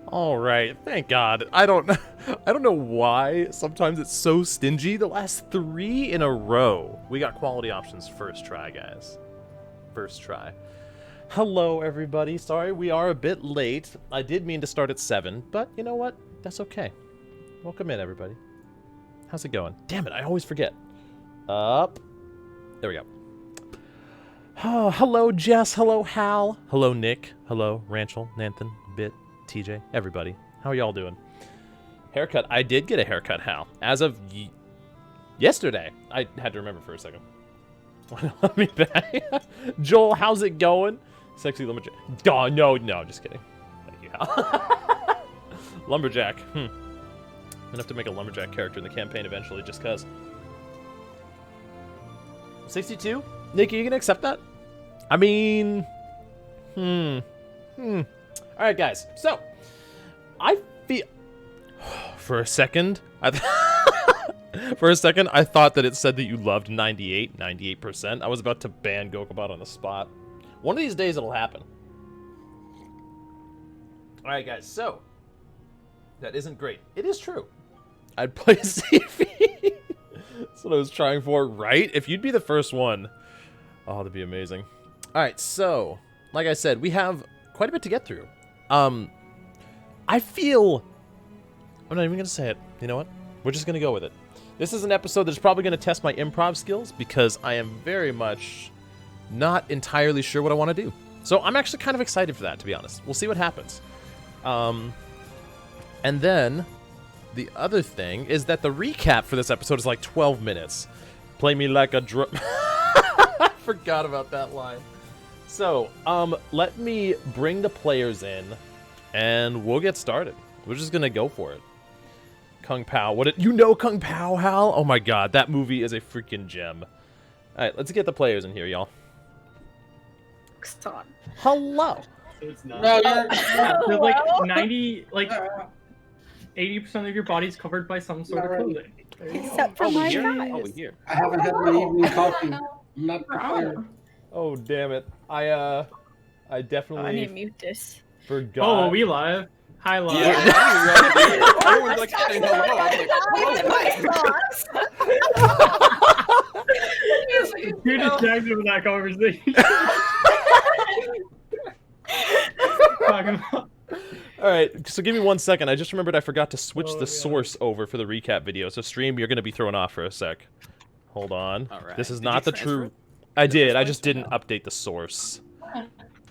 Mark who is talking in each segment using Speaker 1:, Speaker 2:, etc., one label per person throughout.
Speaker 1: All right, thank God. I don't know why. Sometimes it's so stingy. The last 3 in a row, we got quality options first try, guys. First try. Hello, everybody. Sorry, we are a bit late. I did mean to start at 7, but you know what? That's okay. Welcome in, everybody. How's it going? Damn it, I always forget. Up. There we go. Oh, hello, Jess. Hello, Hal. Hello, Nick. Hello, Ranchel, Nathan, Bit, TJ, everybody. How are y'all doing? Haircut. I did get a haircut, Hal. As of yesterday. I had to remember for a second. Let me back. Joel, how's it going? Sexy lumberjack. Oh, no, just kidding. Thank you, Hal. Lumberjack. I'm gonna have to make a lumberjack character in the campaign eventually, just cause. 62? Nick, are you gonna accept that? I mean, All right, guys. So, I feel for a second, I thought that it said that you loved 98%. I was about to ban Gokobot on the spot. One of these days, it'll happen. All right, guys. So, that isn't great. It is true. I'd play CV. That's what I was trying for, right? If you'd be the first one. Oh, that'd be amazing. All right, so, like I said, we have quite a bit to get through. I feel... I'm not even going to say it. You know what? We're just going to go with it. This is an episode that's probably going to test my improv skills because I am very much not entirely sure what I want to do. So I'm actually kind of excited for that, to be honest. We'll see what happens. And then the other thing is that the recap for this episode is like 12 minutes. Play me like a drum... I forgot about that line. So, let me bring the players in, and we'll get started. We're just gonna go for it. Kung Pao, you know Kung Pao, Hal? Oh my god, that movie is a freaking gem. Alright, let's get the players in here, y'all. Hello!
Speaker 2: So it's not.
Speaker 3: No,
Speaker 2: There's like 80% of your body's covered by some sort of clothing.
Speaker 4: Except for my thighs.
Speaker 5: Oh, here.
Speaker 3: I haven't had my evening coffee. I'm not prepared.
Speaker 1: Oh, damn it. I definitely
Speaker 4: I need to mute this.
Speaker 1: forgot.
Speaker 2: Oh, are we live? Hi, live.
Speaker 5: Yeah, everyone's like saying hello.
Speaker 2: You're distracted with that conversation. Talking about...
Speaker 1: All right, so give me 1 second. I just remembered I forgot to switch the source over for the recap video. So stream, you're going to be thrown off for a sec. Hold on.
Speaker 5: All right.
Speaker 1: This is
Speaker 5: Did
Speaker 1: not
Speaker 5: you
Speaker 1: the
Speaker 5: transfer
Speaker 1: true...
Speaker 5: it?
Speaker 1: I did. I just didn't update the source.
Speaker 5: Oh,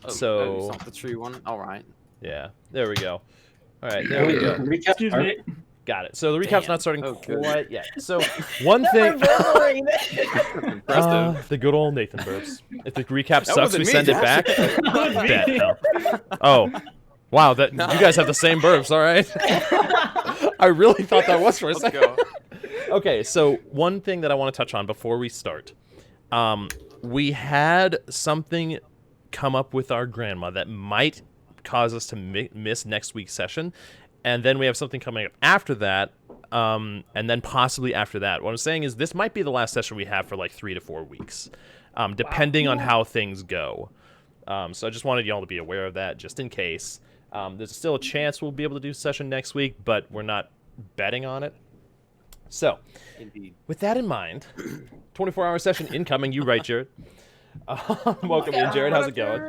Speaker 1: So-
Speaker 5: it's not the true one. All right.
Speaker 1: Yeah, there we go. All right, there we go.
Speaker 2: Excuse me.
Speaker 1: Got it. So the recap's
Speaker 5: Damn.
Speaker 1: not starting
Speaker 5: Oh, good.
Speaker 1: quite yet. So one thing...
Speaker 5: Impressive.
Speaker 1: the good old Nathan burps. If the recap
Speaker 5: That
Speaker 1: sucks,
Speaker 5: wasn't
Speaker 1: we
Speaker 5: me,
Speaker 1: send it
Speaker 5: Josh.
Speaker 1: back.
Speaker 2: That was me.
Speaker 1: Bet, no. Oh. Wow, that
Speaker 5: No.
Speaker 1: you guys have the same burps, all right? I really thought that was for a
Speaker 5: Let's
Speaker 1: second.
Speaker 5: go.
Speaker 1: Okay, so one thing that I want to touch on before we start. We had something come up with our grandma that might cause us to miss next week's session. And then we have something coming up after that, and then possibly after that. What I'm saying is this might be the last session we have for like 3 to 4 weeks, depending on how things go. So I just wanted y'all to be aware of that, just in case. There's still a chance we'll be able to do a session next week, but we're not betting on it. So,
Speaker 5: Indeed.
Speaker 1: with that in mind, 24-hour session incoming. You right, Jared. Welcome in, Jared. How's it going?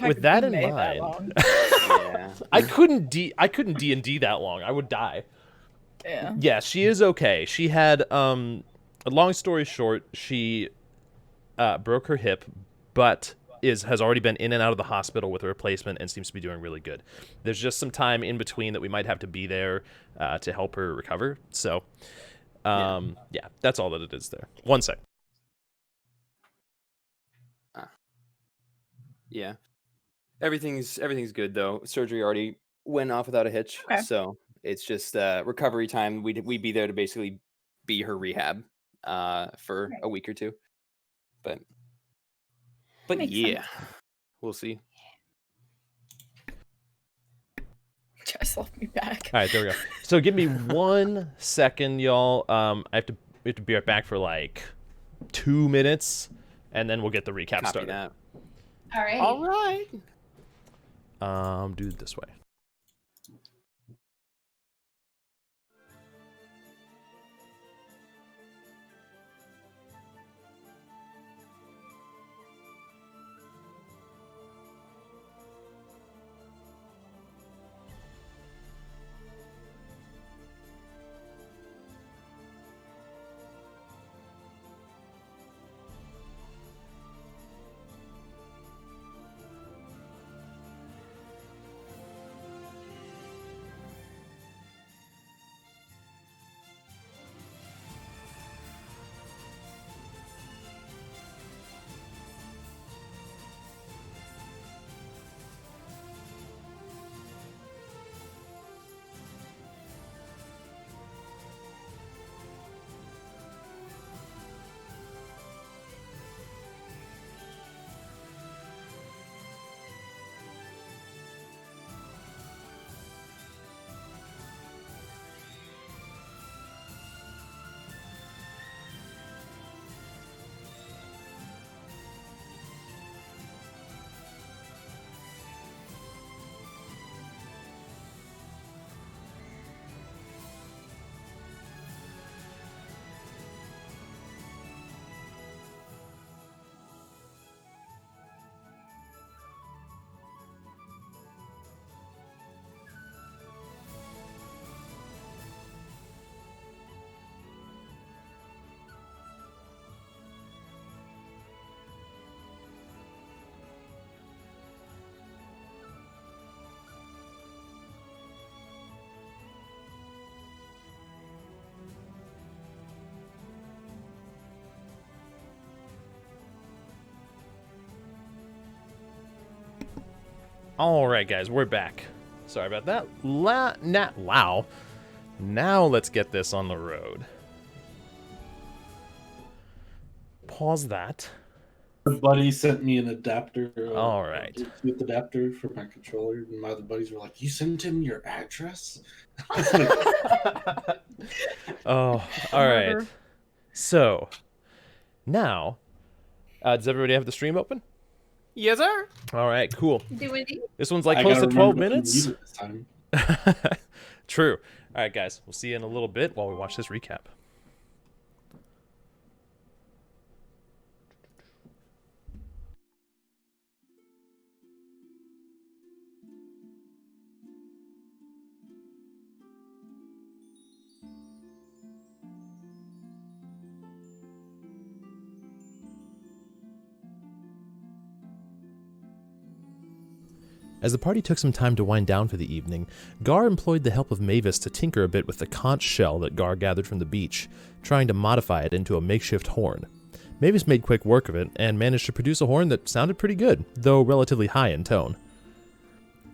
Speaker 1: With that in mind,
Speaker 5: Yeah.
Speaker 1: I couldn't D&D that long. I would die.
Speaker 4: Yeah.
Speaker 1: Yeah, she is okay. She had a long story short, she broke her hip, but has already been in and out of the hospital with a replacement and seems to be doing really good. There's just some time in between that we might have to be there to help her recover. So, yeah, that's all that it is there. 1 sec.
Speaker 5: Yeah. Everything's good though. Surgery already went off without a hitch.
Speaker 4: Okay.
Speaker 5: So it's just recovery time. We'd be there to basically be her rehab for a week or two. But
Speaker 4: Makes
Speaker 5: yeah.
Speaker 4: sense.
Speaker 5: We'll see.
Speaker 4: Just left me back.
Speaker 1: All right, there we go. So give me 1 second, y'all. We have to be right back for like 2 minutes, and then we'll get the recap
Speaker 5: Copy
Speaker 1: started.
Speaker 5: that.
Speaker 4: All right.
Speaker 5: All right.
Speaker 1: Do it this way. All right, guys, we're back. Sorry about that. Wow. Now let's get this on the road. Pause that.
Speaker 3: My buddy sent me an adapter.
Speaker 1: All right.
Speaker 3: Bluetooth adapter for my controller. And my other buddies were like, "You sent him your address?"
Speaker 1: Oh, all right. So, now, does everybody have the stream open?
Speaker 5: Yes, sir.
Speaker 1: All right, cool.
Speaker 4: Do we?
Speaker 1: This one's like
Speaker 3: I
Speaker 1: close
Speaker 3: gotta
Speaker 1: to 12
Speaker 3: remember to
Speaker 1: minutes.
Speaker 3: mute it this time.
Speaker 1: True. All right, guys, we'll see you in a little bit while we watch this recap. As the party took some time to wind down for the evening, Gar employed the help of Mavis to tinker a bit with the conch shell that Gar gathered from the beach, trying to modify it into a makeshift horn. Mavis made quick work of it and managed to produce a horn that sounded pretty good, though relatively high in tone.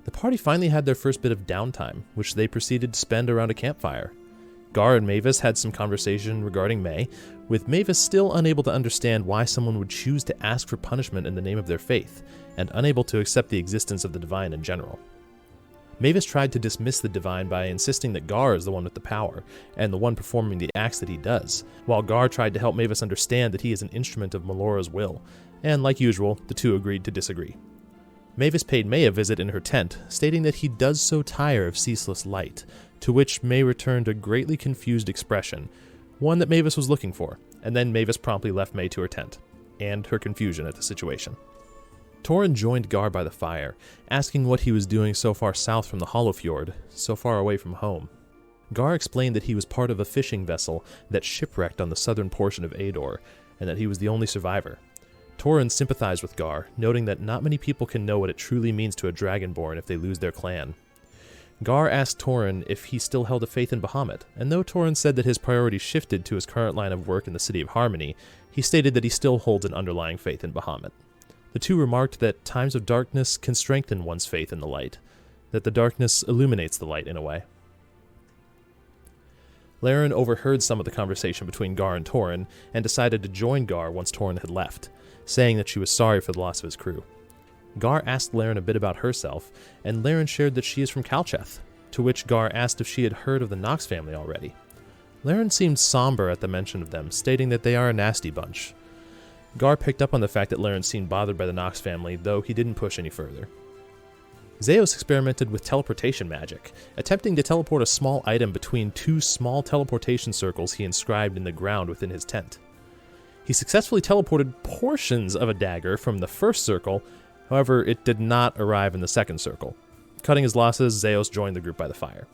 Speaker 1: The party finally had their first bit of downtime, which they proceeded to spend around a campfire. Gar and Mavis had some conversation regarding May, with Mavis still unable to understand why someone would choose to ask for punishment in the name of their faith, and unable to accept the existence of the divine in general. Mavis tried to dismiss the divine by insisting that Gar is the one with the power, and the one performing the acts that he does, while Gar tried to help Mavis understand that he is an instrument of Melora's will, and like usual, the two agreed to disagree. Mavis paid May a visit in her tent, stating that he does so tire of ceaseless light, to which May returned a greatly confused expression, one that Mavis was looking for, and then Mavis promptly left May to her tent, and her confusion at the situation. Torin joined Gar by the fire, asking what he was doing so far south from the Hollowfjord, so far away from home. Gar explained that he was part of a fishing vessel that shipwrecked on the southern portion of Ador, and that he was the only survivor. Torin sympathized with Gar, noting that not many people can know what it truly means to a Dragonborn if they lose their clan. Gar asked Torin if he still held a faith in Bahamut, and though Torin said that his priorities shifted to his current line of work in the City of Harmony, he stated that he still holds an underlying faith in Bahamut. The two remarked that times of darkness can strengthen one's faith in the light, that the darkness illuminates the light in a way. Laren overheard some of the conversation between Gar and Torin, and decided to join Gar once Torin had left, saying that she was sorry for the loss of his crew. Gar asked Laren a bit about herself, and Laren shared that she is from Calcheth, to which Gar asked if she had heard of the Knox family already. Laren seemed somber at the mention of them, stating that they are a nasty bunch. Gar picked up on the fact that Laren seemed bothered by the Knox family, though he didn't push any further. Zeos experimented with teleportation magic, attempting to teleport a small item between two small teleportation circles he inscribed in the ground within his tent. He successfully teleported portions of a dagger from the first circle, however, it did not arrive in the second circle. Cutting his losses, Zeos joined the group by the fire.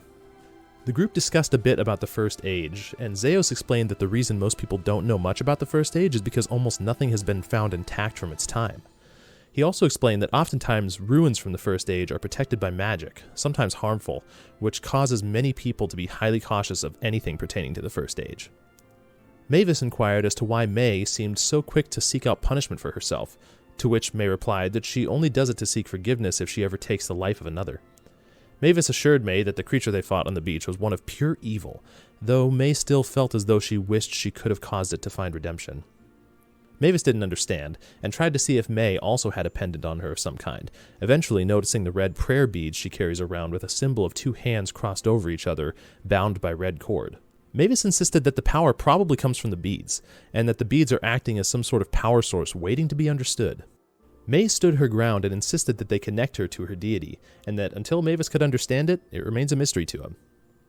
Speaker 1: The group discussed a bit about the First Age, and Zeos explained that the reason most people don't know much about the First Age is because almost nothing has been found intact from its time. He also explained that oftentimes ruins from the First Age are protected by magic, sometimes harmful, which causes many people to be highly cautious of anything pertaining to the First Age. Mavis inquired as to why May seemed so quick to seek out punishment for herself, to which May replied that she only does it to seek forgiveness if she ever takes the life of another. Mavis assured May that the creature they fought on the beach was one of pure evil, though May still felt as though she wished she could have caused it to find redemption. Mavis didn't understand, and tried to see if May also had a pendant on her of some kind, eventually noticing the red prayer beads she carries around with a symbol of two hands crossed over each other, bound by red cord. Mavis insisted that the power probably comes from the beads, and that the beads are acting as some sort of power source waiting to be understood. May stood her ground and insisted that they connect her to her deity, and that until Mavis could understand it, it remains a mystery to him.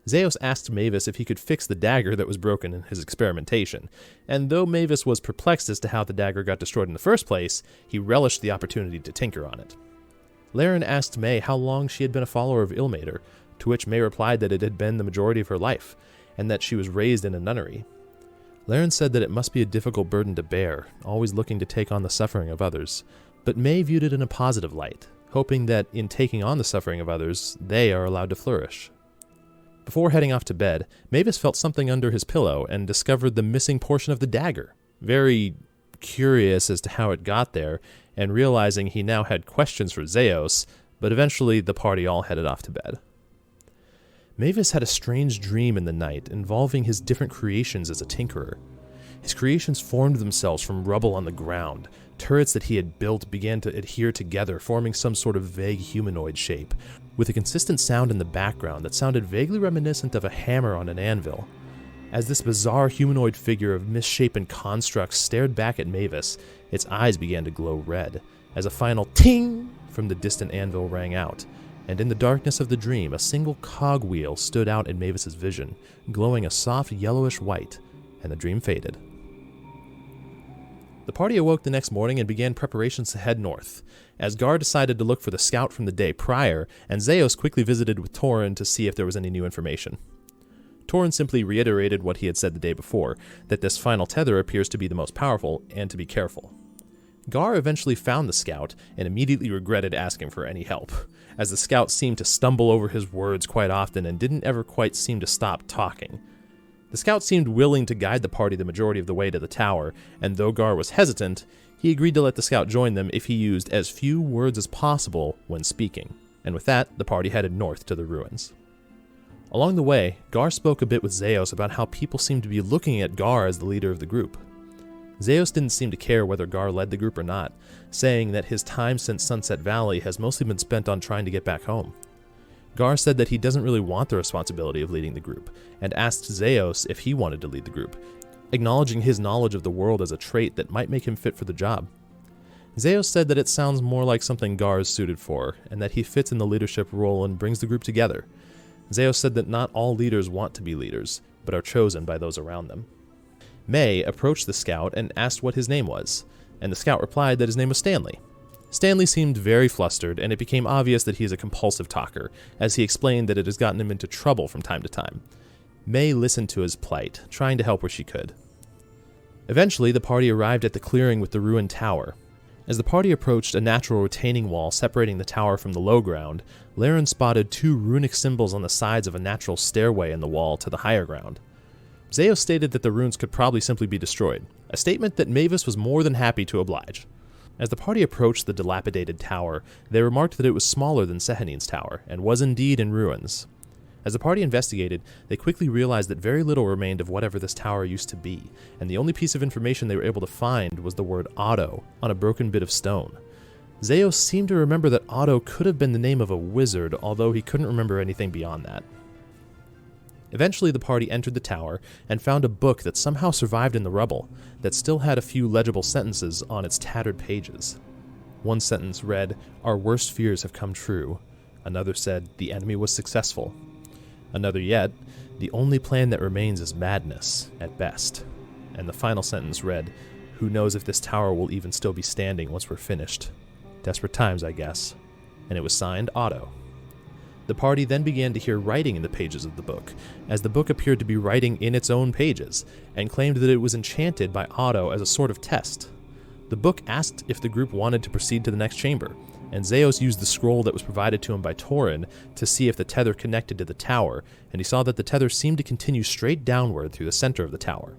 Speaker 1: Zeos asked Mavis if he could fix the dagger that was broken in his experimentation, and though Mavis was perplexed as to how the dagger got destroyed in the first place, he relished the opportunity to tinker on it. Laren asked May how long she had been a follower of Ilmater, to which May replied that it had been the majority of her life, and that she was raised in a nunnery. Laren said that it must be a difficult burden to bear, always looking to take on the suffering of others, but May viewed it in a positive light, hoping that in taking on the suffering of others, they are allowed to flourish. Before heading off to bed, Mavis felt something under his pillow and discovered the missing portion of the dagger. Very curious as to how it got there, and realizing he now had questions for Zeos, but eventually the party all headed off to bed. Mavis had a strange dream in the night involving his different creations as a tinkerer. His creations formed themselves from rubble on the ground. Turrets that he had built began to adhere together, forming some sort of vague humanoid shape, with a consistent sound in the background that sounded vaguely reminiscent of a hammer on an anvil. As this bizarre humanoid figure of misshapen constructs stared back at Mavis, its eyes began to glow red, as a final ting from the distant anvil rang out, and in the darkness of the dream, a single cogwheel stood out in Mavis's vision, glowing a soft yellowish white, and the dream faded. The party awoke the next morning and began preparations to head north, as Gar decided to look for the scout from the day prior, and Zeos quickly visited with Torin to see if there was any new information. Torin simply reiterated what he had said the day before, that this final tether appears to be the most powerful, and to be careful. Gar eventually found the scout, and immediately regretted asking for any help, as the scout seemed to stumble over his words quite often and didn't ever quite seem to stop talking. The scout seemed willing to guide the party the majority of the way to the tower, and though Gar was hesitant, he agreed to let the scout join them if he used as few words as possible when speaking, and with that, the party headed north to the ruins. Along the way, Gar spoke a bit with Zeos about how people seemed to be looking at Gar as the leader of the group. Zeos didn't seem to care whether Gar led the group or not, saying that his time since Sunset Valley has mostly been spent on trying to get back home. Gar said that he doesn't really want the responsibility of leading the group, and asked Zeos if he wanted to lead the group, acknowledging his knowledge of the world as a trait that might make him fit for the job. Zeos said that it sounds more like something Gar is suited for, and that he fits in the leadership role and brings the group together. Zeos said that not all leaders want to be leaders, but are chosen by those around them. May approached the scout and asked what his name was, and the scout replied that his name was Stanley. Stanley seemed very flustered, and it became obvious that he is a compulsive talker, as he explained that it has gotten him into trouble from time to time. May listened to his plight, trying to help where she could. Eventually, the party arrived at the clearing with the ruined tower. As the party approached a natural retaining wall separating the tower from the low ground, Laren spotted 2 runic symbols on the sides of a natural stairway in the wall to the higher ground. Zeos stated that the runes could probably simply be destroyed, a statement that Mavis was more than happy to oblige. As the party approached the dilapidated tower, they remarked that it was smaller than Sehanine's tower, and was indeed in ruins. As the party investigated, they quickly realized that very little remained of whatever this tower used to be, and the only piece of information they were able to find was the word Otto on a broken bit of stone. Zeos seemed to remember that Otto could have been the name of a wizard, although he couldn't remember anything beyond that. Eventually, the party entered the tower and found a book that somehow survived in the rubble, that still had a few legible sentences on its tattered pages. One sentence read, "Our worst fears have come true." Another said, "The enemy was successful." Another yet, "The only plan that remains is madness, at best." And the final sentence read, "Who knows if this tower will even still be standing once we're finished. Desperate times, I guess." And it was signed Otto. The party then began to hear writing in the pages of the book, as the book appeared to be writing in its own pages, and claimed that it was enchanted by Otto as a sort of test. The book asked if the group wanted to proceed to the next chamber, and Zeos used the scroll that was provided to him by Torin to see if the tether connected to the tower, and he saw that the tether seemed to continue straight downward through the center of the tower.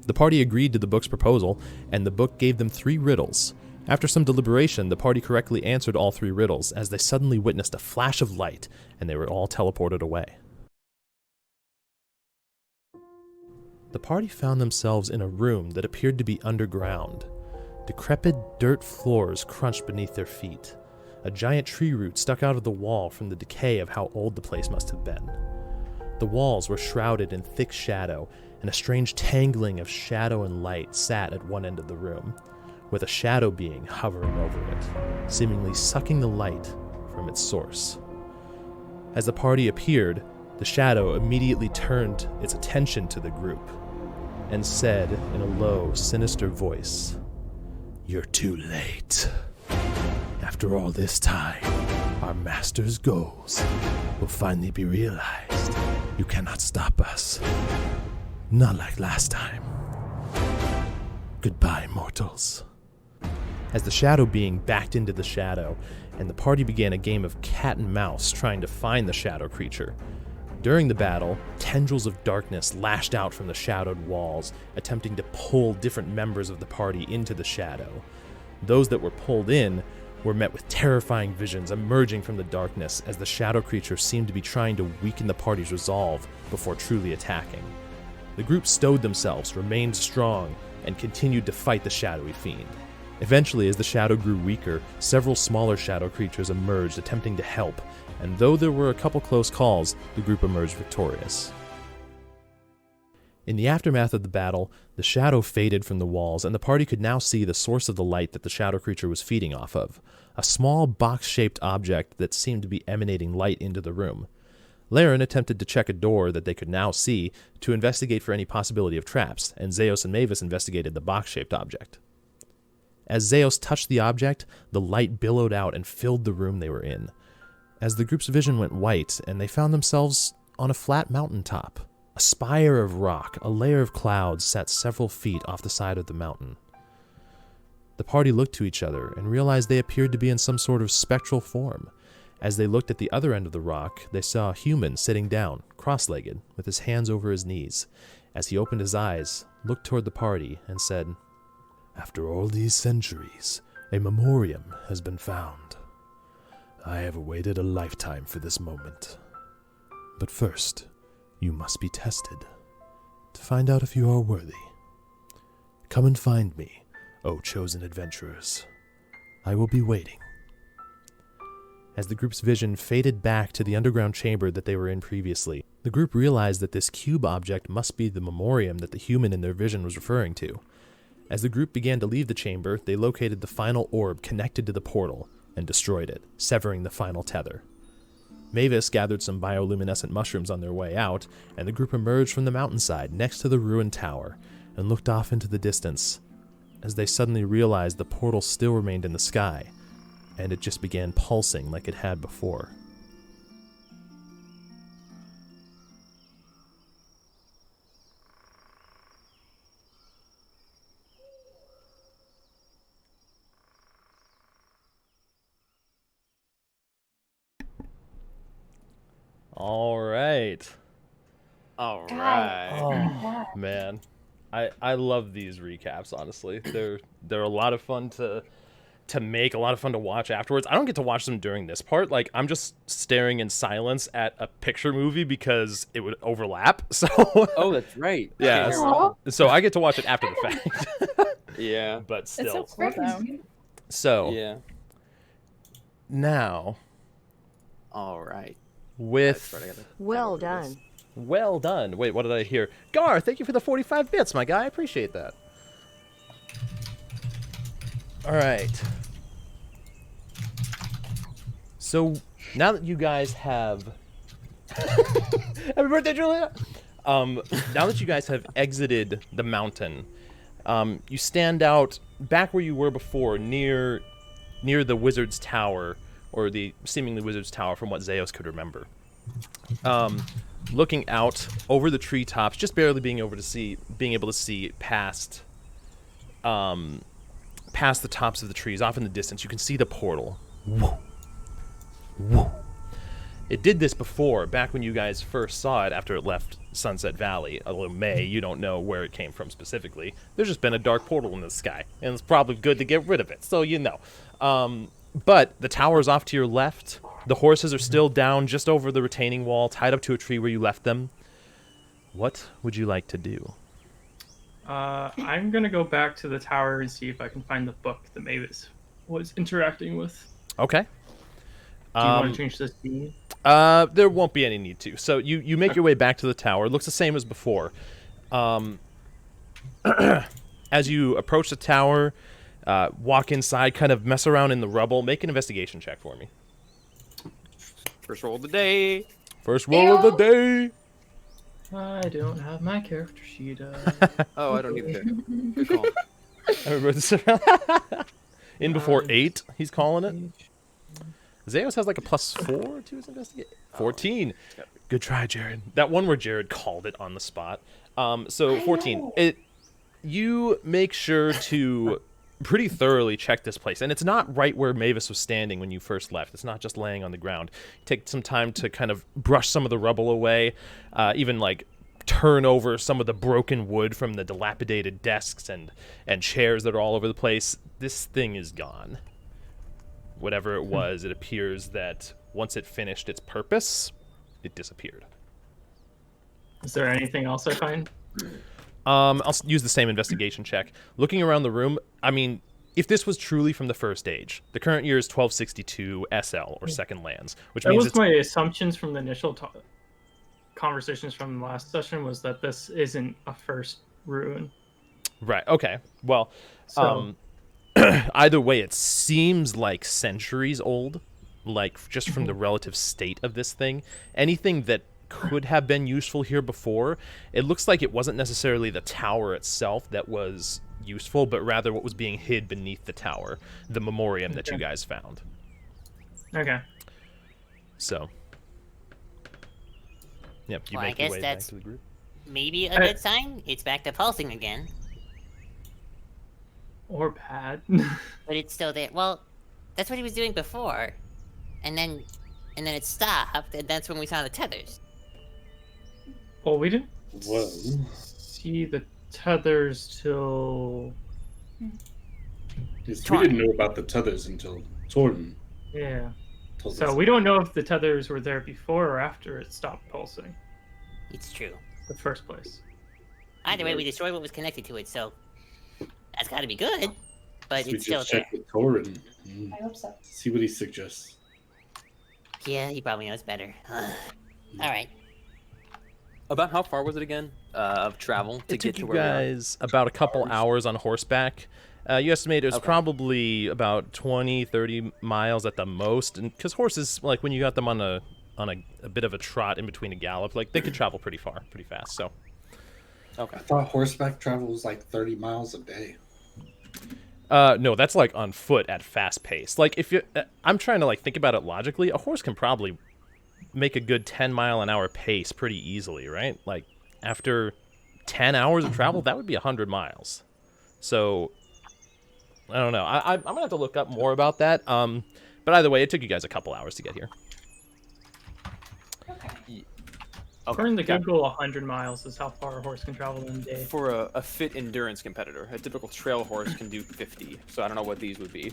Speaker 1: The party agreed to the book's proposal, and the book gave them 3 riddles. After some deliberation, the party correctly answered all 3 riddles, as they suddenly witnessed a flash of light, and they were all teleported away. The party found themselves in a room that appeared to be underground. Decrepit dirt floors crunched beneath their feet. A giant tree root stuck out of the wall from the decay of how old the place must have been. The walls were shrouded in thick shadow, and a strange tangling of shadow and light sat at one end of the room, with a shadow being hovering over it, seemingly sucking the light from its source. As the party appeared, the shadow immediately turned its attention to the group, and said in a low, sinister voice, "You're too late. After all this time, our master's goals will finally be realized. You cannot stop us. Not like last time. Goodbye, mortals." As the shadow being backed into the shadow, and the party began a game of cat and mouse trying to find the shadow creature. During the battle, tendrils of darkness lashed out from the shadowed walls, attempting to pull different members of the party into the shadow. Those that were pulled in were met with terrifying visions emerging from the darkness as the shadow creature seemed to be trying to weaken the party's resolve before truly attacking. The group stowed themselves, remained strong, and continued to fight the shadowy fiend. Eventually, as the shadow grew weaker, several smaller shadow creatures emerged attempting to help, and though there were a couple close calls, the group emerged victorious. In the aftermath of the battle, the shadow faded from the walls, and the party could now see the source of the light that the shadow creature was feeding off of, a small box-shaped object that seemed to be emanating light into the room. Laren attempted to check a door that they could now see to investigate for any possibility of traps, and Zeos and Mavis investigated the box-shaped object. As Zeos touched the object, the light billowed out and filled the room they were in. As the group's vision went white, and they found themselves on a flat mountaintop. A spire of rock, a layer of clouds, sat several feet off the side of the mountain. The party looked to each other and realized they appeared to be in some sort of spectral form. As they looked at the other end of the rock, they saw a human sitting down, cross-legged, with his hands over his knees. As he opened his eyes, looked toward the party, and said, "After all these centuries, a memoriam has been found. I have awaited a lifetime for this moment. But first, you must be tested, to find out if you are worthy. Come and find me, O chosen adventurers. I will be waiting." As the group's vision faded back to the underground chamber that they were in previously, the group realized that this cube object must be the memoriam that the human in their vision was referring to. As the group began to leave the chamber, they located the final orb connected to the portal and destroyed it, severing the final tether. Mavis gathered some bioluminescent mushrooms on their way out, and the group emerged from the mountainside next to the ruined tower and looked off into the distance as they suddenly realized the portal still remained in the sky, and it just began pulsing like it had before. All right.
Speaker 5: All right.
Speaker 1: Oh, man. I love these recaps, honestly. They're a lot of fun to make, a lot of fun to watch afterwards. I don't get to watch them during this part. Like, I'm just staring in silence at a picture movie because it would overlap. So
Speaker 5: Oh, that's right.
Speaker 1: yeah. So I get to watch it after the fact.
Speaker 5: Yeah.
Speaker 1: But
Speaker 4: It's so
Speaker 1: still.
Speaker 4: cool though.
Speaker 1: So
Speaker 5: Yeah.
Speaker 1: now
Speaker 5: All right.
Speaker 1: with
Speaker 5: That's right, I gotta
Speaker 6: Well
Speaker 5: download this.
Speaker 6: done.
Speaker 1: well done. Wait, what did I hear? Gar, thank you for the 45 bits, my guy. I appreciate that. All right. So now that you guys have happy birthday, Julia. Now that you guys have exited the mountain, you stand out back where you were before, near the wizard's tower, or the seemingly wizard's tower, from what Zeos could remember. Looking out over the treetops, just barely being able to see past the tops of the trees, off in the distance. You can see the portal. Woo. Woo. It did this before, back when you guys first saw it after it left Sunset Valley. Although May, you don't know where it came from specifically. There's just been a dark portal in the sky, and it's probably good to get rid of it, so you know. But the tower's off to your left. The horses are still down just over the retaining wall, tied up to a tree where you left them. What would you like to do?
Speaker 2: I'm gonna go back to the tower and see if I can find the book that Mavis was interacting with.
Speaker 1: Okay.
Speaker 2: Do you want to change this scene?
Speaker 1: There won't be any need to. So you make your way back to the tower. It looks the same as before. As you approach the tower, walk inside, kind of mess around in the rubble. Make an investigation check for me.
Speaker 5: First roll of the day.
Speaker 1: First roll of the day.
Speaker 2: I don't have my character sheet.
Speaker 5: Oh, I don't need the good call.
Speaker 1: In before 8, he's calling it. Zeos has like a +4 to his investigation. 14. Good try, Jared. That one where Jared called it on the spot. So 14. You make sure to pretty thoroughly check this place, and it's not right where Mavis was standing when you first left. It's not just laying on the ground. Take some time to kind of brush some of the rubble away, even like turn over some of the broken wood from the dilapidated desks and chairs that are all over the place. This thing is gone. whatever it was, it appears that once it finished its purpose, it disappeared.
Speaker 2: Is there anything else I find?
Speaker 1: I'll use the same investigation check. Looking around the room, I mean, if this was truly from the first age, the current year is 1262 SL, or Second Lands, which
Speaker 2: That
Speaker 1: means
Speaker 2: was
Speaker 1: it's...
Speaker 2: my assumptions from the initial conversations from the last session, was that this isn't a first rune.
Speaker 1: Right, okay. Well,
Speaker 2: So,
Speaker 1: either way, it seems like centuries old, like just from the relative state of this thing. Anything that could have been useful here before, it looks like it wasn't necessarily the tower itself that was useful, but rather what was being hid beneath the tower, the memoriam that you guys found.
Speaker 2: okay.
Speaker 1: So, yep, you
Speaker 6: Well, I
Speaker 1: make your
Speaker 6: guess
Speaker 1: way back
Speaker 6: that's
Speaker 1: to the group.
Speaker 6: maybe a good sign. It's back to pulsing again,
Speaker 2: Or bad.
Speaker 6: but it's still there. Well, that's what he was doing before, and then it stopped, and that's when we saw the tethers.
Speaker 2: Well, we didn't
Speaker 3: Whoa.
Speaker 2: see the tethers till...
Speaker 3: Yes, we didn't know about the tethers until Torton
Speaker 2: Yeah.
Speaker 3: told
Speaker 2: So
Speaker 3: us.
Speaker 2: we don't know if the tethers were there before or after it stopped pulsing.
Speaker 6: It's true.
Speaker 2: The first place.
Speaker 6: Either way, we destroyed what was connected to it, so that's got to be good. But
Speaker 3: We
Speaker 6: it's still
Speaker 3: just
Speaker 6: there.
Speaker 3: checked with Torton.
Speaker 4: I hope so.
Speaker 3: See what he suggests.
Speaker 6: Yeah, he probably knows better. All right.
Speaker 5: About how far was it again of travel to
Speaker 1: It
Speaker 5: get
Speaker 1: took
Speaker 5: to
Speaker 1: you
Speaker 5: where we are?
Speaker 1: guys about a couple hours on horseback. You estimate it was
Speaker 5: Okay.
Speaker 1: probably about 20, 30 miles at the most, and because horses, like when you got them on a bit of a trot in between a gallop, like they could travel pretty far, pretty fast. So,
Speaker 5: Okay.
Speaker 3: I thought horseback travel was like 30 miles a day.
Speaker 1: no, that's like on foot at fast pace. Like if you, I'm trying to like think about it logically. A horse can probably make a good 10-mile-an-hour pace pretty easily, right? Like after 10 hours of travel, that would be 100 miles. So I don't know. I'm gonna have to look up more about that. But either way, it took you guys a couple hours to get here.
Speaker 4: Okay.
Speaker 2: According to
Speaker 5: got it.
Speaker 2: Google, 100 miles is how far a horse can travel in a day.
Speaker 5: For a fit endurance competitor, a typical trail horse can do 50. So I don't know what these would be,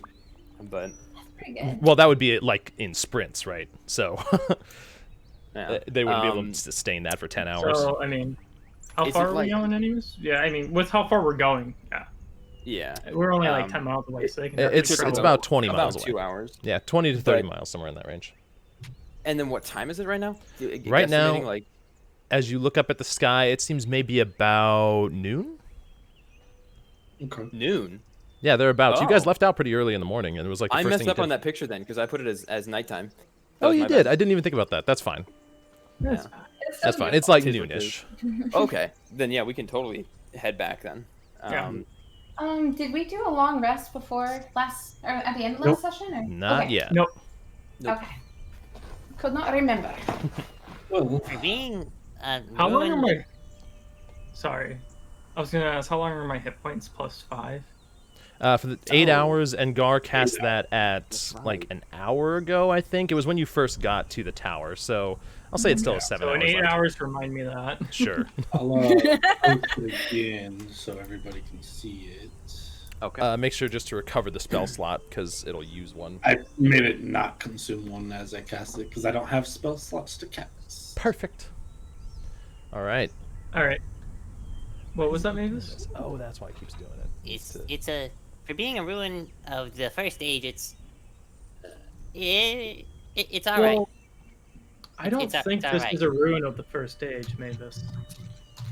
Speaker 5: but
Speaker 4: Pretty good.
Speaker 1: Well, that would be like in sprints, right? So
Speaker 5: yeah.
Speaker 1: they wouldn't be able to sustain that for 10 hours.
Speaker 2: So, I mean, how
Speaker 5: Is
Speaker 2: far
Speaker 5: it
Speaker 2: are
Speaker 5: like-
Speaker 2: we going anyways? Yeah, I mean, with how far we're going, yeah.
Speaker 5: Yeah.
Speaker 2: We're only like
Speaker 5: Um,
Speaker 2: 10 miles away, so they can
Speaker 1: it's
Speaker 2: definitely travel.
Speaker 1: about 20
Speaker 5: about
Speaker 1: miles away.
Speaker 5: 2 hours.
Speaker 1: Yeah, 20 to 30
Speaker 5: But-
Speaker 1: miles, somewhere in that range.
Speaker 5: And then what time is it right now?
Speaker 1: Right now-
Speaker 5: Guesstimating, like
Speaker 1: As you look up at the sky, it seems maybe about noon.
Speaker 3: Okay.
Speaker 5: noon.
Speaker 1: Yeah, thereabouts. You guys
Speaker 5: Oh.
Speaker 1: left out pretty early in the morning, and it was like the
Speaker 5: I
Speaker 1: first
Speaker 5: messed
Speaker 1: thing you
Speaker 5: up on
Speaker 1: did.
Speaker 5: that picture then because I put it as nighttime. That
Speaker 1: Oh,
Speaker 5: was
Speaker 1: you
Speaker 5: my
Speaker 1: did.
Speaker 5: bad.
Speaker 1: I didn't even think about that. That's fine.
Speaker 2: That's
Speaker 5: Yeah.
Speaker 2: fine.
Speaker 4: It's
Speaker 1: That's
Speaker 4: so
Speaker 1: fine. It's like
Speaker 5: Tis what it
Speaker 1: noonish.
Speaker 5: Okay, then yeah, we can totally head back then.
Speaker 2: Yeah.
Speaker 7: Did we do a long rest before last, or at the end of last session? Or?
Speaker 1: Not
Speaker 7: Okay.
Speaker 1: yet.
Speaker 2: Nope.
Speaker 5: Nope.
Speaker 7: Okay. Could not remember.
Speaker 3: Well,
Speaker 6: For being
Speaker 2: How long are
Speaker 6: ruined-
Speaker 2: my... Sorry. I was gonna ask, how long are my hit points plus 5?
Speaker 1: For the 8
Speaker 5: Oh.
Speaker 1: hours, and Gar cast that at
Speaker 5: That's
Speaker 1: like
Speaker 5: right.
Speaker 1: an hour ago, I think. It was when you first got to the tower, so I'll say it's still a 7
Speaker 2: So in
Speaker 1: hours
Speaker 2: 8
Speaker 1: left.
Speaker 2: hours, remind me of that.
Speaker 1: Sure.
Speaker 3: I'll post it again so everybody can see it.
Speaker 5: Okay.
Speaker 1: Make sure just to recover the spell slot, because it'll use one.
Speaker 3: I made it not consume one as I cast it because I don't have spell slots to cast.
Speaker 1: Perfect. All right.
Speaker 2: Alright. What was that, Mavis?
Speaker 1: Oh, that's why it keeps doing it.
Speaker 6: It's a for being a ruin of the first age. It's it's all right.
Speaker 2: Well, I don't
Speaker 6: It's a-
Speaker 2: think
Speaker 6: it's
Speaker 2: this
Speaker 6: alright.
Speaker 2: is a ruin of the first age, Mavis.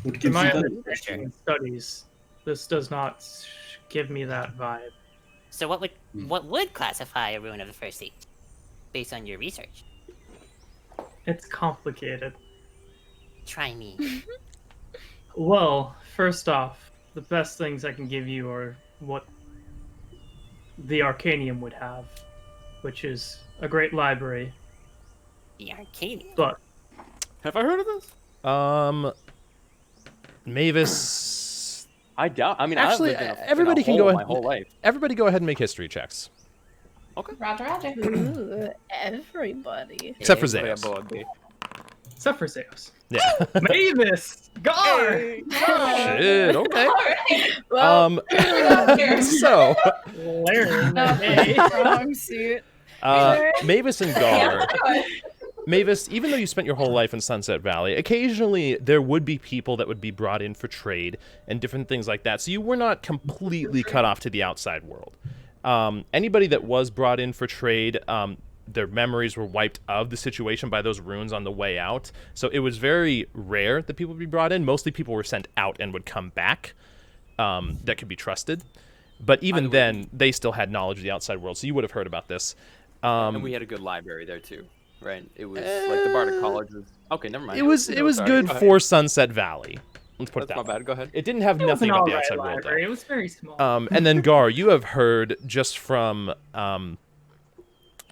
Speaker 3: What
Speaker 2: In
Speaker 3: gives
Speaker 2: my
Speaker 3: you that?
Speaker 2: understanding and studies, this does not give me that vibe.
Speaker 6: So what would classify a ruin of the first age, based on your research?
Speaker 2: It's complicated.
Speaker 6: Try me.
Speaker 2: Well, first off, the best things I can give you are what the Arcanium would have, which is a great library,
Speaker 6: The Arcadian.
Speaker 2: but
Speaker 5: Have I heard of this?
Speaker 1: Mavis.
Speaker 5: I doubt. I mean,
Speaker 1: Actually,
Speaker 5: I've lived in a,
Speaker 1: everybody
Speaker 5: in a
Speaker 1: can go
Speaker 5: hole
Speaker 1: ahead.
Speaker 5: my whole life.
Speaker 1: Everybody, go ahead and make history checks,
Speaker 7: Roger, Roger.
Speaker 4: Ooh, everybody.
Speaker 1: except for
Speaker 5: Yeah,
Speaker 1: Zeus.
Speaker 5: boy.
Speaker 2: except for Zeus.
Speaker 1: Yeah.
Speaker 2: Mavis! Gar!
Speaker 1: Shit. Okay.
Speaker 7: Alright. Well,
Speaker 1: Um.
Speaker 7: here.
Speaker 1: So.
Speaker 2: Larry,
Speaker 4: No,
Speaker 2: hey.
Speaker 4: wrong suit.
Speaker 1: Mavis and Gar. Mavis, even though you spent your whole life in Sunset Valley, occasionally there would be people that would be brought in for trade and different things like that. So you were not completely cut off to the outside world. Anybody that was brought in for trade, their memories were wiped of the situation by those runes on the way out. So it was very rare that people would be brought in. Mostly people were sent out and would come back that could be trusted. But even then, they still had knowledge of the outside world, so you would have heard about this.
Speaker 5: And we had a good library there too, right? It was like the Bardic College was... Okay, never mind.
Speaker 1: It was good for Sunset Valley. Let's put it that way.
Speaker 5: That's my bad. Go ahead.
Speaker 1: It didn't have nothing about the outside world, though.
Speaker 2: It was very small.
Speaker 1: And then Gar, you have heard just from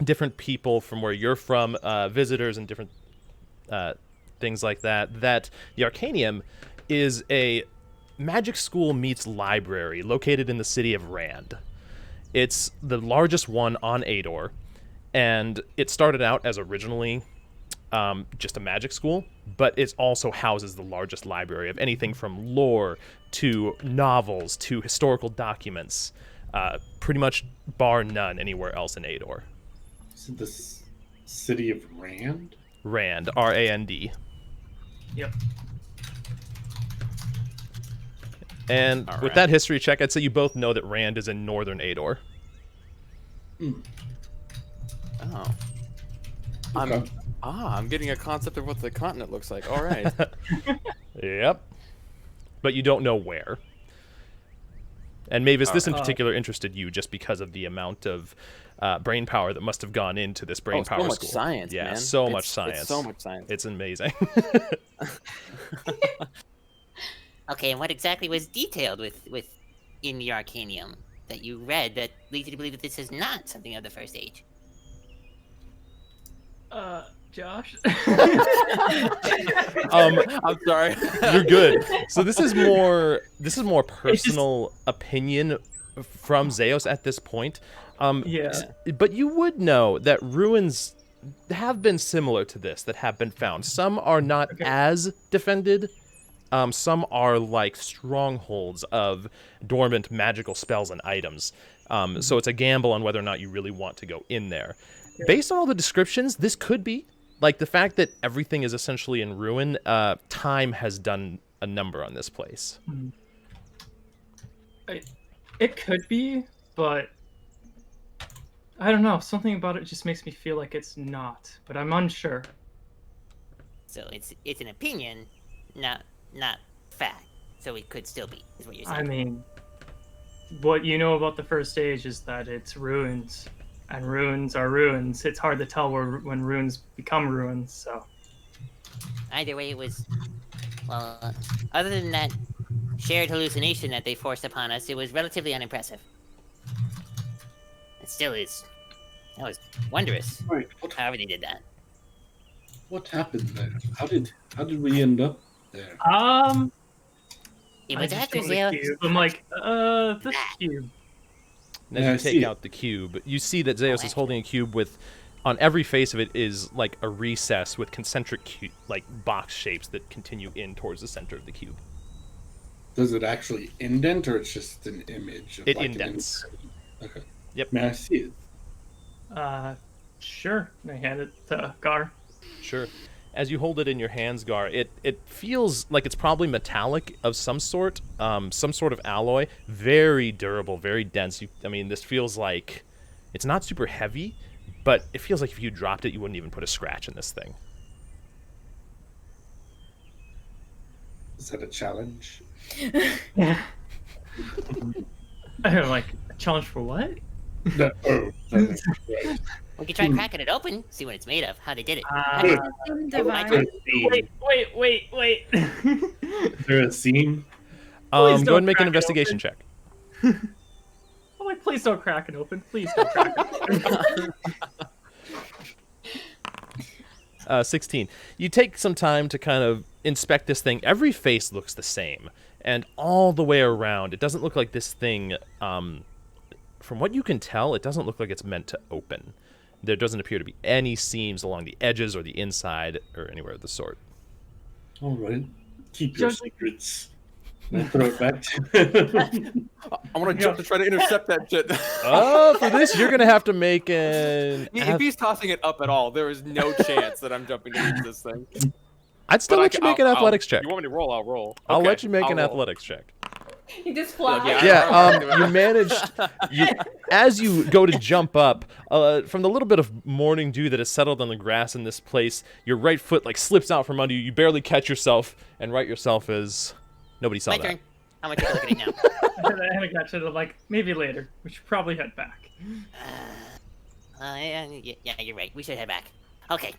Speaker 1: different people from where you're from, visitors and different things like that, that the Arcanium is a magic school meets library located in the city of Rand. It's the largest one on Ador, and it started out as originally just a magic school, but it also houses the largest library of anything from lore to novels to historical documents, pretty much bar none anywhere else in Ador.
Speaker 3: So the city of Rand?
Speaker 1: Rand, R-A-N-D.
Speaker 2: Yep.
Speaker 1: And with that history check, I'd say you both know that Rand is in northern Ador.
Speaker 5: Oh.
Speaker 3: Okay.
Speaker 5: I'm getting a concept of what the continent looks like. All right.
Speaker 1: Yep. But you don't know where. And Mavis, this in particular interested you just because of the amount of brain power that must have gone into this brain power
Speaker 5: so much
Speaker 1: school.
Speaker 5: science,
Speaker 1: yeah,
Speaker 5: man.
Speaker 1: so much science.
Speaker 5: It's so much science.
Speaker 1: It's amazing.
Speaker 6: Okay, and what exactly was detailed with in the Arcanium that you read that leads you to believe that this is not something of the First Age?
Speaker 2: Josh?
Speaker 5: I'm sorry.
Speaker 1: You're good. So this is more personal opinion from Zeos at this point.
Speaker 2: Yeah.
Speaker 1: But you would know that ruins have been similar to this that have been found. Some are not as defended. Some are like strongholds of dormant magical spells and items. So it's a gamble on whether or not you really want to go in there. Yeah. Based on all the descriptions, this could be. Like the fact that everything is essentially in ruin, time has done a number on this place.
Speaker 2: It could be, but I don't know. Something about it just makes me feel like it's not, but I'm unsure.
Speaker 6: So it's an opinion, not fact. So it could still be, is what you're saying.
Speaker 2: I mean, what you know about the First Age is that it's ruins, and ruins are ruins. It's hard to tell when ruins become ruins, so...
Speaker 6: Either way, it was... Well, other than that shared hallucination that they forced upon us, it was relatively unimpressive. It still is. That was wondrous.
Speaker 3: Right.
Speaker 6: However they did that.
Speaker 3: What happened there? How did we end up there?
Speaker 6: It was after
Speaker 2: the
Speaker 6: Zeus.
Speaker 2: cube. I'm like, this cube.
Speaker 1: As you take out the cube, you see that Zeus is holding a cube with, on every face of it is like a recess with concentric like box shapes that continue in towards the center of the cube.
Speaker 3: Does it actually indent, or it's just an image? Of
Speaker 1: it
Speaker 3: like
Speaker 1: indents.
Speaker 3: Okay.
Speaker 1: Yep.
Speaker 3: May I see it?
Speaker 2: Sure. I hand it to Gar.
Speaker 1: Sure. As you hold it in your hands, Gar, it feels like it's probably metallic of some sort of alloy. Very durable, very dense. I mean, this feels like it's not super heavy, but it feels like if you dropped it, you wouldn't even put a scratch in this thing.
Speaker 3: Is that a challenge?
Speaker 2: I'm like, a challenge for what?
Speaker 3: No. Oh, right.
Speaker 6: We could try cracking it open, see what it's made of, how they did it.
Speaker 4: Divine.
Speaker 2: Wait.
Speaker 3: Is there a seam?
Speaker 1: Go ahead and make an investigation check.
Speaker 2: I'm like, please don't crack it open. Please don't crack it open.
Speaker 1: 16. You take some time to kind of inspect this thing. Every face looks the same, and all the way around, it doesn't look like this thing, from what you can tell, it doesn't look like it's meant to open. There doesn't appear to be any seams along the edges or the inside or anywhere of the sort.
Speaker 3: All right. Keep your secrets. I'll throw it back to
Speaker 5: I want to jump to try to intercept that shit.
Speaker 1: Oh, for this, you're going to have to make an...
Speaker 5: If he's tossing it up at all, there is no chance that I'm jumping to reach this thing.
Speaker 1: I'd still let you make an athletics check.
Speaker 5: You want me to roll? I'll roll.
Speaker 1: I'll
Speaker 5: Okay,
Speaker 1: let you make
Speaker 5: I'll
Speaker 1: an
Speaker 5: roll.
Speaker 1: athletics check.
Speaker 7: You just fly.
Speaker 1: You managed. As you go to jump up, from the little bit of morning dew that has settled on the grass in this place, your right foot like slips out from under you. You barely catch yourself and right yourself as nobody saw
Speaker 6: My
Speaker 1: that.
Speaker 6: turn. How much are you looking at now?
Speaker 2: I haven't got to the, like, maybe later. We should probably head back.
Speaker 6: Yeah, you're right. We should head back. Okay.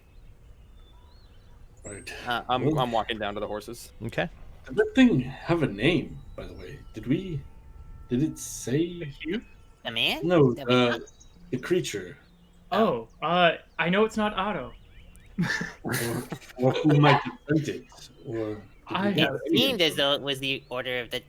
Speaker 3: Right.
Speaker 5: I'm walking down to the horses.
Speaker 1: Okay.
Speaker 3: Did that thing have a name, by the way? Did it say?
Speaker 6: The man?
Speaker 3: No,
Speaker 6: That we found?
Speaker 3: the creature.
Speaker 2: Oh, I know it's not Otto.
Speaker 3: Or who might have sent it? Or
Speaker 2: I
Speaker 3: did we
Speaker 6: It
Speaker 2: have-
Speaker 3: get any
Speaker 6: seemed as
Speaker 3: info?
Speaker 6: though it was the Order of the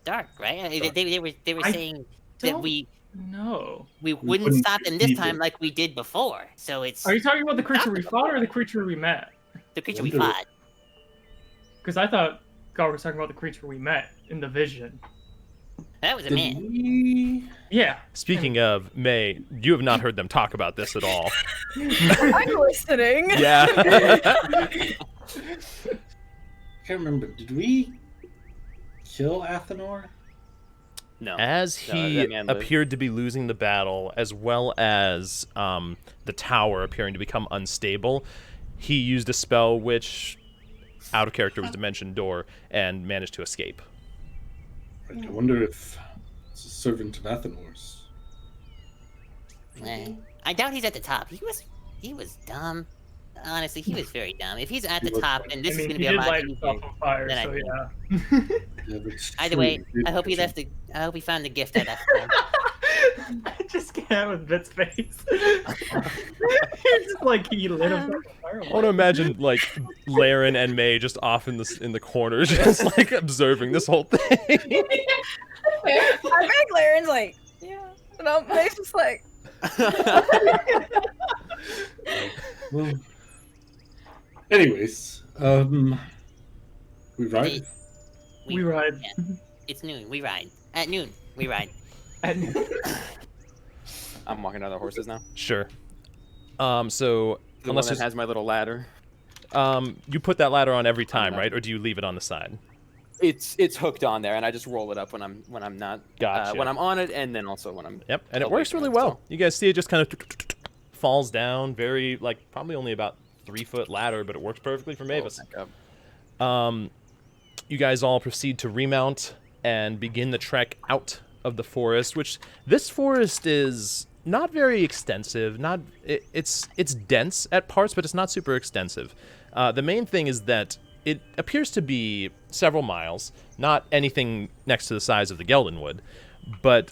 Speaker 6: Dark, right? I mean, they were
Speaker 2: I
Speaker 6: saying that
Speaker 2: don't
Speaker 6: we
Speaker 2: No.
Speaker 6: wouldn't
Speaker 3: wouldn't
Speaker 6: stop them this
Speaker 3: receive
Speaker 6: time
Speaker 3: it.
Speaker 6: like we did before. So it's
Speaker 2: Are you talking about the creature we fought or the creature we met?
Speaker 6: the creature we
Speaker 3: wonder-
Speaker 6: fought.
Speaker 2: Because I thought God was talking about the creature we met in the vision.
Speaker 6: That was a
Speaker 3: Did
Speaker 6: man.
Speaker 3: we?
Speaker 2: Yeah.
Speaker 1: Speaking of May, you have not heard them talk about this at all.
Speaker 4: I'm listening.
Speaker 1: Yeah.
Speaker 3: I can't remember. Did we kill Athenor?
Speaker 5: No.
Speaker 1: As
Speaker 5: No,
Speaker 1: he
Speaker 5: that man lived.
Speaker 1: appeared to be losing the battle, as well as the tower appearing to become unstable, he used a spell which, out of character, was Dimension Door, and managed to escape.
Speaker 3: Right, I wonder if it's a servant of Athenor's.
Speaker 6: I doubt he's at the top. He was dumb. Honestly, he was very dumb. If he's at the
Speaker 3: He was
Speaker 6: top,
Speaker 3: dumb.
Speaker 6: then this
Speaker 2: I
Speaker 6: is
Speaker 2: mean,
Speaker 6: going to
Speaker 2: he
Speaker 6: be a
Speaker 2: did
Speaker 6: lot
Speaker 2: light
Speaker 6: easier.
Speaker 2: himself on fire,
Speaker 6: than I
Speaker 2: so
Speaker 6: think.
Speaker 2: yeah.
Speaker 3: Yeah, that's
Speaker 6: Either
Speaker 3: true,
Speaker 6: way,
Speaker 3: he did
Speaker 6: I hope he
Speaker 3: catch
Speaker 6: left
Speaker 3: him.
Speaker 6: I hope he found the gift at that time.
Speaker 2: I just can't with Bit's face. It's just like he lit himself on fire.
Speaker 1: I want to imagine like Laren and May just off in the corner, just like observing this whole thing.
Speaker 4: I think Laren's like, yeah. And May's just like,
Speaker 3: Well, anyways, we ride.
Speaker 2: We ride.
Speaker 6: Yeah. It's noon. We ride. At noon, we ride.
Speaker 2: And
Speaker 5: I'm walking down the horses now.
Speaker 1: Sure. So
Speaker 5: The
Speaker 1: unless
Speaker 5: one that
Speaker 1: there's,
Speaker 5: has my little ladder.
Speaker 1: you put that ladder on every time,
Speaker 5: know.
Speaker 1: right? Or do you leave it on the side?
Speaker 5: It's hooked on there, and I just roll it up when I'm not
Speaker 1: Gotcha.
Speaker 5: when I'm on it, and then also when I'm
Speaker 1: Yep, and it
Speaker 5: away
Speaker 1: works
Speaker 5: from
Speaker 1: really
Speaker 5: it,
Speaker 1: well.
Speaker 5: so-
Speaker 1: You guys see it just kind of falls down, very like probably only about 3-foot ladder, but it works perfectly for Mavis.
Speaker 5: back up.
Speaker 1: You guys all proceed to remount and begin the trek out of the forest, which this forest is not very extensive. It's dense at parts, but it's not super extensive. The main thing is that it appears to be several miles, not anything next to the size of the Geldenwood, but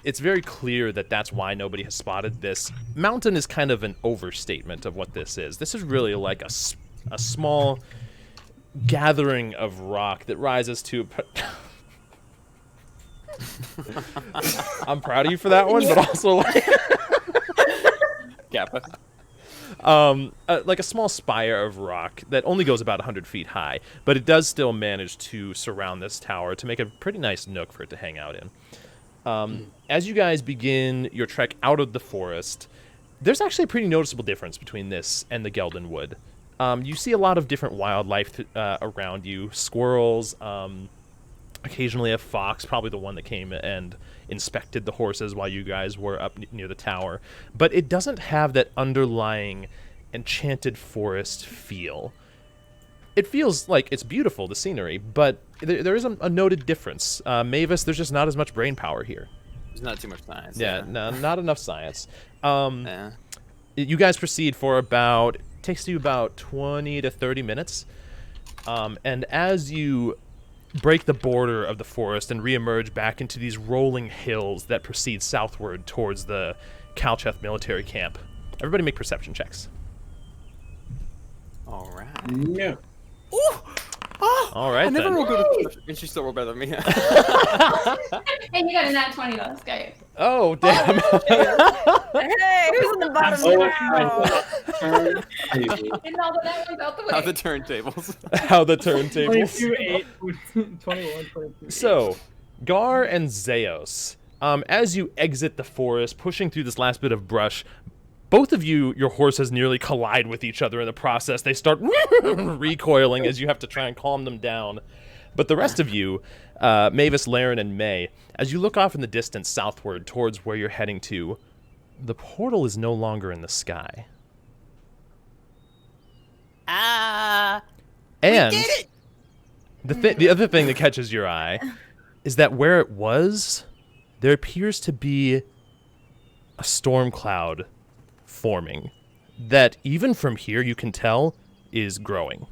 Speaker 1: it's very clear that that's why nobody has spotted this. Mountain is kind of an overstatement of what this is. This is really like a small gathering of rock that rises to... I'm proud of you for that one, but also like...
Speaker 5: Kappa.
Speaker 1: Like a small spire of rock that only goes about 100 feet high, but it does still manage to surround this tower to make a pretty nice nook for it to hang out in. As you guys begin your trek out of the forest, there's actually a pretty noticeable difference between this and the Geldenwood. You see a lot of different wildlife around you, squirrels, occasionally a fox, probably the one that came and inspected the horses while you guys were up near the tower. But it doesn't have that underlying enchanted forest feel. It feels like it's beautiful, the scenery, but there is a noted difference. Mavis, there's just not as much brain power here.
Speaker 5: There's not too much science.
Speaker 1: Yeah, no, not enough science.
Speaker 5: Yeah.
Speaker 1: You guys proceed for about... It takes you about 20 to 30 minutes. And as you break the border of the forest and reemerge back into these rolling hills that proceed southward towards the Calcheth military camp, everybody make perception checks.
Speaker 5: All right.
Speaker 3: Yeah.
Speaker 1: All right,
Speaker 5: I never
Speaker 1: then.
Speaker 5: roll good, and she still rolled better than me.
Speaker 7: And you got a nat 20 on this guy.
Speaker 1: Oh, damn.
Speaker 4: hey, who's in the bottom
Speaker 3: Oh,
Speaker 4: now?
Speaker 3: turntable.
Speaker 7: Getting all the nat ones out the way.
Speaker 5: How the turntables.
Speaker 1: How the turntables.
Speaker 2: 22, 8, 21, 22.
Speaker 1: So, Gar and Zeos, as you exit the forest, pushing through this last bit of brush, both of you, your horses nearly collide with each other in the process. They start recoiling as you have to try and calm them down. But the rest of you, Mavis, Laren, and May, as you look off in the distance southward towards where you're heading to, the portal is no longer in the sky.
Speaker 6: Ah,
Speaker 1: And
Speaker 6: we did it!
Speaker 1: the other thing that catches your eye is that where it was, there appears to be a storm cloud forming that even from here you can tell is growing.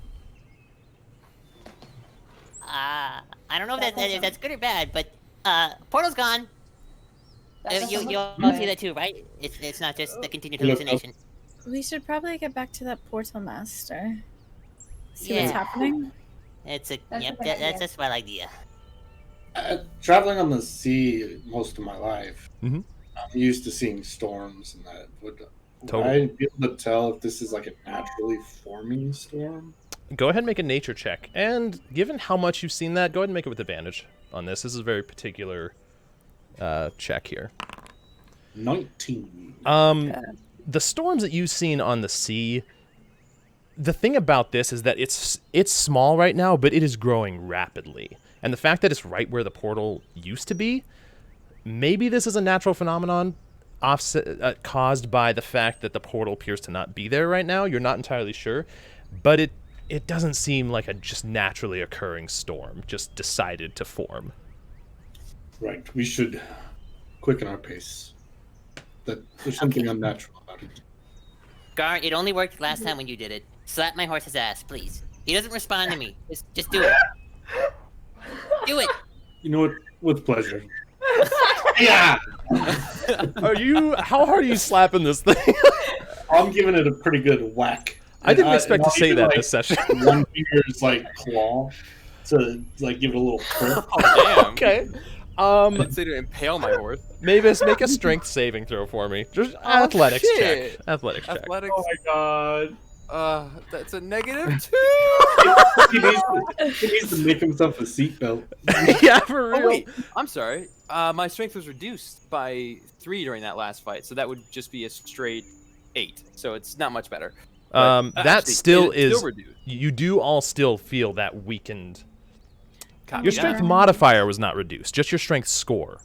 Speaker 6: I don't know if that's good or bad, but portal's gone. You all see that too, right? It's not just the continued hallucination.
Speaker 4: We should probably get back to that portal master. See
Speaker 6: Yeah.
Speaker 4: what's happening.
Speaker 6: That's a
Speaker 7: That's a
Speaker 6: yep.
Speaker 7: good
Speaker 6: That's
Speaker 7: idea.
Speaker 6: a swell idea.
Speaker 3: Traveling on the sea most of my life,
Speaker 1: Mhm.
Speaker 3: I'm used to seeing storms and that. Would
Speaker 1: Totally.
Speaker 3: I be able to tell if this is like a naturally forming storm?
Speaker 1: Go ahead and make a nature check. And given how much you've seen that, go ahead and make it with advantage on this. This is a very particular check here.
Speaker 3: 19.
Speaker 1: The storms that you've seen on the sea, the thing about this is that it's small right now, but it is growing rapidly. And the fact that it's right where the portal used to be, maybe this is a natural phenomenon caused by the fact that the portal appears to not be there right now. You're not entirely sure, but it doesn't seem like a just naturally occurring storm, just decided to form.
Speaker 3: Right. We should quicken our pace. There's something unnatural about it.
Speaker 6: Gar, it only worked last time when you did it. Slap my horse's ass, please. He doesn't respond to me. Just do it. Do it.
Speaker 3: You know what? With pleasure. Yeah!
Speaker 1: How hard are you slapping this thing?
Speaker 3: I'm giving it a pretty good whack.
Speaker 1: I didn't expect to
Speaker 3: not
Speaker 1: say
Speaker 3: even,
Speaker 1: that
Speaker 3: like,
Speaker 1: this session.
Speaker 3: One finger's like claw to like give it a little prick.
Speaker 5: Oh, damn.
Speaker 1: Okay.
Speaker 5: I didn't say to impale my horse.
Speaker 1: Mavis, make a strength saving throw for me. Just athletics check. Athletics check.
Speaker 5: Athletics.
Speaker 3: Oh my god.
Speaker 5: That's a -2.
Speaker 3: He needs to make himself a seatbelt.
Speaker 1: Yeah, for real.
Speaker 5: Oh wait, I'm sorry. My strength was reduced by 3 during that last fight, so that would just be a straight 8. So it's not much better. But,
Speaker 1: That
Speaker 5: actually,
Speaker 1: still
Speaker 5: it's
Speaker 1: is.
Speaker 5: still reduced.
Speaker 1: You do all still feel that weakened.
Speaker 5: Copy
Speaker 1: Your
Speaker 5: that.
Speaker 1: strength modifier was not reduced, just your strength score.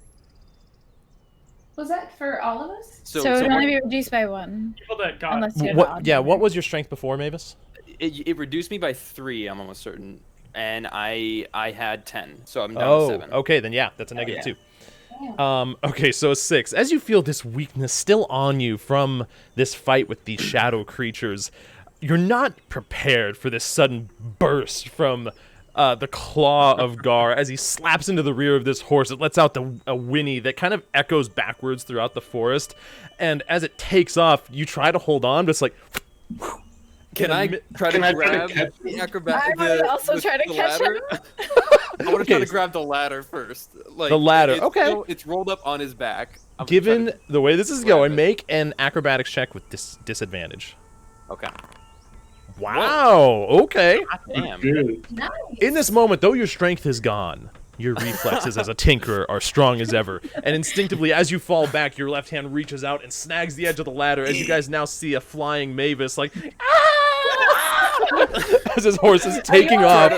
Speaker 7: Was that for all of us?
Speaker 4: So it would
Speaker 5: what-
Speaker 4: only be reduced by 1.
Speaker 2: People that got
Speaker 4: Unless you have
Speaker 1: What?
Speaker 4: odd
Speaker 1: Yeah.
Speaker 4: number.
Speaker 1: What was your strength before, Mavis?
Speaker 5: it reduced me by 3. I'm almost certain, and I had 10, so I'm down to 7.
Speaker 1: Okay, then yeah, that's a negative
Speaker 5: yeah.
Speaker 1: 2. Okay, so 6. As you feel this weakness still on you from this fight with these shadow creatures, you're not prepared for this sudden burst from the claw of Gar as he slaps into the rear of this horse. It lets out a whinny that kind of echoes backwards throughout the forest, and as it takes off, you try to hold on, but it's like...
Speaker 5: Can I try to
Speaker 3: Can I try to
Speaker 5: grab
Speaker 3: catch
Speaker 5: the
Speaker 3: him?
Speaker 5: acrobat?
Speaker 4: I would also try to catch
Speaker 5: ladder? I want to
Speaker 1: Okay.
Speaker 5: try to grab the ladder first. Like,
Speaker 1: The ladder,
Speaker 5: it's
Speaker 1: okay.
Speaker 5: it's rolled up on his back. I'm gonna try
Speaker 1: Given
Speaker 5: to-
Speaker 1: the way this is
Speaker 5: grab
Speaker 1: going,
Speaker 5: it.
Speaker 1: make an acrobatics check with disadvantage.
Speaker 5: Okay.
Speaker 1: Wow, okay.
Speaker 5: Damn.
Speaker 3: Dude.
Speaker 7: Nice.
Speaker 1: In this moment, though your strength is gone, your reflexes as a tinkerer are strong as ever. And instinctively, as you fall back, your left hand reaches out and snags the edge of the ladder as you guys now see a flying Mavis, like, as his horse is taking off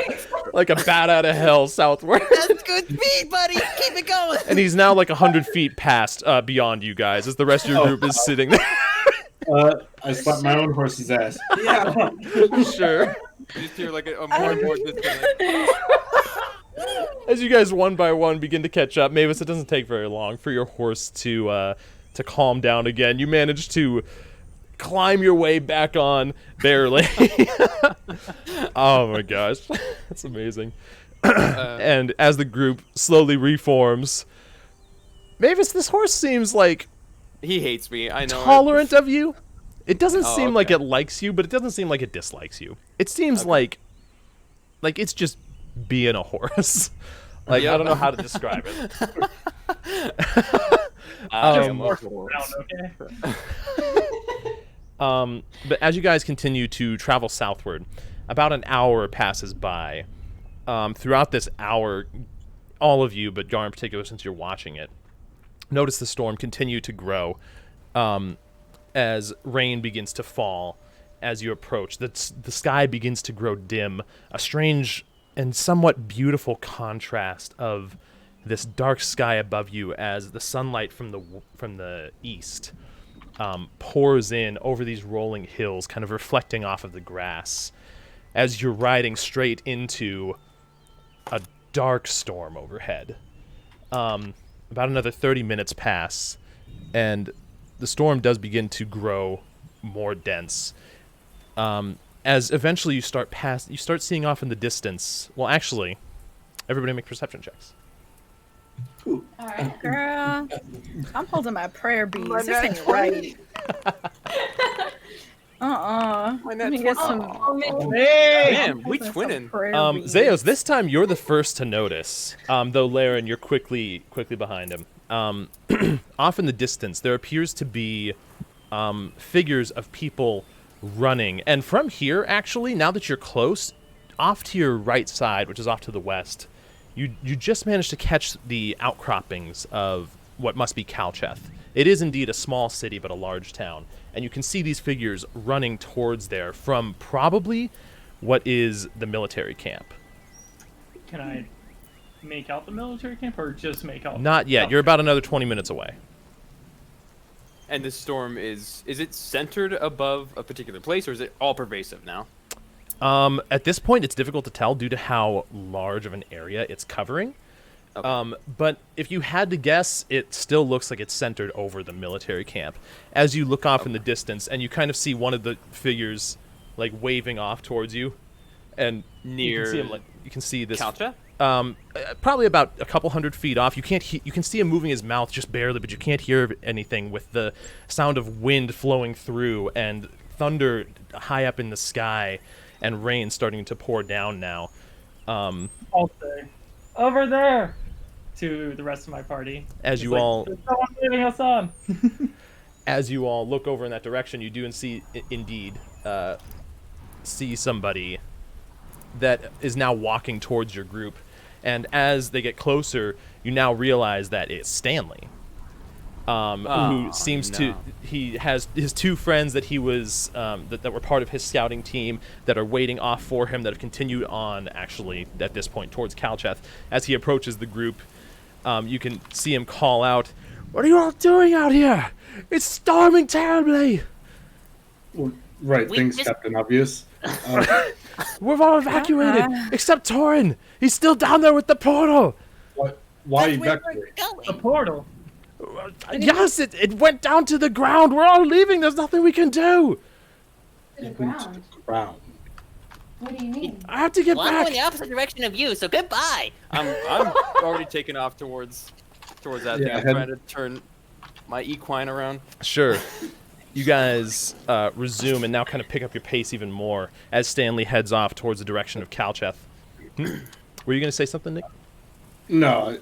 Speaker 1: like a bat out of hell southward.
Speaker 6: That's good speed, buddy. Keep it going.
Speaker 1: And he's now like 100 feet past beyond you guys as the rest of your group is sitting there.
Speaker 3: I slapped my own horse's ass. Yeah.
Speaker 1: Sure.
Speaker 5: You just hear like a more and more disconnect.
Speaker 1: As you guys one by one begin to catch up, Mavis, it doesn't take very long for your horse to calm down again. You manage to climb your way back on barely. Oh my gosh, that's amazing. And as the group slowly reforms, Mavis, this horse seems like
Speaker 5: He hates me. I know.
Speaker 1: tolerant of you. It doesn't
Speaker 5: Oh,
Speaker 1: seem like
Speaker 5: okay.
Speaker 1: it likes you, but it doesn't seem like it dislikes you. It seems like it's just being a horse. Like, I
Speaker 5: Yep.
Speaker 1: don't know how to describe it.
Speaker 5: I'm
Speaker 2: Just
Speaker 5: a horse.
Speaker 2: down, okay?
Speaker 1: But as you guys continue to travel southward, about an hour passes by. Throughout this hour, all of you, but Gar in particular, since you're watching it, notice the storm continue to grow as rain begins to fall as you approach. The sky begins to grow dim, a strange and somewhat beautiful contrast of this dark sky above you as the sunlight from the east pours in over these rolling hills, kind of reflecting off of the grass as you're riding straight into a dark storm overhead. About another 30 minutes pass, and the storm does begin to grow more dense. As eventually you start seeing off in the distance. Well, actually, everybody make perception checks.
Speaker 7: All right.
Speaker 4: Girl, I'm holding my prayer beads.
Speaker 5: My
Speaker 4: This ain't
Speaker 5: next
Speaker 4: right. Let me get some.
Speaker 5: Damn, we twinning.
Speaker 1: Zeos, this time you're the first to notice, though Laren, you're quickly behind him. Off in the distance, there appears to be figures of people running. And from here, actually, now that you're close, off to your right side, which is off to the west, you just managed to catch the outcroppings of what must be Calcheth. It is indeed a small city, but a large town. And you can see these figures running towards there from probably what is the military camp.
Speaker 2: Can I make out the military camp, or just make out?
Speaker 1: Not yet. You're about another 20 minutes away.
Speaker 5: And this storm is it centered above a particular place, or is it all pervasive now?
Speaker 1: At this point, it's difficult to tell due to how large of an area it's covering. Okay. But if you had to guess, it still looks like it's centered over the military camp. As you look off in the distance, and you kind of see one of the figures, like, waving off towards you, and
Speaker 5: near,
Speaker 1: you can see this.
Speaker 5: Calcheth?
Speaker 1: Probably about a couple 100 feet off. You can see him moving his mouth just barely, but you can't hear anything with the sound of wind flowing through and thunder high up in the sky and rain starting to pour down now.
Speaker 2: I'll say, over there, to the rest of my party.
Speaker 1: As you all,
Speaker 2: there's someone leaving us on.
Speaker 1: as you all look over in that direction, you do indeed see somebody that is now walking towards your group. And as they get closer, you now realize that it's Stanley, who seems to... He has his two friends that he was... that were part of his scouting team that are waiting off for him, that have continued on, actually, at this point, towards Calcheth. As he approaches the group, you can see him call out, "What are you all doing out here? It's storming terribly!"
Speaker 3: Well, right, thanks, Captain Obvious.
Speaker 1: We've all evacuated, except Torin. He's still down there with the portal.
Speaker 3: Why
Speaker 6: That's where
Speaker 3: evacuate?
Speaker 6: we're going.
Speaker 2: The portal.
Speaker 1: Yes, it went down to the ground. We're all leaving. There's nothing we can do.
Speaker 7: To the
Speaker 3: Into
Speaker 7: ground.
Speaker 3: the ground.
Speaker 7: What do you mean?
Speaker 1: I have to get
Speaker 6: Well, I'm
Speaker 1: back.
Speaker 6: going the opposite direction of you, so goodbye.
Speaker 5: I'm already taking off towards that thing.
Speaker 3: Yeah,
Speaker 5: I'm trying to turn my equine around.
Speaker 1: Sure. You guys resume and now kind of pick up your pace even more as Stanley heads off towards the direction of Calcheth. Were you going to say something, Nick?
Speaker 3: No,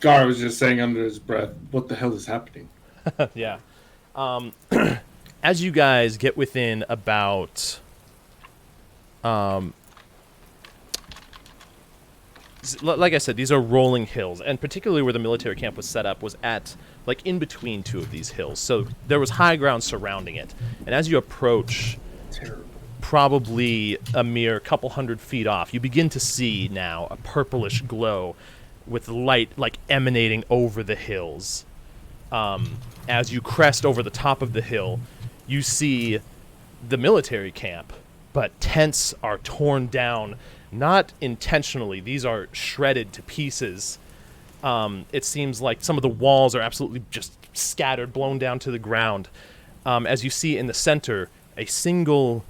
Speaker 3: Gar was just saying under his breath, "What the hell is happening?"
Speaker 1: Yeah. As you guys get within about... like I said, these are rolling hills, and particularly where the military camp was set up was at, like, in between two of these hills. So there was high ground surrounding it. And as you approach, probably a mere couple 100 feet off, you begin to see now a purplish glow with light, like, emanating over the hills. As you crest over the top of the hill, you see the military camp, but tents are torn down. Not intentionally. These are shredded to pieces. It seems like some of the walls are absolutely just scattered, blown down to the ground. As you see in the center, a single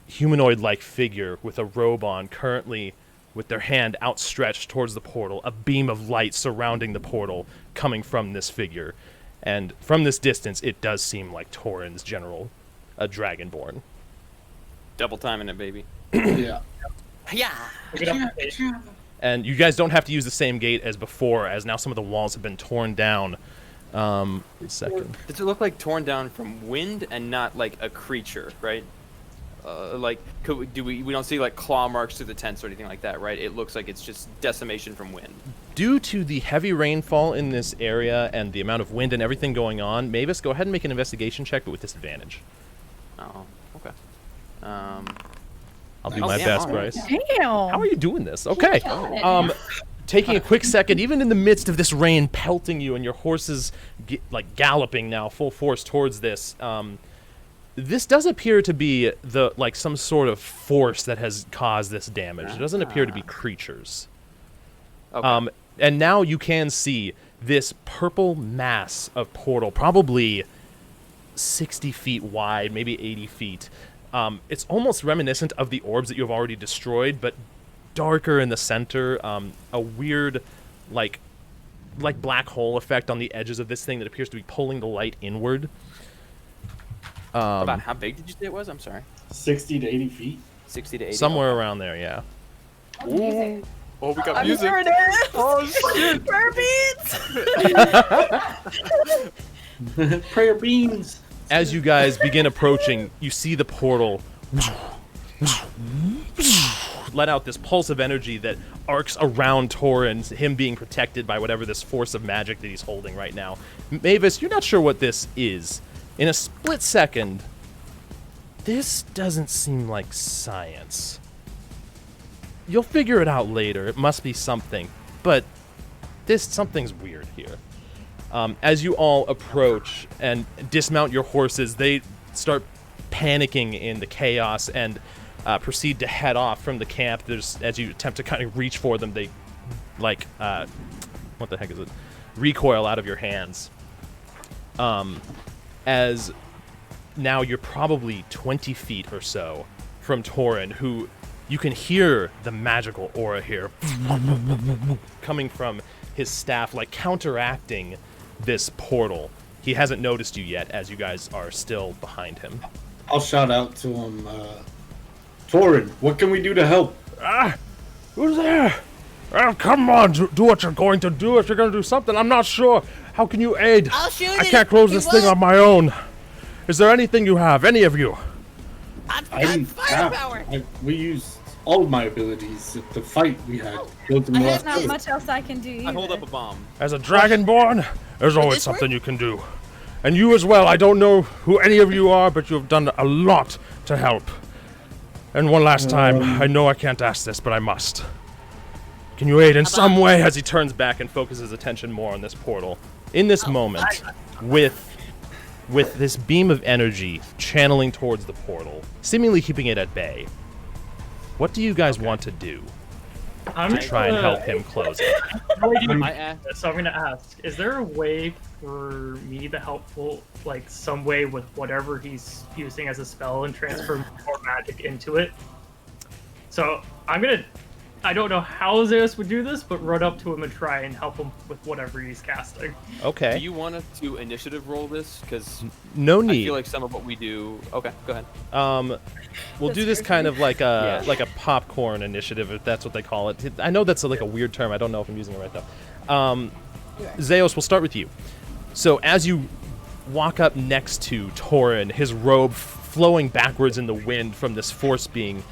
Speaker 1: humanoid-like figure with a robe on, currently with their hand outstretched towards the portal, a beam of light surrounding the portal coming from this figure. And from this distance, it does seem like Torin's general, a Dragonborn.
Speaker 5: Double timing it, baby.
Speaker 3: Yeah.
Speaker 6: Yeah.
Speaker 1: And you guys don't have to use the same gate as before, as now some of the walls have been torn down. Wait a second.
Speaker 5: Does it look like torn down from wind and not like a creature, right? like, we don't see like claw marks through the tents or anything like that, right? It looks like it's just decimation from wind.
Speaker 1: Due to the heavy rainfall in this area and the amount of wind and everything going on, Mavis, go ahead and make an investigation check, but with disadvantage.
Speaker 5: Oh, okay.
Speaker 1: I'll do my best, Bryce.
Speaker 4: Damn.
Speaker 1: How are you doing this? Okay. Taking a quick second, even in the midst of this rain pelting you and your horses like galloping now full force towards this, this does appear to be some sort of force that has caused this damage. It doesn't appear to be creatures.
Speaker 5: Okay.
Speaker 1: And now you can see this purple mass of portal, probably 60 feet wide, maybe 80 feet. It's almost reminiscent of the orbs that you have already destroyed, but darker in the center. A weird, like black hole effect on the edges of this thing that appears to be pulling the light inward.
Speaker 5: About how big did you say it was? I'm sorry.
Speaker 3: 60 to 80 feet.
Speaker 5: 60 to 80.
Speaker 1: Somewhere around there, yeah.
Speaker 7: Music.
Speaker 5: Oh, we got
Speaker 4: I'm
Speaker 5: music.
Speaker 4: sure it is.
Speaker 5: Oh shit!
Speaker 4: Prayer beads.
Speaker 3: Prayer beans.
Speaker 1: As you guys begin approaching, you see the portal let out this pulse of energy that arcs around Torin, him being protected by whatever this force of magic that he's holding right now. Mavis, you're not sure what this is. In a split second, this doesn't seem like science. You'll figure it out later. It must be something. But something's weird here. As you all approach and dismount your horses, they start panicking in the chaos and proceed to head off from the camp. As you attempt to kind of reach for them, they, what the heck is it? Recoil out of your hands. As now you're probably 20 feet or so from Torin, who you can hear the magical aura here coming from his staff, like counteracting this portal. He hasn't noticed you yet, as you guys are still behind him.
Speaker 3: I'll shout out to him. Torin, what can we do to help?
Speaker 1: Who's there? Come on, do what you're going to do. If you're going to do something, I'm not sure. How can you aid?
Speaker 6: I'll shoot
Speaker 1: I
Speaker 6: it
Speaker 1: can't close
Speaker 6: if you
Speaker 1: this thing
Speaker 6: want.
Speaker 1: on my own. Is there anything you have, any of you?
Speaker 6: I'm firepower.
Speaker 3: We used all of my abilities at the fight we had. Built in
Speaker 6: I
Speaker 3: the
Speaker 6: have
Speaker 3: last
Speaker 4: Not
Speaker 3: fight.
Speaker 4: much else I can do either.
Speaker 5: I hold up a bomb.
Speaker 1: As a dragonborn, there's always
Speaker 6: this
Speaker 1: something you can do. And you as well. I don't know who any of you are, but you have done a lot to help. And one last time, I know I can't ask this, but I must. Can you aid in some way? As he turns back and focuses his attention more on this portal. In this moment, with this beam of energy channeling towards the portal, seemingly keeping it at bay, what do you guys want to do to try and help him close it?
Speaker 2: So I'm gonna ask: is there a way for me to help, some way with whatever he's using as a spell and transfer more magic into it? So I don't know how Zeus would do this, but run up to him and try and help him with whatever he's casting.
Speaker 1: Okay.
Speaker 5: Do you want us to initiative roll this? Because
Speaker 1: No
Speaker 5: I
Speaker 1: need.
Speaker 5: feel like some of what we do. Okay, go ahead.
Speaker 1: We'll do this kind of like a popcorn initiative, if that's what they call it. I know that's like a weird term. I don't know if I'm using it right though. Zeus, we'll start with you. So as you walk up next to Torin, his robe flowing backwards in the wind from this force being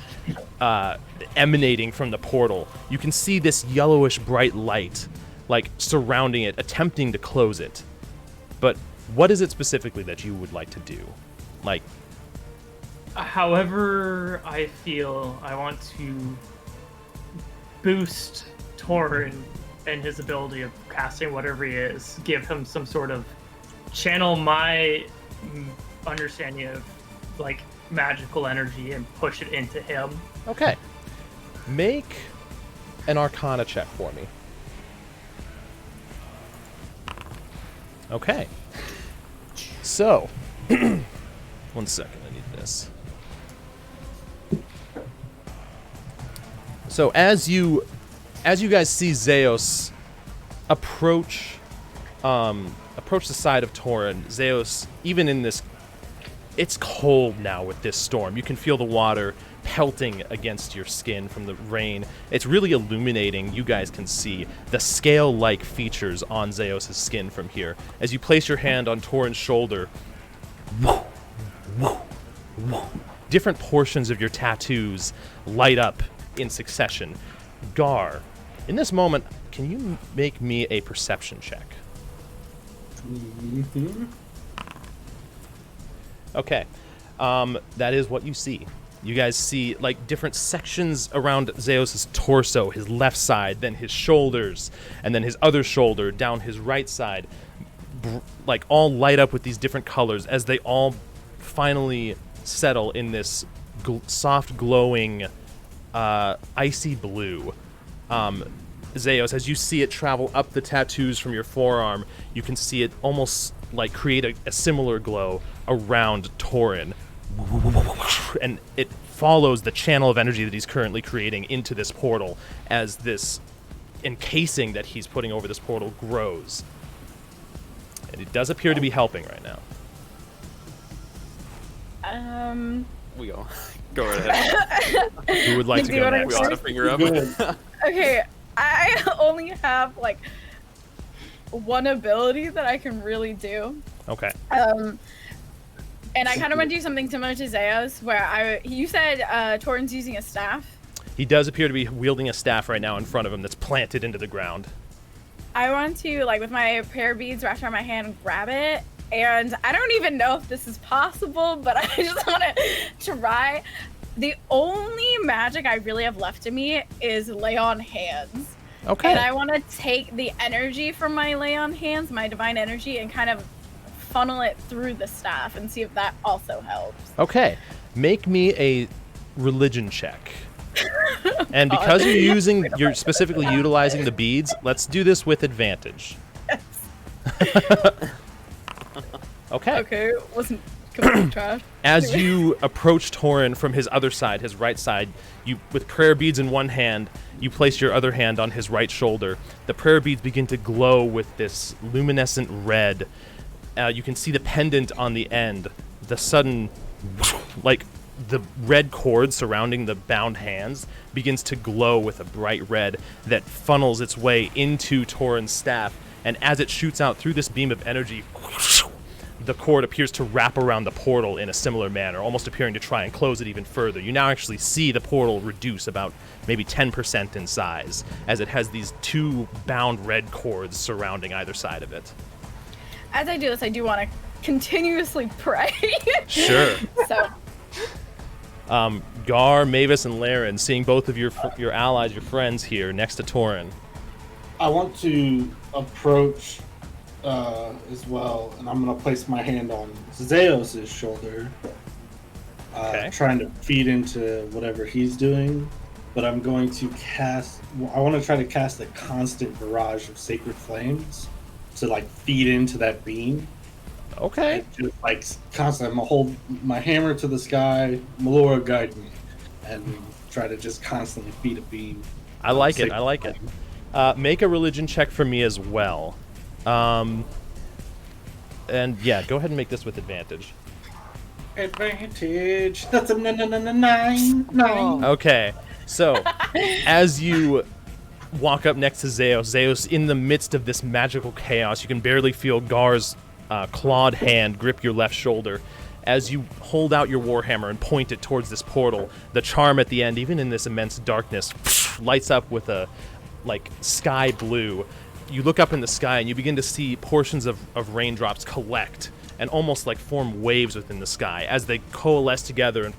Speaker 1: emanating from the portal, you can see this yellowish bright light like surrounding it, attempting to close it. But what is it specifically that you would like to do? Like,
Speaker 2: However I feel, I want to boost Torin and his ability of casting whatever he is, give him some sort of channel my understanding of magical energy and push it into him.
Speaker 1: okay. Make an Arcana check for me. Okay. So, 1 second, I need this. So as you guys see Zeus approach the side of Torin, Zeus, even in this, it's cold now with this storm. You can feel the water pelting against your skin from the rain. It's really illuminating. You guys can see the scale-like features on Zeus' skin from here. As you place your hand on Torin's shoulder, different portions of your tattoos light up in succession. Gar, in this moment, can you make me a perception check?
Speaker 3: Mm-hmm.
Speaker 1: Okay. That is what you see. You guys see like different sections around Zeus' torso, his left side, then his shoulders, and then his other shoulder, down his right side, like all light up with these different colors as they all finally settle in this soft glowing icy blue. Zeus, as you see it travel up the tattoos from your forearm, you can see it almost like create a similar glow around Torin. And it follows the channel of energy that he's currently creating into this portal as this encasing that he's putting over this portal grows. And it does appear to be helping right now.
Speaker 5: We go. Go right ahead.
Speaker 1: Who would like to go next?
Speaker 5: We all had a finger up.
Speaker 4: Okay, I only have like one ability that I can really do.
Speaker 1: Okay.
Speaker 4: And I kind of want to do something similar to Zeus, where you said Torin's using a staff.
Speaker 1: He does appear to be wielding a staff right now in front of him that's planted into the ground.
Speaker 4: I want to, like, with my prayer beads wrapped around my hand, grab it. And I don't even know if this is possible, but I just want to try. The only magic I really have left in me is lay on hands.
Speaker 1: Okay.
Speaker 4: And I want to take the energy from my lay on hands, my divine energy, and kind of funnel it through the staff and see if that also helps.
Speaker 1: Okay. Make me a religion check. And because you're specifically utilizing the beads, let's do this with advantage.
Speaker 4: Yes.
Speaker 1: Okay.
Speaker 4: Okay, wasn't complete trash.
Speaker 1: As you approach Torin from his other side, his right side, you with prayer beads in one hand, you place your other hand on his right shoulder. The prayer beads begin to glow with this luminescent red. You can see the pendant on the end. The sudden, like, the red cord surrounding the bound hands begins to glow with a bright red that funnels its way into Torin's staff. And as it shoots out through this beam of energy, the cord appears to wrap around the portal in a similar manner, almost appearing to try and close it even further. You now actually see the portal reduce about maybe 10% in size, as it has these two bound red cords surrounding either side of it.
Speaker 4: As I do this, I do want to continuously pray.
Speaker 1: Sure.
Speaker 4: So.
Speaker 1: Gar, Mavis, and Laren, seeing both of your allies, your friends here next to Torin.
Speaker 3: I want to approach as well, and I'm going to place my hand on Zeus' shoulder,
Speaker 1: Okay.
Speaker 3: trying to feed into whatever he's doing. But I'm going to I want to try to cast a constant barrage of sacred flames to like feed into that beam.
Speaker 1: Okay.
Speaker 3: And just like constantly, I'm gonna hold my hammer to the sky, Melora guide me, and try to just constantly feed a beam.
Speaker 1: I like it. I like it. Make a religion check for me as well. And yeah, go ahead and make this with advantage.
Speaker 3: Advantage. That's a 9.
Speaker 1: Okay. So, as you walk up next to Zeus, in the midst of this magical chaos, you can barely feel Gar's clawed hand grip your left shoulder. As you hold out your warhammer and point it towards this portal, the charm at the end, even in this immense darkness, lights up with a like sky blue. You look up in the sky and you begin to see portions of raindrops collect and almost like form waves within the sky as they coalesce together and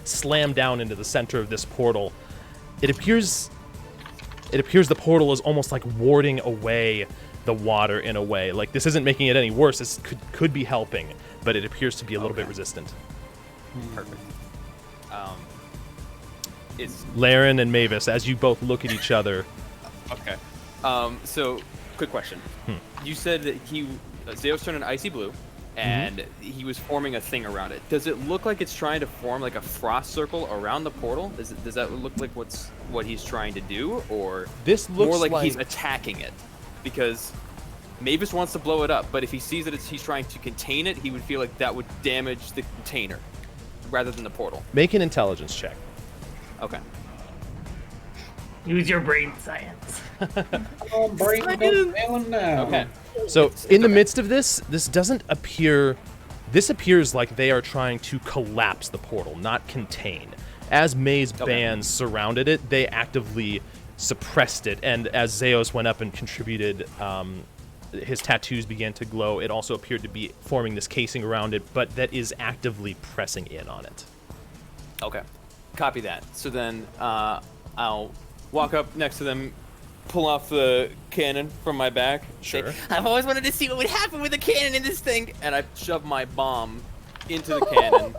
Speaker 1: slam down into the center of this portal. It appears the portal is almost like warding away the water in a way. Like, this isn't making it any worse. This could be helping, but it appears to be a little bit resistant.
Speaker 5: Perfect. Is
Speaker 1: Laren and Mavis, as you both look at each other.
Speaker 5: okay. So, quick question. You said that Zeus turned an icy blue, and he was forming a thing around it. Does it look like it's trying to form like a frost circle around the portal? Does that look like what he's trying to do, or
Speaker 1: This looks
Speaker 5: more like he's attacking it? Because Mavis wants to blow it up, but if he sees that he's trying to contain it, he would feel like that would damage the container rather than the portal.
Speaker 1: Make an intelligence check.
Speaker 5: Okay.
Speaker 2: Use your brain science.
Speaker 3: Oh, brain, don't fail him now.
Speaker 1: Okay. So, in the midst of this doesn't appear This appears like they are trying to collapse the portal, not contain. As May's bands surrounded it, they actively suppressed it, and as Zeos went up and contributed, his tattoos began to glow. It also appeared to be forming this casing around it, but that is actively pressing in on it.
Speaker 5: Okay, copy that. So then I'll walk up next to them, pull off the cannon from my back.
Speaker 1: Sure.
Speaker 5: Say, I've always wanted to see what would happen with a cannon in this thing, and I shove my bomb into the cannon,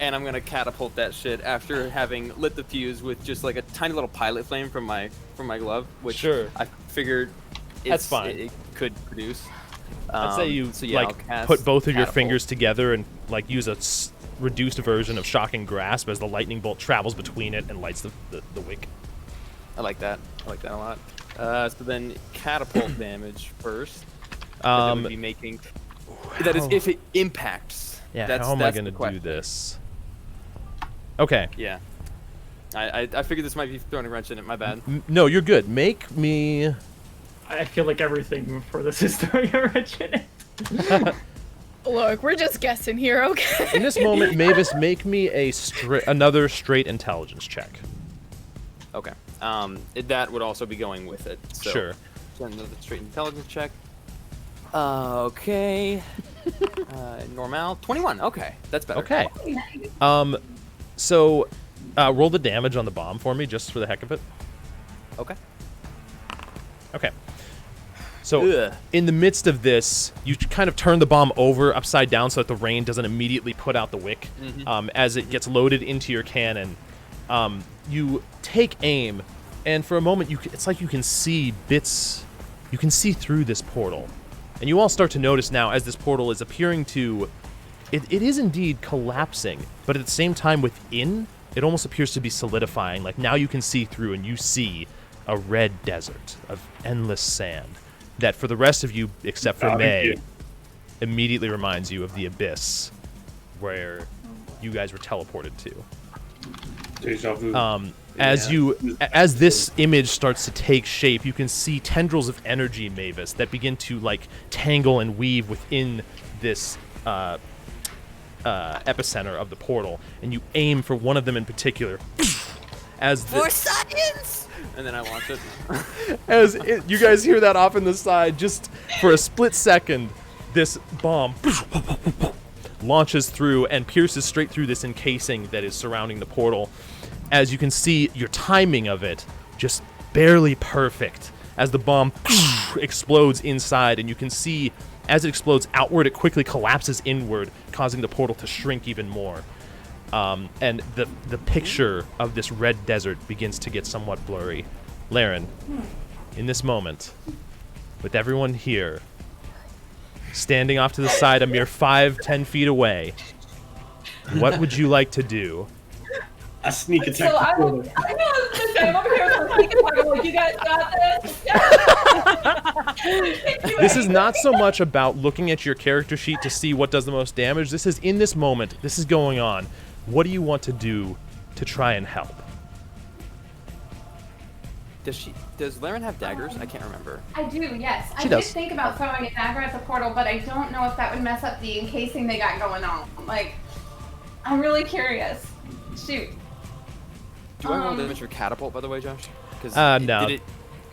Speaker 5: and I'm gonna catapult that shit after having lit the fuse with just like a tiny little pilot flame from my glove, which I figured
Speaker 1: that's fine.
Speaker 5: It could produce.
Speaker 1: I'd say you
Speaker 5: I'll
Speaker 1: put both of your
Speaker 5: catapult.
Speaker 1: fingers together and like use a reduced version of shocking grasp as the lightning bolt travels between it and lights the wick.
Speaker 5: I like that. I like that a lot. So then catapult damage first. That would be making. That is if it impacts.
Speaker 1: Yeah. How am I going to do this? Okay.
Speaker 5: Yeah. I figured this might be throwing a wrench in it. My bad.
Speaker 1: No, you're good. Make me.
Speaker 2: I feel like everything for this is throwing a wrench in it.
Speaker 4: Look, we're just guessing here, okay?
Speaker 1: In this moment, Mavis, make me another straight intelligence check.
Speaker 5: Okay. That would also be going with it. So
Speaker 1: Sure.
Speaker 5: Another straight intelligence check. Okay. Normal 21. Okay, that's better.
Speaker 1: Okay. So, roll the damage on the bomb for me, just for the heck of it.
Speaker 5: Okay.
Speaker 1: Okay. So, in the midst of this, you kind of turn the bomb over upside down so that the rain doesn't immediately put out the wick. As it gets loaded into your cannon, you take aim, and for a moment, it's like you can see bits. You can see through this portal. And you all start to notice now, as this portal is appearing to... It is indeed collapsing, but at the same time within, it almost appears to be solidifying. Like now you can see through, and you see a red desert of endless sand that for the rest of you, except for May, immediately reminds you of the abyss where you guys were teleported to.
Speaker 3: Deja vu.
Speaker 1: As this image starts to take shape, you can see tendrils of energy, Mavis, that begin to like tangle and weave within this epicenter of the portal, and you aim for one of them in particular.
Speaker 6: For science!
Speaker 5: And then I launch it.
Speaker 1: You guys hear that off in the side, just for a split second, this bomb launches through and pierces straight through this encasing that is surrounding the portal. As you can see, your timing of it just barely perfect as the bomb explodes inside, and you can see as it explodes outward, it quickly collapses inward, causing the portal to shrink even more. And the picture of this red desert begins to get somewhat blurry. Laren, in this moment, with everyone here, standing off to the side a mere 5-10 feet away, what would you like to do?
Speaker 3: A sneak attack.
Speaker 8: So I know this I'm over here with a sneak attack. I'm like, you guys got this?
Speaker 1: This is not so much about looking at your character sheet to see what does the most damage. This is in this moment. This is going on. What do you want to do to try and help?
Speaker 5: Does Laren have daggers? I can't remember.
Speaker 7: I do, yes.
Speaker 1: She
Speaker 7: I
Speaker 1: does.
Speaker 7: did think about throwing a dagger at the portal, but I don't know if that would mess up the encasing they got going on. Like, I'm really curious. Shoot.
Speaker 5: Do I roll damage for catapult, by the way, Josh? Because
Speaker 1: no.
Speaker 5: Did it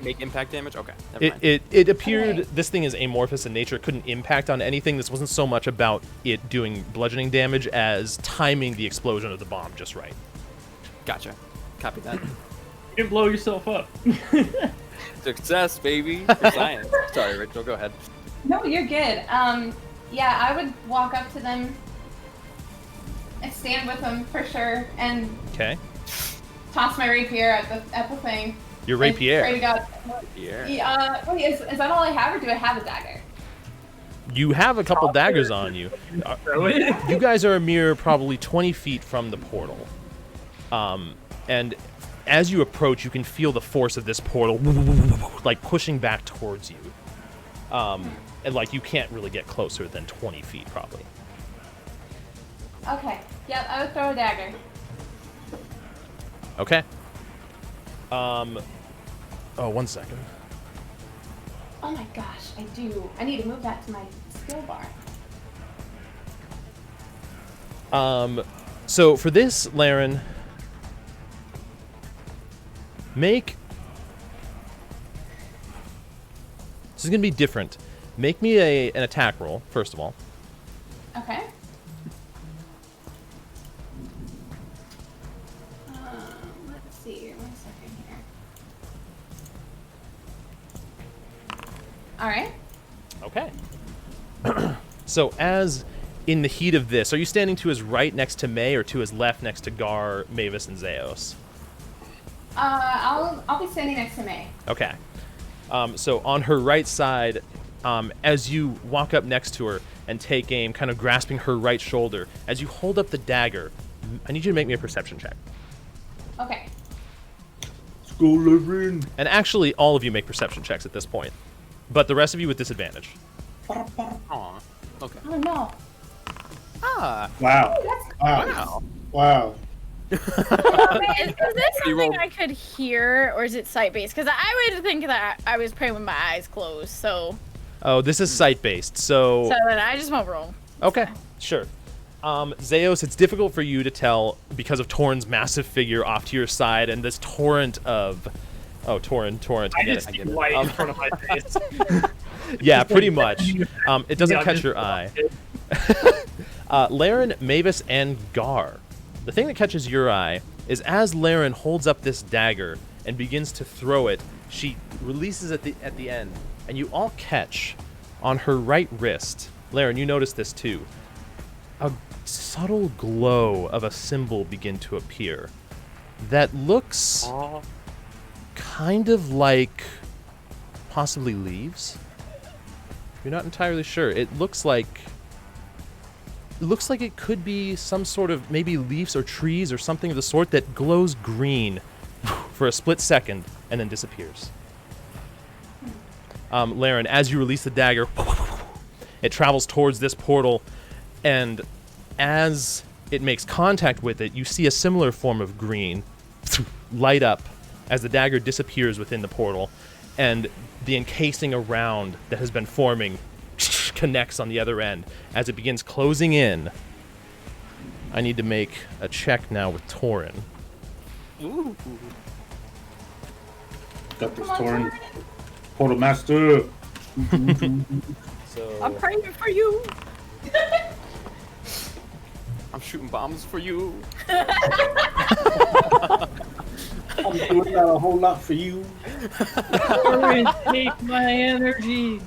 Speaker 5: make impact damage? Okay, never mind.
Speaker 1: It appeared this thing is amorphous in nature. It couldn't impact on anything. This wasn't so much about it doing bludgeoning damage as timing the explosion of the bomb just right.
Speaker 5: Gotcha. Copy that.
Speaker 2: You didn't blow yourself up.
Speaker 5: Success, baby. For science. Sorry, Rachel. Go ahead.
Speaker 7: No, you're good. Yeah, I would walk up to them and stand with them for sure, and
Speaker 1: Okay.
Speaker 7: toss my rapier at the thing.
Speaker 1: Your rapier.
Speaker 7: Pray to God.
Speaker 5: Rapier.
Speaker 7: Wait, is that all I have, or do I have a dagger?
Speaker 1: You have a couple daggers on you. You guys are a mere probably 20 feet from the portal. And as you approach, you can feel the force of this portal like pushing back towards you. And like you can't really get closer than 20 feet probably.
Speaker 7: Okay. Yep, I would throw a dagger.
Speaker 1: Okay. Oh, 1 second.
Speaker 7: Oh my gosh, I do. I need to move that to my skill bar.
Speaker 1: So for this, Laren, this is going to be different. Make me an attack roll, first of all.
Speaker 7: Okay. Let's see. 1 second here. All right.
Speaker 1: Okay. So as in the heat of this, are you standing to his right next to May or to his left next to Gar, Mavis, and Zeos?
Speaker 7: I'll be standing next to May.
Speaker 1: Okay. So on her right side, as you walk up next to her and take aim, kind of grasping her right shoulder, as you hold up the dagger, I need you to make me a perception check.
Speaker 7: Okay.
Speaker 3: Let's go, Laren.
Speaker 1: And actually, all of you make perception checks at this point, but the rest of you with disadvantage.
Speaker 5: Aw. Okay.
Speaker 7: Oh no.
Speaker 5: Ah.
Speaker 3: Wow.
Speaker 5: Wow.
Speaker 3: Wow.
Speaker 4: Is this something
Speaker 5: rolled-
Speaker 4: I could hear, or is it sight-based? Because I would think that I was praying with my eyes closed, so
Speaker 1: Oh, this is sight-based, so
Speaker 4: then I just won't roll.
Speaker 1: okay, sure. Zeos, it's difficult for you to tell because of Torrin's massive figure off to your side and this torrent of... Oh, torrent.
Speaker 2: I
Speaker 1: get
Speaker 2: just
Speaker 1: it.
Speaker 2: see white in front of my face.
Speaker 1: Yeah, pretty much. It doesn't
Speaker 2: Yeah,
Speaker 1: catch
Speaker 2: just-
Speaker 1: your eye. Laren, Mavis, and Gar. The thing that catches your eye is as Laren holds up this dagger and begins to throw it, she releases at the end, and you all catch on her right wrist. Laren, you notice this too. A subtle glow of a symbol begin to appear that looks kind of like possibly leaves. You're not entirely sure. It looks like it could be some sort of maybe leaves or trees or something of the sort that glows green for a split second and then disappears. Laren, as you release the dagger, it travels towards this portal, and as it makes contact with it, you see a similar form of green light up as the dagger disappears within the portal, and the encasing around that has been forming connects on the other end. As it begins closing in, I need to make a check now with Torrin.
Speaker 5: Ooh.
Speaker 3: Got this
Speaker 7: Come on,
Speaker 3: torn.
Speaker 7: Torrin.
Speaker 3: Portal Master.
Speaker 1: So
Speaker 4: I'm praying for you.
Speaker 5: I'm shooting bombs for you.
Speaker 3: I'm doing that a whole lot for you.
Speaker 2: Torrin, take my energy.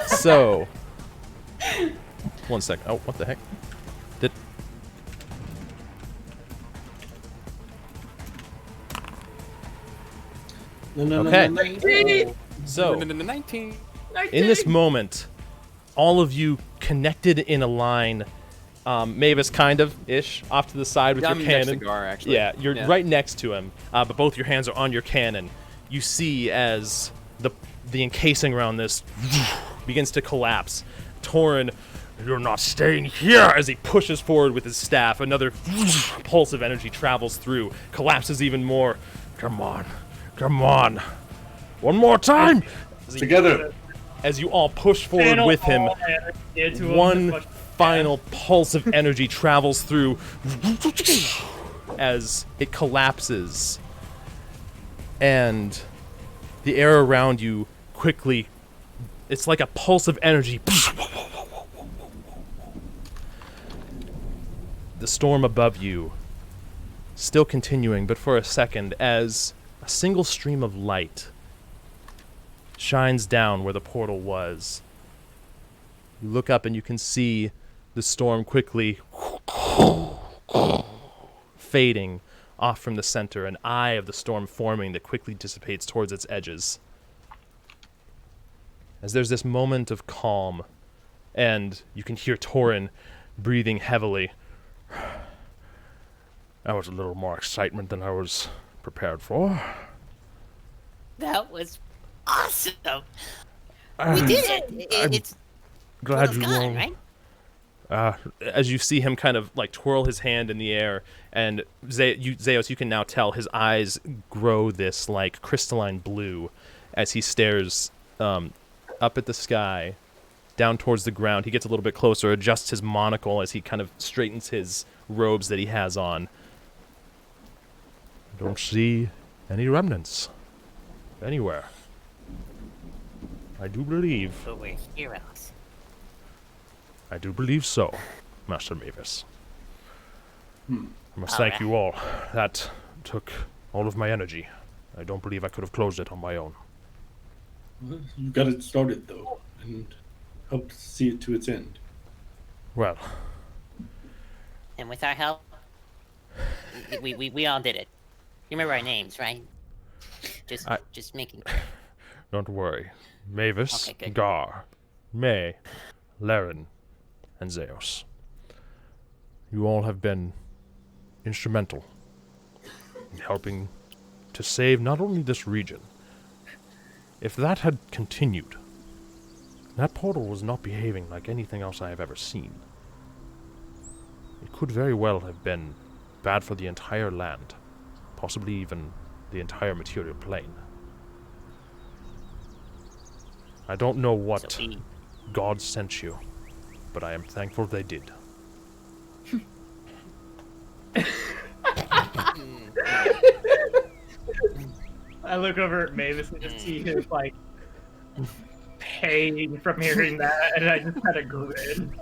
Speaker 1: So, 1 sec. Oh, what the heck? Did Okay.
Speaker 3: No.
Speaker 1: so
Speaker 5: 19.
Speaker 1: in this moment, all of you connected in a line. Mavis, kind of ish, off to the side with
Speaker 5: Yeah,
Speaker 1: your
Speaker 5: I'm
Speaker 1: cannon.
Speaker 5: next to Gar, actually.
Speaker 1: Yeah, you're right next to him, but both your hands are on your cannon. You see as the encasing around this begins to collapse. Torrin, you're not staying here, as he pushes forward with his staff. Another pulse of energy travels through, collapses even more. Come on. One more time.
Speaker 3: Together.
Speaker 1: As you all push forward
Speaker 2: Channel
Speaker 1: with him,
Speaker 2: all energy into him as
Speaker 1: one
Speaker 2: much-
Speaker 1: final pulse of energy travels through as it collapses, and the air around you quickly, it's like a pulse of energy. The storm above you still continuing, but for a second, as a single stream of light shines down where the portal was. You look up and you can see the storm quickly fading off from the center, an eye of the storm forming that quickly dissipates towards its edges. As there's this moment of calm, and you can hear Torrin breathing heavily. That was a little more excitement than I was prepared for.
Speaker 6: That was awesome. We did it. It's
Speaker 1: Glad
Speaker 6: Portal's
Speaker 1: you
Speaker 6: gone,
Speaker 1: won.
Speaker 6: right?
Speaker 1: As you see him kind of like twirl his hand in the air, and Zeos, you can now tell his eyes grow this like crystalline blue as he stares up at the sky, down towards the ground. He gets a little bit closer, adjusts his monocle as he kind of straightens his robes that he has on. I don't see any remnants anywhere. I do believe.
Speaker 6: But we're heroes.
Speaker 1: I do believe so, Master Mavis. I must thank you all. That took all of my energy. I don't believe I could have closed it on my own.
Speaker 3: Well, you got it started, though, and helped see it to its end.
Speaker 1: Well,
Speaker 6: And with our help, we all did it. You remember our names, right? Just making.
Speaker 1: don't worry. Mavis,
Speaker 6: Okay, good.
Speaker 1: Gar, May, Laren, and Zeus. You all have been instrumental in helping to save not only this region. If that had continued, that portal was not behaving like anything else I have ever seen. It could very well have been bad for the entire land, possibly even the entire material plane. I don't know what
Speaker 6: So we-
Speaker 1: God sent you, but I am thankful they did.
Speaker 2: I look over at Mavis and just see his like pain from hearing that, and I just had a grin.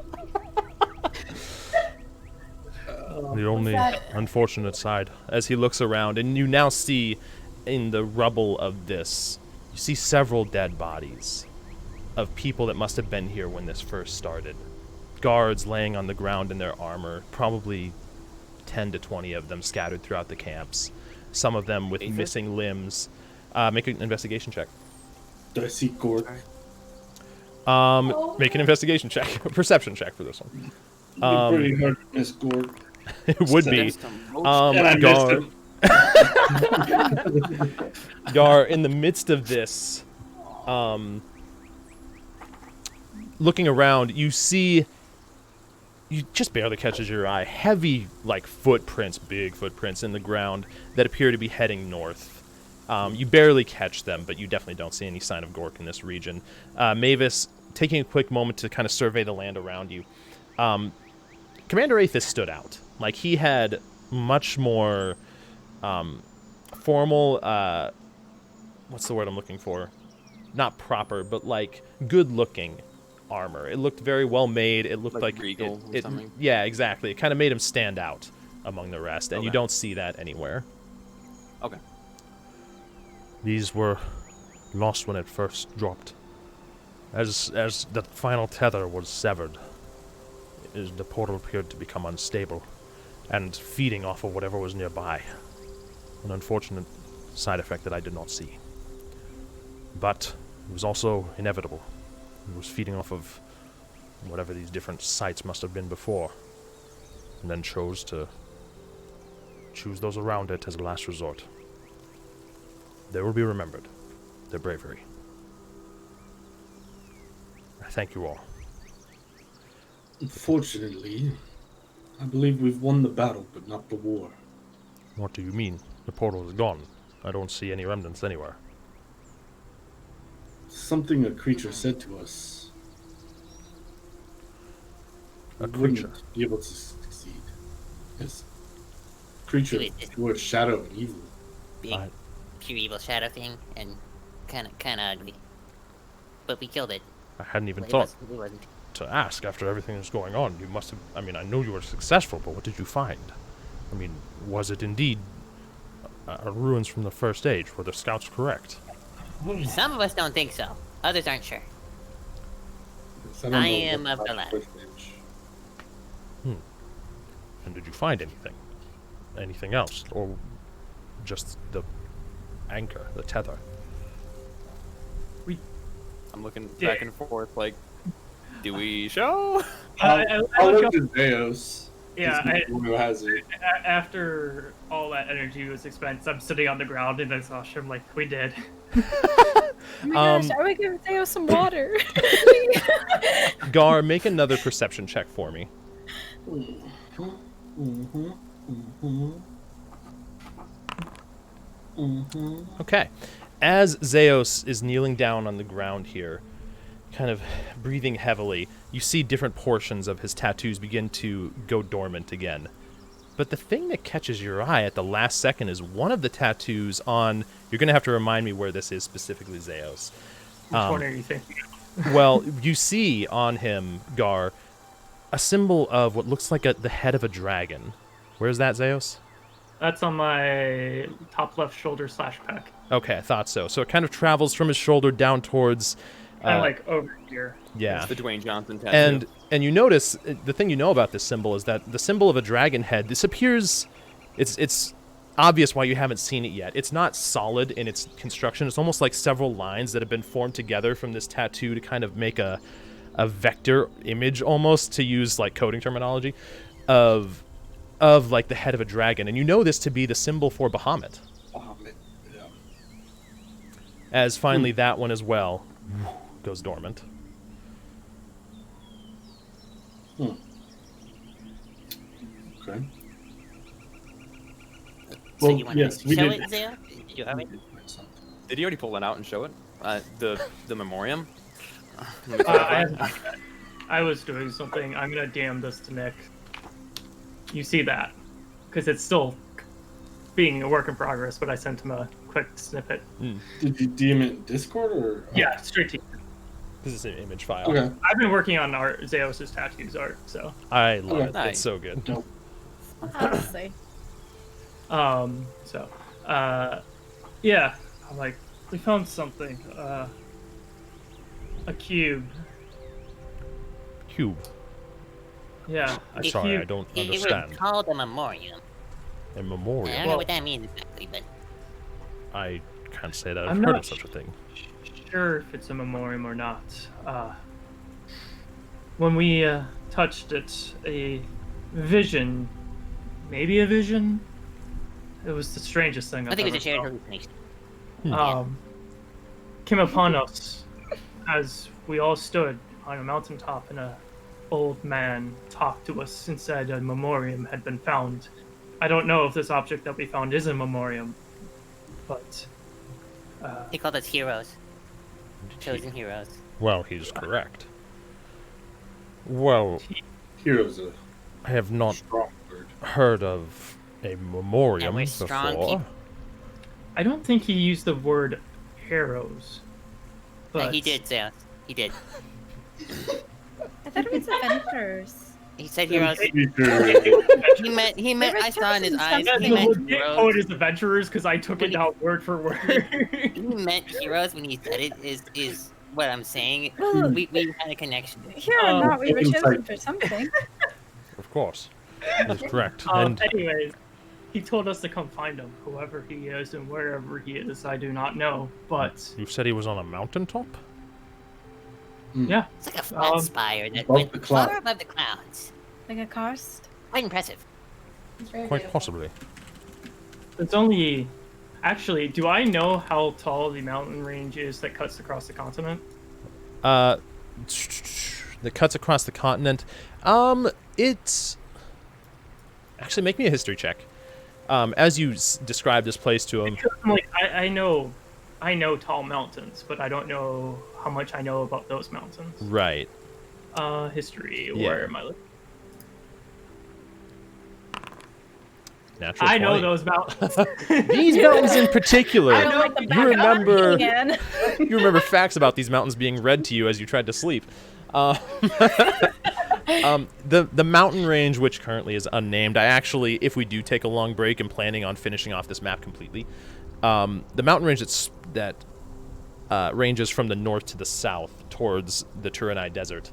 Speaker 1: The only
Speaker 7: that-
Speaker 1: unfortunate side, as he looks around, and you now see in the rubble of this, you see several dead bodies of people that must have been here when this first started. Guards laying on the ground in their armor, probably 10 to 20 of them scattered throughout the camps. Some of them with missing limbs. Make an investigation check.
Speaker 3: Do I see Gork?
Speaker 1: Make an investigation check. Perception check for this one.
Speaker 3: It'd be pretty hard to miss Gork.
Speaker 1: It would be.
Speaker 3: And I missed
Speaker 1: Gar,
Speaker 3: him.
Speaker 1: Gar, in the midst of this, looking around, you see, you just barely catches your eye, heavy, like, footprints, big footprints in the ground that appear to be heading north. You barely catch them, but you definitely don't see any sign of Gork in this region. Mavis, taking a quick moment to kind of survey the land around you, Commander Aethys stood out. Like, he had much more formal, what's the word I'm looking for? Not proper, but, like, good-looking armor. It looked very well made. It looked like
Speaker 5: regal or something.
Speaker 1: Yeah, exactly. It kind of made him stand out among the rest, and you
Speaker 5: Okay.
Speaker 1: don't see that anywhere.
Speaker 5: Okay.
Speaker 1: These were lost when it first dropped. As the final tether was severed, the portal appeared to become unstable and feeding off of whatever was nearby. An unfortunate side effect that I did not see. But it was also inevitable. It was feeding off of whatever these different sites must have been before, and then chose those around it as a last resort. They will be remembered. Their bravery. I thank you all.
Speaker 3: Unfortunately, I believe we've won the battle, but not the war.
Speaker 1: What do you mean? The portal is gone. I don't see any remnants anywhere.
Speaker 3: Something a creature said to us.
Speaker 1: A
Speaker 3: We wouldn't
Speaker 1: creature?
Speaker 3: be able to succeed. Yes. Creature
Speaker 6: Wait, it-
Speaker 3: who was shadow and evil.
Speaker 6: Big,
Speaker 1: I-
Speaker 6: pure evil shadow thing, and kind of ugly. But we killed it.
Speaker 1: I hadn't even
Speaker 6: It
Speaker 1: thought
Speaker 6: wasn't.
Speaker 1: to ask after everything that's going on. You must have... I mean, I know you were successful, but what did you find? I mean, was it indeed ruins from the first age? Were the scouts correct?
Speaker 6: Some of us don't think so. Others aren't sure.
Speaker 3: don't
Speaker 6: I
Speaker 3: know
Speaker 6: am
Speaker 3: what
Speaker 6: of the
Speaker 3: about
Speaker 6: lab.
Speaker 3: first age.
Speaker 1: And did you find anything? Anything else? Or just the anchor, the tether?
Speaker 5: I'm looking
Speaker 2: Yeah.
Speaker 5: back and forth, like, do we show?
Speaker 2: I
Speaker 3: I'll
Speaker 2: look
Speaker 3: look
Speaker 2: up,
Speaker 3: to Zeus.
Speaker 2: yeah,
Speaker 3: He's the one who has it.
Speaker 2: after all that energy was expended, I'm sitting on the ground in exhaustion. I'm like, we did.
Speaker 4: Oh my gosh, I would give Theo some water.
Speaker 1: Gar, make another perception check for me. Okay. As Zeus is kneeling down on the ground here, kind of breathing heavily, you see different portions of his tattoos begin to go dormant again. But the thing that catches your eye at the last second is one of the tattoos on... You're going to have to remind me where this is specifically, Zeos.
Speaker 2: Which one are you thinking?
Speaker 1: Well, you see on him, Gar, a symbol of what looks like the head of a dragon. Where's that, Zeos?
Speaker 2: That's on my top left shoulder / pec.
Speaker 1: Okay, I thought so. So it kind of travels from his shoulder down towards...
Speaker 2: Kind of like over here.
Speaker 1: Yeah.
Speaker 5: It's the Dwayne Johnson tattoo.
Speaker 1: And you notice, the thing you know about this symbol is that the symbol of a dragon head disappears. It's obvious why you haven't seen it yet. It's not solid in its construction. It's almost like several lines that have been formed together from this tattoo to kind of make a vector image, almost, to use like coding terminology, of like the head of a dragon. And you know this to be the symbol for Bahamut.
Speaker 3: Bahamut, yeah.
Speaker 1: As finally that one as well goes dormant.
Speaker 3: Okay.
Speaker 6: So
Speaker 3: Well,
Speaker 6: you want
Speaker 3: yes,
Speaker 6: to
Speaker 3: we
Speaker 6: show
Speaker 3: did.
Speaker 6: it, Zeo? Did you already?
Speaker 5: Did he already pull it out and show it? The memoriam?
Speaker 2: I was doing something. I'm gonna DM this to Nick. You see that? Because it's still being a work in progress, but I sent him a quick snippet.
Speaker 3: Did you DM it in Discord or?
Speaker 2: Yeah, straight to you.
Speaker 1: This is an image file.
Speaker 3: Okay.
Speaker 2: I've been working on Zeos' tattoos art, so.
Speaker 1: I love it.
Speaker 5: Nice.
Speaker 1: It's so good.
Speaker 3: Dope.
Speaker 4: Honestly.
Speaker 2: Yeah, I'm like, we found something. A cube.
Speaker 1: Cube.
Speaker 2: Yeah, a
Speaker 1: Sorry,
Speaker 2: cube.
Speaker 1: I don't
Speaker 6: It was
Speaker 1: understand.
Speaker 6: called a memoriam.
Speaker 1: A
Speaker 6: I
Speaker 1: memorial.
Speaker 6: don't know what that means exactly, but
Speaker 1: I can't say that I've
Speaker 2: I'm
Speaker 1: heard
Speaker 2: not
Speaker 1: of such a thing.
Speaker 2: Sure if it's a memoriam or not. When we touched it, a vision, maybe a vision. It was the strangest thing
Speaker 6: I think it was a shared
Speaker 2: ever
Speaker 6: hallucination.
Speaker 2: felt. Came upon us as we all stood on a mountaintop, and a old man talked to us and said a memoriam had been found. I don't know if this object that we found is a memoriam, but
Speaker 6: They called us heroes. Chosen heroes.
Speaker 1: Well, he's correct. Well,
Speaker 3: Hero's a
Speaker 1: I have not
Speaker 3: strong word.
Speaker 1: heard of a memoriam
Speaker 6: And we're strong
Speaker 1: before.
Speaker 6: people.
Speaker 2: I don't think he used the word heroes. But
Speaker 6: He did, Zeus. He did.
Speaker 4: I thought it was adventures.
Speaker 6: He said heroes.
Speaker 3: Future.
Speaker 6: He meant, I saw in his eyes,
Speaker 2: Yeah,
Speaker 6: he
Speaker 2: the
Speaker 6: meant
Speaker 2: legit
Speaker 6: heroes.
Speaker 2: quote is adventurers because I took it down word for word.
Speaker 6: He meant heroes when he said it, is what I'm saying.
Speaker 4: Well,
Speaker 6: We had a connection.
Speaker 4: Here or not, we were
Speaker 3: insight.
Speaker 4: chosen for something.
Speaker 1: Of course. That's correct. And
Speaker 2: Anyways, he told us to come find him, whoever he is and wherever he is. I do not know, but
Speaker 1: you said he was on a mountaintop?
Speaker 2: yeah.
Speaker 6: It's like a flat spire that
Speaker 3: above
Speaker 6: went
Speaker 3: the clouds.
Speaker 6: far above the clouds.
Speaker 4: Like a karst?
Speaker 6: Quite impressive.
Speaker 7: It's very
Speaker 1: Quite
Speaker 7: beautiful.
Speaker 1: possibly.
Speaker 2: It's only. Actually, do I know how tall the mountain range is that cuts across the continent?
Speaker 1: That cuts across the continent. It's... Actually, make me a history check. As you describe this place to him.
Speaker 2: Because I'm like, I know tall mountains, but I don't know how much I know about those mountains.
Speaker 1: Right.
Speaker 2: History.
Speaker 1: Yeah.
Speaker 2: Where am I looking?
Speaker 1: Natural
Speaker 2: I know
Speaker 1: 20.
Speaker 2: those mountains.
Speaker 1: These mountains in particular.
Speaker 2: I know
Speaker 4: Like the
Speaker 1: You
Speaker 4: back of
Speaker 1: remember-
Speaker 4: my hand.
Speaker 1: You remember facts about these mountains being read to you as you tried to sleep. The mountain range, which currently is unnamed, I actually, if we do take a long break and planning on finishing off this map completely, the mountain range that ranges from the north to the south towards the Turanai Desert.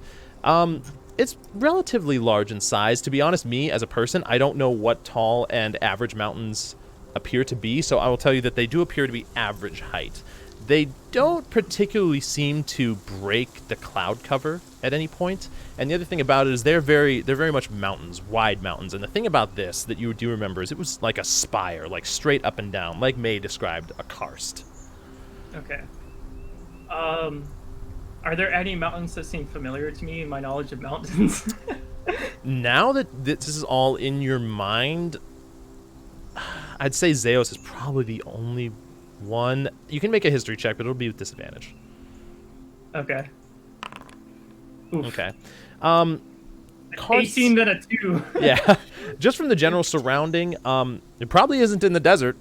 Speaker 1: It's relatively large in size. To be honest, me as a person, I don't know what tall and average mountains appear to be, so I will tell you that they do appear to be average height. They don't particularly seem to break the cloud cover at any point. And the other thing about it is they're very much mountains, wide mountains. And the thing about this that you do remember is it was like a spire, like straight up and down, like May described, a karst.
Speaker 2: Okay. Are there any mountains that seem familiar to me in my knowledge of mountains?
Speaker 1: Now that this is all in your mind, I'd say Zeos is probably the only one. You can make a history check, but it'll be with disadvantage.
Speaker 2: Okay. Oof.
Speaker 1: Okay.
Speaker 2: 18 then a 2.
Speaker 1: Yeah. Just from the general surrounding, it probably isn't in the desert.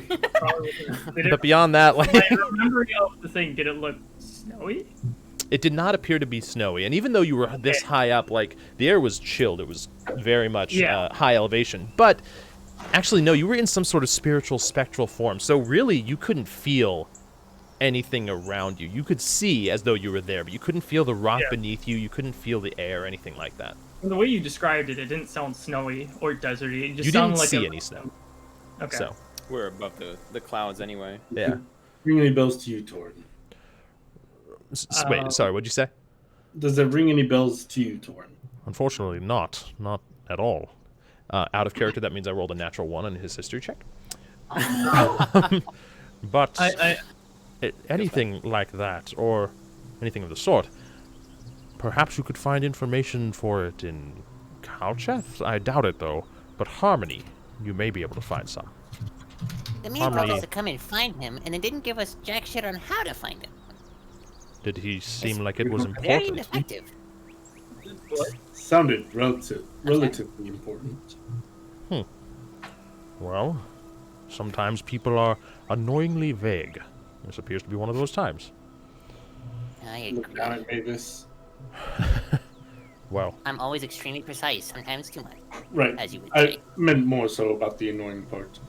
Speaker 1: But beyond that, like,
Speaker 2: My memory of the thing, did it look snowy?
Speaker 1: it did not appear to be snowy. And even though you were this high up, like, the air was chilled. It was very much high elevation. But actually, no, you were in some sort of spiritual, spectral form. So really, you couldn't feel anything around you. You could see as though you were there, but you couldn't feel the rock beneath you. You couldn't feel the air or anything like that.
Speaker 2: From the way you described it, it didn't sound snowy or deserty. It just
Speaker 1: You
Speaker 2: sounded
Speaker 1: didn't
Speaker 2: like
Speaker 1: see any snow.
Speaker 2: Okay.
Speaker 1: So,
Speaker 5: We're above the clouds anyway.
Speaker 1: yeah.
Speaker 3: Ring any bells to you, Torn?
Speaker 1: Wait, sorry, what'd you say?
Speaker 3: Does it ring any bells to you, Torn?
Speaker 1: Unfortunately, not at all. Out of character, that means I rolled a natural 1 on his history check. But anything like that, or anything of the sort, perhaps you could find information for it in Calcheth? I doubt it, though. But Harmony, you may be able to find some.
Speaker 6: The man told us to come and find him, and then didn't give us jack shit on how to find him.
Speaker 1: Did he seem like it was
Speaker 6: Very
Speaker 1: important?
Speaker 6: ineffective.
Speaker 3: Sounded relatively important.
Speaker 1: Well, sometimes people are annoyingly vague. This appears to be one of those times.
Speaker 6: I
Speaker 3: Look
Speaker 6: agree.
Speaker 3: down at Mavis.
Speaker 1: Well,
Speaker 6: I'm always extremely precise, sometimes too much.
Speaker 3: Right.
Speaker 6: As you would
Speaker 3: I
Speaker 6: say.
Speaker 3: meant more so about the annoying part.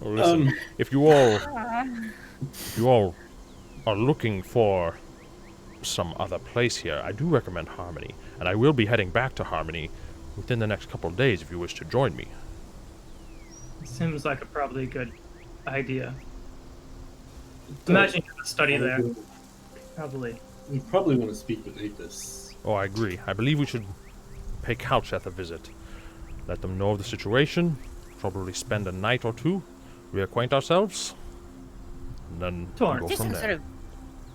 Speaker 1: listen, if you all are looking for some other place here, I do recommend Harmony, and I will be heading back to Harmony within the next couple of days if you wish to join me.
Speaker 2: Seems like a probably good idea. Imagine you have a study there. Probably.
Speaker 3: We probably want to speak with Apis.
Speaker 1: Oh, I agree. I believe we should pay Calcheth a visit. Let them know of the situation, probably spend a night or two, reacquaint ourselves, and then
Speaker 2: Torn.
Speaker 1: go
Speaker 6: Is this
Speaker 1: from
Speaker 6: some
Speaker 1: there.
Speaker 6: sort of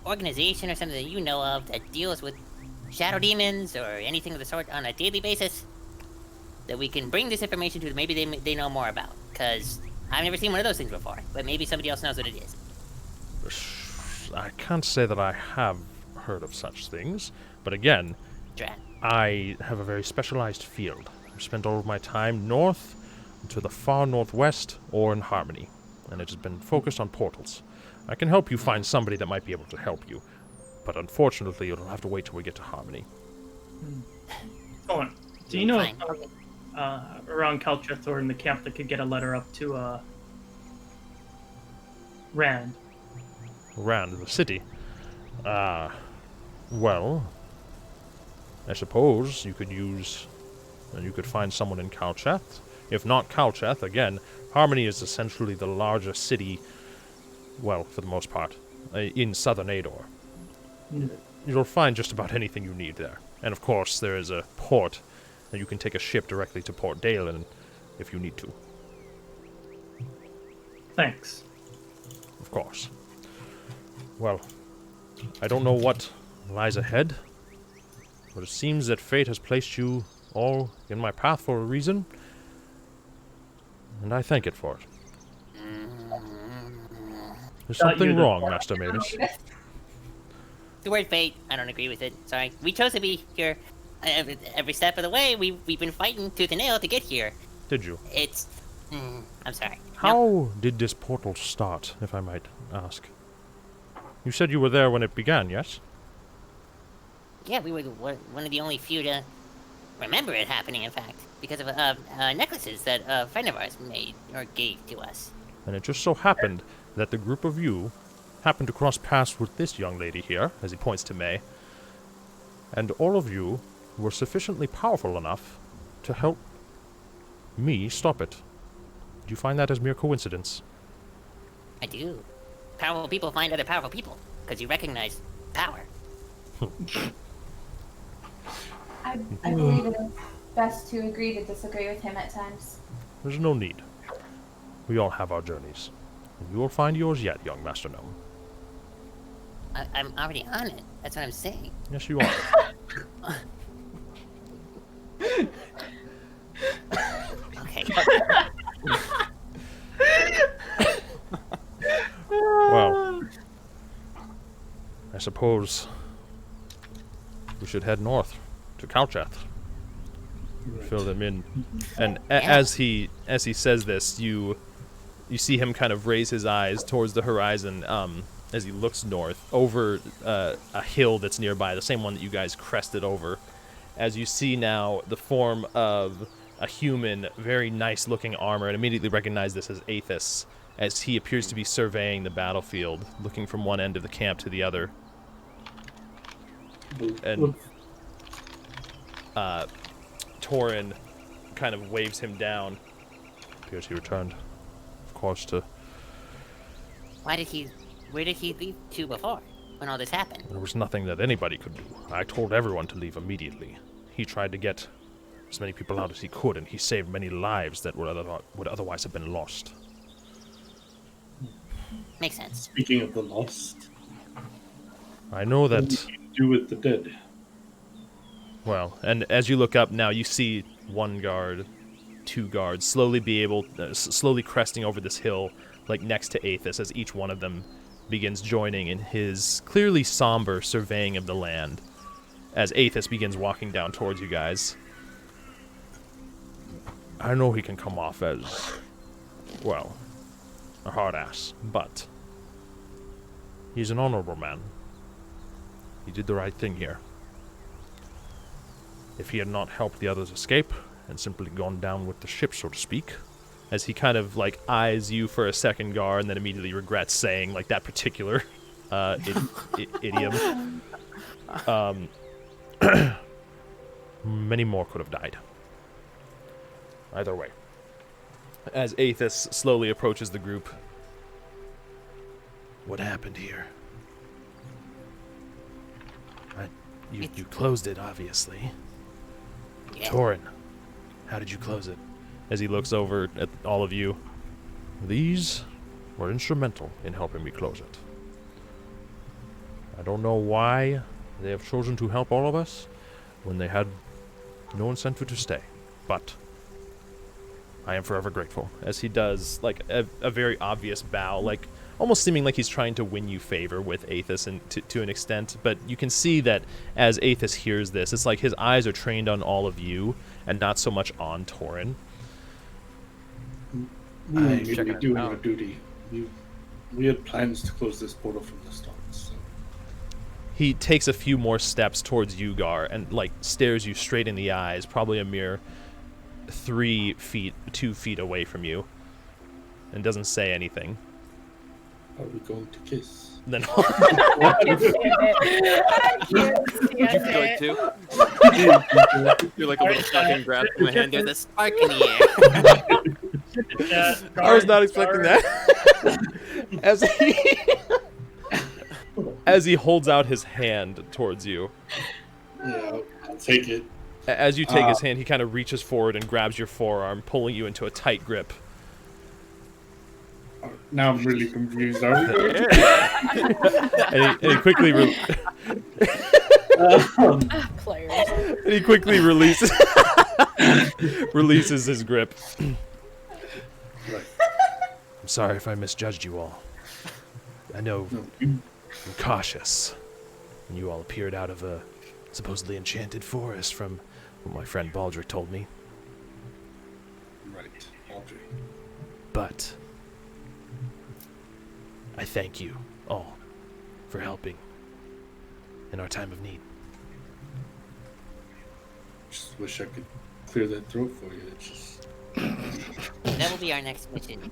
Speaker 6: organization or something that you know of that deals with shadow demons or anything of the sort on a daily basis? That we can bring this information to, maybe they know more about. Because I've never seen one of those things before, but maybe somebody else knows what it is.
Speaker 1: I can't say that I have heard of such things, but again,
Speaker 6: Drat.
Speaker 1: I have a very specialized field. I've spent all of my time north, to the far northwest, or in Harmony, and it has been focused on portals. I can help you find somebody that might be able to help you, but unfortunately, you'll have to wait till we get to Harmony.
Speaker 2: Torn. Do you know
Speaker 6: Fine.
Speaker 2: around Calcheth or in the camp that could get a letter up to Rand?
Speaker 1: Around the city. Well, I suppose you could find someone in Calcheth. If not Calcheth, again, Harmony is essentially the largest city, well, for the most part, in southern Ador. You'll find just about anything you need there. And of course, there is a port, and you can take a ship directly to Port Dalen if you need to.
Speaker 2: Thanks.
Speaker 1: Of course. Well, I don't know what lies ahead, but it seems that fate has placed you all in my path for a reason, and I thank it for it. There's something wrong, Master Mavis.
Speaker 6: The word fate, I don't agree with it. Sorry. We chose to be here every step of the way. We've been fighting tooth and nail to get here.
Speaker 1: Did you?
Speaker 6: It's... I'm sorry.
Speaker 1: How did this portal start, if I might ask? You said you were there when it began, yes?
Speaker 6: Yeah, we were one of the only few to remember it happening, in fact, because of necklaces that a friend of ours made or gave to us.
Speaker 1: And it just so happened that the group of you happened to cross paths with this young lady here, as he points to May, and all of you were sufficiently powerful enough to help me stop it. Do you find that as mere coincidence?
Speaker 6: I do. Powerful people find other powerful people, because you recognize power.
Speaker 7: I believe it is best to agree to disagree with him at times.
Speaker 1: There's no need. We all have our journeys. And you will find yours yet, young Master Gnome.
Speaker 6: I'm already on it. That's what I'm saying.
Speaker 1: Yes, you are.
Speaker 6: Okay.
Speaker 1: Well, I suppose we should head north to Calcheth.
Speaker 3: Right.
Speaker 1: Fill them in. And as he says this, you see him kind of raise his eyes towards the horizon as he looks north over a hill that's nearby, the same one that you guys crested over. As you see now the form of a human, very nice looking armor, and immediately recognize this as Aethys, as he appears to be surveying the battlefield, looking from one end of the camp to the other. And Torin kind of waves him down. Appears he returned, of course, to...
Speaker 6: Where did he leave to before, when all this happened?
Speaker 1: There was nothing that anybody could do. I told everyone to leave immediately. He tried to get as many people out as he could, and he saved many lives that would otherwise have been lost.
Speaker 6: Makes sense.
Speaker 3: Speaking of the lost,
Speaker 1: I know
Speaker 3: what
Speaker 1: that...
Speaker 3: do you do with the dead?
Speaker 1: Well, and as you look up now, you see one guard, two guards, slowly cresting over this hill, like next to Aethys, as each one of them begins joining in his clearly somber surveying of the land, as Aethys begins walking down towards you guys. I know he can come off as, well, a hard ass, but he's an honorable man. He did the right thing here. If he had not helped the others escape, and simply gone down with the ship, so to speak, as he kind of, like, eyes you for a second, Gar, and then immediately regrets saying, like, that particular idiom. Many more could have died. Either way. As Aethys slowly approaches the group. What happened here? You closed it, obviously.
Speaker 6: Yeah.
Speaker 1: Torin, how did you close it? As he looks over at all of you. These were instrumental in helping me close it. I don't know why they have chosen to help all of us when they had no incentive to stay, but I am forever grateful. As he does, like, a very obvious bow, like, almost seeming like he's trying to win you favor with Aethys and to an extent, but you can see that as Aethys hears this, it's like his eyes are trained on all of you and not so much on Torin.
Speaker 3: We were merely doing our duty. We had plans to close this portal from the start, so...
Speaker 1: He takes a few more steps towards Yugar and, like, stares you straight in the eyes, probably a mere 2 feet away from you, and doesn't say anything.
Speaker 3: Are we going to kiss?
Speaker 1: Then
Speaker 4: I can't stand
Speaker 5: Too?
Speaker 4: it.
Speaker 5: You're like a little shotgun grab from my hand. There's a spark in the air.
Speaker 1: I was not expecting that. As he holds out his hand towards you.
Speaker 3: Yeah, I'll take it.
Speaker 1: As you take his hand, he kind of reaches forward and grabs your forearm, pulling you into a tight grip.
Speaker 3: Now I'm really confused. Are we going
Speaker 1: and he quickly
Speaker 4: Players.
Speaker 1: and he quickly releases his grip.
Speaker 3: Right.
Speaker 1: I'm sorry if I misjudged you all. I know I'm cautious. And you all appeared out of a supposedly enchanted forest from what my friend Baldric told me.
Speaker 3: Right, Audrey.
Speaker 1: But I thank you all for helping in our time of need.
Speaker 3: Just wish I could clear that throat for you. It's just...
Speaker 6: That will be our next mission.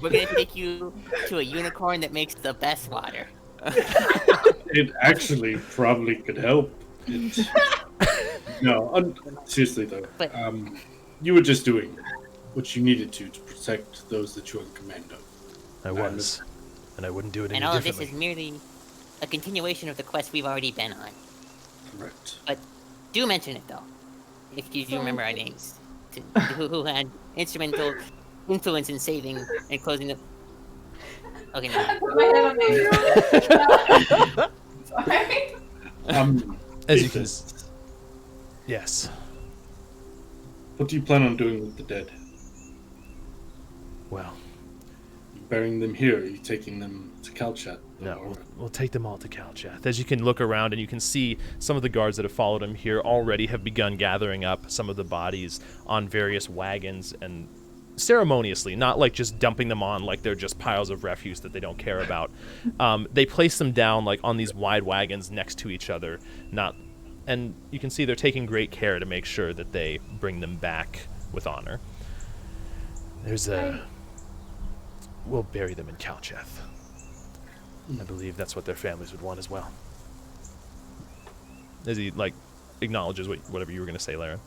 Speaker 6: We're gonna take you to a unicorn that makes the best water.
Speaker 3: It actually probably could help. No, seriously though.
Speaker 6: But-
Speaker 3: you were just doing what you needed to protect those that you are in command of.
Speaker 1: I was. And I wouldn't do it any
Speaker 6: And all of this
Speaker 1: differently.
Speaker 6: is merely a continuation of the quest we've already been on.
Speaker 3: Correct.
Speaker 6: But do mention it though, if you do remember our names, who had instrumental influence in saving and closing the. Okay, no.
Speaker 7: Put my head on my Sorry.
Speaker 1: As you can. Yes.
Speaker 3: What do you plan on doing with the dead?
Speaker 1: Well,
Speaker 3: You burying them here? Are you taking them to Calcheth.
Speaker 1: No, we'll take them all to Calcheth. As you can look around and you can see some of the guards that have followed him here already have begun gathering up some of the bodies on various wagons and ceremoniously, not like just dumping them on like they're just piles of refuse that they don't care about. They place them down like on these wide wagons next to each other, and you can see they're taking great care to make sure that they bring them back with honor. We'll bury them in Calcheth. I believe that's what their families would want as well. As he acknowledges whatever you were going to say, Lara.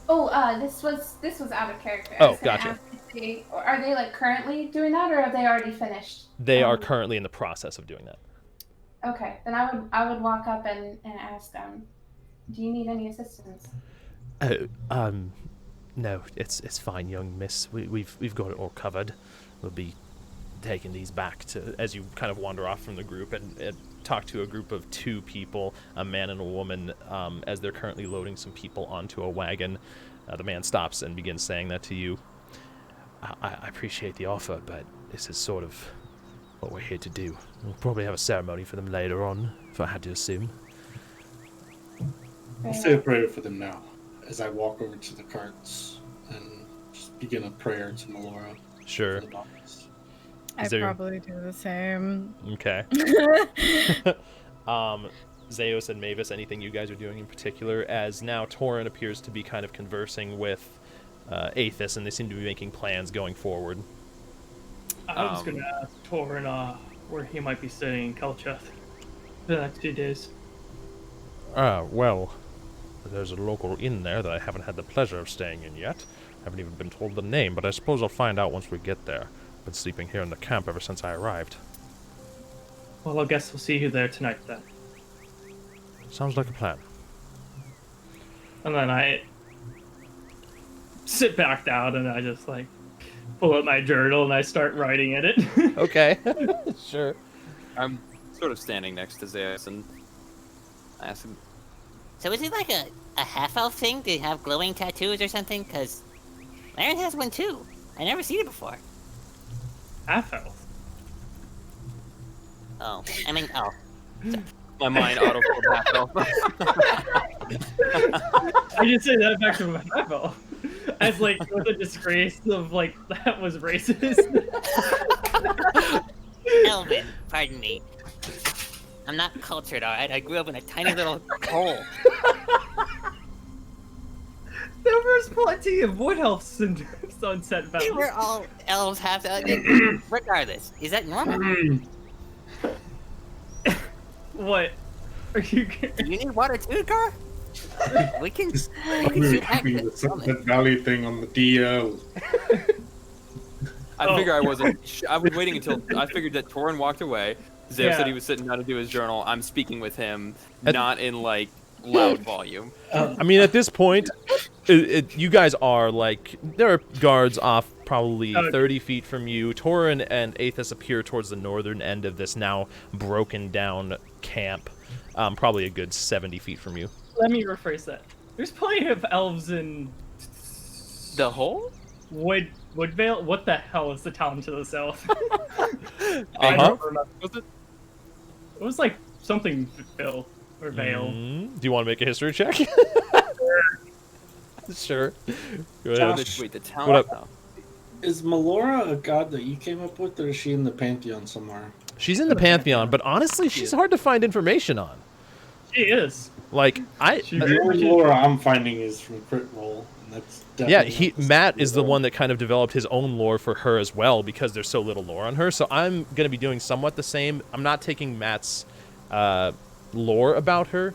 Speaker 7: Oh, this was out of character.
Speaker 1: Oh, gotcha.
Speaker 7: Are they currently doing that, or have they already finished?
Speaker 1: They are currently in the process of doing that.
Speaker 7: Okay, then I would walk up and ask them, do you need any assistance?
Speaker 1: No, it's fine, young miss. We've got it all covered. We'll be taking these back to, as you kind of wander off from the group and talk to a group of 2 people, a man and a woman, as they're currently loading some people onto a wagon. The man stops and begins saying that to you. I appreciate the offer, but this is sort of what we're here to do. We'll probably have a ceremony for them later on, if I had to assume.
Speaker 3: I'll say a prayer for them now, as I walk over to the carts and just begin a prayer to Melora.
Speaker 1: Sure.
Speaker 4: I'd probably do the same.
Speaker 1: Okay. Zeus and Mavis, anything you guys are doing in particular? As now Torin appears to be kind of conversing with Aethys, and they seem to be making plans going forward.
Speaker 2: I was going to ask Torin where he might be staying in Calcheth for the next few days.
Speaker 1: Well, there's a local inn there that I haven't had the pleasure of staying in yet. I haven't even been told the name, but I suppose I'll find out once we get there. Been sleeping here in the camp ever since I arrived.
Speaker 2: Well, I guess we'll see you there tonight then.
Speaker 1: Sounds like a plan.
Speaker 2: And then I sit back down and I just pull out my journal and I start writing in it.
Speaker 1: Okay. Sure.
Speaker 5: I'm sort of standing next to Zeus and I ask him.
Speaker 6: So is it like a half-elf thing to have glowing tattoos or something? Because Laren has one too. I never seen it before.
Speaker 2: Half-elf?
Speaker 6: Oh, I mean, oh.
Speaker 5: My mind auto-filled half-elf.
Speaker 2: I just say that back to my half-elf. As with a disgrace of that was racist.
Speaker 6: Elvin, pardon me. I'm not cultured, alright? I grew up in a tiny little hole.
Speaker 2: There was plenty of wood elves in Sunset Valley.
Speaker 6: They were all elves, half. Regardless, is that normal?
Speaker 2: What? Are you?
Speaker 6: Do you need water too, Gar? We can.
Speaker 3: Really keeping the Sunset Valley thing on the DL.
Speaker 5: I figure I wasn't. I was waiting until I figured that Torin walked away. Zeus said he was sitting down to do his journal. I'm speaking with him, not in loud volume.
Speaker 1: I mean, at this point, you guys are there are guards off probably 30 feet from you. Torin and Aethys appear towards the northern end of this now broken down camp, probably a good 70 feet from you.
Speaker 2: Let me rephrase that. There's plenty of elves in
Speaker 5: the hole?
Speaker 2: Woodvale? What the hell is the town to the south?
Speaker 5: I don't remember. Was it?
Speaker 2: It was something Ville or Vale.
Speaker 1: Do you want to make a history check? Sure. Go ahead.
Speaker 5: Wait, the town?
Speaker 1: What up?
Speaker 3: Is Melora a god that you came up with, or is she in the Pantheon somewhere?
Speaker 1: She's in the Pantheon, but honestly, she's hard to find information on.
Speaker 2: She is.
Speaker 3: The only lore I'm finding is from Crit Roll, and that's definitely
Speaker 1: Matt is the one that kind of developed his own lore for her as well, because there's so little lore on her. So I'm going to be doing somewhat the same. I'm not taking Matt's lore about her.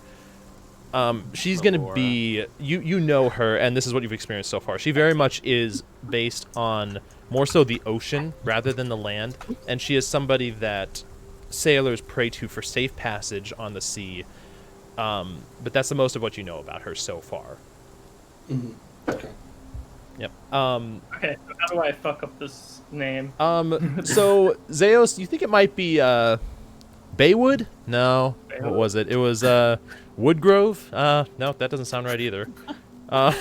Speaker 1: She's going to be, you know her, and this is what you've experienced so far. She very much is based on more so the ocean rather than the land, and she is somebody that sailors pray to for safe passage on the sea. But that's the most of what you know about her so far.
Speaker 3: Mm-hmm. Okay.
Speaker 1: Yep.
Speaker 2: Okay, so how do I fuck up this name?
Speaker 1: So Zeus, you think it might be Baywood? No. Baywood? What was it? It was Woodgrove? No, that doesn't sound right either.
Speaker 5: Are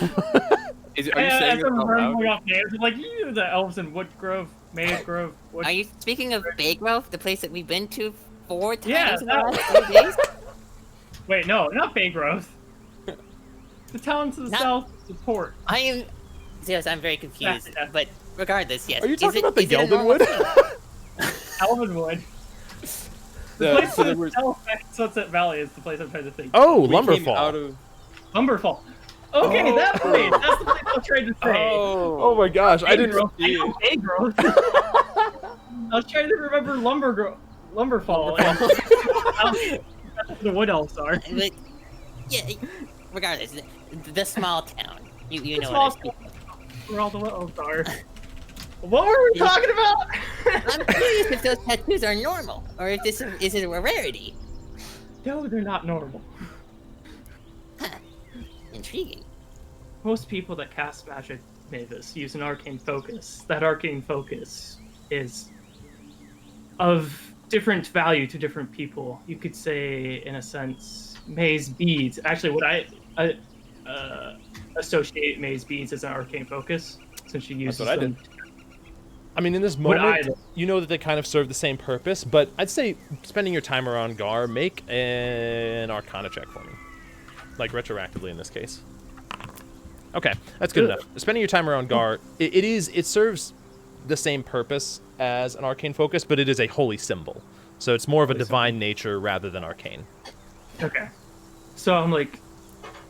Speaker 5: you saying
Speaker 2: I'm running off names. You knew the elves in Woodgrove. Maze Grove. What?
Speaker 6: Are you speaking of Bay Grove, the place that we've been to 4 times
Speaker 2: Yeah,
Speaker 6: in the last 3 days?
Speaker 2: Wait, no, not Bay Grove. The town to the south is the port.
Speaker 6: I am. Yes, I'm very confused.
Speaker 2: Yeah.
Speaker 6: But regardless, yes.
Speaker 1: Are you talking about the
Speaker 6: is it a normal
Speaker 1: Geldenwood?
Speaker 6: thing?
Speaker 2: Elvenwood. The
Speaker 5: Yeah,
Speaker 2: place
Speaker 5: so
Speaker 2: to
Speaker 5: there
Speaker 2: the
Speaker 5: was-
Speaker 2: south back in Sunset Valley is the place I'm trying to think.
Speaker 1: Oh,
Speaker 5: we came
Speaker 1: Lumberfall.
Speaker 5: out of-
Speaker 2: Lumberfall. Okay, that place. That's the place I'm trying to say.
Speaker 1: Oh my gosh, I didn't.
Speaker 2: Grove. I know Bay Grove. I was trying to remember Lumberfall. That's where the Wood Elves are.
Speaker 6: But, yeah, regardless, the small town. You know
Speaker 2: Small
Speaker 6: what I'm speaking
Speaker 2: where all the Wood Elves are. What were we talking about?
Speaker 6: I'm curious if those tattoos are normal, or if this is it a rarity.
Speaker 2: No, they're not normal.
Speaker 6: Huh. Intriguing.
Speaker 2: Most people that cast magic, Mavis, use an arcane focus. That arcane focus is of different value to different people. You could say, in a sense, maze beads. Actually, what I associate maze beads as an arcane focus, since she uses
Speaker 1: That's what I
Speaker 2: them.
Speaker 1: did. I mean, in this
Speaker 2: Would
Speaker 1: moment,
Speaker 2: I-
Speaker 1: you know that they kind of serve the same purpose, but I'd say spending your time around Gar, make an Arcana check for me. Like, retroactively in this case. Okay, that's good enough. Spending your time around Gar, it serves the same purpose as an arcane focus, but it is a holy symbol. So it's more of a divine nature rather than arcane.
Speaker 2: Okay. So I'm like,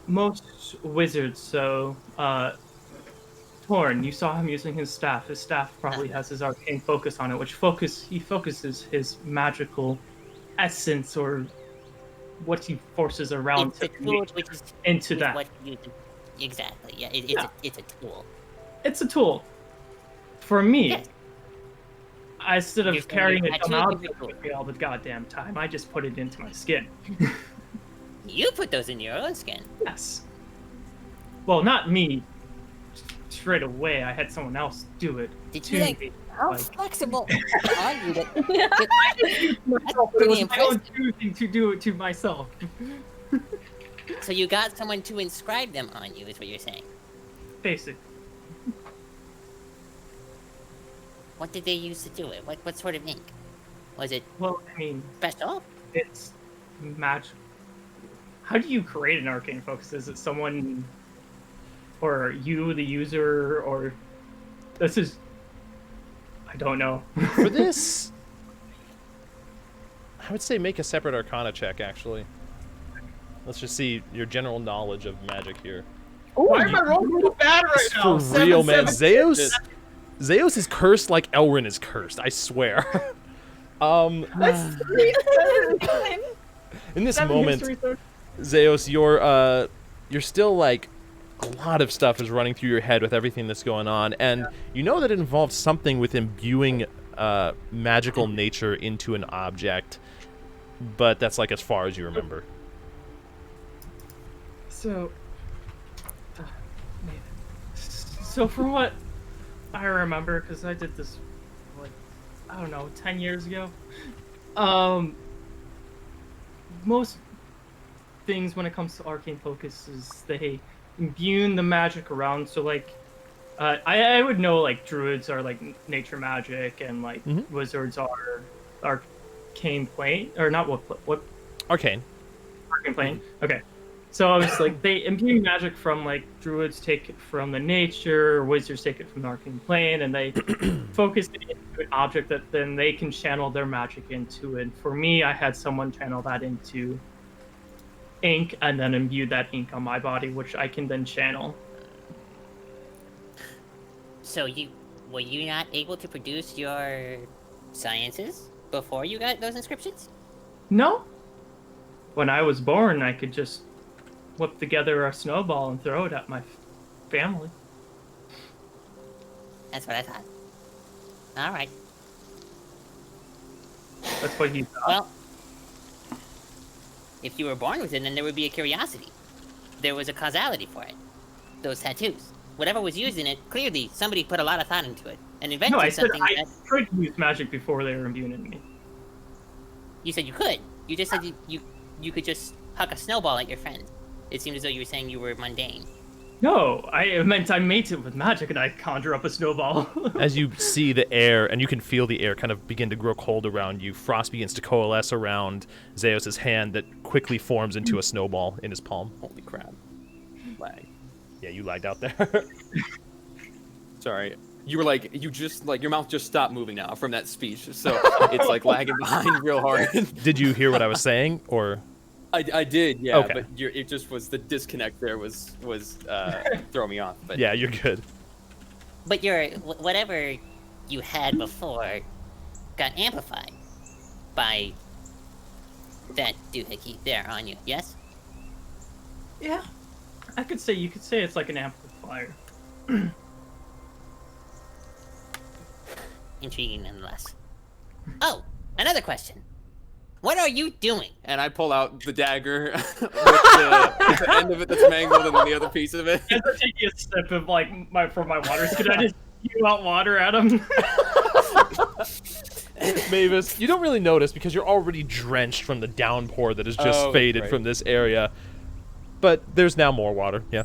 Speaker 2: most wizards, so, Torn, you saw him using his staff. His staff probably has his arcane focus on it, which he focuses his magical essence or what he forces around
Speaker 6: It's
Speaker 2: to
Speaker 6: a tool which is
Speaker 2: into
Speaker 6: with
Speaker 2: that.
Speaker 6: what you do. Exactly. Yeah, it's a tool.
Speaker 2: It's a tool. For me,
Speaker 6: Yes.
Speaker 2: instead
Speaker 6: You're
Speaker 2: of
Speaker 6: saying
Speaker 2: carrying
Speaker 6: your
Speaker 2: it
Speaker 6: tattoo
Speaker 2: out
Speaker 6: is a tool.
Speaker 2: with me all the goddamn time, I just put it into my skin.
Speaker 6: You put those in your own skin.
Speaker 2: Yes. Well, not me. Straight away, I had someone else do it.
Speaker 6: Did
Speaker 2: to
Speaker 6: you like
Speaker 2: me.
Speaker 6: how
Speaker 2: Like-
Speaker 6: flexible are you?
Speaker 2: Myself, but it
Speaker 6: pretty
Speaker 2: was my own
Speaker 6: impressive.
Speaker 2: choosing to do it to myself.
Speaker 6: So you got someone to inscribe them on you, is what you're saying.
Speaker 2: Basic.
Speaker 6: What did they use to do it? What sort of ink? Was it
Speaker 2: Well, I mean,
Speaker 6: special?
Speaker 2: it's magic. How do you create an arcane focus? Is it someone, or you, the user, or this is? I don't know.
Speaker 1: For this, I would say make a separate Arcana check, actually. Let's just see your general knowledge of magic here.
Speaker 2: Why am I rolling so bad right now?
Speaker 1: For real, man.
Speaker 2: 7,
Speaker 1: Zeus is cursed like Elrin is cursed, I swear.
Speaker 4: That's
Speaker 1: In this
Speaker 2: 7
Speaker 1: moment,
Speaker 2: history, sir.
Speaker 1: Zeus, you're still like a lot of stuff is running through your head with everything that's going on, and you know that it involves something with imbuing magical nature into an object, but that's like as far as you remember.
Speaker 2: So from what I remember, because I did this, like, I don't know, 10 years ago. Most things when it comes to arcane focus is they imbue the magic around. So like, I would know like druids are like nature magic, and like wizards are arcane plane, or not what
Speaker 1: Arcane.
Speaker 2: Arcane plane. Okay. So I was like, they imbue magic from like druids take it from the nature, wizards take it from the arcane plane, and they focus it into an object that then they can channel their magic into. And for me, I had someone channel that into ink and then imbue that ink on my body, which I can then channel.
Speaker 6: So were you not able to produce your sciences before you got those inscriptions?
Speaker 2: No. When I was born, I could just whip together a snowball and throw it at my family.
Speaker 6: That's what I thought. All right.
Speaker 2: That's what he thought.
Speaker 6: Well, if you were born with it, then there would be a curiosity. There was a causality for it. Those tattoos. Whatever was used in it, clearly somebody put a lot of thought into it and invented
Speaker 2: No, I said
Speaker 6: something
Speaker 2: I
Speaker 6: that
Speaker 2: could use magic before they were imbued in me.
Speaker 6: you said you could. You just said you could just huck a snowball at your friend. It seemed as though you were saying you were mundane.
Speaker 2: No, I meant I mate it with magic and I conjure up a snowball.
Speaker 1: As you see the air, and you can feel the air kind of begin to grow cold around you, frost begins to coalesce around Zeus' hand that quickly forms into a snowball in his palm.
Speaker 5: Holy crap. Lag.
Speaker 1: Yeah, you lagged out there.
Speaker 5: Sorry. You were like, your mouth just stopped moving now from that speech. So it's like lagging behind real hard.
Speaker 1: Did you hear what I was saying, or?
Speaker 5: I did, yeah,
Speaker 1: Okay.
Speaker 5: but it just was the disconnect there was throwing me off. But
Speaker 1: Yeah, you're good.
Speaker 6: But whatever you had before got amplified by that doohickey there on you, yes?
Speaker 2: Yeah, you could say it's like an amplifier.
Speaker 6: Intriguing nonetheless. Oh, another question. What are you doing?
Speaker 5: And I pull out the dagger with the end of it that's mangled and then the other piece of it.
Speaker 2: As I'm taking a sip of from my water, could I just spew out water at him?
Speaker 1: Mavis, you don't really notice because you're already drenched from the downpour that has just faded from this area. But there's now more water, yeah.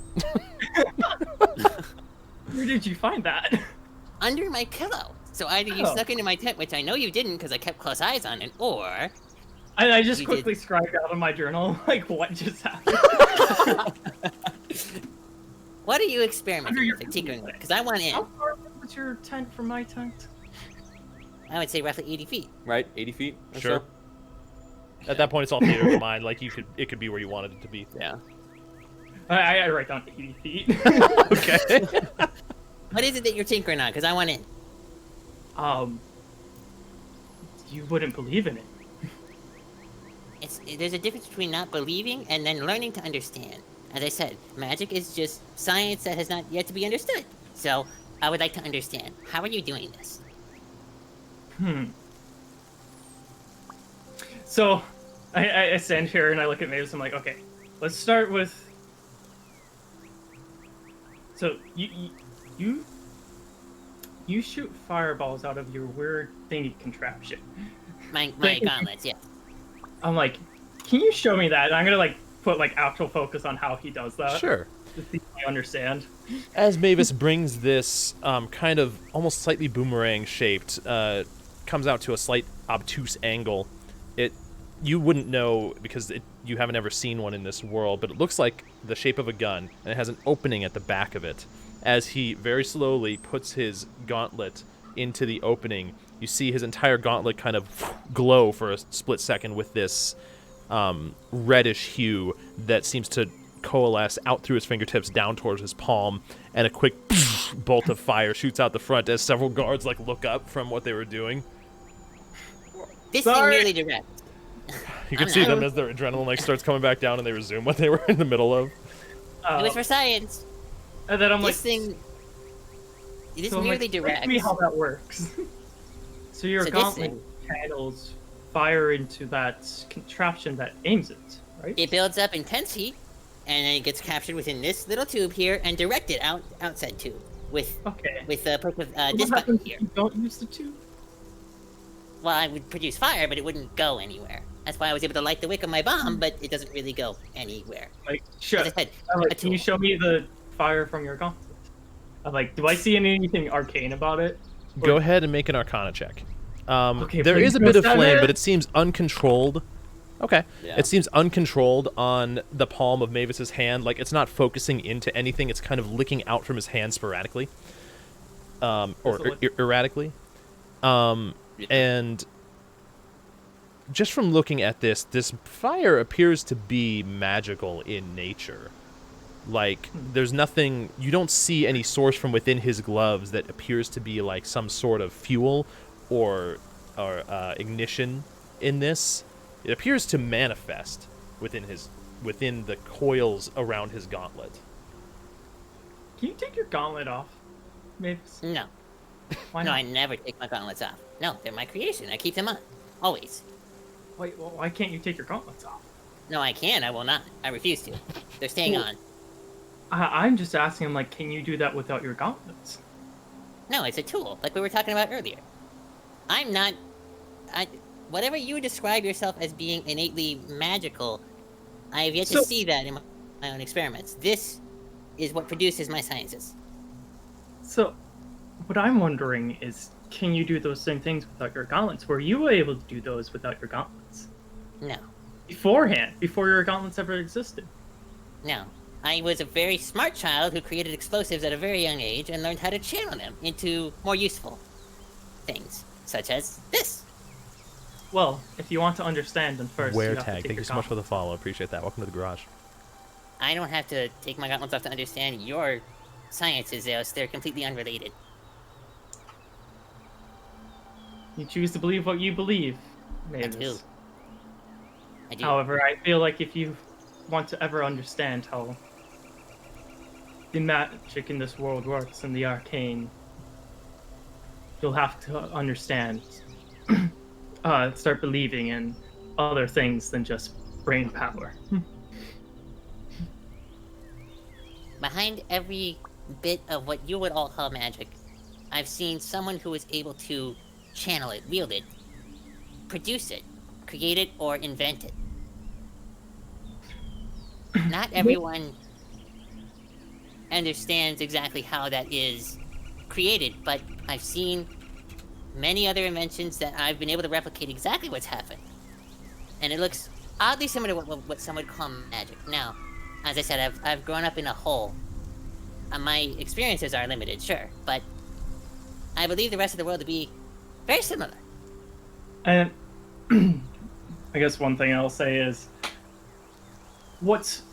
Speaker 2: Where did you find that?
Speaker 6: Under my pillow. So either you snuck into my tent, which I know you didn't because I kept close eyes on it, or...
Speaker 2: I just quickly scribed out in my journal, like, what just happened.
Speaker 6: What are you experimenting with, tinkering with? Because I want in.
Speaker 2: How far was your tent from my tent?
Speaker 6: I would say roughly 80 feet.
Speaker 5: Right? 80 feet? Or
Speaker 1: Sure.
Speaker 5: So?
Speaker 1: At that point, it's all theater of mind. Like, it could be where you wanted it to be.
Speaker 5: Yeah.
Speaker 2: I write down 80 feet.
Speaker 1: Okay.
Speaker 6: What is it that you're tinkering on? Because I want in.
Speaker 2: You wouldn't believe in it.
Speaker 6: There's a difference between not believing and then learning to understand. As I said, magic is just science that has not yet to be understood. So, I would like to understand. How are you doing this?
Speaker 2: So, I stand here and I look at Mavis. I'm like, okay, let's start with... So, you shoot fireballs out of your weird thingy contraption.
Speaker 6: My gauntlets, yeah.
Speaker 2: I'm like, can you show me that? And I'm gonna put actual focus on how he does that.
Speaker 1: Sure.
Speaker 2: To see if I understand.
Speaker 1: As Mavis brings this kind of almost slightly boomerang shaped, comes out to a slight obtuse angle, you wouldn't know because you haven't ever seen one in this world, but it looks like the shape of a gun, and it has an opening at the back of it. As he very slowly puts his gauntlet into the opening, you see his entire gauntlet kind of glow for a split second with this reddish hue that seems to coalesce out through his fingertips down towards his palm, and a quick bolt of fire shoots out the front as several guards look up from what they were doing.
Speaker 6: This is nearly direct.
Speaker 1: You can see them as their adrenaline starts coming back down and they resume what they were in the middle of.
Speaker 6: It was for science.
Speaker 2: And then I'm
Speaker 6: This thing... It is nearly direct.
Speaker 2: Tell me how that works. So your gauntlet channels fire into that contraption that aims it, right?
Speaker 6: It builds up intense heat, and then it gets captured within this little tube here and directed outside tube with a push of this button here.
Speaker 2: If you don't use the tube?
Speaker 6: Well, I would produce fire, but it wouldn't go anywhere. That's why I was able to light the wick of my bomb, but it doesn't really go anywhere.
Speaker 2: Sure.
Speaker 6: As I said,
Speaker 2: Can you show me the fire from your gauntlet? Do I see anything arcane about it?
Speaker 1: Go ahead and make an Arcana check.
Speaker 2: Okay,
Speaker 1: there is a bit of flame, but it seems uncontrolled. Okay.
Speaker 5: Yeah.
Speaker 1: It seems uncontrolled on the palm of Mavis's hand. It's not focusing into anything. It's kind of licking out from his hand sporadically. Erratically. And just from looking at this fire appears to be magical in nature. There's nothing, you don't see any source from within his gloves that appears to be some sort of fuel or ignition in this. It appears to manifest within the coils around his gauntlet.
Speaker 2: Can you take your gauntlet off, Mavis?
Speaker 6: No.
Speaker 2: Why
Speaker 6: No,
Speaker 2: not?
Speaker 6: I never take my gauntlets off. No, they're my creation. I keep them on. Always.
Speaker 2: Wait, well, why can't you take your gauntlets off?
Speaker 6: No, I can. I will not. I refuse to. They're staying on.
Speaker 2: I'm just asking him, can you do that without your gauntlets?
Speaker 6: No, it's a tool, like we were talking about earlier. I'm not... whatever you describe yourself as being innately magical, I have yet to see that in my own experiments. This is what produces my sciences.
Speaker 2: So, what I'm wondering is, can you do those same things without your gauntlets? Were you able to do those without your gauntlets?
Speaker 6: No.
Speaker 2: Beforehand, before your gauntlets ever existed?
Speaker 6: No. I was a very smart child who created explosives at a very young age and learned how to channel them into more useful things, such as this.
Speaker 2: Well, if you want to understand, then first
Speaker 1: Wear
Speaker 2: you have to
Speaker 1: tag.
Speaker 2: take
Speaker 1: Thank
Speaker 2: your
Speaker 1: you so much for the
Speaker 2: gauntlets.
Speaker 1: follow. Appreciate that. Welcome to the garage.
Speaker 6: I don't have to take my gauntlets off to understand your sciences, Zeus. They're completely unrelated.
Speaker 2: You choose to believe what you believe, Mavis.
Speaker 6: I do.
Speaker 2: However, I feel like if you want to ever understand how the magic in this world works and the arcane, you'll have to understand, start believing in other things than just brain power.
Speaker 6: Behind every bit of what you would all call magic, I've seen someone who is able to channel it, wield it, produce it, create it, or invent it. Not everyone understands exactly how that is created, but I've seen many other inventions that I've been able to replicate exactly what's happened. And it looks oddly similar to what some would call magic. Now, as I said, I've grown up in a hole. My experiences are limited, sure, but I believe the rest of the world to be very similar.
Speaker 2: And I guess one thing I'll say is, what's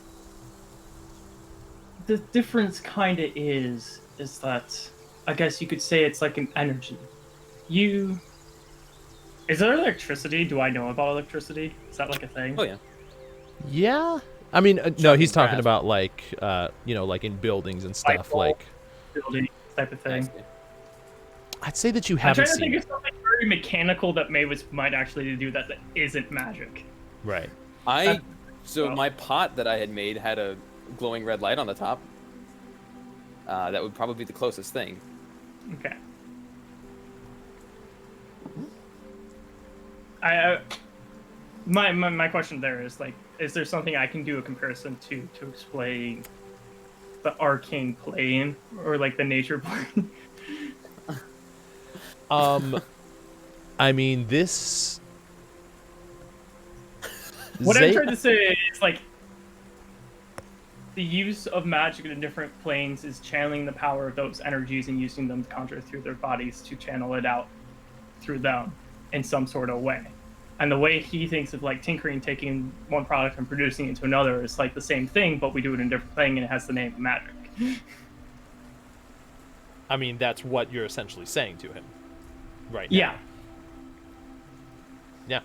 Speaker 2: the difference kind of is that I guess you could say it's like an energy. Is there electricity? Do I know about electricity? Is that like a thing?
Speaker 5: Oh yeah.
Speaker 1: Yeah. I mean, no, he's talking
Speaker 5: grass.
Speaker 1: about like, like in buildings and stuff. Like,
Speaker 2: building type of thing.
Speaker 1: I'd say that you
Speaker 2: I'm
Speaker 1: haven't
Speaker 2: trying to
Speaker 1: seen
Speaker 2: think
Speaker 1: it.
Speaker 2: of something very mechanical that Mavis might actually do that isn't magic.
Speaker 1: Right.
Speaker 5: So my pot that I had made had a glowing red light on the top. That would probably be the closest thing.
Speaker 2: Okay. My question there is like, is there something I can do a comparison to explain the arcane plane or like the nature plane?
Speaker 1: I mean, this.
Speaker 2: What I'm trying to say is like, the use of magic in different planes is channeling the power of those energies and using them to conjure through their bodies to channel it out through them in some sort of way. And the way he thinks of like tinkering, taking one product and producing it into another is like the same thing, but we do it in a different thing and it has the name of magic.
Speaker 1: I mean, that's what you're essentially saying to him, right?
Speaker 2: Yeah.
Speaker 1: Yeah.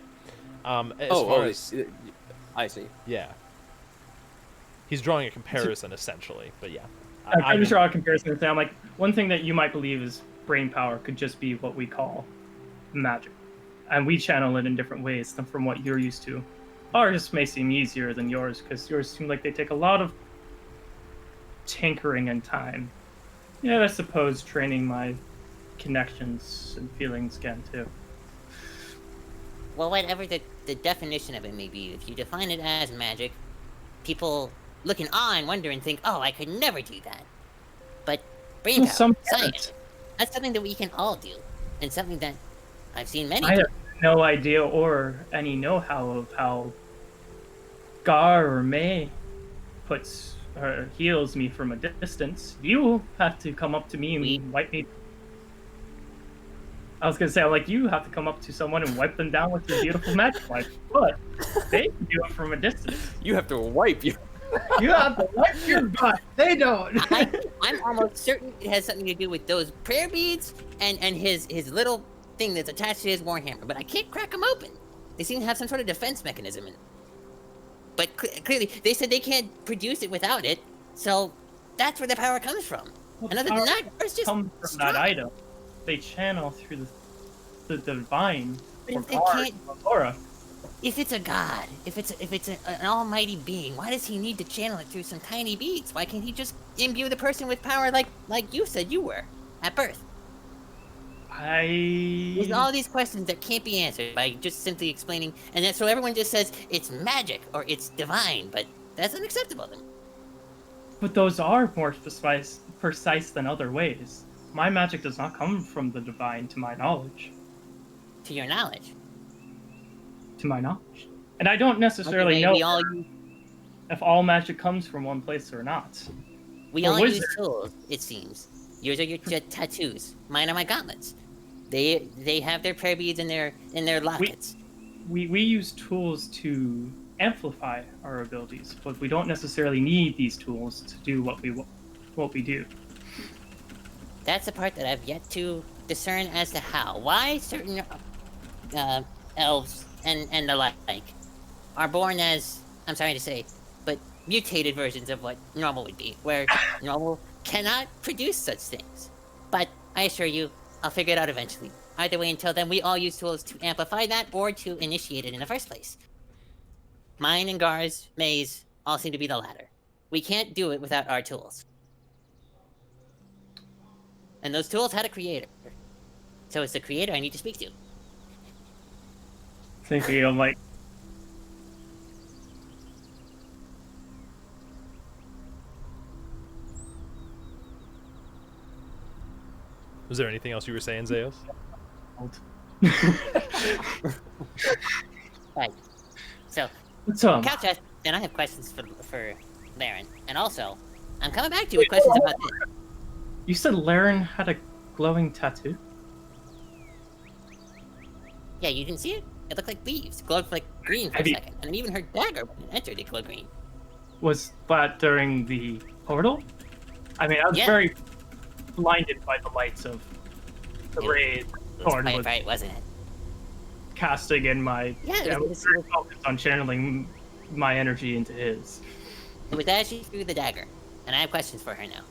Speaker 1: As far as
Speaker 5: I see.
Speaker 1: yeah, he's drawing a comparison essentially, but yeah.
Speaker 2: I'm just draw a comparison and say, I'm like, one thing that you might believe is brain power could just be what we call magic. And we channel it in different ways than from what you're used to. Ours may seem easier than yours, because yours seem like they take a lot of tinkering and time. Yeah, I suppose training my connections and feelings again, too.
Speaker 6: Well, whatever the definition of it may be, if you define it as magic, people look in awe and wonder and think, oh, I could never do that. But brain power, science, that's something that we can all do. And something that I've seen many
Speaker 2: I have no idea or any know-how of how Gar or May puts or heals me from a distance. You have to come up to me and wipe me. I was gonna say, like, you have to come up to someone and wipe them down with your beautiful magic wipe, but they can do it from a distance.
Speaker 5: You have to wipe you.
Speaker 2: You have to wipe your butt. They don't.
Speaker 6: I'm almost certain it has something to do with those prayer beads and his little thing that's attached to his warhammer, but I can't crack them open. They seem to have some sort of defense mechanism in. But clearly, they said they can't produce it without it, so that's where the power comes from.
Speaker 2: Well,
Speaker 6: and other than that, it's just
Speaker 2: comes from
Speaker 6: strong.
Speaker 2: that item. They channel through the divine.
Speaker 6: But
Speaker 2: or
Speaker 6: if they
Speaker 2: God,
Speaker 6: can't,
Speaker 2: Aura.
Speaker 6: if it's a god, if it's an almighty being, why does he need to channel it through some tiny beads? Why can't he just imbue the person with power like you said you were at birth? There's all these questions that can't be answered by just simply explaining, and then so everyone just says it's magic or it's divine, but that's unacceptable then.
Speaker 2: But those are more precise than other ways. My magic does not come from the divine, to my knowledge.
Speaker 6: To your knowledge.
Speaker 2: To my knowledge. And I don't necessarily know if all magic comes from one place or not.
Speaker 6: We all use tools, it seems. Yours are your tattoos. Mine are my gauntlets. They have their prayer beads in their lockets.
Speaker 2: We use tools to amplify our abilities, but we don't necessarily need these tools to do what we do.
Speaker 6: That's the part that I've yet to discern as to how. Why certain elves and the like are born as, I'm sorry to say, but mutated versions of what normal would be, where normal cannot produce such things. But I assure you, I'll figure it out eventually. Either way, until then, we all use tools to amplify that or to initiate it in the first place. Mine and Gar's, May's, all seem to be the latter. We can't do it without our tools. And those tools had a creator. So it's the creator I need to speak to.
Speaker 2: Thinking, I'm like...
Speaker 1: Was there anything else you were saying, Zeos?
Speaker 6: Right. So, Calcheth, and I have questions for Laren. And also, I'm coming back to you with questions about this.
Speaker 2: You said Laren had a glowing tattoo?
Speaker 6: Yeah, you didn't see it? It looked like leaves. It glowed like green for a second. And even her dagger, when it entered, it glowed green.
Speaker 2: Was that during the portal? I mean, I was very blinded by the lights of the raid.
Speaker 6: It was quite bright, wasn't it?
Speaker 2: Casting in my...
Speaker 6: Yeah,
Speaker 2: I was very focused on channeling my energy into his.
Speaker 6: It was as she threw the dagger. And I have questions for her now.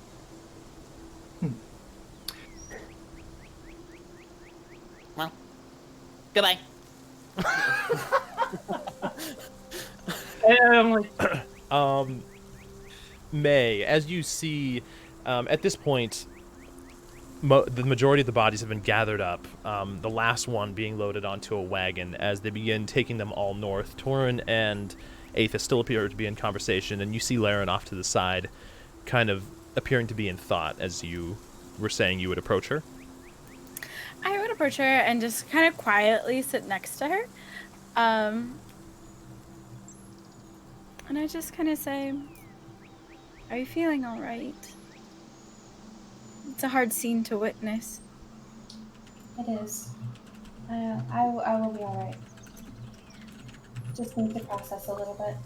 Speaker 6: Well, goodbye.
Speaker 1: May, as you see, at this point, the majority of the bodies have been gathered up, the last one being loaded onto a wagon as they begin taking them all north. Torin and Aethys still appear to be in conversation, and you see Laren off to the side, kind of appearing to be in thought as you were saying you would approach her.
Speaker 4: I would approach her and just kind of quietly sit next to her. And I just kind of say, are you feeling all right? It's a hard scene to witness.
Speaker 7: It is. I will be alright. Just need to process a little bit.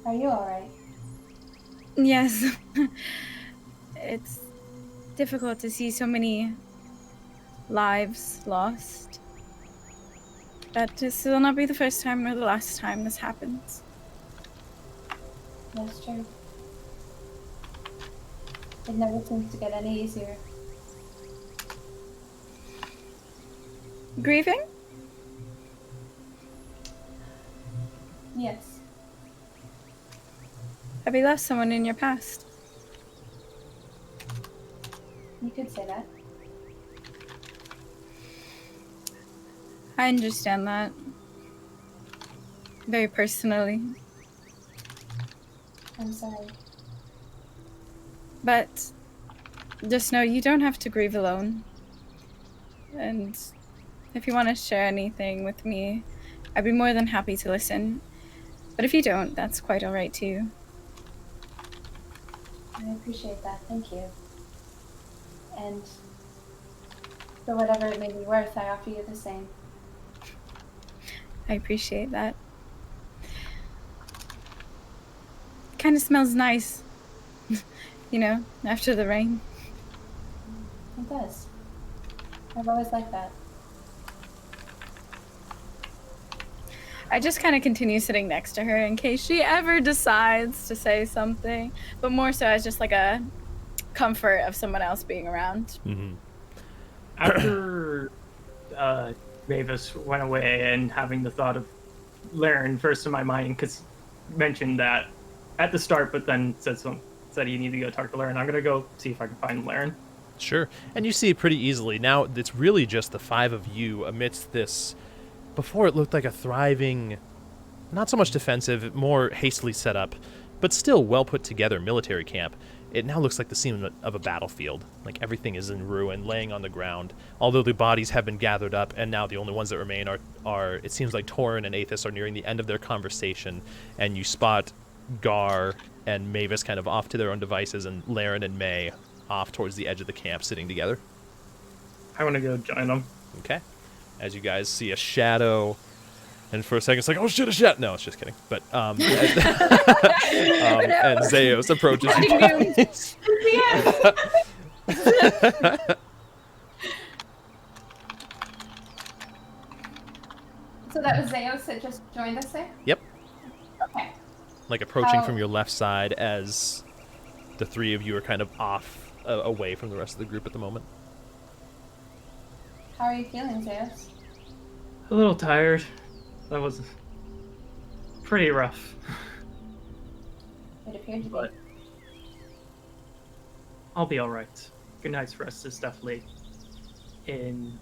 Speaker 7: Are you alright?
Speaker 4: Yes. It's difficult to see so many lives lost. But this will not be the first time or the last time this happens.
Speaker 7: That's true. It never seems to get any easier.
Speaker 4: Grieving?
Speaker 7: Yes.
Speaker 4: Have you lost someone in your past?
Speaker 7: You could say that.
Speaker 4: I understand that. Very personally.
Speaker 7: I'm sorry.
Speaker 4: But just know you don't have to grieve alone. And if you want to share anything with me, I'd be more than happy to listen. But if you don't, that's quite alright too.
Speaker 7: I appreciate that. Thank you. And for whatever it may be worth, I offer you the same.
Speaker 4: I appreciate that. Kind of smells nice. You know, after the rain.
Speaker 7: It does. I've always liked that.
Speaker 4: I just kind of continue sitting next to her in case she ever decides to say something, but more so as just like a comfort of someone else being around.
Speaker 1: Mm-hmm.
Speaker 2: After Mavis went away and having the thought of Laren first in my mind, because mentioned that at the start, but then said you need to go talk to Laren. I'm gonna go see if I can find Laren.
Speaker 1: Sure, and you see it pretty easily. Now it's really just the five of you amidst this. Before it looked like a thriving, not so much defensive, more hastily set up but still well put together military camp, it now looks like the scene of a battlefield. Like everything is in ruin, laying on the ground. Although the bodies have been gathered up, and now the only ones that remain are it seems like Torin and Aethys are nearing the end of their conversation, and you spot Gar and Mavis kind of off to their own devices, and Laren and May off towards the edge of the camp sitting together.
Speaker 2: I want to go join them.
Speaker 1: Okay. As you guys see a shadow, and for a second it's like, oh shit, a shadow. No, it's just kidding. But and Zeos approaches you guys.
Speaker 7: So that was Zeos that just joined us there?
Speaker 1: Yep.
Speaker 7: Okay.
Speaker 1: Like approaching
Speaker 7: How-
Speaker 1: from your left side as the three of you are kind of off away from the rest of the group at the moment.
Speaker 7: How are you feeling, Zeus?
Speaker 2: A little tired. That was pretty rough.
Speaker 7: It appeared to be.
Speaker 2: But I'll be alright. Good night's rest is definitely in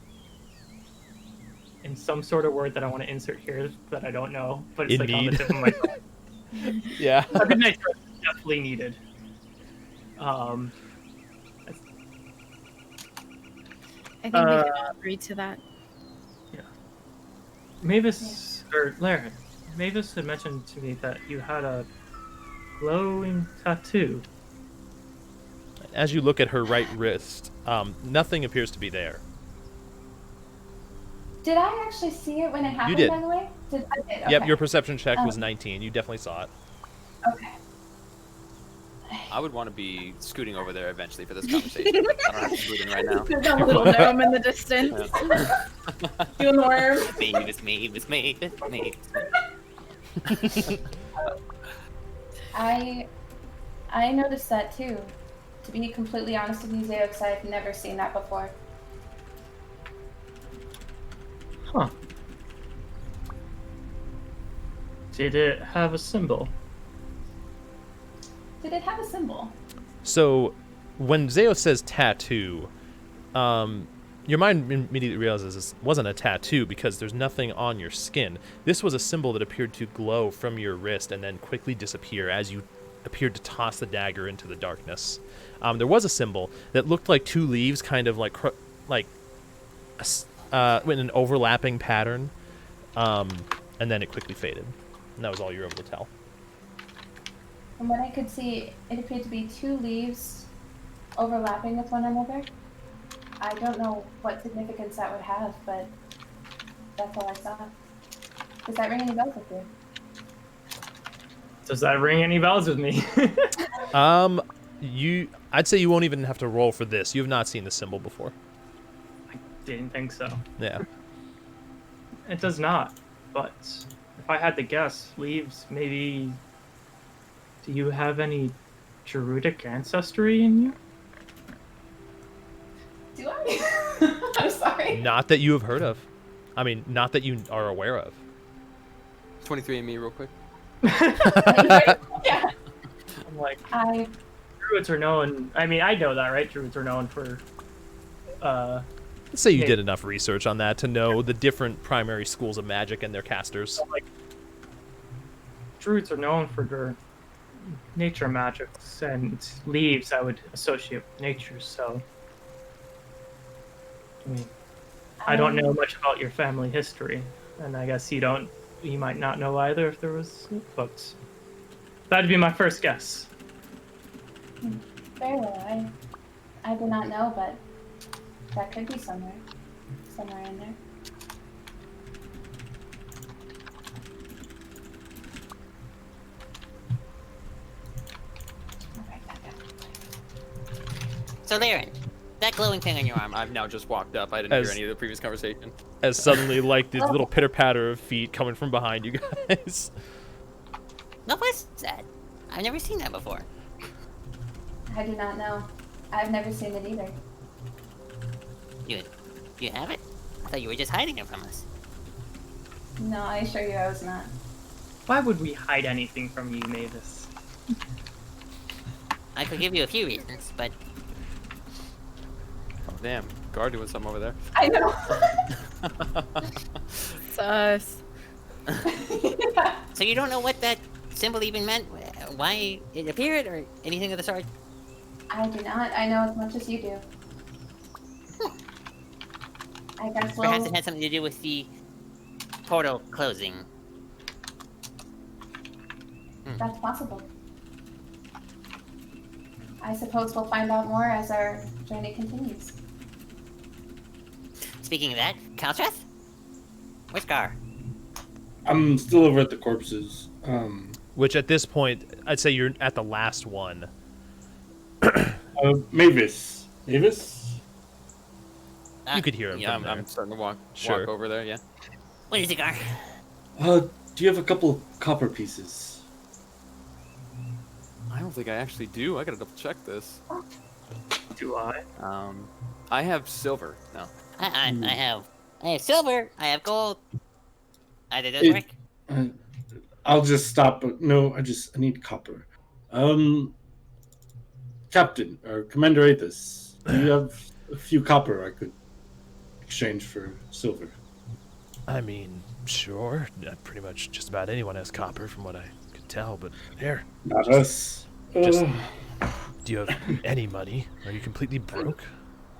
Speaker 2: some sort of word that I want to insert here that I don't know, but it's like on the
Speaker 1: Indeed.
Speaker 2: tip of my tongue.
Speaker 1: Yeah.
Speaker 2: A good night's rest is definitely needed.
Speaker 4: I think we can all agree to that.
Speaker 2: Mavis, or Laren, Mavis had mentioned to me that you had a glowing tattoo.
Speaker 1: As you look at her right wrist, nothing appears to be there.
Speaker 7: Did I actually see it when it happened,
Speaker 1: did.
Speaker 7: by the way? I did, okay.
Speaker 1: Yep, your perception check was 19. You definitely saw it.
Speaker 7: Okay.
Speaker 5: I would want to be scooting over there eventually for this conversation. I don't have to boot in right now.
Speaker 4: There's a little gnome in the distance.
Speaker 8: Doing the worm.
Speaker 6: Mavis.
Speaker 7: I noticed that too. To be completely honest with you, Zeus, I've never seen that before.
Speaker 2: Huh. Did it have a symbol?
Speaker 7: Did it have a symbol?
Speaker 1: So, when Zeus says tattoo, your mind immediately realizes this wasn't a tattoo because there's nothing on your skin. This was a symbol that appeared to glow from your wrist and then quickly disappear as you appeared to toss the dagger into the darkness. There was a symbol that looked like two leaves, kind of like in an overlapping pattern, and then it quickly faded. And that was all you were able to tell.
Speaker 7: From what I could see, it appeared to be two leaves overlapping with one another. I don't know what significance that would have, but that's all I saw. Does that ring any bells with you?
Speaker 2: Does that ring any bells with me?
Speaker 1: I'd say you won't even have to roll for this. You have not seen the symbol before.
Speaker 2: I didn't think so.
Speaker 1: Yeah.
Speaker 2: It does not, but if I had to guess, leaves, maybe... Do you have any Druidic ancestry in you?
Speaker 7: Do I? I'm sorry.
Speaker 1: Not that you have heard of. I mean, not that you are aware of.
Speaker 5: 23andMe real quick.
Speaker 7: Yeah.
Speaker 2: I'm like,
Speaker 7: I
Speaker 2: Druids are known... I mean, I know that, right? Druids are known for...
Speaker 1: Let's say you
Speaker 2: Yeah.
Speaker 1: did enough research on that to know the different primary schools of magic and their casters.
Speaker 2: like, Druids are known for their nature magics, and leaves I would associate with nature, so... I mean, I don't know much about your family history, and I guess you might not know either if there was, but that'd be my first guess.
Speaker 7: very well. I do not know, but that could be somewhere in there. I'll write that down.
Speaker 6: So, Laren, that glowing thing on your arm.
Speaker 5: I've now just walked up. I didn't
Speaker 1: As-
Speaker 5: hear any of the previous conversation.
Speaker 1: As suddenly, like, this little pitter-patter of feet coming from behind you guys.
Speaker 6: What was that? I've never seen that before.
Speaker 7: I do not know. I've never seen it either.
Speaker 6: You have it? I thought you were just hiding it from us.
Speaker 7: No, I assure you I was not.
Speaker 2: Why would we hide anything from you, Mavis?
Speaker 6: I could give you a few reasons, but
Speaker 5: Oh, damn. Guard doing something over there.
Speaker 7: I know.
Speaker 4: Sus.
Speaker 6: so you don't know what that symbol even meant? why it appeared or anything of the sort?
Speaker 7: I do not. I know as much as you do. I guess we'll...
Speaker 6: Perhaps it had something to do with the portal closing.
Speaker 7: That's possible. I suppose we'll find out more as our journey continues.
Speaker 6: Speaking of that, Calcheth? Where's Gar?
Speaker 3: I'm still over at the corpses.
Speaker 1: Which at this point, I'd say you're at the last one.
Speaker 3: Mavis. Mavis?
Speaker 1: You could hear him.
Speaker 5: Yeah,
Speaker 1: from
Speaker 5: I'm
Speaker 1: there.
Speaker 5: starting to walk over there. Yeah.
Speaker 6: What is it, Gar?
Speaker 3: Do you have a couple of copper pieces?
Speaker 5: I don't think I actually do. I gotta double check this.
Speaker 2: Do I?
Speaker 5: I have silver. No.
Speaker 6: I have silver. I have gold. Either does work.
Speaker 3: I'll just stop. But no, I need copper. Captain or Commander Aethys, do you have a few copper I could exchange for silver?
Speaker 1: I mean, sure. Pretty much just about anyone has copper from what I could tell, but here.
Speaker 3: Not us.
Speaker 1: Just, do you have any money? Are you completely broke?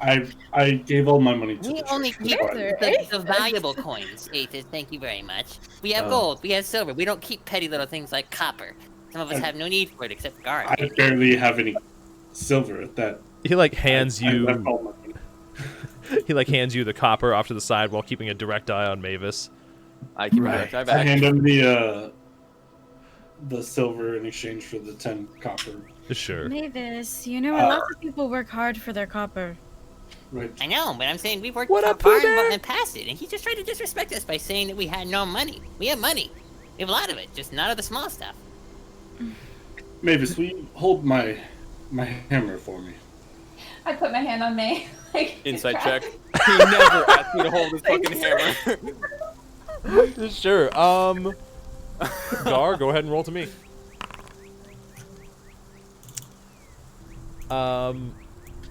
Speaker 3: I gave all my money to
Speaker 6: We
Speaker 3: the
Speaker 6: only
Speaker 3: church.
Speaker 6: keep the valuable coins, Aethys. Thank you very much. We have gold. We have silver. We don't keep petty little things like copper. Some of us have no need for it except Gar.
Speaker 3: I barely have any silver at that.
Speaker 1: He like hands
Speaker 3: I
Speaker 1: you.
Speaker 3: left all my money.
Speaker 1: He like hands you the copper off to the side while keeping a direct eye on Mavis.
Speaker 5: I keep
Speaker 3: Right.
Speaker 5: it
Speaker 3: I
Speaker 5: back.
Speaker 3: hand him the silver in exchange for the 10 copper.
Speaker 1: Sure.
Speaker 4: Mavis, you know, lots of people work hard for their copper.
Speaker 3: Right.
Speaker 6: I know, but I'm saying we worked
Speaker 1: What up,
Speaker 6: hard
Speaker 1: Pooh Bear?
Speaker 6: and passed it, and he just tried to disrespect us by saying that we had no money. We have money. We have a lot of it, just none of the small stuff.
Speaker 3: Mavis, will you hold my hammer for me?
Speaker 7: I put my hand on May. Like,
Speaker 5: Inside
Speaker 7: crack.
Speaker 5: check. He never asked me to hold his fucking hammer.
Speaker 1: Sure. Gar, go ahead and roll to me.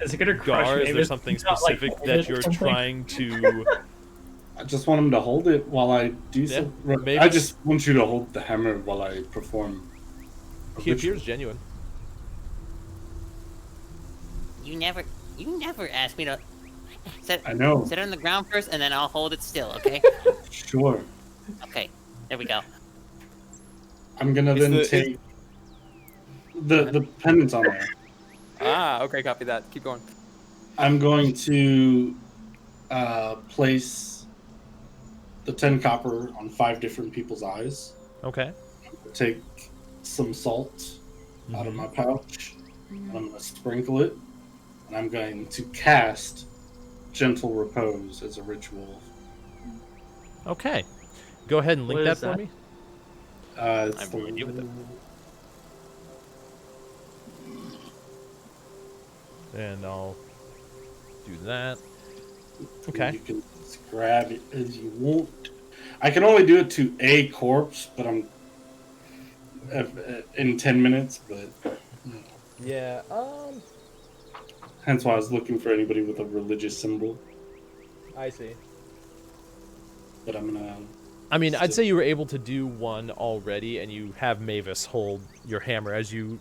Speaker 2: Is it gonna crush
Speaker 1: Gar, is there
Speaker 2: Mavis?
Speaker 1: something
Speaker 2: He's not, like,
Speaker 1: specific
Speaker 2: holding it
Speaker 1: that
Speaker 2: or
Speaker 1: you're
Speaker 2: something?
Speaker 1: trying to?
Speaker 3: I just want him to hold it while I do
Speaker 1: Yeah,
Speaker 3: something.
Speaker 1: maybe.
Speaker 3: I just want you to hold the hammer while I perform. a
Speaker 1: He
Speaker 3: ritual.
Speaker 1: appears genuine.
Speaker 6: You never asked me to
Speaker 3: I know.
Speaker 6: sit on the ground first, and then I'll hold it still, okay?
Speaker 3: Sure.
Speaker 6: Okay, there we go.
Speaker 3: I'm gonna
Speaker 5: Is
Speaker 3: then
Speaker 5: the-
Speaker 3: take the pendants on there.
Speaker 5: Okay, copy that. Keep going.
Speaker 3: I'm going to place the 10 copper on 5 different people's eyes.
Speaker 1: Okay.
Speaker 3: Take some salt out of my pouch. And I'm going to sprinkle it. And I'm going to cast Gentle Repose as a ritual.
Speaker 1: Okay. Go ahead and link
Speaker 2: What
Speaker 1: that
Speaker 2: is
Speaker 1: for
Speaker 2: that?
Speaker 1: me.
Speaker 3: It's
Speaker 1: I have no idea what that- And I'll do that. Okay.
Speaker 3: You can just grab it as you want. I can only do it to a corpse, but I'm in 10 minutes. But
Speaker 1: Yeah.
Speaker 3: hence why I was looking for anybody with a religious symbol.
Speaker 1: I see.
Speaker 3: But I'm gonna.
Speaker 1: I mean, I'd say you were able to do one already, and you have Mavis hold your hammer as you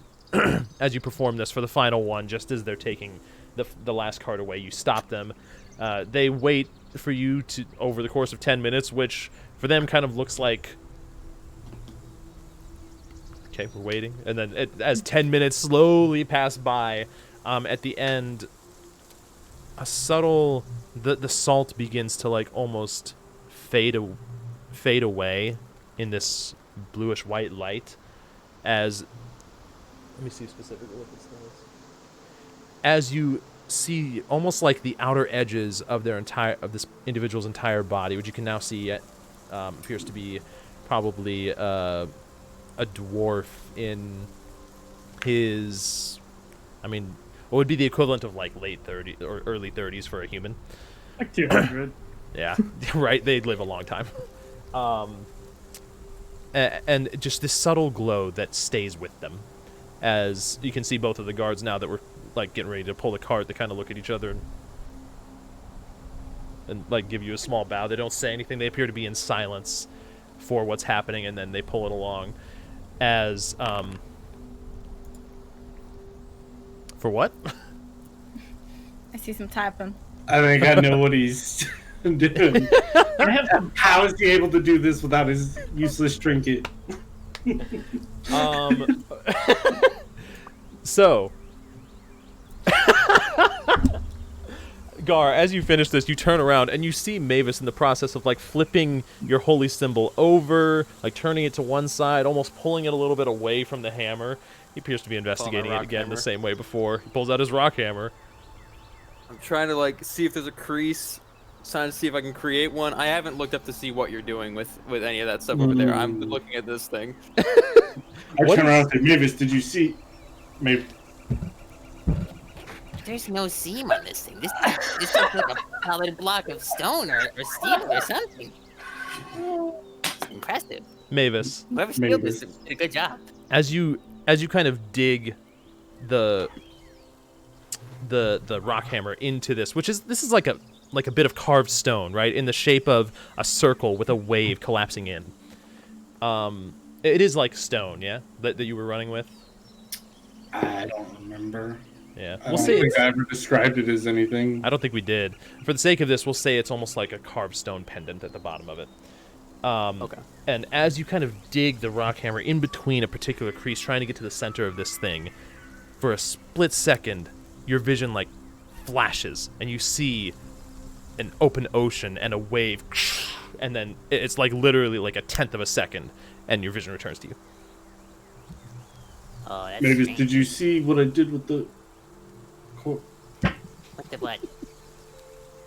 Speaker 1: as you perform this for the final one. Just as they're taking the last card away, you stop them. They wait for you to over the course of 10 minutes, which for them kind of looks like. Okay, we're waiting, and then as 10 minutes slowly pass by, at the end, a subtle the salt begins to like almost fade away in this bluish white light as let me see specifically what this does. As you see almost like the outer edges of this individual's entire body, which you can now see appears to be probably a dwarf in his what would be the equivalent of like late 30s or early 30s for a human.
Speaker 2: Like 200.
Speaker 1: Yeah, right. They'd live a long time. And just this subtle glow that stays with them. As you can see both of the guards now that were like getting ready to pull the cart, they kind of look at each other and like give you a small bow. They don't say anything. They appear to be in silence for what's happening, and then they pull it along as For what?
Speaker 4: I see some typing.
Speaker 3: I think I know what he's doing. How is he able to do this without his useless trinket?
Speaker 1: So, Gar, as you finish this, you turn around and you see Mavis in the process of like flipping your holy symbol over, like turning it to one side, almost pulling it a little bit away from the hammer. He appears to be investigating it again the same way before. He pulls out his rock hammer.
Speaker 5: I'm trying to like see if there's a crease, trying to see if I can create one. I haven't looked up to see what you're doing with any of that stuff over there. I'm looking at this thing.
Speaker 3: I turn around and say, Mavis, did you see? Maybe.
Speaker 6: There's no seam on this thing. This looks like a solid block of stone or steel or something. It's impressive.
Speaker 1: Mavis.
Speaker 6: Whoever sealed this did a good job.
Speaker 1: As you kind of dig the rock hammer into this, this is like a bit of carved stone, right, in the shape of a circle with a wave collapsing in. It is like stone, yeah, that you were running with.
Speaker 3: I don't remember.
Speaker 1: Yeah,
Speaker 3: I don't think I ever described it as anything.
Speaker 1: I don't think we did. For the sake of this, we'll say it's almost like a carved stone pendant at the bottom of it.
Speaker 5: Okay.
Speaker 1: And as you kind of dig the rock hammer in between a particular crease, trying to get to the center of this thing, for a split second, your vision like flashes, and you see an open ocean and a wave, and then it's like literally like a tenth of a second, and your vision returns to you.
Speaker 6: Oh, that's
Speaker 3: Mavis,
Speaker 6: strange.
Speaker 3: did you see what I did with the
Speaker 6: What the what?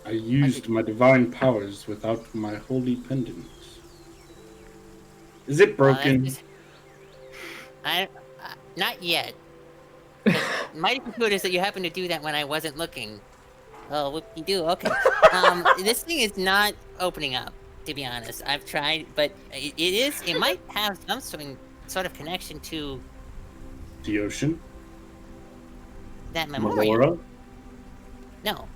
Speaker 3: I used my divine powers without my holy pendant. Is it broken?
Speaker 6: Not yet. Mighty fortuitous that you happened to do that when I wasn't looking. Oh, whoop-de-doo, okay. This thing is not opening up, to be honest. I've tried, but it might have some sort of connection to
Speaker 3: The ocean?
Speaker 6: that memorial.
Speaker 3: Melora?
Speaker 6: No.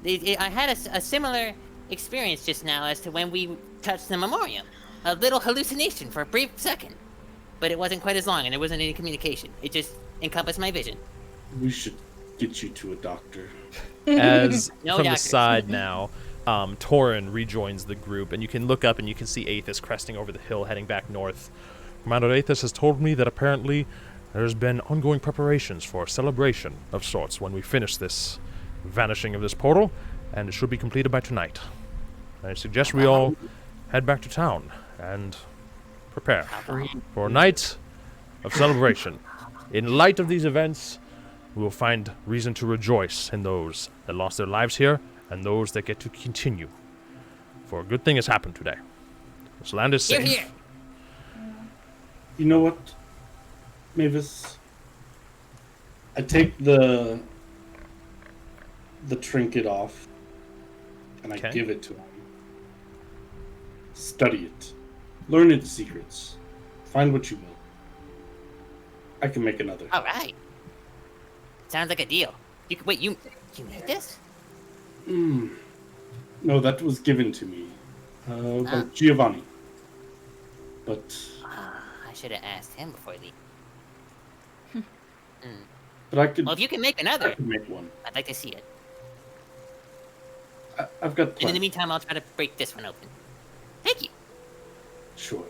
Speaker 6: I had a similar experience just now as to when we touched the memoriam. A little hallucination for a brief second. But it wasn't quite as long, and there wasn't any communication. It just encompassed my vision.
Speaker 3: We should get you to a doctor.
Speaker 1: As
Speaker 6: No
Speaker 1: from the
Speaker 6: doctors.
Speaker 1: side now, Torin rejoins the group, and you can look up and you can see Aethys cresting over the hill, heading back north. Commander Aethys has told me that apparently there's been ongoing preparations for a celebration of sorts when we finish this vanishing of this portal, and it should be completed by tonight. I suggest we all head back to town and prepare for a night of celebration. In light of these events, we will find reason to rejoice in those that lost their lives here and those that get to continue. For a good thing has happened today. This land is safe.
Speaker 6: Here.
Speaker 3: You know what, Mavis? I take the trinket off, and I
Speaker 1: Okay.
Speaker 3: give it to him. Study it. Learn its secrets. Find what you will. I can make another.
Speaker 6: All right. Sounds like a deal. You made this?
Speaker 3: No, that was given to me by
Speaker 6: Ah.
Speaker 3: Giovanni. But
Speaker 6: I should have asked him before the.
Speaker 3: I could.
Speaker 6: Well, if you can make
Speaker 3: I
Speaker 6: another,
Speaker 3: could make one.
Speaker 6: I'd like to see it.
Speaker 3: I've got
Speaker 6: And in
Speaker 3: plans.
Speaker 6: the meantime, I'll try to break this one open. Thank you.
Speaker 3: Sure.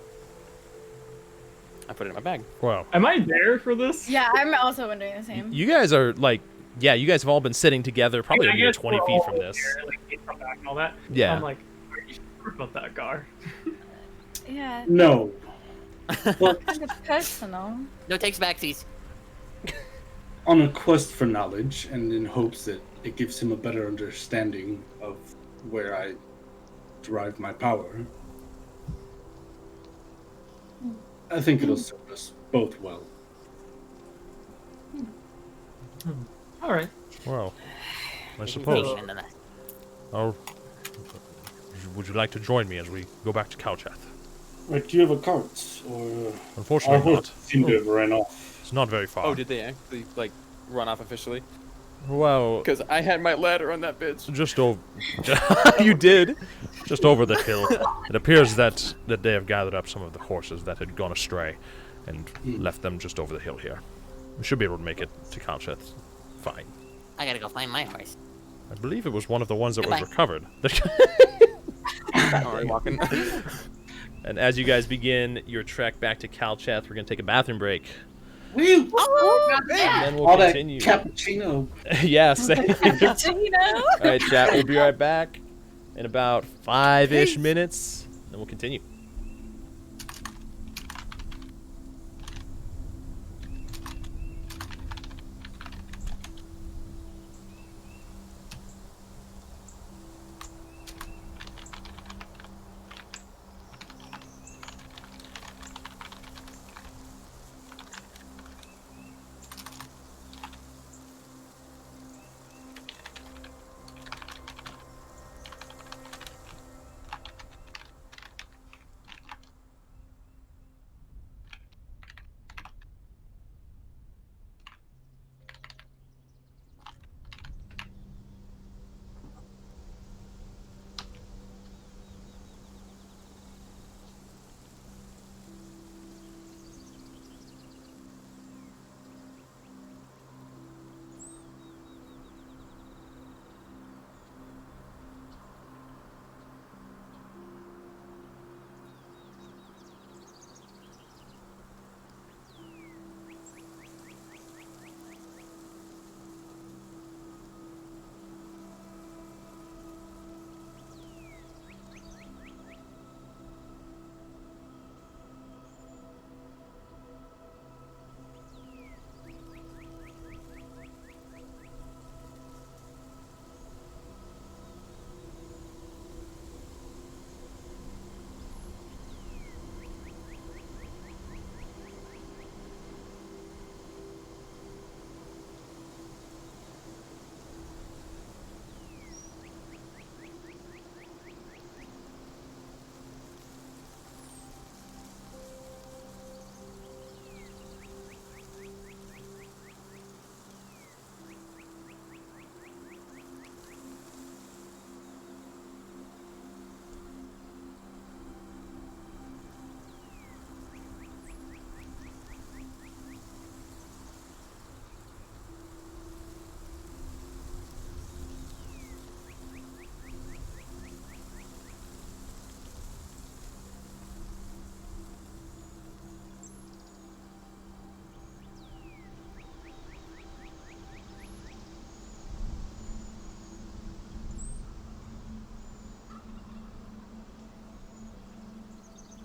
Speaker 5: I put it in my bag.
Speaker 1: Wow.
Speaker 2: Am I there for this?
Speaker 4: Yeah, I'm also wondering the same.
Speaker 1: You guys are like, yeah, you guys have all been sitting together, probably
Speaker 2: I
Speaker 1: a mere
Speaker 2: guess
Speaker 1: 20
Speaker 2: we're
Speaker 1: feet
Speaker 2: all
Speaker 1: from this.
Speaker 2: here, like, they come back and all that.
Speaker 1: Yeah.
Speaker 2: I'm like, are you sure about that, Gar?
Speaker 4: Yeah,
Speaker 3: No. Well,
Speaker 4: kind of personal.
Speaker 6: No takes backsies.
Speaker 3: on a quest for knowledge, and in hopes that it gives him a better understanding of where I derive my power. I think it'll serve us both well.
Speaker 2: All right.
Speaker 1: Well, I
Speaker 6: Thank
Speaker 1: suppose.
Speaker 6: you, nonetheless.
Speaker 1: Oh, would you like to join me as we go back to Calcheth?
Speaker 3: Right, do you have a cart? Or our
Speaker 1: Unfortunately
Speaker 3: horse
Speaker 1: not.
Speaker 3: seemed to have ran off.
Speaker 1: It's not very far.
Speaker 5: Oh, did they actually like run off officially?
Speaker 1: Well,
Speaker 5: Because I had my ladder on that bitch.
Speaker 1: just over. You did. Just over the hill. It appears that they have gathered up some of the horses that had gone astray, and left them just over the hill here. We should be able to make it to Calcheth fine.
Speaker 6: I gotta go find my horse.
Speaker 1: I believe it was one of the ones that was
Speaker 6: Goodbye.
Speaker 1: recovered.
Speaker 5: Alright, walking.
Speaker 1: And as you guys begin your trek back to Calcheth, we're going to take a bathroom break.
Speaker 3: Woo!
Speaker 1: And then we'll
Speaker 3: All
Speaker 1: continue.
Speaker 3: that cappuccino.
Speaker 1: Yeah, same.
Speaker 4: You know?
Speaker 1: All right, chat. We'll be right back in about 5-ish minutes. Then we'll continue.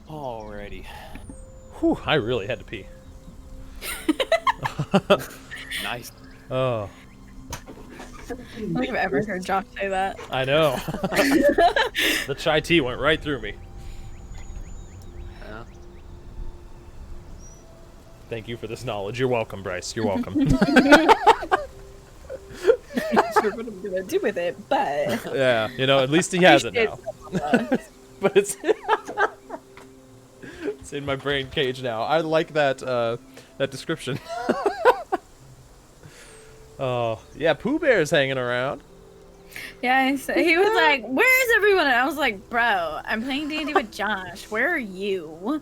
Speaker 5: Alrighty.
Speaker 1: Whew, I really had to pee.
Speaker 5: Nice.
Speaker 1: Oh,
Speaker 4: I don't think I've ever heard Josh say that.
Speaker 1: I know. The chai tea went right through me.
Speaker 5: Yeah.
Speaker 1: Thank you for this knowledge. You're welcome, Bryce. You're welcome.
Speaker 4: Not sure what I'm gonna do with it, but
Speaker 1: Yeah, you know, at least he has it now. But it's it's in my brain cage now. I like that that description. Oh, yeah, Pooh Bear's hanging around.
Speaker 4: yeah, he was like, "Where's everyone?" And I was like, "Bro, I'm playing D&D with Josh. Where are you?"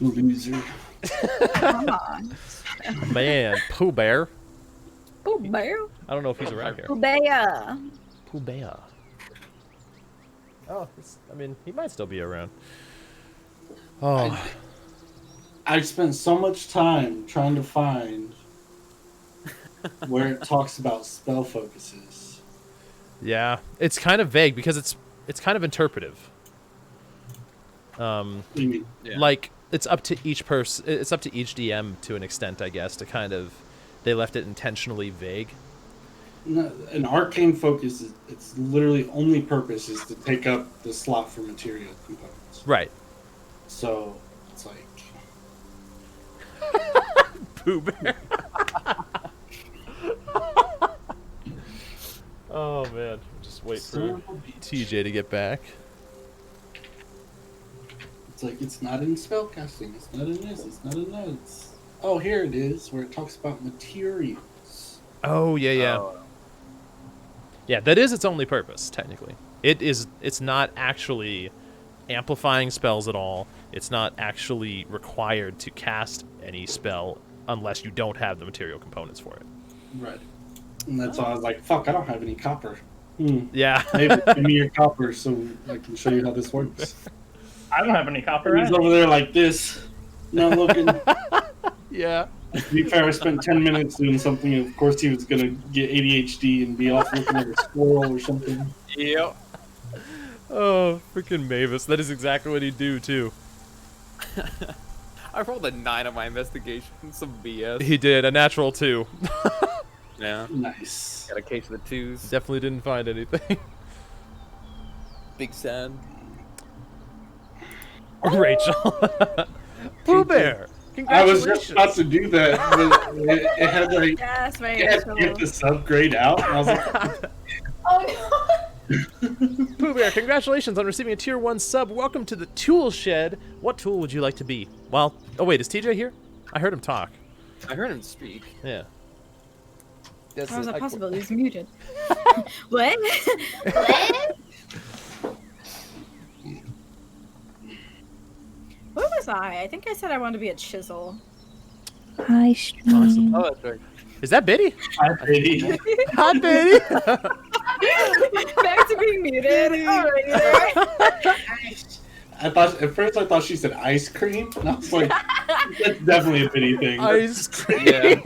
Speaker 3: Loser.
Speaker 4: Come on,
Speaker 1: Man, Pooh Bear.
Speaker 4: Pooh Bear,
Speaker 1: I don't know if he's around here.
Speaker 4: Pooh Bear.
Speaker 1: Pooh Bear. Oh, I mean, he might still be around. Oh,
Speaker 3: I spent so much time trying to find where it talks about spell focuses.
Speaker 1: yeah. It's kind of vague because it's kind of interpretive.
Speaker 3: What do you mean?
Speaker 5: Yeah.
Speaker 1: Like it's up to each person. It's up to each DM to an extent, I guess, to kind of. They left it intentionally vague.
Speaker 3: No, an arcane focus is its literally only purpose is to take up the slot for material components.
Speaker 1: Right.
Speaker 3: So it's like
Speaker 1: Pooh Bear. Oh man, just wait for TJ to get back.
Speaker 3: it's like it's not in spellcasting. It's not in this. It's not in that. Oh, here it is, where it talks about materials.
Speaker 1: Oh yeah, yeah.
Speaker 5: Oh.
Speaker 1: Yeah, that is its only purpose, technically. It's not actually amplifying spells at all. It's not actually required to cast any spell unless you don't have the material components for it.
Speaker 3: Right. And that's why I was like, fuck, I don't have any copper.
Speaker 1: Yeah.
Speaker 3: Maybe give me your copper so I can show you how this works.
Speaker 2: I don't have any copper.
Speaker 3: He's over there like this, not looking.
Speaker 1: Yeah.
Speaker 3: To be fair, I spent 10 minutes doing something, and of course he was going to get ADHD and be off looking at a squirrel or something.
Speaker 5: Yep.
Speaker 1: Oh, freaking Mavis. That is exactly what he'd do, too.
Speaker 5: I rolled a 9 on my investigation. Some BS.
Speaker 1: He did. A natural 2.
Speaker 5: Yeah.
Speaker 3: Nice.
Speaker 5: Got a case of the 2s.
Speaker 1: Definitely didn't find anything.
Speaker 5: Big sad.
Speaker 1: Rachel. Pooh Bear.
Speaker 3: I was
Speaker 1: Congratulations.
Speaker 3: just about to do that, but it had like
Speaker 4: Yes,
Speaker 3: it had to get the subgrade out. And I was like,
Speaker 7: Oh
Speaker 1: Pooh Bear, congratulations on receiving a tier 1 sub. Welcome to the tool shed. What tool would you like to be? Well, oh wait, is TJ here? I heard him talk.
Speaker 5: I heard him speak.
Speaker 1: Yeah.
Speaker 4: How is that possible? He's muted. What?
Speaker 7: What?
Speaker 4: What was I? I think I said I wanted to be a chisel.
Speaker 9: Hi, stream.
Speaker 5: Oh, that's right.
Speaker 1: Is that Biddy?
Speaker 3: hi, baby.
Speaker 1: Hi, Biddy.
Speaker 4: Back to being muted. Alrighty there.
Speaker 3: At first I thought she said ice cream, and I was like, that's definitely a bitty thing.
Speaker 1: Ice cream.
Speaker 5: Yeah.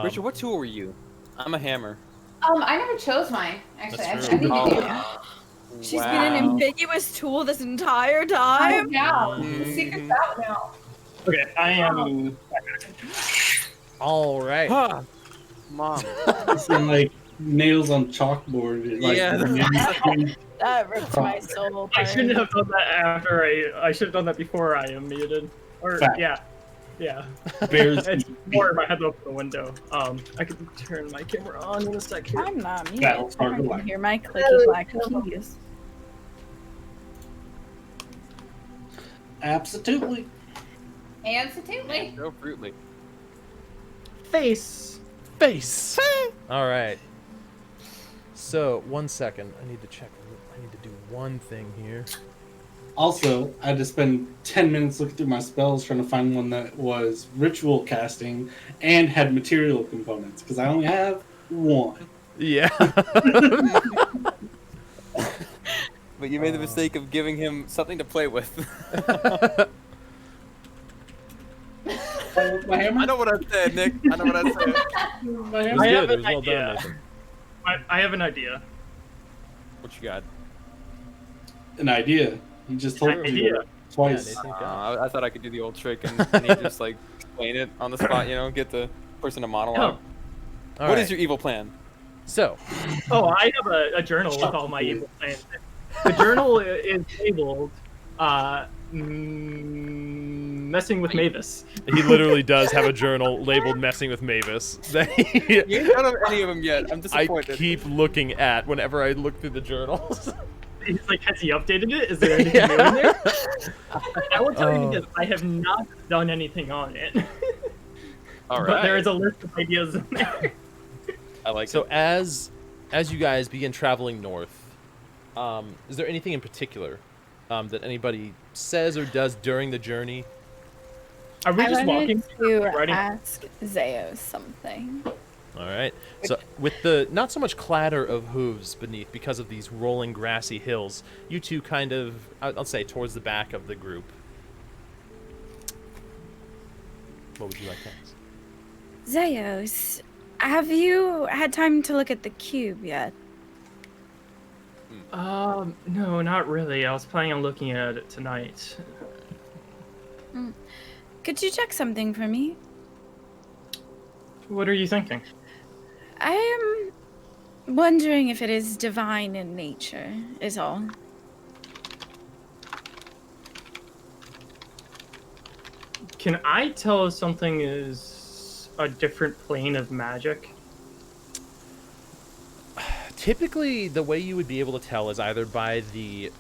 Speaker 5: Richard, what tool were you? I'm a hammer.
Speaker 7: I never chose mine, actually.
Speaker 1: That's
Speaker 7: I need
Speaker 1: true.
Speaker 7: to do that.
Speaker 4: She's been an ambiguous tool this entire time.
Speaker 7: Now. The secret's out now.
Speaker 2: Okay, I am.
Speaker 1: All right.
Speaker 5: Huh. Mom.
Speaker 3: Some like nails on chalkboard. Like,
Speaker 5: Yeah.
Speaker 4: That ripped my soul apart.
Speaker 2: I shouldn't have done that after I should have done that before I am muted. Or
Speaker 3: Fact.
Speaker 2: yeah.
Speaker 3: Bears
Speaker 2: It's more if I had to open the window. I could turn my camera on in a sec here.
Speaker 4: I'm not muted.
Speaker 3: Battle Star
Speaker 4: I can
Speaker 3: Galactica.
Speaker 4: hear my clicky black keys.
Speaker 3: Absolutely.
Speaker 7: Absolutely.
Speaker 5: So fruitly.
Speaker 2: Face.
Speaker 1: All right. So, 1 second. I need to check. I need to do one thing here.
Speaker 3: Also, I had to spend 10 minutes looking through my spells trying to find one that was ritual casting and had material components, because I only have one.
Speaker 1: Yeah.
Speaker 5: But you made the mistake of giving him something to play with.
Speaker 3: My hammer?
Speaker 5: I know what I said, Nick. I know what I said.
Speaker 3: My
Speaker 1: It
Speaker 3: hammer?
Speaker 1: was
Speaker 2: I have
Speaker 1: good. It
Speaker 2: an
Speaker 1: was well
Speaker 2: idea.
Speaker 1: done, Nathan.
Speaker 2: I have an idea.
Speaker 5: What you got?
Speaker 3: An idea. You just told me
Speaker 2: Idea.
Speaker 3: that twice.
Speaker 1: Yeah, Nathan, go.
Speaker 5: I thought I could do the old trick and he just like explain it on the spot, you know, get the person to monologue.
Speaker 1: All
Speaker 5: What
Speaker 1: right.
Speaker 5: is your evil plan?
Speaker 1: So,
Speaker 2: Oh, I have a journal with all my evil plans. The journal is labeled messing with Mavis.
Speaker 1: he literally does have a journal labeled "Messing with Mavis." That
Speaker 5: You ain't done any of them yet. I'm
Speaker 1: I
Speaker 5: disappointed.
Speaker 1: keep looking at whenever I look through the journals.
Speaker 2: He's like, has he updated it? Is there anything new in there? I will tell you this: I have not done anything on it,
Speaker 5: All right.
Speaker 2: but there is a list of ideas in there.
Speaker 5: I like
Speaker 1: So
Speaker 5: it.
Speaker 1: as you guys begin traveling north, is there anything in particular that anybody says or does during the journey?
Speaker 2: Are we
Speaker 4: I
Speaker 2: just
Speaker 4: wanted
Speaker 2: walking?
Speaker 4: to
Speaker 2: Riding?
Speaker 4: ask Zeo something.
Speaker 1: All right. So with the not so much clatter of hooves beneath because of these rolling grassy hills, you two kind of, I'll say, towards the back of the group. What would you like to ask?
Speaker 4: Zeos, have you had time to look at the cube yet?
Speaker 2: No, not really. I was planning on looking at it tonight.
Speaker 4: Could you check something for me?
Speaker 2: What are you thinking?
Speaker 4: I am wondering if it is divine in nature, is all.
Speaker 2: Can I tell if something is a different plane of magic?
Speaker 1: Typically, the way you would be able to tell is either by the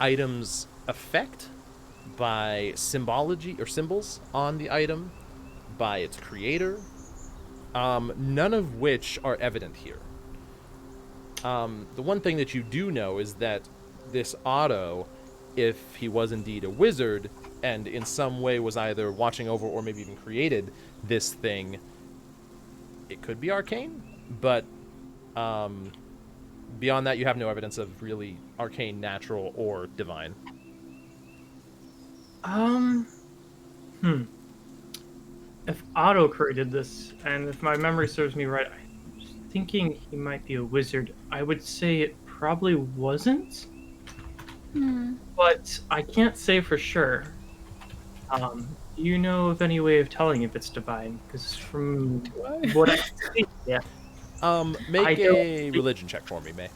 Speaker 1: item's effect, by symbology or symbols on the item, by its creator, none of which are evident here. The one thing that you do know is that this Otto, if he was indeed a wizard and in some way was either watching over or maybe even created this thing, it could be arcane, but beyond that, you have no evidence of really arcane, natural, or divine.
Speaker 2: If Otto created this, and if my memory serves me right, I'm thinking he might be a wizard. I would say it probably wasn't, but I can't say for sure. Do you know of any way of telling if it's divine? Because from what I see, yeah.
Speaker 1: Make a religion check for me, May.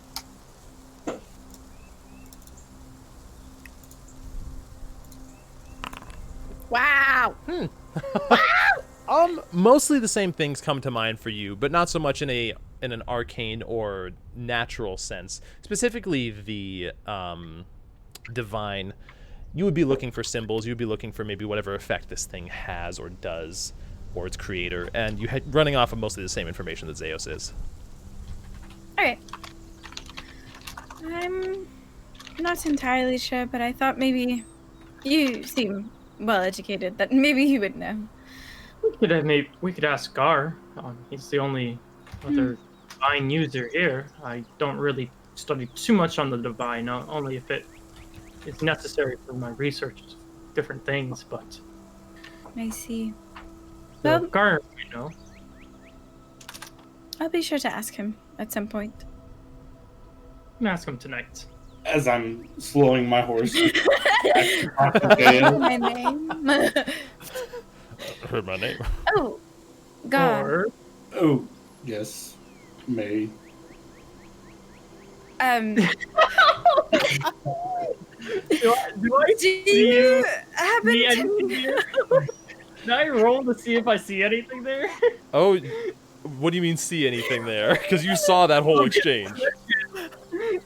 Speaker 4: Wow.
Speaker 1: Mostly the same things come to mind for you, but not so much in an arcane or natural sense. Specifically, the divine. You would be looking for symbols. You would be looking for maybe whatever effect this thing has or does, or its creator, and you had running off of mostly the same information that Zeus is.
Speaker 4: Okay. I'm not entirely sure, but I thought maybe you seem well educated, that maybe you would know.
Speaker 2: We could ask Gar. He's the only other divine user here. I don't really study too much on the divine, only if it is necessary for my research, different things. But
Speaker 4: I see.
Speaker 2: so
Speaker 4: Well,
Speaker 2: Gar, you know,
Speaker 4: I'll be sure to ask him at some point.
Speaker 2: I'm gonna ask him tonight.
Speaker 3: As I'm slowing my horse.
Speaker 4: My name.
Speaker 1: Heard my name.
Speaker 4: Oh, God.
Speaker 2: Or
Speaker 3: Oh, yes, May.
Speaker 2: do I
Speaker 4: Do you happen
Speaker 2: see
Speaker 4: to
Speaker 2: anything here? Can I roll to see if I see anything there?
Speaker 1: Oh, what do you mean see anything there? Because you saw that whole exchange.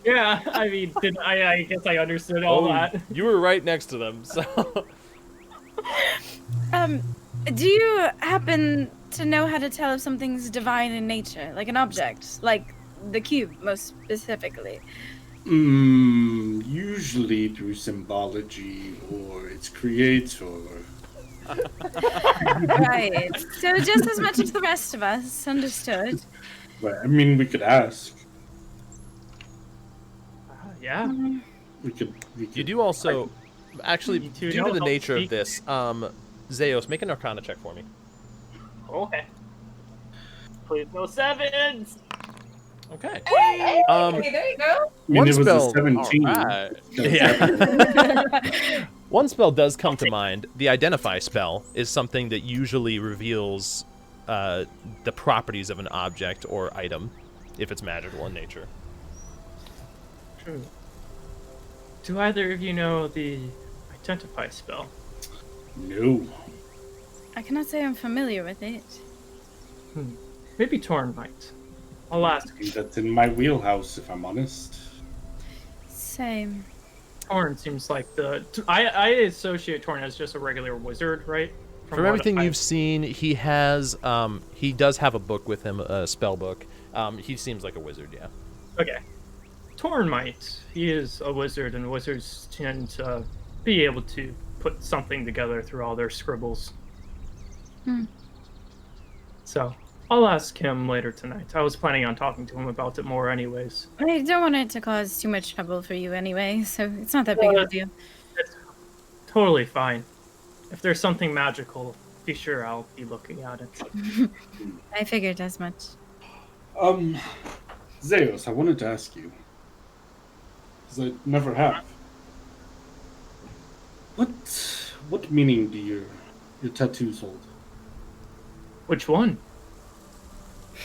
Speaker 2: Yeah, I mean, I guess I understood all that.
Speaker 1: You were right next to them, so...
Speaker 4: do you happen to know how to tell if something's divine in nature, like an object, like the cube, most specifically?
Speaker 3: Usually through symbology or its creator.
Speaker 4: Right. So just as much as the rest of us, understood.
Speaker 3: But I mean, we could ask.
Speaker 2: Yeah.
Speaker 3: We could.
Speaker 1: You do also... Actually,
Speaker 2: You two
Speaker 1: due
Speaker 2: know
Speaker 1: to the
Speaker 2: how to
Speaker 1: nature of
Speaker 2: speak.
Speaker 1: this, Zeus, make an Arcana check for me.
Speaker 2: Okay. Please no sevens.
Speaker 1: Okay.
Speaker 8: Hey, there you go.
Speaker 3: I mean,
Speaker 1: One
Speaker 3: it was
Speaker 1: spell-
Speaker 3: a 17.
Speaker 5: Alright.
Speaker 1: Yeah. One spell does come to mind. The Identify spell is something that usually reveals the properties of an object or item, if it's magical in nature.
Speaker 2: True. Do either of you know the identify spell?
Speaker 3: No.
Speaker 4: I cannot say I'm familiar with it.
Speaker 2: Maybe Torn might. I'll ask.
Speaker 3: That's in my wheelhouse, if I'm honest.
Speaker 4: Same.
Speaker 2: Torn seems like I associate Torn as just a regular wizard, right?
Speaker 1: From everything you've seen, he does have a book with him, a spell book. He seems like a wizard, yeah.
Speaker 2: Okay. Torn might. He is a wizard, and wizards tend to be able to put something together through all their scribbles. So, I'll ask him later tonight. I was planning on talking to him about it more anyways.
Speaker 4: I don't want it to cause too much trouble for you anyway, so it's not that big of a deal.
Speaker 2: It's totally fine. If there's something magical, be sure I'll be looking at it.
Speaker 4: I figured as much.
Speaker 3: Zeus, I wanted to ask you. Because I never have. What meaning do your tattoos hold?
Speaker 2: Which one?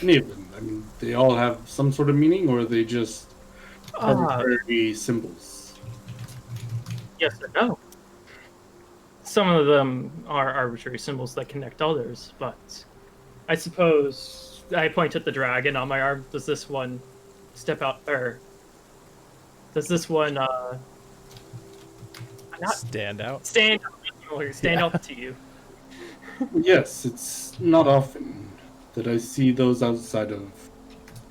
Speaker 3: Any of them. I mean, they all have some sort of meaning, or are they just arbitrary symbols?
Speaker 2: Yes or no. Some of them are arbitrary symbols that connect others, but I suppose I point at the dragon on my arm. Does this one step out, or does this one not
Speaker 1: Stand out?
Speaker 2: stand out to you?
Speaker 3: Yes, it's not often that I see those outside of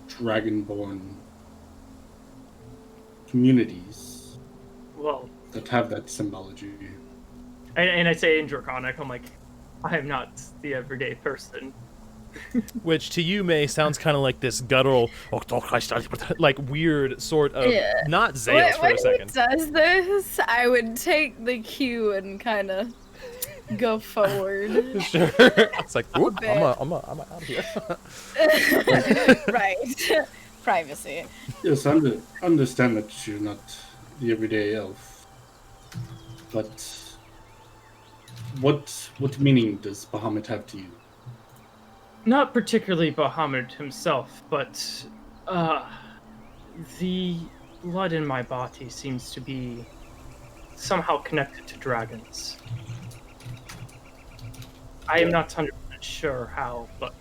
Speaker 3: dragonborn communities.
Speaker 2: well,
Speaker 3: that have that symbology.
Speaker 2: and I say in Draconic, I'm like, I am not the everyday person.
Speaker 1: Which to you, May, sounds kind of like this guttural, like weird sort of, not Zeus for a second.
Speaker 4: When he does this, I would take the cue and kind of go forward.
Speaker 1: Sure. It's like, whoop, I'm out of here.
Speaker 4: Right. Privacy.
Speaker 3: Yes, I understand that you're not the everyday elf, but what meaning does Bahamut have to you?
Speaker 2: Not particularly Bahamut himself, but the blood in my body seems to be somehow connected to dragons. I am not 100% sure how, but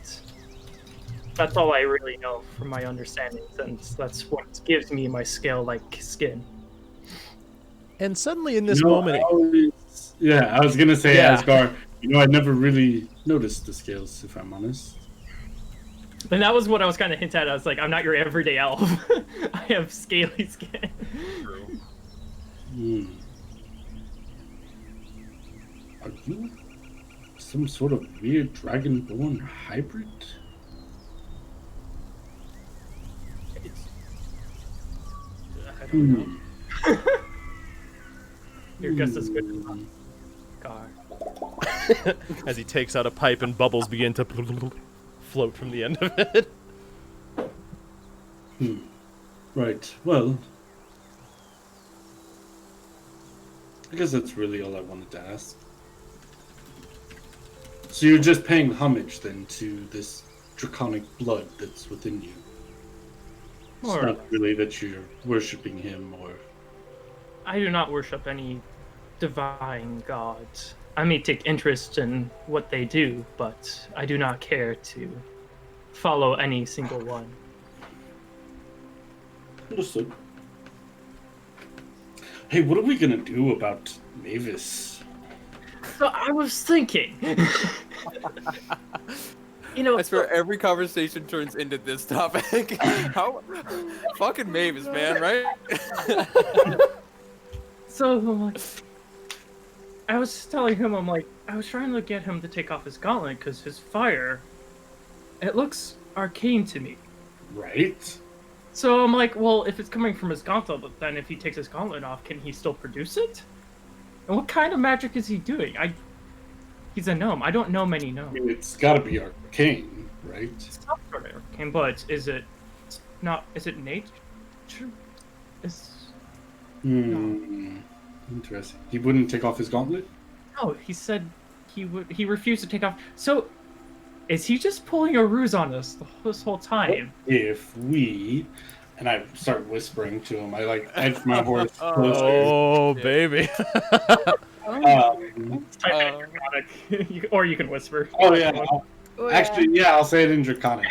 Speaker 2: that's all I really know from my understanding, and that's what gives me my scale-like skin.
Speaker 1: And suddenly in this moment...
Speaker 3: I was going to say,
Speaker 1: Yeah.
Speaker 3: Asgar, I never really noticed the scales, if I'm honest.
Speaker 2: And that was what I was kind of hinting at. I was like, I'm not your everyday elf. I have scaly skin.
Speaker 3: Hmm. Are you some sort of weird dragonborn hybrid?
Speaker 2: I don't know. Your guess is good as mine. God.
Speaker 1: As he takes out a pipe and bubbles begin to float from the end of it.
Speaker 3: Right, well, I guess that's really all I wanted to ask. So you're just paying homage then to this draconic blood that's within you. It's not really that you're worshipping him or...
Speaker 2: I do not worship any divine gods. I may take interest in what they do, but I do not care to follow any single one.
Speaker 3: Understood. Hey, what are we gonna do about Mavis?
Speaker 2: So I was thinking...
Speaker 5: That's where every conversation turns into this topic. How fucking Mavis, man, right?
Speaker 2: So like, I was telling him, I was trying to get him to take off his gauntlet because his fire, it looks arcane to me.
Speaker 3: Right.
Speaker 2: So I'm like, well, if it's coming from his gauntlet, then if he takes his gauntlet off, can he still produce it? And what kind of magic is he doing? He's a gnome. I don't know many gnomes.
Speaker 3: I mean, it's gotta be arcane, right?
Speaker 2: It's not sort of arcane, but is it not? Is it nature?
Speaker 3: Interesting. He wouldn't take off his gauntlet?
Speaker 2: No, he said he would. He refused to take off. So, is he just pulling a ruse on us this whole time?
Speaker 3: If we... And I start whispering to him. I edge my horse closer.
Speaker 1: Oh, baby.
Speaker 2: Type in Draconic, or you can whisper.
Speaker 3: Oh, yeah. Actually, I'll say it in Draconic.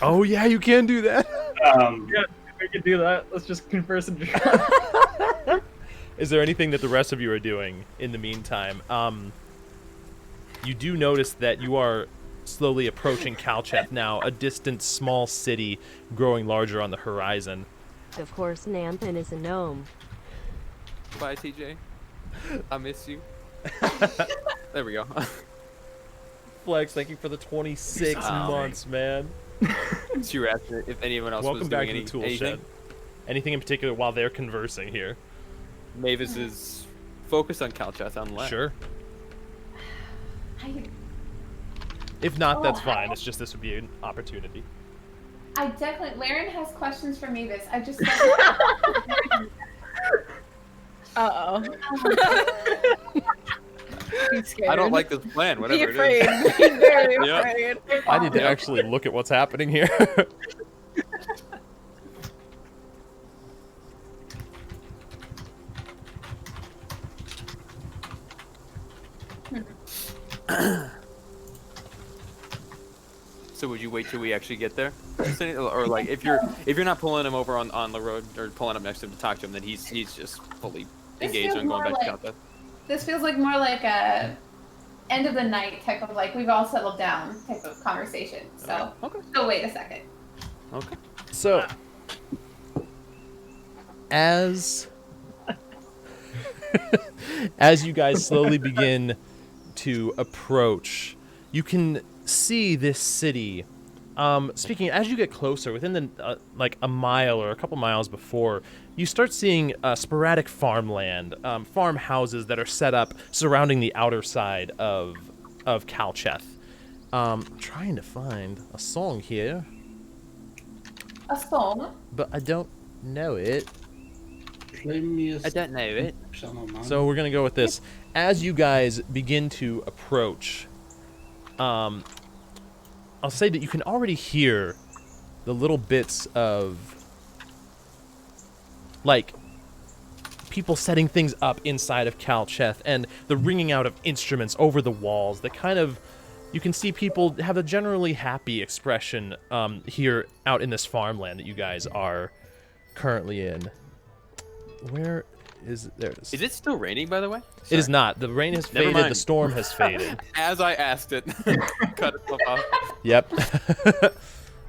Speaker 1: Oh, yeah, you can do that.
Speaker 2: Yeah, we can do that. Let's just converse in Draconic.
Speaker 1: Is there anything that the rest of you are doing in the meantime? You do notice that you are slowly approaching Calcheth now, a distant small city growing larger on the horizon.
Speaker 10: Of course, Nampan is a gnome.
Speaker 5: Bye, TJ. I miss you. There we go.
Speaker 1: Flex, thank you for the 26 months, man.
Speaker 5: So you were asking if anyone else
Speaker 1: Welcome
Speaker 5: was
Speaker 1: back
Speaker 5: doing
Speaker 1: to the tool
Speaker 5: anything?
Speaker 1: shed. Anything in particular while they're conversing here?
Speaker 5: Mavis is focused on Calcheth on left.
Speaker 1: Sure. If not, that's fine. It's just this would be an opportunity.
Speaker 7: I definitely... Laren has questions for Mavis. I just...
Speaker 4: Uh-oh. He's scared.
Speaker 5: I don't like this plan, whatever
Speaker 4: He's afraid.
Speaker 5: it is.
Speaker 4: He's very
Speaker 5: Yep.
Speaker 4: afraid.
Speaker 1: I need to actually look at what's happening here.
Speaker 5: So would you wait till we actually get there, or like if you're not pulling him over on the road or pulling up next to him to talk to him, then he's just fully engaged on going back to Calcheth?
Speaker 7: This feels like more like a end of the night type of we've all settled down type of conversation. So wait a second.
Speaker 5: Okay.
Speaker 1: So, as As you guys slowly begin to approach, you can see this city. Speaking, as you get closer, within the like a mile or a couple miles before, you start seeing sporadic farmland, farmhouses that are set up surrounding the outer side of Calcheth. Trying to find a song here,
Speaker 7: A song?
Speaker 1: but I don't know it.
Speaker 3: Play me a
Speaker 5: I don't know it.
Speaker 1: So we're gonna go with this. As you guys begin to approach, I'll say that you can already hear the little bits of, like, people setting things up inside of Calcheth and the ringing out of instruments over the walls. The kind of, you can see people have a generally happy expression here out in this farmland that you guys are currently in. Where is it? There it is.
Speaker 5: Is it still raining, by the way?
Speaker 1: It is not. The rain has
Speaker 5: Never
Speaker 1: faded.
Speaker 5: mind.
Speaker 1: The storm has faded.
Speaker 5: As I asked it. Cut itself off.
Speaker 1: Yep.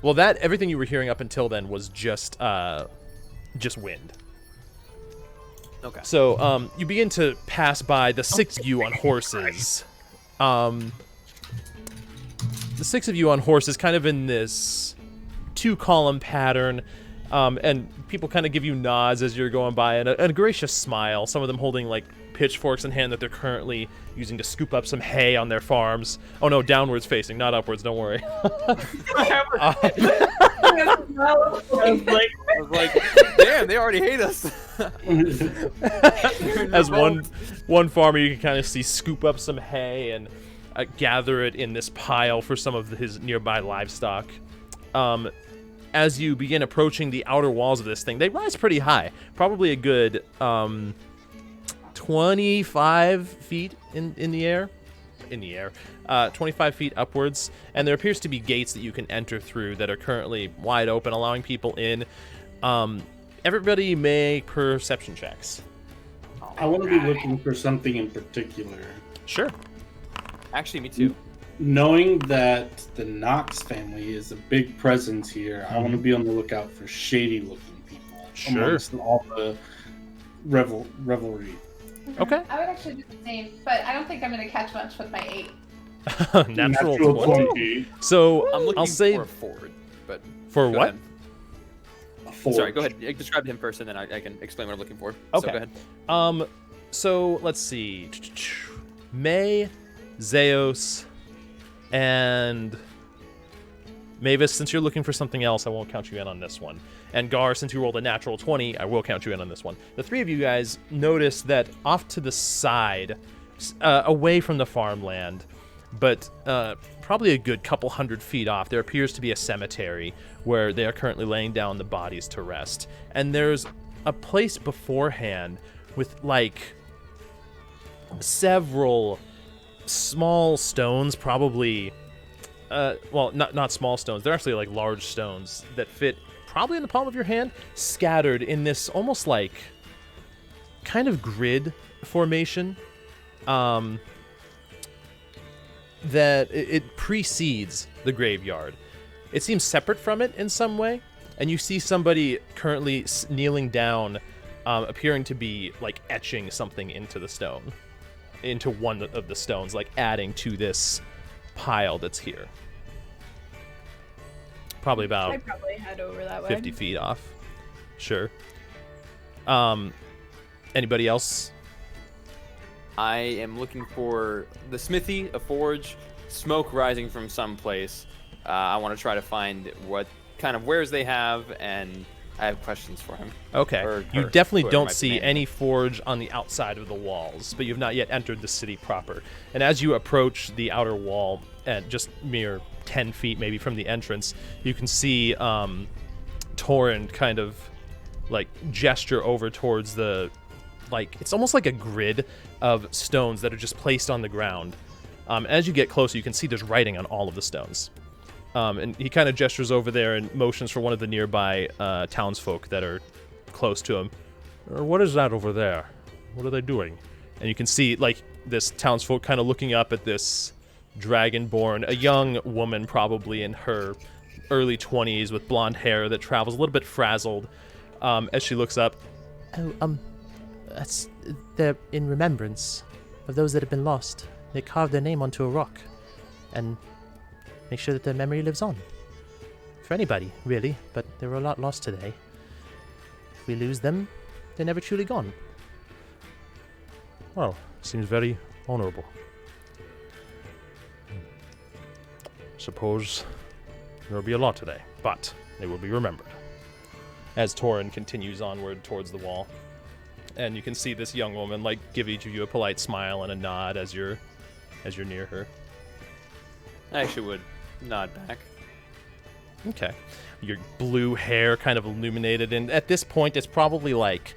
Speaker 1: Well, everything you were hearing up until then was just wind.
Speaker 5: Okay.
Speaker 1: So you begin to pass by the 6 of you on horses. The 6 of you on horses, kind of in this 2-column pattern. And people kind of give you nods as you're going by, and a gracious smile. Some of them holding like pitchforks in hand that they're currently using to scoop up some hay on their farms. Oh no, downwards facing, not upwards. Don't worry.
Speaker 2: I
Speaker 5: I was like, damn, they already hate us.
Speaker 1: As one farmer, you can kind of see scoop up some hay and gather it in this pile for some of his nearby livestock. As you begin approaching the outer walls of this thing, they rise pretty high, probably a good 25 feet in the air. 25 feet upwards, and there appears to be gates that you can enter through that are currently wide open, allowing people in. Everybody make perception checks.
Speaker 3: I want to be looking for something in particular.
Speaker 1: Sure.
Speaker 5: Actually, me too.
Speaker 3: Knowing that the Knox family is a big presence here, I want to be on the lookout for shady-looking people.
Speaker 1: Sure.
Speaker 3: Amongst all the revelry.
Speaker 1: Okay.
Speaker 7: I would actually do the same, but I don't think I'm going to catch much with my 8.
Speaker 1: Natural 20. So
Speaker 5: I'm looking
Speaker 1: I'll say
Speaker 5: for a forward, but
Speaker 1: for
Speaker 5: go
Speaker 1: what?
Speaker 5: ahead.
Speaker 3: A forge.
Speaker 5: Sorry, go ahead. Describe him first, and then I can explain what I'm looking for.
Speaker 1: Okay.
Speaker 5: So go ahead.
Speaker 1: So let's see. May, Zeus, and Mavis, since you're looking for something else, I won't count you in on this one. And Gar, since you rolled a natural 20, I will count you in on this one. The 3 of you guys notice that off to the side, away from the farmland, but probably a good couple 100 feet off, there appears to be a cemetery where they are currently laying down the bodies to rest. And there's a place beforehand with, like, several small stones, probably, well, not small stones. They're actually, like, large stones that fit probably in the palm of your hand, scattered in this almost like kind of grid formation that it precedes the graveyard. It seems separate from it in some way, and you see somebody currently kneeling down, appearing to be like etching something into the stone, into one of the stones, like adding to this pile that's here. Probably about
Speaker 4: I'd probably head over that way.
Speaker 1: 50 feet off. Sure. Anybody else?
Speaker 5: I am looking for the smithy, a forge, smoke rising from someplace. I want to try to find what kind of wares they have, and I have questions for him.
Speaker 1: Okay.
Speaker 5: Or
Speaker 1: You
Speaker 5: her,
Speaker 1: definitely
Speaker 5: whoever
Speaker 1: don't
Speaker 5: might be
Speaker 1: see
Speaker 5: named.
Speaker 1: any forge on the outside of the walls, but you've not yet entered the city proper. And as you approach the outer wall, at just mere 10 feet maybe from the entrance, you can see Torrent kind of like gesture over towards the, like, it's almost like a grid of stones that are just placed on the ground. As you get closer, you can see there's writing on all of the stones. And he kind of gestures over there and motions for one of the nearby townsfolk that are close to him. What is that over there? What are they doing? And you can see, like, this townsfolk kind of looking up at this dragonborn, a young woman probably in her early 20s with blonde hair that travels a little bit frazzled as she looks up. Oh,
Speaker 11: they're in remembrance of those that have been lost. They carve their name onto a rock and make sure that their memory lives on. For anybody, really, but there were a lot lost today. If we lose them, they're never truly gone.
Speaker 1: Well, seems very honorable. Suppose there will be a lot today, but they will be remembered. As Torin continues onward towards the wall, and you can see this young woman like give each of you a polite smile and a nod as you're near her.
Speaker 5: I actually would nod back.
Speaker 1: Okay. Your blue hair kind of illuminated, and at this point it's probably like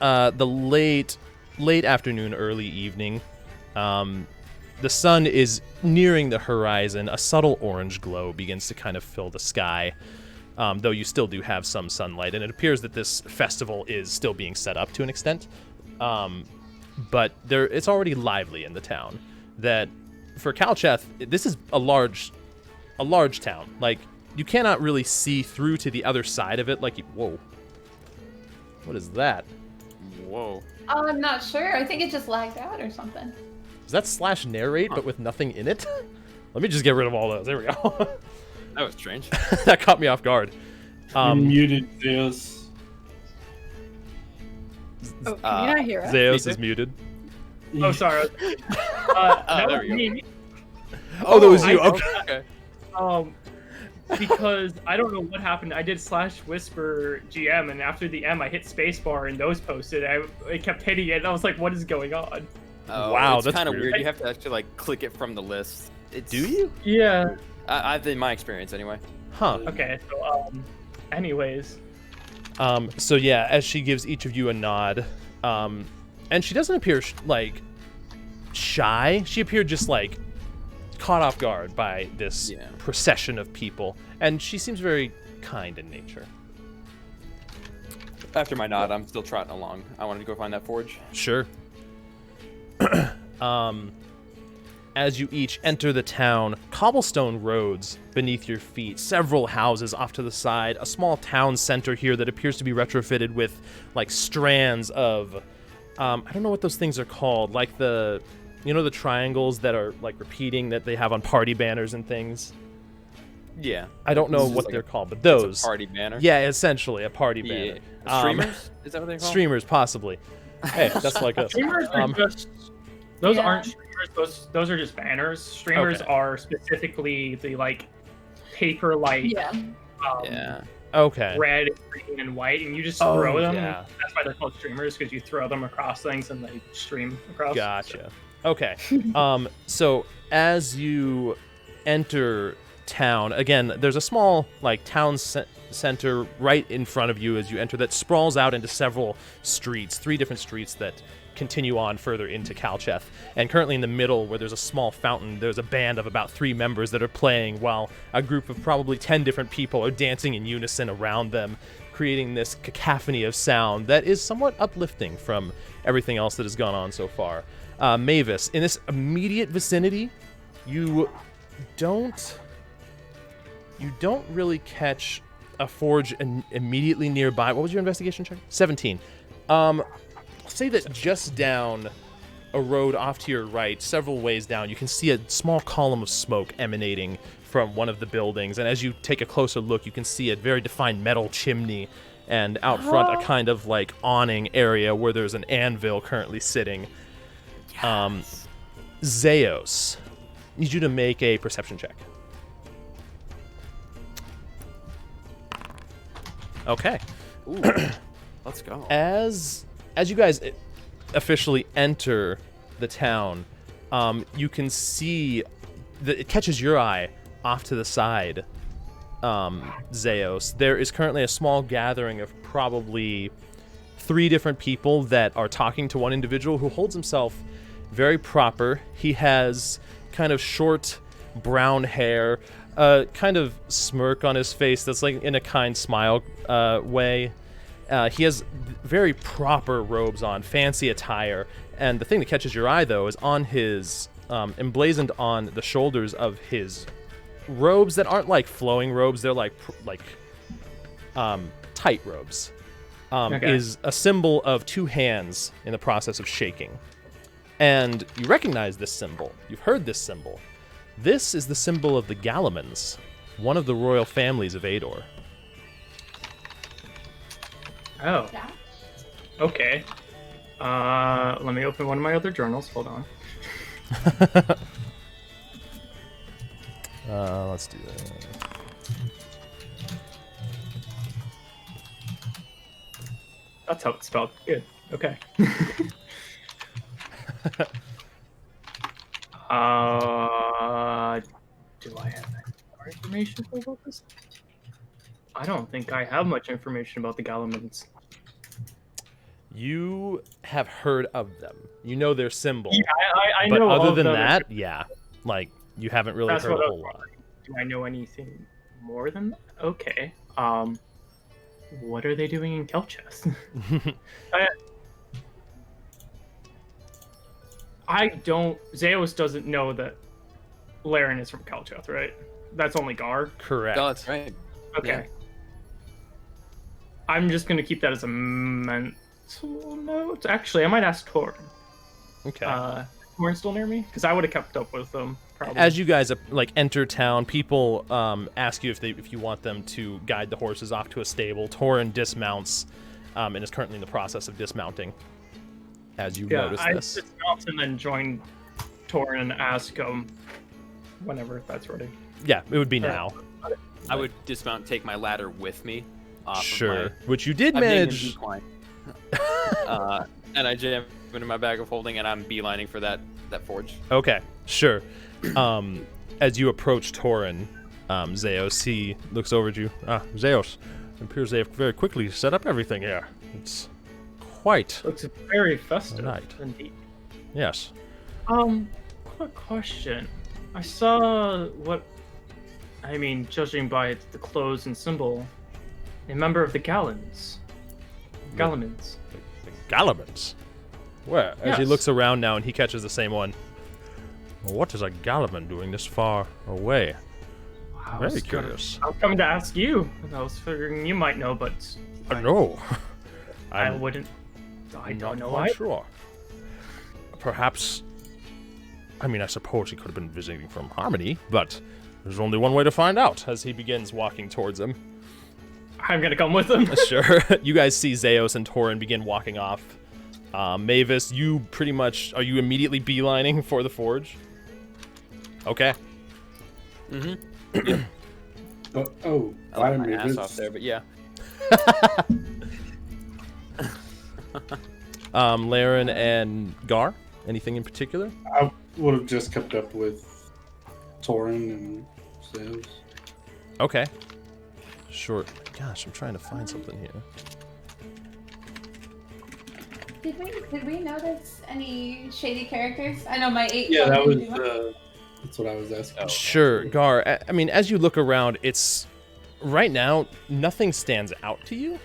Speaker 1: the late afternoon, early evening. The sun is nearing the horizon. A subtle orange glow begins to kind of fill the sky, though you still do have some sunlight, and it appears that this festival is still being set up to an extent. But it's already lively in the town. That for Calcheth, this is a large town. Like, you cannot really see through to the other side of it. Whoa. What is that?
Speaker 5: Whoa.
Speaker 8: Oh, I'm not sure. I think it just lagged out or something.
Speaker 1: Is that /narrate but with nothing in it? Let me just get rid of all those. There we go.
Speaker 5: That was strange.
Speaker 1: That caught me off guard.
Speaker 3: You're muted, Zeus.
Speaker 4: Oh, can you not hear us?
Speaker 1: Zeus is muted.
Speaker 2: Oh, sorry.
Speaker 5: There we go.
Speaker 2: Me.
Speaker 1: Oh, that was you. Okay.
Speaker 2: Because I don't know what happened. I did /whisper GM, and after the M, I hit spacebar, and those posted. It kept hitting it, and I was like, "What is going on?"
Speaker 5: Oh,
Speaker 1: wow,
Speaker 5: it's
Speaker 1: that's
Speaker 5: kind of
Speaker 1: weird.
Speaker 5: weird. You have to actually like click it from the list.
Speaker 1: Do you?
Speaker 2: Yeah.
Speaker 5: I've in my experience anyway.
Speaker 1: Huh.
Speaker 2: Okay. So, anyways.
Speaker 1: So yeah, as she gives each of you a nod, and she doesn't appear shy. She appeared just like caught off guard by this procession of people, and she seems very kind in nature.
Speaker 5: After my nod, I'm still trotting along. I wanted to go find that forge.
Speaker 1: Sure. As you each enter the town, cobblestone roads beneath your feet, several houses off to the side, a small town center here that appears to be retrofitted with like strands of I don't know what those things are called, like the triangles that are like repeating that they have on party banners and things.
Speaker 5: Yeah.
Speaker 1: I don't know what they're called, but those.
Speaker 5: It's a party banner.
Speaker 1: Yeah, essentially a party banner.
Speaker 5: Streamers? Is that what they're called?
Speaker 1: Streamers, possibly. Hey, that's like us.
Speaker 2: Streamers are just, those aren't streamers. Those are just banners. Streamers are specifically the like paper light.
Speaker 1: Okay.
Speaker 2: Red, green, and white, and you just throw them.
Speaker 1: Yeah.
Speaker 2: That's why they're called streamers, because you throw them across things and they stream across.
Speaker 1: Gotcha. Okay. So as you enter town, again, there's a small like town center right in front of you as you enter that sprawls out into several streets, 3 different streets that continue on further into Calcheth. And currently in the middle, where there's a small fountain, there's a band of about 3 members that are playing, while a group of probably 10 different people are dancing in unison around them, creating this cacophony of sound that is somewhat uplifting from everything else that has gone on so far. Mavis, in this immediate vicinity, you don't really catch a forge immediately nearby. What was your investigation check? 17. I'll say that just down a road off to your right, several ways down, you can see a small column of smoke emanating from one of the buildings. And as you take a closer look, you can see a very defined metal chimney, and out front a kind of like awning area where there's an anvil currently sitting. Zeus, need you to make a perception check. Okay.
Speaker 5: Ooh, let's go.
Speaker 1: As you guys officially enter the town, you can see that it catches your eye off to the side. Zeus, there is currently a small gathering of probably 3 different people that are talking to one individual who holds himself very proper. He has kind of short brown hair, kind of smirk on his face that's like in a kind smile way. He has very proper robes on, fancy attire, and the thing that catches your eye though is on his emblazoned on the shoulders of his robes that aren't like flowing robes, they're like tight robes. is a symbol of two hands in the process of shaking. And you recognize this symbol. You've heard this symbol. This is the symbol of the Gallimans, one of the royal families of Ador.
Speaker 2: Oh. Okay. Let me open one of my other journals. Hold on.
Speaker 1: Let's do that.
Speaker 2: That's how it's spelled. Good. Okay. Do I have any more information about this? I don't think I have much information about the Gallimans.
Speaker 1: You have heard of them. You know their symbol.
Speaker 2: Yeah, I
Speaker 1: but
Speaker 2: know
Speaker 1: other
Speaker 2: of
Speaker 1: than
Speaker 2: them.
Speaker 1: that, yeah, like you haven't really
Speaker 2: That's
Speaker 1: heard
Speaker 2: what
Speaker 1: a whole lot.
Speaker 2: Do I know anything more than that? Okay. What are they doing in Calcheth? I don't. Zeus doesn't know that Laren is from Calcheth, right? That's only Gar.
Speaker 1: Correct.
Speaker 5: Oh, that's right.
Speaker 2: Okay.
Speaker 5: Yeah.
Speaker 2: I'm just gonna keep that as a mental note. Actually, I might ask Torin.
Speaker 1: Okay.
Speaker 2: Torin still near me? Because I would have kept up with them. Probably.
Speaker 1: As you guys like enter town, people ask you if you want them to guide the horses off to a stable. Torin dismounts and is currently in the process of dismounting. As you notice
Speaker 2: I
Speaker 1: this.
Speaker 2: dismount and then join Torin and ask him whenever that's ready.
Speaker 1: Yeah, it would be now.
Speaker 5: I would dismount and take my ladder with me.
Speaker 1: Sure. Which you did
Speaker 5: I'm being in
Speaker 1: manage.
Speaker 5: decline. And I jam into my bag of holding, and I'm beelining for that forge.
Speaker 1: Okay, sure. As you approach Torin, Zeus, he looks over at you. Zeus, it appears they have very quickly set up everything here. It's quite.
Speaker 2: Looks very festive,
Speaker 1: right.
Speaker 2: indeed.
Speaker 1: Yes.
Speaker 2: Quick question. I saw judging by the clothes and symbol, a member of the Gallimans. Gallimans.
Speaker 1: The Gallimans? Where? As he looks around now and he catches the same one. Well, what is a Galliman doing this far away? Very curious.
Speaker 2: I was coming to ask you. I was figuring you might know, but
Speaker 1: No.
Speaker 2: I wouldn't. I don't know why.
Speaker 1: Not sure. Perhaps. I suppose he could have been visiting from Harmony, but there's only one way to find out. As he begins walking towards him.
Speaker 2: I'm gonna come with him.
Speaker 1: Sure. You guys see Zeus and Torin begin walking off. Mavis, you pretty much are you immediately beelining for the forge? Okay.
Speaker 5: Mm-hmm.
Speaker 3: Bye,
Speaker 5: my ass
Speaker 3: Mavis.
Speaker 5: off there, but yeah.
Speaker 1: Laren and Gar, anything in particular?
Speaker 3: I would have just kept up with Torin and Zeus.
Speaker 1: Okay. Sure. Gosh, I'm trying to find something here.
Speaker 7: Did we notice any shady characters? I know my 8.
Speaker 3: Yeah, that was. That's what I was asking.
Speaker 1: Sure, Gar. As you look around, it's right now nothing stands out to you.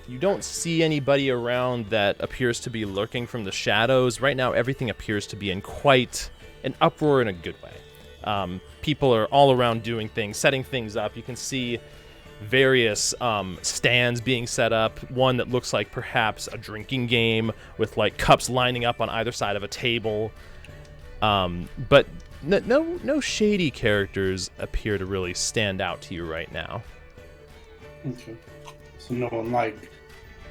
Speaker 1: You don't see anybody around that appears to be lurking from the shadows. Right now, everything appears to be in quite an uproar in a good way. People are all around doing things, setting things up. You can see various stands being set up. One that looks like perhaps a drinking game with like cups lining up on either side of a table. But no shady characters appear to really stand out to you right now.
Speaker 3: Okay. So no one like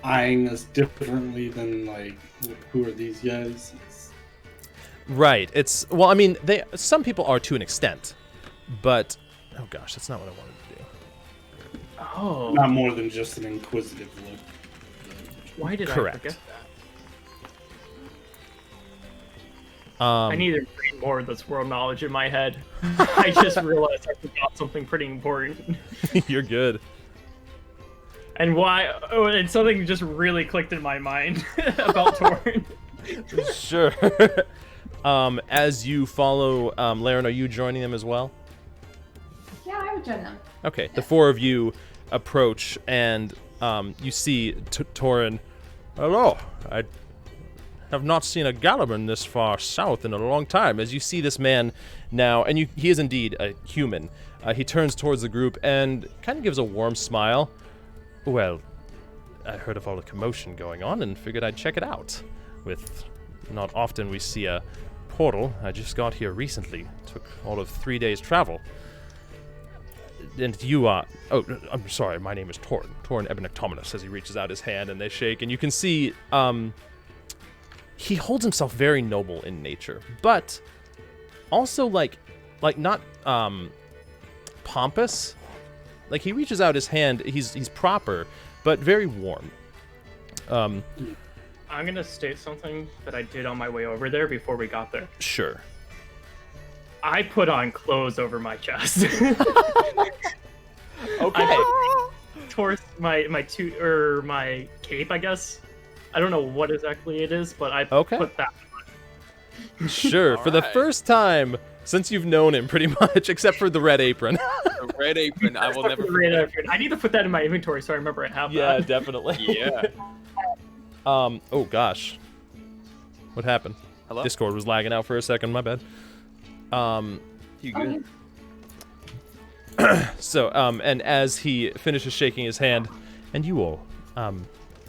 Speaker 3: eyeing us differently than like who are these guys?
Speaker 1: Right. Some people are to an extent, but oh gosh, that's not what I wanted to do.
Speaker 2: Oh.
Speaker 3: Not more than just an inquisitive look.
Speaker 2: Why did
Speaker 1: Correct.
Speaker 2: I forget that? I need to read more of this world knowledge in my head. I just realized I forgot something pretty important.
Speaker 1: You're good.
Speaker 2: And why? Oh, and something just really clicked in my mind about Torin.
Speaker 1: Sure. As you follow Laren, are you joining them as well?
Speaker 7: Yeah, I would join them.
Speaker 1: Okay, the four of you approach, and you see Torin. Hello, I have not seen a Galliman this far south in a long time. As you see this man now, and he is indeed a human, he turns towards the group and kind of gives a warm smile. Well, I heard of all the commotion going on and figured I'd check it out. With not often we see a portal. I just got here recently. Took all of 3 days travel. And you are... Oh, I'm sorry, my name is Torn. Torn Ebenectominus, as he reaches out his hand and they shake. And you can see, he holds himself very noble in nature. But also, like not, pompous. Like, he reaches out his hand, he's proper, but very warm.
Speaker 2: I'm gonna state something that I did on my way over there before we got there.
Speaker 1: Sure.
Speaker 2: I put on clothes over my chest.
Speaker 1: Okay.
Speaker 2: Towards my cape, I guess. I don't know what exactly it is, but I put that on.
Speaker 1: Sure. For the first time since you've known him, pretty much, except for the red apron.
Speaker 5: The red apron, I will never
Speaker 2: red apron. I need to put that in my inventory so I remember I have that.
Speaker 1: Yeah, definitely.
Speaker 5: Yeah.
Speaker 1: Oh gosh. What happened?
Speaker 5: Hello?
Speaker 1: Discord was lagging out for a second, my bad.
Speaker 5: You good?
Speaker 1: So, and as he finishes shaking his hand, and you all,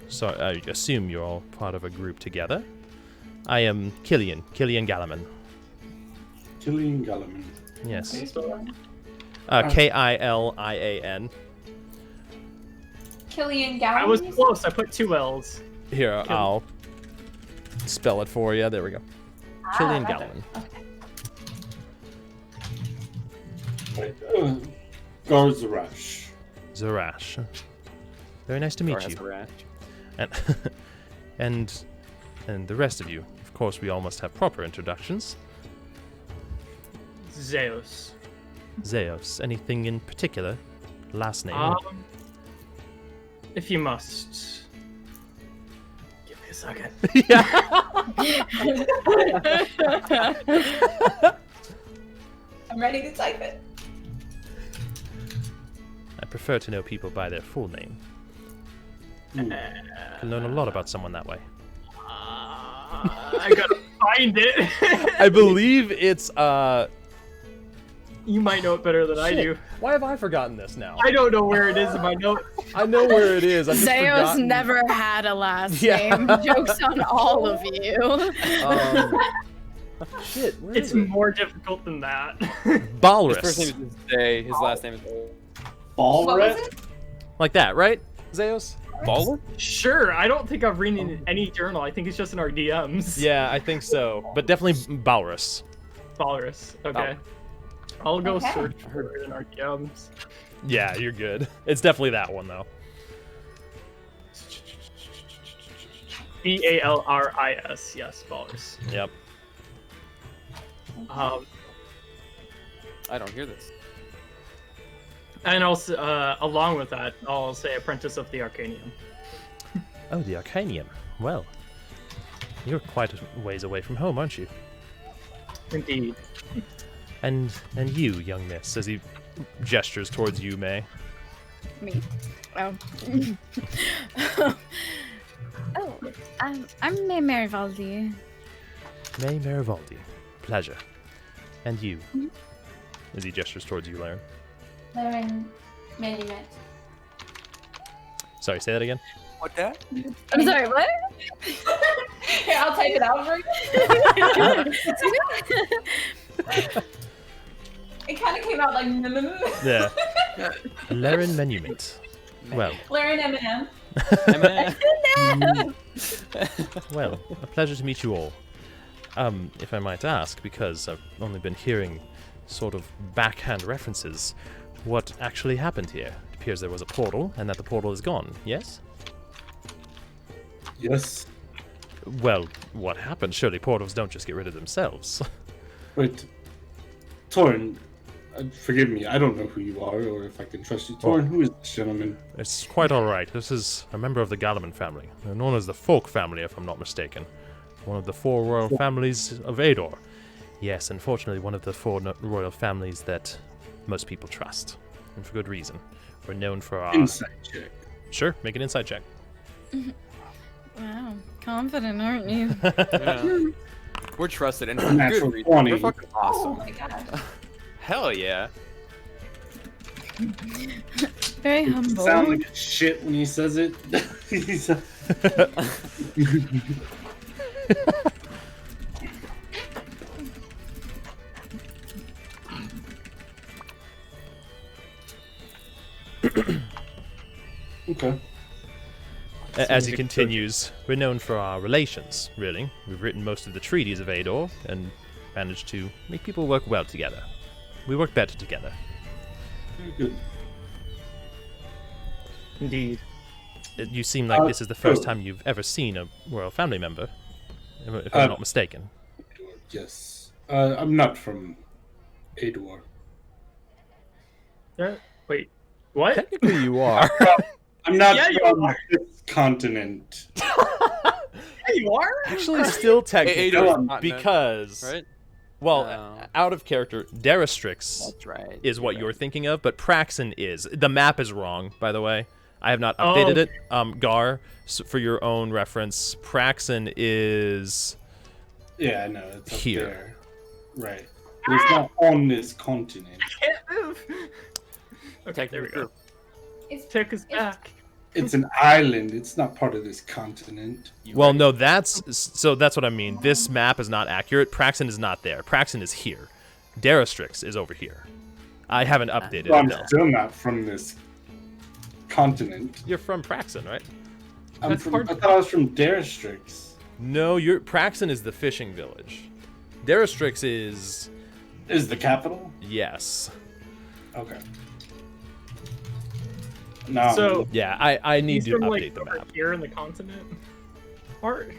Speaker 1: so I assume you're all part of a group together. I am Killian Galliman.
Speaker 3: Killian Galliman.
Speaker 1: Yes. K-I-L-I-A-N.
Speaker 7: Killian Galliman.
Speaker 2: I was close. I put 2 L's.
Speaker 1: Here, I'll spell it for you. There we go. Killian Galliman.
Speaker 3: Okay. Gar Zarash.
Speaker 1: Zarash. Very nice to meet you. And and the rest of you. Of course, we all must have proper introductions.
Speaker 2: Zeus.
Speaker 1: Zeus. Anything in particular? Last name?
Speaker 2: If you must. Give me a second.
Speaker 8: I'm ready to type it.
Speaker 1: I prefer to know people by their full name. Can learn a lot about someone that way.
Speaker 2: I gotta find it.
Speaker 1: I believe it's
Speaker 2: You might know it better than I do.
Speaker 1: Why have I forgotten this now?
Speaker 2: I don't know where it is in my notes.
Speaker 1: I know where it is. I've just
Speaker 4: Zeus
Speaker 1: forgotten.
Speaker 4: never had a last name. Joke's on all of you.
Speaker 1: Shit, where
Speaker 2: It's
Speaker 1: is it?
Speaker 2: more difficult than that.
Speaker 1: Balrus.
Speaker 5: His first name is Zay. His last name is
Speaker 3: Balrus?
Speaker 1: Like that, right? Zeus?
Speaker 5: Baller?
Speaker 2: Sure, I don't think I've read it in any journal. I think it's just in our DMs.
Speaker 1: Yeah, I think so. But definitely Balrus.
Speaker 2: Walrus. Okay. I'll go
Speaker 7: Okay.
Speaker 2: search for it in our DMs.
Speaker 1: Yeah, you're good. It's definitely that one, though.
Speaker 2: Balris. Yes, Walrus.
Speaker 1: Yep.
Speaker 5: I don't hear this.
Speaker 2: And also, along with that, I'll say Apprentice of the Arcanium.
Speaker 1: Oh, the Arcanium. Well, you're quite a ways away from home, aren't you?
Speaker 2: Indeed.
Speaker 1: And you, young miss, as he gestures towards you, May.
Speaker 4: Me. Oh. I'm May Marivaldi.
Speaker 1: May Marivaldi. Pleasure. And you, as he gestures towards you, Laren.
Speaker 7: Laren Manumet.
Speaker 1: Sorry, say that again?
Speaker 5: What that?
Speaker 4: I'm sorry, what?
Speaker 8: Here, I'll type it out for you.
Speaker 7: It kind of came out like
Speaker 1: Yeah. Laren Menument. Well,
Speaker 7: Laren Eminem.
Speaker 1: well, a pleasure to meet you all. If I might ask, because I've only been hearing sort of backhand references, what actually happened here? It appears there was a portal, and that the portal is gone, yes?
Speaker 3: Yes.
Speaker 1: Well, what happened? Surely portals don't just get rid of themselves.
Speaker 3: Wait. Torn, forgive me. I don't know who you are or if I can trust you. Torn, who is this gentleman?
Speaker 1: It's quite alright. This is a member of the Galliman family. They're known as the Folk family, if I'm not mistaken. One of the 4 royal families of Ador. Yes, unfortunately, one of the 4 royal families that most people trust. And for good reason. We're known for our...
Speaker 3: Insight check.
Speaker 1: Sure, make an insight check.
Speaker 4: Wow, confident, aren't you?
Speaker 5: Yeah. We're trusted and for
Speaker 3: Natural
Speaker 5: good reason.
Speaker 3: 20.
Speaker 5: We're fucking
Speaker 7: Oh
Speaker 5: awesome.
Speaker 7: my god.
Speaker 5: Hell yeah.
Speaker 4: Very
Speaker 3: He
Speaker 4: humble.
Speaker 3: sound like shit when he says it. Okay.
Speaker 1: As he continues, we're known for our relations, really. We've written most of the treaties of Ador and managed to make people work well together. We work better together.
Speaker 3: Good.
Speaker 2: Indeed.
Speaker 1: You seem like this is the first time you've ever seen a royal family member, if I'm not mistaken.
Speaker 3: Yes. I'm not from Ador.
Speaker 2: Wait, what?
Speaker 1: Technically, you are.
Speaker 3: I'm not
Speaker 2: Yeah, you
Speaker 3: from
Speaker 2: are.
Speaker 3: this continent.
Speaker 2: Yeah, you are?
Speaker 1: Actually, still technically,
Speaker 5: Ador's
Speaker 1: because,
Speaker 5: right?
Speaker 1: well,
Speaker 5: No.
Speaker 1: out of character, Darastrix
Speaker 5: That's right.
Speaker 1: is what you're thinking of, but Praxen is. The map is wrong, by the way. I have not updated it. Gar, for your own reference, Praxen is
Speaker 3: Yeah, I know. It's up
Speaker 1: here.
Speaker 3: there. Right. It's not on this continent.
Speaker 2: Can't move. Okay, there we go. Tech is back.
Speaker 3: It's an island. It's not part of this continent.
Speaker 1: Well, no, that's what I mean. This map is not accurate. Praxen is not there. Praxen is here. Darastrix is over here. I haven't updated
Speaker 3: Well, I'm
Speaker 1: it, though.
Speaker 3: still not from this continent.
Speaker 1: You're from Praxen, right?
Speaker 3: I thought I was from Darastrix.
Speaker 1: No, Praxen is the fishing village. Darastrix is
Speaker 3: the capital?
Speaker 1: Yes.
Speaker 3: Okay. No.
Speaker 2: So
Speaker 1: yeah, I need
Speaker 2: he's
Speaker 1: to
Speaker 2: from,
Speaker 1: update
Speaker 2: like,
Speaker 1: the
Speaker 2: over
Speaker 1: map.
Speaker 2: here in the continent part.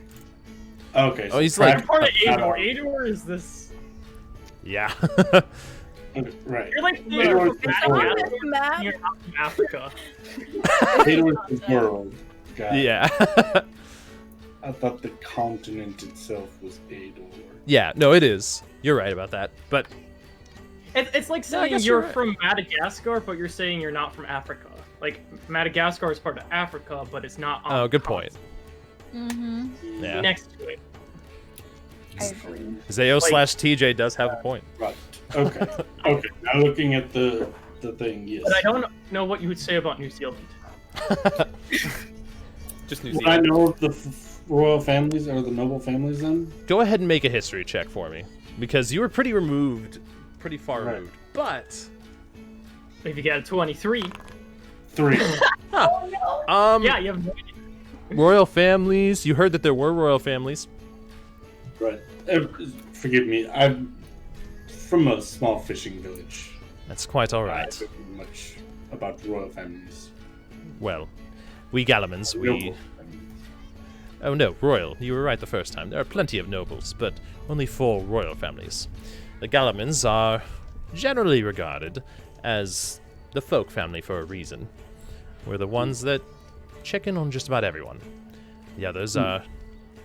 Speaker 3: Okay.
Speaker 1: Oh, he's
Speaker 2: I'm
Speaker 1: like
Speaker 2: part of Ador. Ador is this.
Speaker 1: yeah.
Speaker 3: Right.
Speaker 2: You're like
Speaker 3: Ador
Speaker 2: from
Speaker 3: is the world.
Speaker 2: Madagascar. You're not from Africa.
Speaker 3: Ador is the world. Got it.
Speaker 1: Yeah.
Speaker 3: I thought the continent itself was Ador.
Speaker 1: Yeah, no, it is. You're right about that. But
Speaker 2: It's like
Speaker 1: No, I
Speaker 2: saying
Speaker 1: guess
Speaker 2: you're
Speaker 1: you're right.
Speaker 2: from Madagascar, but you're saying you're not from Africa. Like Madagascar is part of Africa, but it's not. On
Speaker 1: oh,
Speaker 2: the
Speaker 1: good point.
Speaker 2: continent.
Speaker 1: Yeah.
Speaker 2: Next to it.
Speaker 4: I agree.
Speaker 1: Zao
Speaker 2: Like-
Speaker 1: slash TJ does have a point.
Speaker 3: Right. Okay. Okay. Now looking at the thing, yes.
Speaker 2: But I don't know what you would say about New Zealand.
Speaker 5: Just New
Speaker 3: Would I
Speaker 5: Zealand.
Speaker 3: know of the royal families or the noble families then?
Speaker 1: Go ahead and make a history check for me, because you were pretty far
Speaker 3: Right.
Speaker 1: removed. But
Speaker 2: If you get a 23,
Speaker 3: 3.
Speaker 2: yeah, you have no idea.
Speaker 1: royal families. You heard that there were royal families.
Speaker 3: Right. Forgive me. I'm from a small fishing village.
Speaker 1: That's quite all
Speaker 3: I
Speaker 1: right.
Speaker 3: don't know much about royal families.
Speaker 1: Well, we Gallimans, we.
Speaker 3: Noble families.
Speaker 1: Oh no, royal. You were right the first time. There are plenty of nobles, but only 4 royal families. The Gallimans are generally regarded as the folk family for a reason. We're the ones that check in on just about everyone. The others are,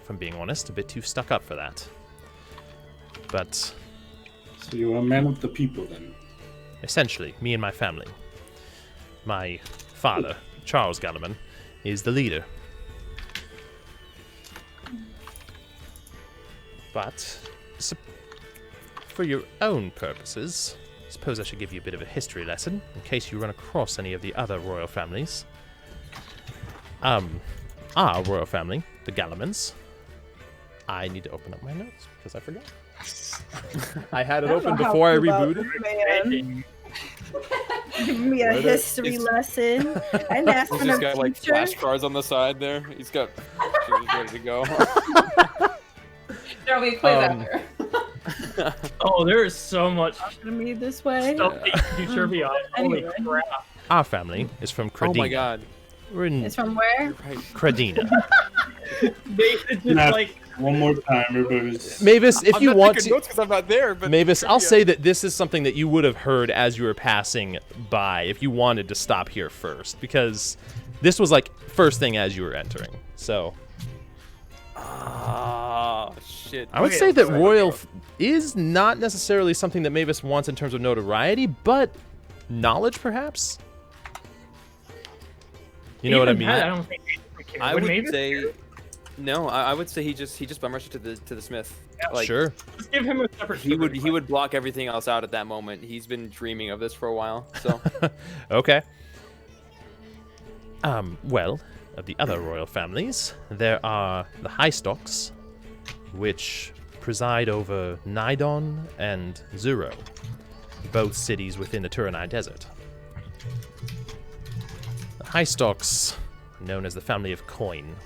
Speaker 1: if I'm being honest, a bit too stuck up for that. But
Speaker 3: So you're a man of the people then?
Speaker 1: essentially, me and my family. My father, Charles Galliman, is the leader. But for your own purposes, I suppose I should give you a bit of a history lesson in case you run across any of the other royal families. Our royal family, the Gallimans. I need to open up my notes because I forgot. I had it open before I rebooted.
Speaker 4: Man. Give me a
Speaker 5: What
Speaker 4: history lesson. I didn't ask
Speaker 5: He's
Speaker 4: for
Speaker 5: just
Speaker 4: no
Speaker 5: got like
Speaker 4: teacher.
Speaker 5: flashcards on the side there. He's got he's ready to go.
Speaker 8: There'll be a quiz
Speaker 1: Um,
Speaker 8: after.
Speaker 2: Oh, there is so much
Speaker 4: Gonna be this way.
Speaker 2: stuff that you can do trivia on. Holy
Speaker 4: Anyway.
Speaker 2: crap.
Speaker 1: Our family is from Credina.
Speaker 5: Oh my god.
Speaker 1: We're in
Speaker 4: It's from where?
Speaker 5: Right.
Speaker 1: Credina.
Speaker 2: They just
Speaker 3: Nah.
Speaker 2: like
Speaker 3: One more time, everybody's.
Speaker 1: Mavis, if
Speaker 5: I'm
Speaker 1: you
Speaker 5: not
Speaker 1: want
Speaker 5: taking
Speaker 1: to,
Speaker 5: notes because I'm not there, but
Speaker 1: Mavis, I'll
Speaker 5: trivia.
Speaker 1: say that this is something that you would have heard as you were passing by if you wanted to stop here first, because this was like first thing as you were entering. So
Speaker 5: Ah, shit.
Speaker 1: I would
Speaker 2: Okay,
Speaker 1: say that
Speaker 2: sorry.
Speaker 1: royal is not necessarily something that Mavis wants in terms of notoriety, but knowledge perhaps. You know what I
Speaker 2: even
Speaker 1: mean?
Speaker 2: that, I don't think they would care.
Speaker 5: I would
Speaker 2: Mavis
Speaker 5: say
Speaker 2: care?
Speaker 5: no. I would say he just bum rushed it to the smith. Like,
Speaker 1: Sure.
Speaker 2: Just give him a separate.
Speaker 5: He would block everything else out at that moment. He's been dreaming of this for a while. So
Speaker 1: Okay. Well, of the other royal families, there are the Highstocks, which preside over Nidon and Zuro, both cities within the Turanai Desert. The Highstocks, known as the family of Coin,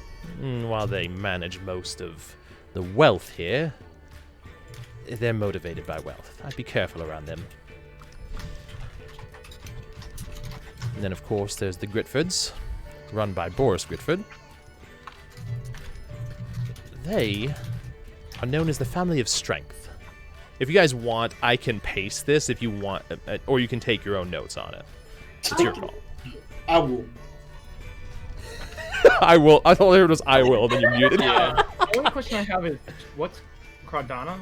Speaker 1: while they manage most of the wealth here, they're motivated by wealth. I'd be careful around them. And then, of course, there's the Gritfords, run by Boris Gritford. They are known as the Family of Strength. If you guys want, I can paste this if you want, or you can take your own notes on it. It's your call.
Speaker 3: I will.
Speaker 1: I will. I thought it was I will, then you muted.
Speaker 2: Yeah. The only question I have is, what's Crodana?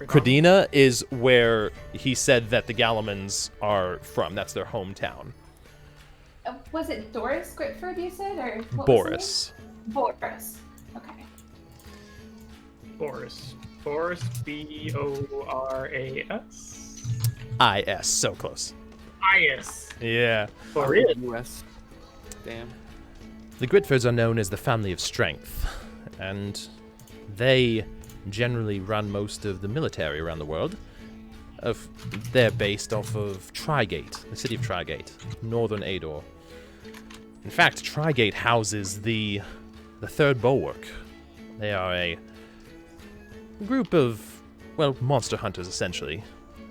Speaker 1: Crodina is where he said that the Gallimans are from. That's their hometown.
Speaker 7: Was it Doris Gritford you said, or what
Speaker 1: Boris.
Speaker 7: Was the name? Boris. Okay.
Speaker 2: Boris. Boris. B-O-R-A-S.
Speaker 1: I-S. So close.
Speaker 2: I-S.
Speaker 1: Yeah.
Speaker 2: Boris.
Speaker 5: U.S. Damn.
Speaker 1: The Gritfords are known as the Family of Strength, and they generally run most of the military around the world. They're based off of Trigate, the city of Trigate, northern Ador. In fact, Trigate houses the Third Bulwark. They are a group of, well, monster hunters, essentially,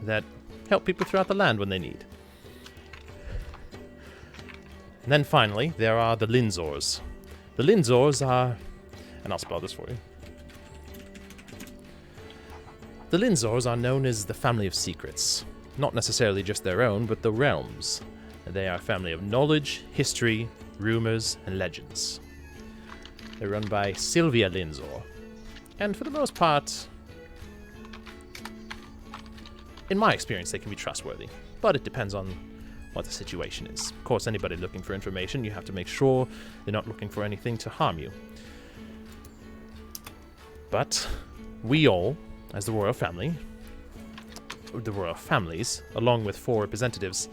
Speaker 1: that help people throughout the land when they need. And then finally, there are the Linzors. The Linzors are... and I'll spell this for you. The Linzors are known as the Family of Secrets. Not necessarily just their own, but the realms. They are a family of knowledge, history, rumors, and legends. They're run by Sylvia Linzor. And for the most part, in my experience, they can be trustworthy. But it depends on what the situation is. Of course, anybody looking for information, you have to make sure they're not looking for anything to harm you. But we all, as the royal family, the royal families, along with 4 representatives,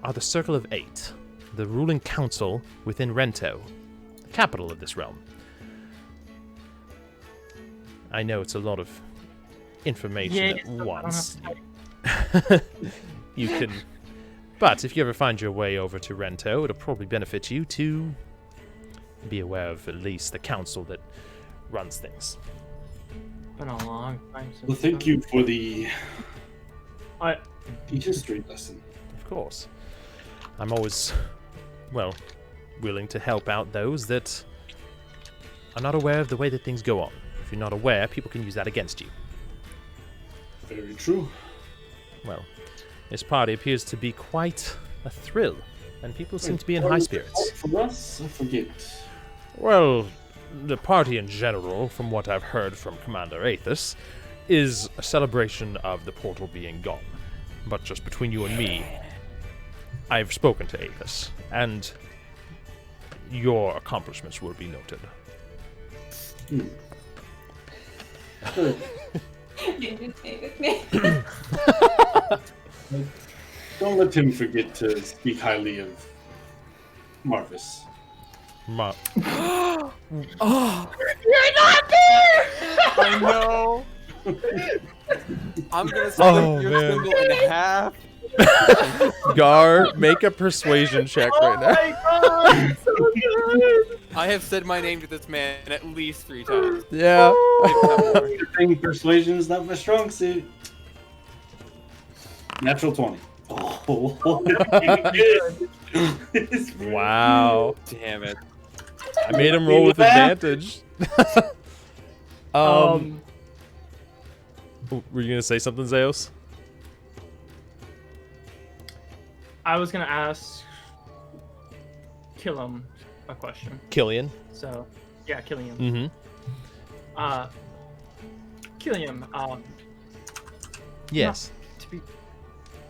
Speaker 1: are the Circle of 8, the ruling council within Rento, the capital of this realm. I know it's a lot of information at once. You can... But if you ever find your way over to Rento, it'll probably benefit you to be aware of at least the council that runs things.
Speaker 2: Been a long time since.
Speaker 3: Well, thank you for the history lesson.
Speaker 1: Of course. I'm always, well, willing to help out those that are not aware of the way that things go on. If you're not aware, people can use that against you.
Speaker 3: Very true.
Speaker 1: Well, this party appears to be quite a thrill, and people seem to be in high spirits.
Speaker 3: For us, I forget.
Speaker 1: Well, the party in general, from what I've heard from Commander Aethys, is a celebration of the portal being gone. But just between you and me, I've spoken to Aethys, and your accomplishments will be noted.
Speaker 3: Good. Don't let him forget to speak highly of Marvis.
Speaker 1: Oh,
Speaker 8: You're not there!
Speaker 5: I know. I'm gonna split your single in half.
Speaker 1: Gar, make a persuasion check right now.
Speaker 8: Oh my god, so good!
Speaker 5: I have said my name to this man at least 3 times.
Speaker 1: Yeah.
Speaker 3: Good thing persuasion is not my strong suit. Natural 20. Oh,
Speaker 1: Wow.
Speaker 5: Damn it.
Speaker 1: I made him roll with advantage. Were you gonna say something, Zeus?
Speaker 2: I was gonna ask Killiam a question.
Speaker 1: Killian.
Speaker 2: So, yeah, Killiam.
Speaker 1: Mm-hmm.
Speaker 2: Killiam.
Speaker 1: Yes.
Speaker 2: Not to be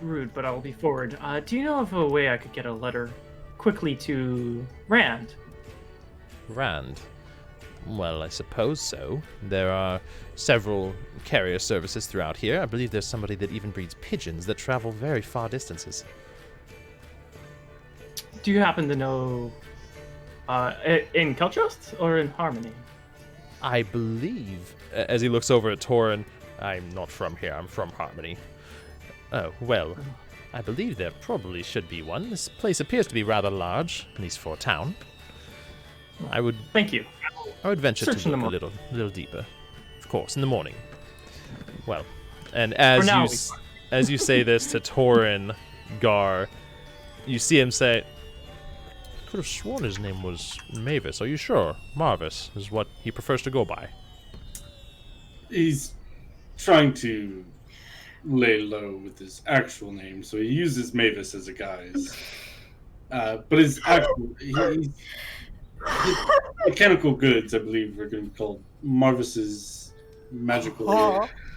Speaker 2: rude, but I will be forward. Do you know of a way I could get a letter quickly to Rand?
Speaker 1: Rand. Well, I suppose so. There are several carrier services throughout here. I believe there's somebody that even breeds pigeons that travel very far distances.
Speaker 2: Do you happen to know in Calcheth or in Harmony?
Speaker 1: I believe, as he looks over at Torin, I'm not from here, I'm from Harmony. Oh, well, I believe there probably should be one. This place appears to be rather large, at least for a town. I would...
Speaker 2: Thank you.
Speaker 1: I would venture
Speaker 2: Search
Speaker 1: to
Speaker 2: in the
Speaker 1: look a little deeper. Of course, in the morning. Well, and as you say this to Torin, Gar, you see him say, could have sworn his name was Mavis. Are you sure? Marvis is what he prefers to go by.
Speaker 3: He's trying to lay low with his actual name, so he uses Mavis as a guise. But his mechanical goods, I believe, are going to be called Marvis's Magical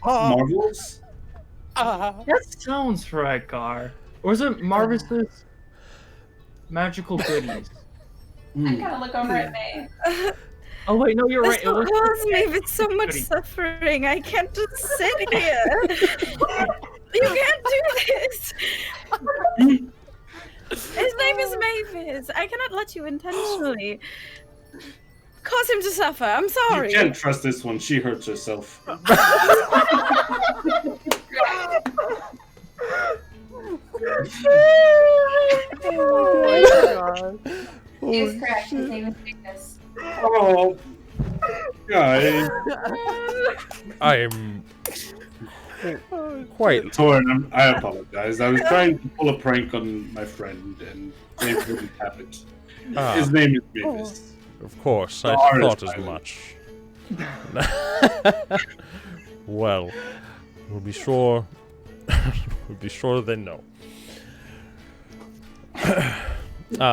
Speaker 3: Marvels.
Speaker 2: That sounds right, Gar. Or is it Marvis's Magical Goodies?
Speaker 7: I gotta look over at May.
Speaker 2: Oh wait, no, you're right.
Speaker 4: This will cause me with so much suffering. I can't just sit here. You can't do this. His name is Mavis. I cannot let you intentionally cause him to suffer. I'm sorry.
Speaker 3: You can't trust this one. She hurts herself.
Speaker 7: He is correct. His name is Mavis.
Speaker 3: Oh, guys.
Speaker 1: I'm quite...
Speaker 3: Torin, I apologize. I was trying to pull a prank on my friend, and they wouldn't have it. His name is Mavis.
Speaker 1: Of course, I thought as much. Well, we'll be sure they know.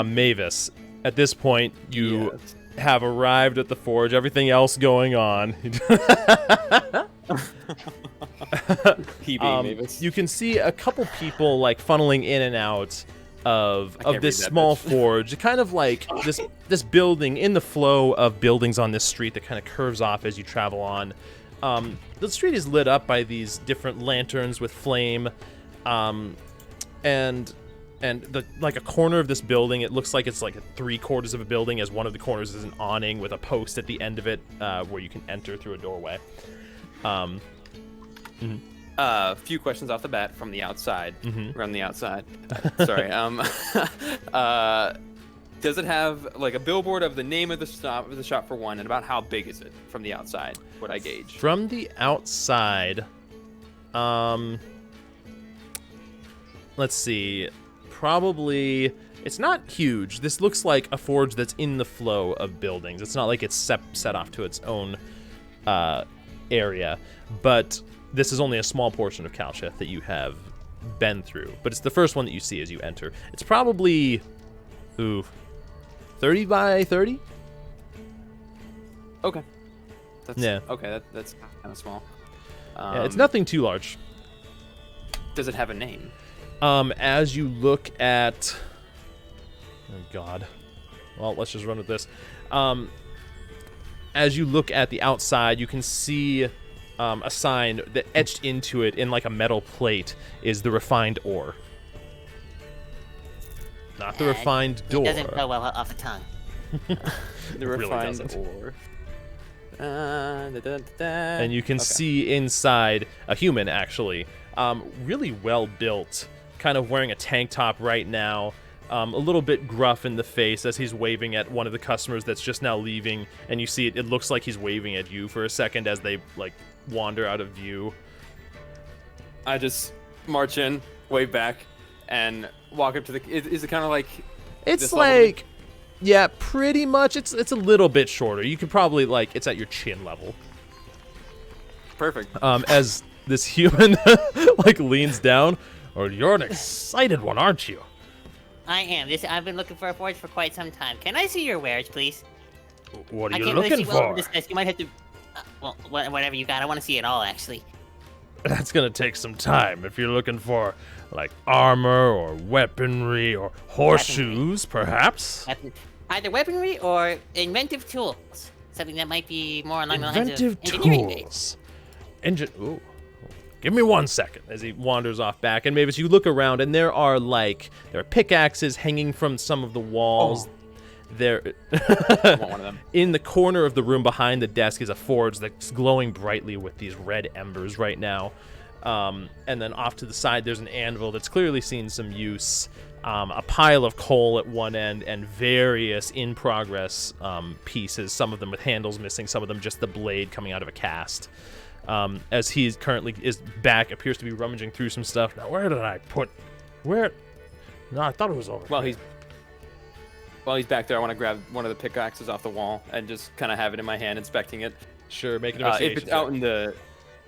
Speaker 1: Mavis, at this point, you have arrived at the forge. Everything else going on.
Speaker 5: Mavis.
Speaker 1: You can see a couple people like funneling in and out of this small forge, kind of like this building in the flow of buildings on this street that kind of curves off as you travel on. The street is lit up by these different lanterns with flame, and like a corner of this building, it looks like it's like 3/4 of a building, as one of the corners is an awning with a post at the end of it where you can enter through a doorway.
Speaker 5: A few questions off the bat from the outside. Around the outside. Sorry. Does it have like a billboard of the name of the shop for one, and about how big is it from the outside? Would I gauge?
Speaker 1: From the outside, let's see. Probably, it's not huge. This looks like a forge that's in the flow of buildings. It's not like it's set off to its own area, but this is only a small portion of Calcheth that you have been through. But it's the first one that you see as you enter. It's probably, 30 by 30?
Speaker 5: Okay.
Speaker 1: Yeah.
Speaker 5: Okay, that's kind of small.
Speaker 1: Yeah, it's nothing too large.
Speaker 5: Does it have a name?
Speaker 1: As you look at... Oh, God. Well, let's just run with this. As you look at the outside, you can see a sign that etched into it in like a metal plate is the refined ore. Not the refined door.
Speaker 6: It doesn't go well off the tongue.
Speaker 5: The refined ore.
Speaker 1: And you can see inside a human, actually. Really well built. Kind of wearing a tank top right now. A little bit gruff in the face as he's waving at one of the customers that's just now leaving. And you see it looks like he's waving at you for a second as they like wander out of view.
Speaker 5: I just march in, wave back, and walk up to the... Is it kind of like...
Speaker 1: It's like... Yeah, pretty much. It's a little bit shorter. You could probably, like, it's at your chin level.
Speaker 5: Perfect.
Speaker 1: As this human, like, leans down. Or you're an excited one, aren't you?
Speaker 6: I am. I've been looking for a forge for quite some time. Can I see your wares, please?
Speaker 1: What are
Speaker 6: I
Speaker 1: you
Speaker 6: can't
Speaker 1: looking
Speaker 6: really see well
Speaker 1: for?
Speaker 6: over this desk. You might have to... well, whatever you got. I want to see it all, actually.
Speaker 1: That's gonna take some time. If you're looking for, like, armor or weaponry or horseshoes, perhaps?
Speaker 6: Either weaponry or inventive tools. Something that might be more along the lines of
Speaker 1: Inventive
Speaker 6: engineering
Speaker 1: tools.
Speaker 6: based.
Speaker 1: Ooh. Give me 1 second, as he wanders off back. And Mavis, you look around, and there are pickaxes hanging from some of the walls. There,
Speaker 5: I want one of them.
Speaker 1: In the corner of the room behind the desk is a forge that's glowing brightly with these red embers right now. And then off to the side, there's an anvil that's clearly seen some use. A pile of coal at one end, and various in-progress pieces, some of them with handles missing, some of them just the blade coming out of a cast. As he currently is back, appears to be rummaging through some stuff. Now, where did I put... Where... No, I thought it was over here.
Speaker 5: While he's back there, I want to grab one of the pickaxes off the wall and just kind of have it in my hand, inspecting it.
Speaker 1: Sure, make an investigation.
Speaker 5: If it's out in the...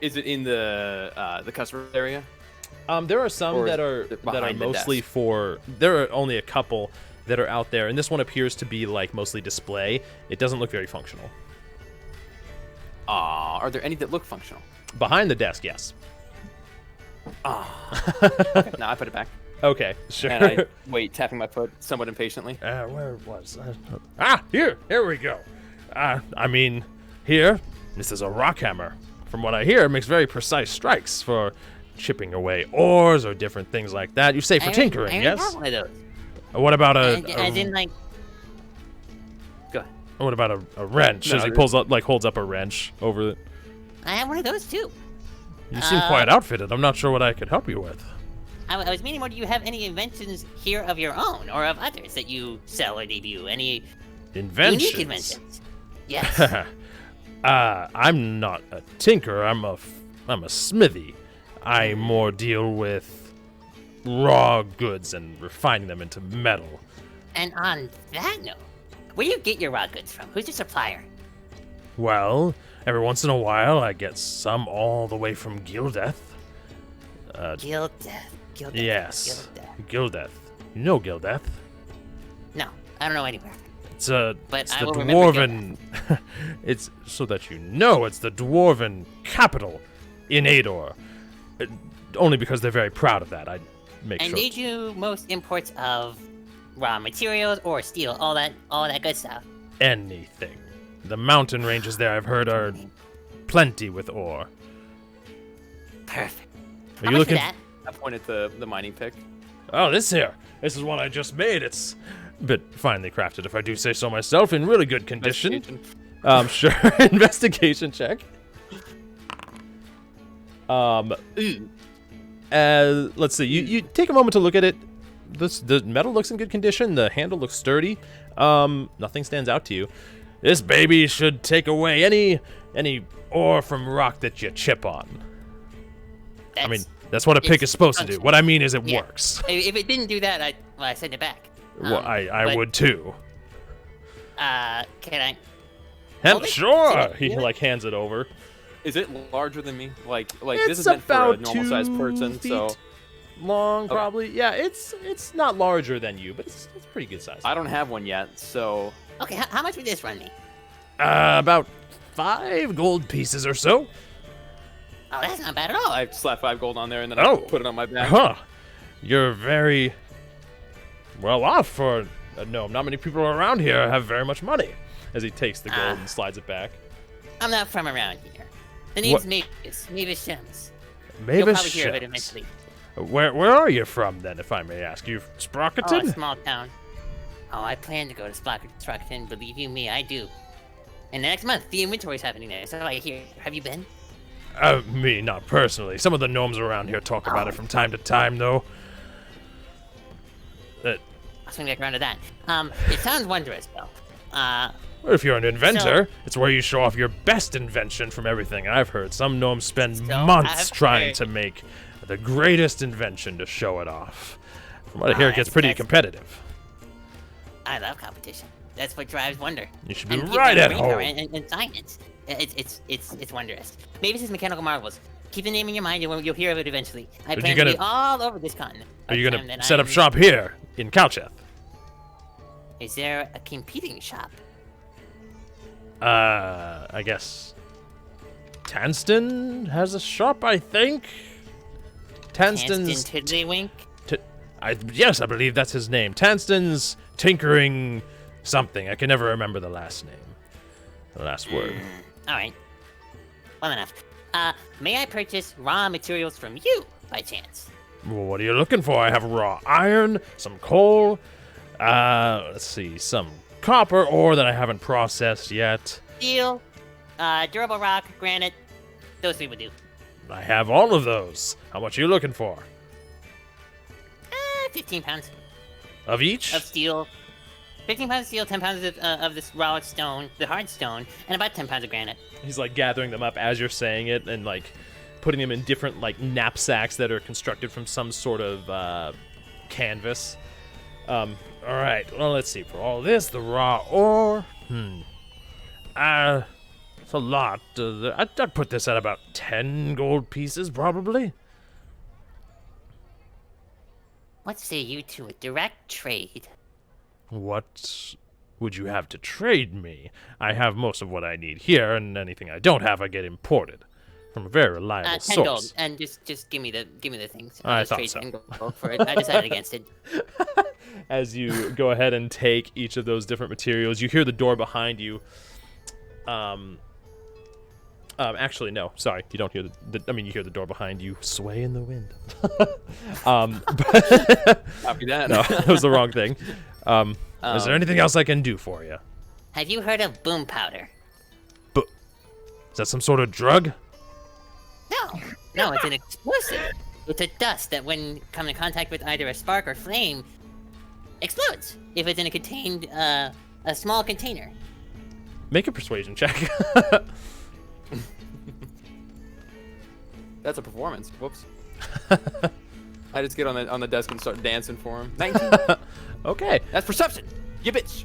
Speaker 5: Is it in the customer area?
Speaker 1: There are some that are mostly for... There are only a couple that are out there, and this one appears to be mostly display. It doesn't look very functional.
Speaker 5: Are there any that look functional?
Speaker 1: Behind the desk, yes.
Speaker 5: Okay, no, I put it back.
Speaker 1: Okay, sure.
Speaker 5: And I wait, tapping my foot somewhat impatiently.
Speaker 1: Where was I? Here we go. I mean, here, this is a rock hammer. From what I hear, it makes very precise strikes for chipping away ores or different things like that. You say for tinkering, yes?
Speaker 6: I have one of those.
Speaker 1: What about
Speaker 6: As in, Go ahead.
Speaker 1: What about a wrench? As he holds up a wrench over it.
Speaker 6: I have one of those, too.
Speaker 1: You seem quite outfitted. I'm not sure what I could help you with.
Speaker 6: I was meaning, do you have any inventions here of your own or of others that you sell or debut? Any
Speaker 1: inventions?
Speaker 6: Unique inventions? Yes.
Speaker 1: I'm not a tinker. I'm a smithy. I more deal with raw goods and refining them into metal.
Speaker 6: And on that note, where do you get your raw goods from? Who's your supplier?
Speaker 1: Well, every once in a while, I get some all the way from Gildeth.
Speaker 6: Gildeth.
Speaker 1: Yes. Gildeth. You know Gildeth?
Speaker 6: No, I don't know anywhere.
Speaker 1: It's the
Speaker 6: will
Speaker 1: dwarven. It's so that you know it's the dwarven capital in Ador. Only because they're very proud of that. I make sure.
Speaker 6: And they do most imports of raw materials or steel, all that good stuff.
Speaker 1: Anything. The mountain ranges there, I've heard, are plenty with ore.
Speaker 6: Perfect.
Speaker 1: Are you looking?
Speaker 6: For that?
Speaker 5: I pointed the mining pick.
Speaker 1: Oh, this here. This is one I just made. It's a bit finely crafted, if I do say so myself, in really good condition. Sure. Investigation check. Let's see. You take a moment to look at it. The metal looks in good condition. The handle looks sturdy. Nothing stands out to you. This baby should take away any ore from rock that you chip on. That's what a pick is supposed to do. What I mean is it works.
Speaker 6: If it didn't do that, I'd send it back.
Speaker 1: Well, I would too.
Speaker 6: Can I?
Speaker 1: Sure. He hands it over.
Speaker 5: Is it larger than me? Like
Speaker 1: it's
Speaker 5: this is meant for a
Speaker 1: about
Speaker 5: normal sized person, so
Speaker 1: long probably. Yeah, it's not larger than you, but it's pretty good size.
Speaker 5: I don't have one yet, so.
Speaker 6: Okay, how much would this run me?
Speaker 1: About 5 gold pieces or so.
Speaker 6: Oh, that's not bad at all.
Speaker 5: I slap 5 gold on there and then I put it on my back.
Speaker 1: Huh. You're very well off for a gnome. Not many people around here have very much money. As he takes the gold and slides it back.
Speaker 6: I'm not from around here. The name's Mavis. Mavis Shems.
Speaker 1: Mavis
Speaker 6: You'll probably hear of it eventually.
Speaker 1: Where are you from, then, if I may ask? You Sprockerton?
Speaker 6: Oh, a small town. Oh, I plan to go to Sprockerton. Believe you me, I do. And next month, the inventory's happening there. So I hear. Have you been?
Speaker 1: Me, not personally. Some of the gnomes around here talk about it from time to time, though.
Speaker 6: I'll swing back around to that. It sounds wondrous, though.
Speaker 1: Well, if you're an inventor, it's where you show off your best invention from everything I've heard. Some gnomes spend months trying to make the greatest invention to show it off. From what I hear, it gets pretty competitive.
Speaker 6: I love competition. That's what drives wonder.
Speaker 1: You should be right at home.
Speaker 6: And science. It's wondrous. Maybe it's mechanical marvels. Keep the name in your mind, and you'll hear of it eventually. I plan to be all over this continent.
Speaker 1: Are you gonna set up shop here in Calcheth?
Speaker 6: Is there a competing shop?
Speaker 1: I guess Tanston has a shop, I think. Tanston's
Speaker 6: Tiddlywink?
Speaker 1: Yes, I believe that's his name. Tanston's tinkering something. I can never remember the last name. The last word.
Speaker 6: All right. Well enough. May I purchase raw materials from you, by chance?
Speaker 1: Well, what are you looking for? I have raw iron, some coal, let's see, some copper ore that I haven't processed yet.
Speaker 6: Steel, durable rock, granite, those three would do.
Speaker 1: I have all of those. How much are you looking for?
Speaker 6: 15 pounds.
Speaker 1: Of each?
Speaker 6: Of steel. 15 pounds of steel, 10 pounds of this raw stone, the hard stone, and about 10 pounds of granite.
Speaker 1: He's like gathering them up as you're saying it and like putting them in different like knapsacks that are constructed from some sort of canvas. All right. Well, let's see. For all this, the raw ore. It's a lot. I'd put this at about 10 gold pieces, probably.
Speaker 6: What say you to a direct trade?
Speaker 1: What would you have to trade me? I have most of what I need here, and anything I don't have, I get imported from a very reliable
Speaker 6: 10
Speaker 1: source.
Speaker 6: gold, and just give me the things.
Speaker 1: I
Speaker 6: I'll
Speaker 1: thought
Speaker 6: trade
Speaker 1: so.
Speaker 6: 10 gold for it. I decided against it.
Speaker 1: As you go ahead and take each of those different materials, you hear the door behind you. Actually, no. Sorry, you don't hear you hear the door behind you sway in the wind.
Speaker 5: Copy that.
Speaker 1: No, that was the wrong thing. Is there anything else I can do for you?
Speaker 6: Have you heard of boom powder?
Speaker 1: Is that some sort of drug?
Speaker 6: No, it's an explosive. It's a dust that, when come in contact with either a spark or flame, explodes. If it's in a small container.
Speaker 1: Make a persuasion check.
Speaker 5: That's a performance. Whoops. I just get on the desk and start dancing for him. 19.
Speaker 1: Okay.
Speaker 5: That's perception. You bitch.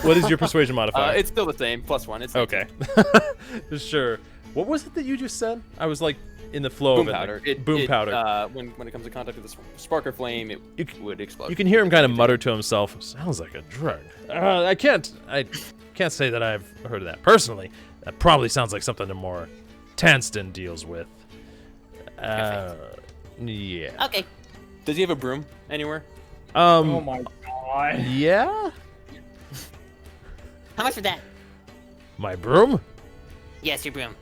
Speaker 1: What is your persuasion modifier?
Speaker 5: It's still the same. +1. It's 19.
Speaker 1: Okay. Sure. What was it that you just said? I was like in the flow
Speaker 5: Boom
Speaker 1: of it.
Speaker 5: powder.
Speaker 1: Boom powder.
Speaker 5: When it comes in contact with the spark or flame, it would explode.
Speaker 1: You can hear him kind of mutter to himself. Sounds like a drug. I can't say that I've heard of that personally. That probably sounds like something more Tanston deals with. Yeah.
Speaker 6: Okay.
Speaker 5: Does he have a broom anywhere?
Speaker 2: Oh my god.
Speaker 1: Yeah.
Speaker 6: How much for that?
Speaker 1: My broom?
Speaker 6: Yes, your broom.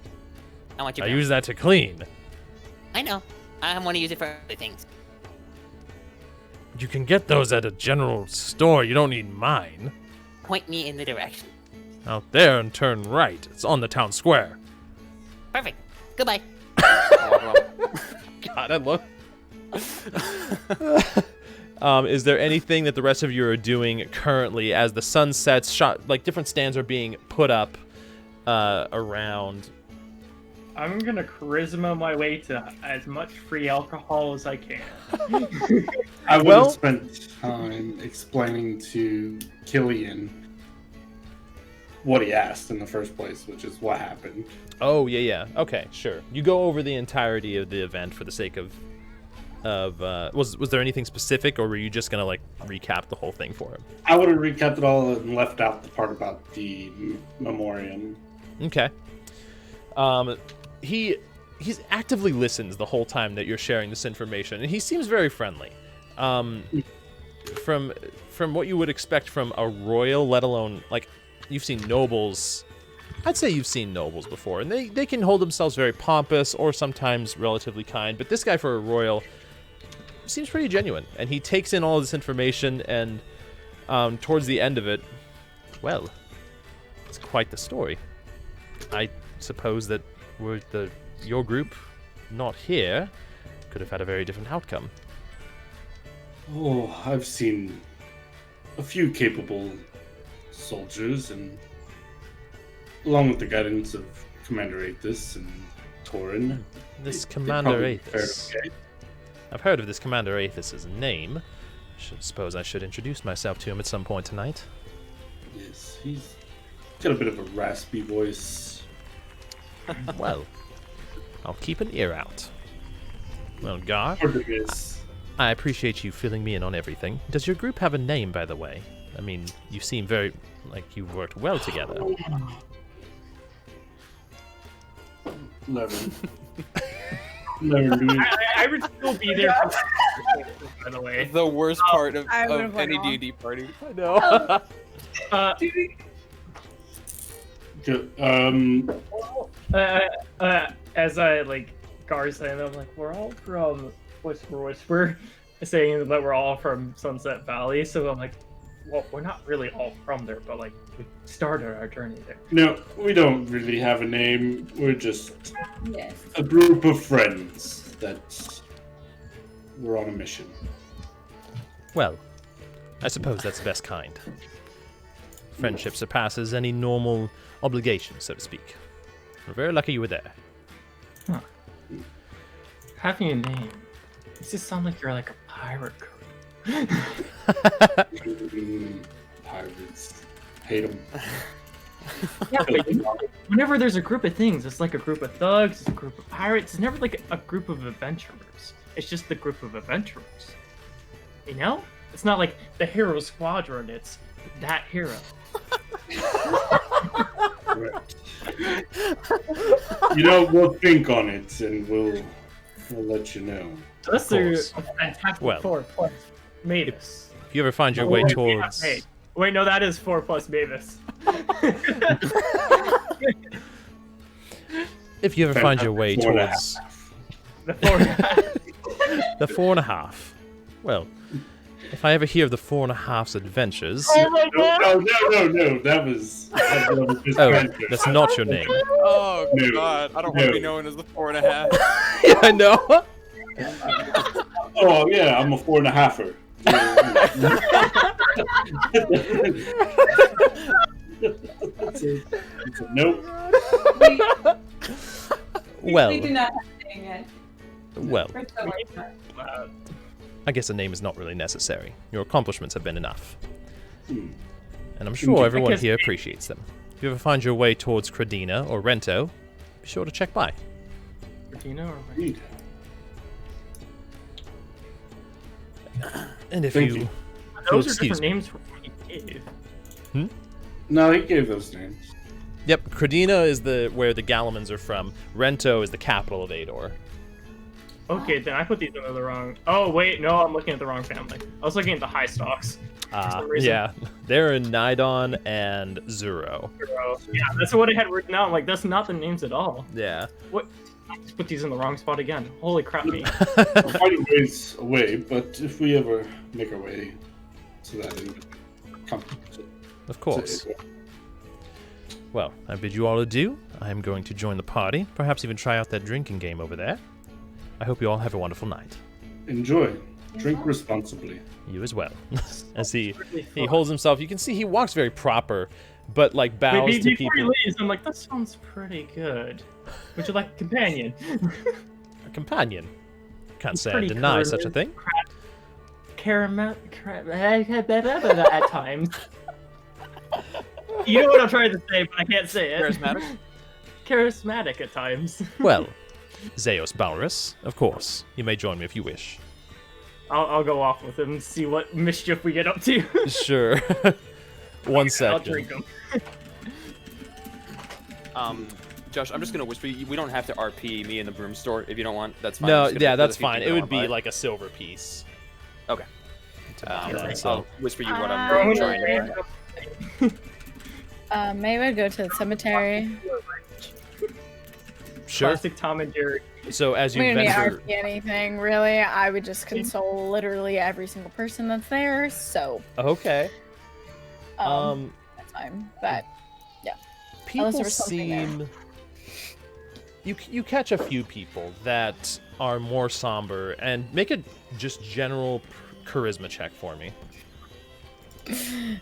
Speaker 6: I want your
Speaker 1: I
Speaker 6: broom.
Speaker 1: use that to clean.
Speaker 6: I know. I want to use it for other things.
Speaker 1: You can get those at a general store. You don't need mine.
Speaker 6: Point me in the direction.
Speaker 1: Out there and turn right. It's on the town square.
Speaker 6: Perfect. Goodbye.
Speaker 1: God, I love. Is there anything that the rest of you are doing currently as the sun sets? Like different stands are being put up around.
Speaker 2: I'm gonna charisma my way to as much free alcohol as I can.
Speaker 3: I would have spent time explaining to Killian what he asked in the first place, which is what happened.
Speaker 1: Oh, yeah. Okay, sure. You go over the entirety of the event for the sake of was there anything specific, or were you just gonna like recap the whole thing for him?
Speaker 3: I would have recapped it all and left out the part about the memoriam. Okay.
Speaker 1: He's actively listens the whole time that you're sharing this information, and he seems very friendly. From what you would expect from a royal, let alone like you've seen nobles. I'd say you've seen nobles before, and they can hold themselves very pompous or sometimes relatively kind, but this guy for a royal seems pretty genuine, and he takes in all of this information, and towards the end of it, well, it's quite the story. I suppose that were your group not here, could have had a very different outcome.
Speaker 3: Oh, I've seen a few capable soldiers, and along with the guidance of Commander Aethys and Torin.
Speaker 1: This Commander Aethys. Okay. I've heard of this Commander Aethys' name. Suppose I should introduce myself to him at some point tonight.
Speaker 3: Yes, he's got a bit of a raspy voice.
Speaker 1: Well, I'll keep an ear out. Well, Gar, I appreciate you filling me in on everything. Does your group have a name, by the way? I mean, you seem very like you worked well together.
Speaker 3: Never.
Speaker 2: I would still be there. By the way,
Speaker 5: the worst part of any D&D party.
Speaker 1: I know.
Speaker 2: as I like Gar saying, I'm like, we're all from Whisper, saying that we're all from Sunset Valley. So I'm like, well, we're not really all from there, but like we started our journey there.
Speaker 3: No, we don't really have a name. We're just
Speaker 7: Yes.
Speaker 3: a group of friends that we're on a mission.
Speaker 11: Well, I suppose that's the best kind. Friendship surpasses any normal obligation, so to speak. We're very lucky you were there.
Speaker 2: Huh. Having a name. Does this sound like you're like a pirate crew?
Speaker 3: Pirates. Hate them.
Speaker 2: Yeah, but whenever there's a group of things, it's like a group of thugs, it's a group of pirates. It's never like a group of adventurers. It's just the group of adventurers. You know? It's not like the hero squadron, it's that hero.
Speaker 3: You know, we'll think on it and we'll let you know.
Speaker 2: So that's a fantastic 4 plus Mavis.
Speaker 11: If you ever find your way towards...
Speaker 2: Wait, no, that is 4 plus Mavis.
Speaker 11: If you ever find your way towards...
Speaker 2: The 4.5.
Speaker 11: The 4.5. Well, if I ever hear of the 4.5's adventures...
Speaker 3: Oh my God. No. That was just
Speaker 11: that's not your name.
Speaker 5: Oh, God. I don't want to be known as the 4.5.
Speaker 11: Yeah, I know.
Speaker 3: Oh, yeah, I'm a 4.5er. Nope.
Speaker 11: Well.
Speaker 7: We do not have a name yet.
Speaker 11: Well.
Speaker 7: We're still working on it.
Speaker 11: I guess a name is not really necessary. Your accomplishments have been enough.
Speaker 3: Hmm.
Speaker 11: And I'm sure everyone here appreciates them. If you ever find your way towards Credina or Rento, be sure to check by.
Speaker 2: Credina or Rento?
Speaker 11: And if
Speaker 3: Thank
Speaker 11: you...
Speaker 3: you.
Speaker 2: Those are different names from what he gave.
Speaker 3: No, he gave those names.
Speaker 11: Yep, Credina is where the Galamans are from. Rento is the capital of Ador.
Speaker 2: Okay, then I put these under the wrong... Oh, wait, no, I'm looking at the wrong family. I was looking at the High Stalks.
Speaker 11: Yeah, they're in Nidon and Zuro.
Speaker 2: Yeah, that's what I had written down. Like, that's not the names at all.
Speaker 11: Yeah.
Speaker 2: What? I just put these in the wrong spot again. Holy crap me.
Speaker 3: We're finding ways away, but if we ever make our way to that end, come.
Speaker 11: Of course. Well, I bid you all adieu. I am going to join the party, perhaps even try out that drinking game over there. I hope you all have a wonderful night.
Speaker 3: Enjoy. Drink responsibly.
Speaker 11: You as well. As he holds himself, you can see he walks very proper, but like bows to people.
Speaker 2: Before he leaves, I'm like, that sounds pretty good. Would you like a companion?
Speaker 11: A companion? Can't say I deny such a thing.
Speaker 2: Caramel at times. You know what I'm trying to say, but I can't say it.
Speaker 5: Charismatic?
Speaker 2: Charismatic at times.
Speaker 11: Well, Zeos Balrus, of course. You may join me if you wish.
Speaker 2: I'll go off with him and see what mischief we get up to.
Speaker 11: Sure. One second.
Speaker 2: I'll drink him.
Speaker 5: Josh, I'm just gonna whisper. We don't have to RP me in the broom store if you don't want. That's fine.
Speaker 11: No, yeah, that's fine. It would be like a silver piece.
Speaker 5: Okay.
Speaker 11: So
Speaker 5: I'll whisper you what I'm trying to do.
Speaker 4: Maybe I'd go to the cemetery.
Speaker 11: Sure.
Speaker 2: Classic Tom and Jerry.
Speaker 11: So as you
Speaker 4: We don't need
Speaker 11: venture...
Speaker 4: RP anything, really. I would just console literally every single person that's there, so...
Speaker 11: Okay.
Speaker 4: That's fine, but... Yeah.
Speaker 11: People
Speaker 4: there was something
Speaker 11: seem... You catch a few people that are more somber, and make a just general charisma check for me.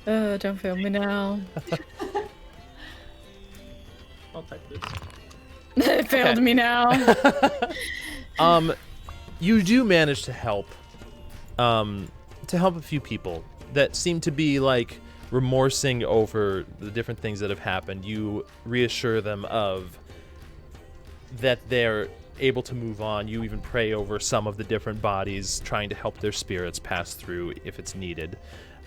Speaker 4: Don't fail me now.
Speaker 2: I'll type this.
Speaker 4: It failed me now.
Speaker 11: You do manage to help a few people that seem to be like remorsing over the different things that have happened. You reassure them of that they're able to move on. You even pray over some of the different bodies, trying to help their spirits pass through if it's needed.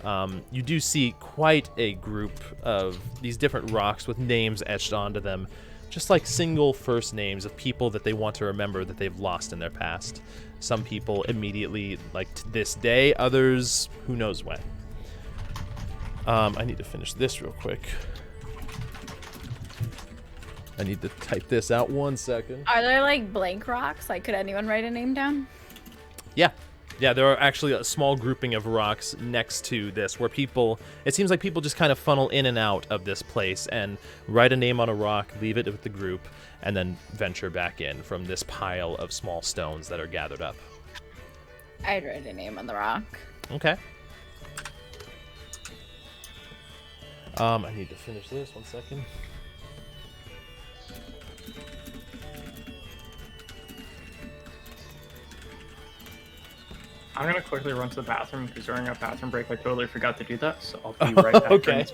Speaker 11: You do see quite a group of these different rocks with names etched onto them, just like single first names of people that they want to remember that they've lost in their past. Some people immediately, like to this day, others who knows when. I need to finish this real quick.
Speaker 1: I need to type this out 1 second.
Speaker 4: Are there like blank rocks? Like, could anyone write a name down?
Speaker 1: Yeah. Yeah, there are actually a small grouping of rocks next to this where it seems like people just kind of funnel in and out of this place and write a name on a rock, leave it with the group, and then venture back in from this pile of small stones that are gathered up.
Speaker 4: I'd write a name on the rock.
Speaker 1: Okay. I need to finish this 1 second.
Speaker 2: I'm gonna quickly run to the bathroom because during a bathroom break I totally forgot to do that, so I'll be right back.
Speaker 1: Okay.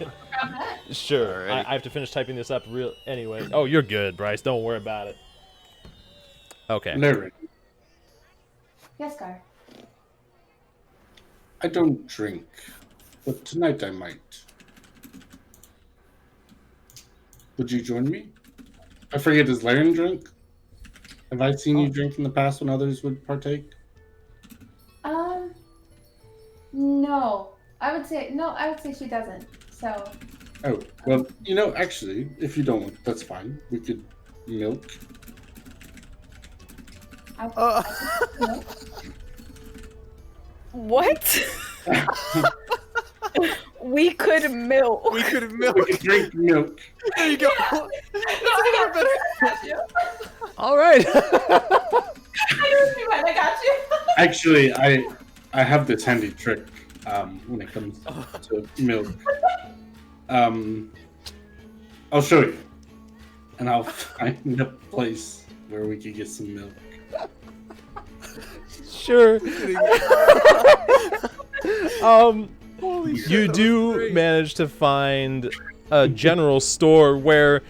Speaker 1: Sure. I have to finish typing this up anyway. Oh, you're good, Bryce. Don't worry about it. Okay.
Speaker 3: Larry,
Speaker 7: Yes, Gar.
Speaker 3: I don't drink, but tonight I might. Would you join me? I forget, does Laren drink? Have I seen you drink in the past when others would partake?
Speaker 7: No. I would say she doesn't. So.
Speaker 3: Oh, well, actually, if you don't want, that's fine. We could milk.
Speaker 4: What? We could milk.
Speaker 5: We could milk.
Speaker 3: We could drink milk.
Speaker 5: There you go.
Speaker 1: All right.
Speaker 8: I got you.
Speaker 3: Actually, I have this handy trick when it comes to milk. I'll show you, and I'll find a place where we could get some milk.
Speaker 1: Sure. You do manage to find a general store where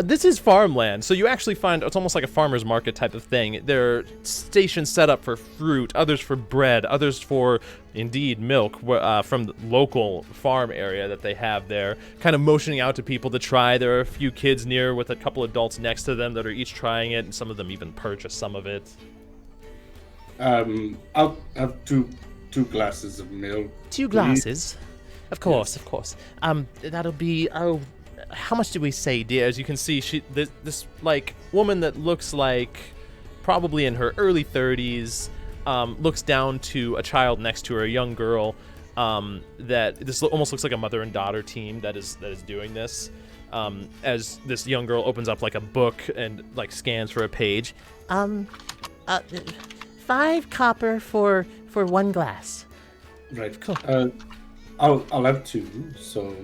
Speaker 1: this is farmland, so you actually find it's almost like a farmer's market type of thing. There are stations set up for fruit, others for bread, others for, indeed, milk from the local farm area that they have there, kind of motioning out to people to try. There are a few kids near with a couple adults next to them that are each trying it, and some of them even purchase some of it.
Speaker 3: I'll have two glasses of milk.
Speaker 11: 2 glasses? Of course, of course. That'll be, how much do we say, dear?
Speaker 1: As you can see, this like woman that looks like probably in her early 30s looks down to a child next to her, a young girl that this almost looks like a mother and daughter team that is doing this. As this young girl opens up like a book and like scans for a page.
Speaker 11: 5 copper for 1 glass.
Speaker 3: Right.
Speaker 11: Cool.
Speaker 3: I'll have 2, so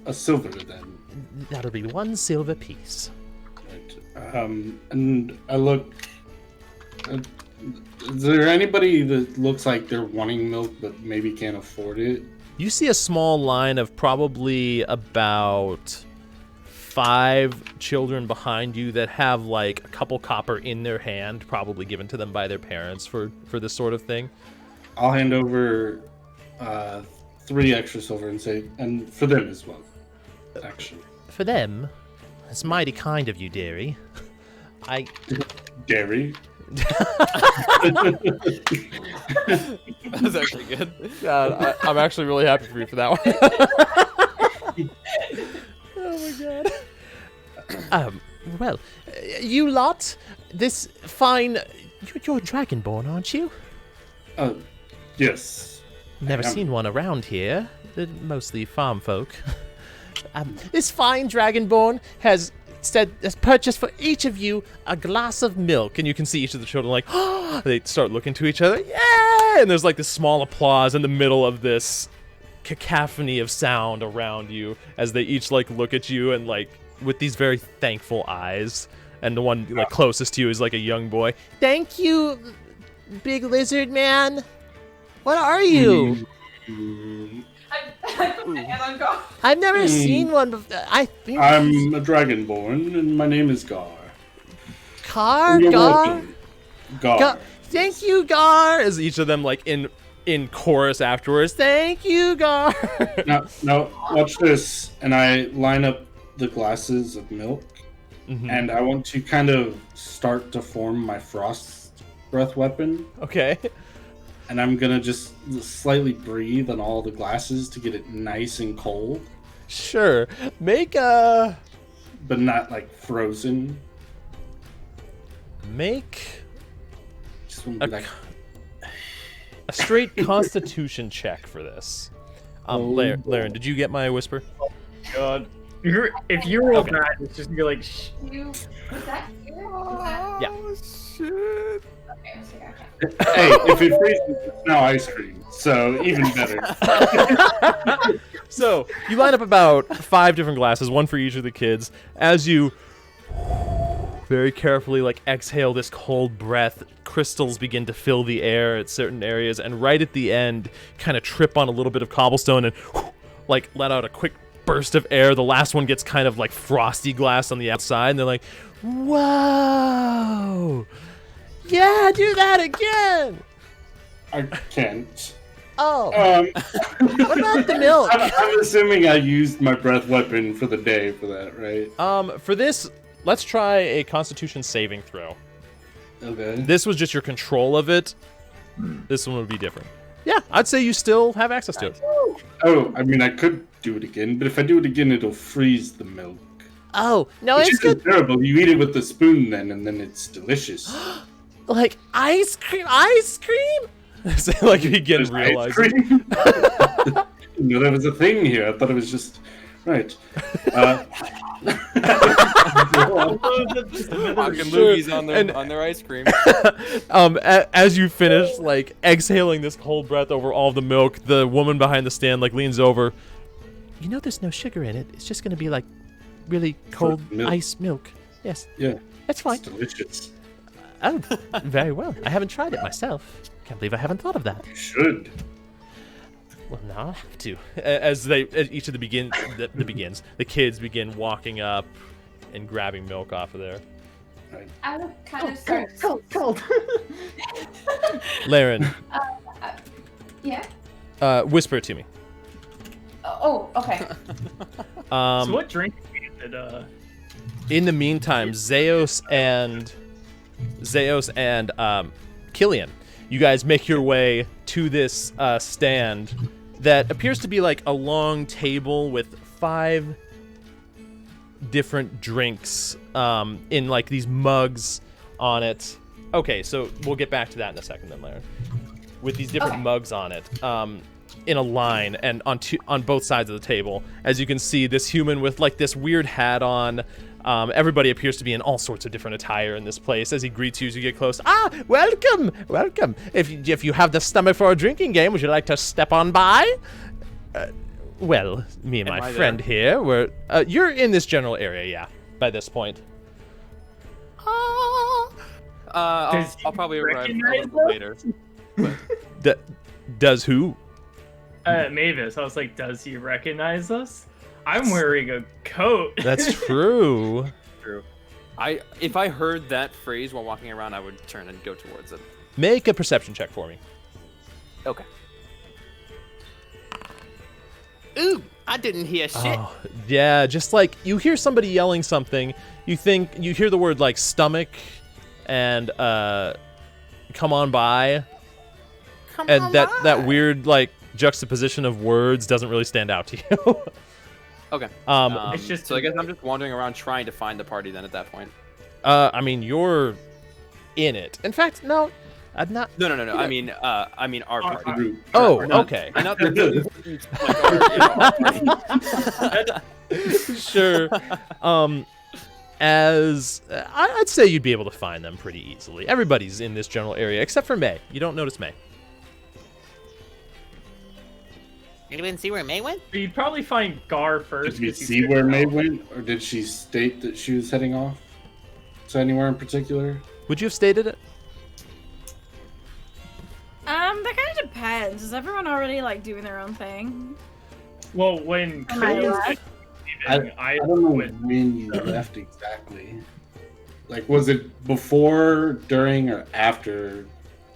Speaker 3: a silver then.
Speaker 11: That'll be 1 silver piece.
Speaker 3: Right. And I look. Is there anybody that looks like they're wanting milk but maybe can't afford it?
Speaker 1: You see a small line of probably about 5 children behind you that have like a couple copper in their hand, probably given to them by their parents for this sort of thing.
Speaker 3: I'll hand over 3 extra silver and say, and for them as well, actually.
Speaker 11: For them? That's mighty kind of you, dearie.
Speaker 3: Dairy?
Speaker 5: That's actually good.
Speaker 1: God, I'm actually really happy for you for that one. Oh my god.
Speaker 11: Well, you lot, this fine... You're Dragonborn, aren't you?
Speaker 3: Yes.
Speaker 11: Never seen one around here. They're mostly farm folk. This fine Dragonborn has purchased for each of you a glass of milk.
Speaker 1: And you can see each of the children like, oh, they start looking to each other. Yeah! And there's like this small applause in the middle of this cacophony of sound around you as they each like look at you and like with these very thankful eyes. And the one like closest to you is like a young boy.
Speaker 11: Thank you, big lizard man. What are you?
Speaker 8: I put my hand on Gar.
Speaker 11: I've never seen one before.
Speaker 3: I'm a Dragonborn, and my name is Gar.
Speaker 11: Gar?
Speaker 3: Gar.
Speaker 11: Thank you, Gar.
Speaker 1: As each of them like in chorus afterwards. Thank you, Gar.
Speaker 3: Now, watch this. And I line up the glasses of milk, and I want to kind of start to form my frost breath weapon.
Speaker 1: Okay.
Speaker 3: And I'm gonna just slightly breathe on all the glasses to get it nice and cold.
Speaker 1: Sure. Make a
Speaker 3: but not like frozen.
Speaker 1: Make
Speaker 3: Just want to be like,
Speaker 1: a straight Constitution check for this. Laren, did you get my whisper?
Speaker 2: God. If you roll bad, it's just gonna be like, shh.
Speaker 7: Is that here?
Speaker 1: Yeah.
Speaker 5: Shit.
Speaker 7: Okay, so gotcha.
Speaker 3: hey, if it freezes, it's now ice cream, so even better.
Speaker 1: So you line up about 5 different glasses, one for each of the kids. As you very carefully like exhale this cold breath, crystals begin to fill the air at certain areas, and right at the end, kind of trip on a little bit of cobblestone and like let out a quick burst of air. The last one gets kind of like frosty glass on the outside, and they're like, "Whoa! Yeah, do that again!"
Speaker 3: I can't.
Speaker 1: Oh, what about the milk?
Speaker 3: I'm assuming I used my breath weapon for the day for that, right?
Speaker 1: For this, let's try a Constitution saving throw.
Speaker 3: Okay.
Speaker 1: This was just your control of it. This one would be different. Yeah, I'd say you still have access to it.
Speaker 3: Oh, I mean, I could do it again, but if I do it again, it'll freeze the milk.
Speaker 1: Oh, no,
Speaker 3: Which
Speaker 1: it's
Speaker 3: isn't
Speaker 1: good.
Speaker 3: terrible. You eat it with the spoon then, and then it's delicious.
Speaker 1: Like ice cream? Ice cream? So, like you begin
Speaker 3: There's ice
Speaker 1: realizing.
Speaker 3: cream? No, that was a thing here. I thought it was just right.
Speaker 5: Fucking movies on their ice cream.
Speaker 1: As you finish like exhaling this cold breath over all the milk, the woman behind the stand like leans over. You know, there's no sugar in it. It's just gonna be like really cold ice milk. Yes.
Speaker 3: Yeah.
Speaker 1: That's fine.
Speaker 3: It's delicious.
Speaker 1: Oh, very well. I haven't tried it myself. Can't believe I haven't thought of that.
Speaker 3: You should.
Speaker 1: Well, now I'll have to. As each of the kids begin walking up and grabbing milk off of there.
Speaker 3: Right.
Speaker 7: I would kind of start.
Speaker 2: Cold.
Speaker 1: Laren,
Speaker 7: Yeah.
Speaker 1: whisper to me.
Speaker 7: Oh, okay.
Speaker 2: So what drink did
Speaker 1: In the meantime, Zeos and Killian, you guys make your way to this stand that appears to be like a long table with 5 different drinks in like these mugs on it. Okay, so we'll get back to that in a second then, Laren. With these different mugs on it, in a line and on both sides of the table. As you can see, this human with like this weird hat on. Everybody appears to be in all sorts of different attire in this place. As he greets you as you get close. Ah, welcome, welcome. If you have the stomach for a drinking game, would you like to step on by? Well, me and my friend here, you're in this general area, yeah, by this point.
Speaker 5: I'll probably arrive a little later. But...
Speaker 1: Does who?
Speaker 2: Mavis. I was like, does he recognize us? I'm wearing a coat.
Speaker 1: That's true.
Speaker 5: True. If I heard that phrase while walking around, I would turn and go towards it.
Speaker 1: Make a perception check for me.
Speaker 5: Okay.
Speaker 6: Ooh, I didn't hear shit.
Speaker 1: Oh, yeah, just like you hear somebody yelling something, you hear the word like stomach and come on by. That weird like juxtaposition of words doesn't really stand out to you.
Speaker 5: Okay.
Speaker 2: It's just
Speaker 5: so I guess I'm just wandering around trying to find the party then at that point.
Speaker 1: I mean, you're in it. In fact, no, I'm not.
Speaker 5: No. I mean our party.
Speaker 3: Group.
Speaker 1: Oh,
Speaker 5: Not,
Speaker 1: okay.
Speaker 5: Not the
Speaker 1: Sure. As I'd say you'd be able to find them pretty easily. Everybody's in this general area except for May. You don't notice May.
Speaker 6: Anyone see where May went?
Speaker 2: You'd probably find Gar first.
Speaker 3: Did you
Speaker 2: 'cause he's
Speaker 3: see where
Speaker 2: sitting
Speaker 3: May
Speaker 2: out.
Speaker 3: went, or did she state that she was heading off to anywhere in particular?
Speaker 1: Would you have stated it?
Speaker 4: That kind of depends. Is everyone already like doing their own thing?
Speaker 2: Well, when
Speaker 4: Am I
Speaker 2: Killian
Speaker 4: left?
Speaker 2: said leaving, I
Speaker 3: don't know
Speaker 2: went.
Speaker 3: when you left exactly. Like, was it before, during, or after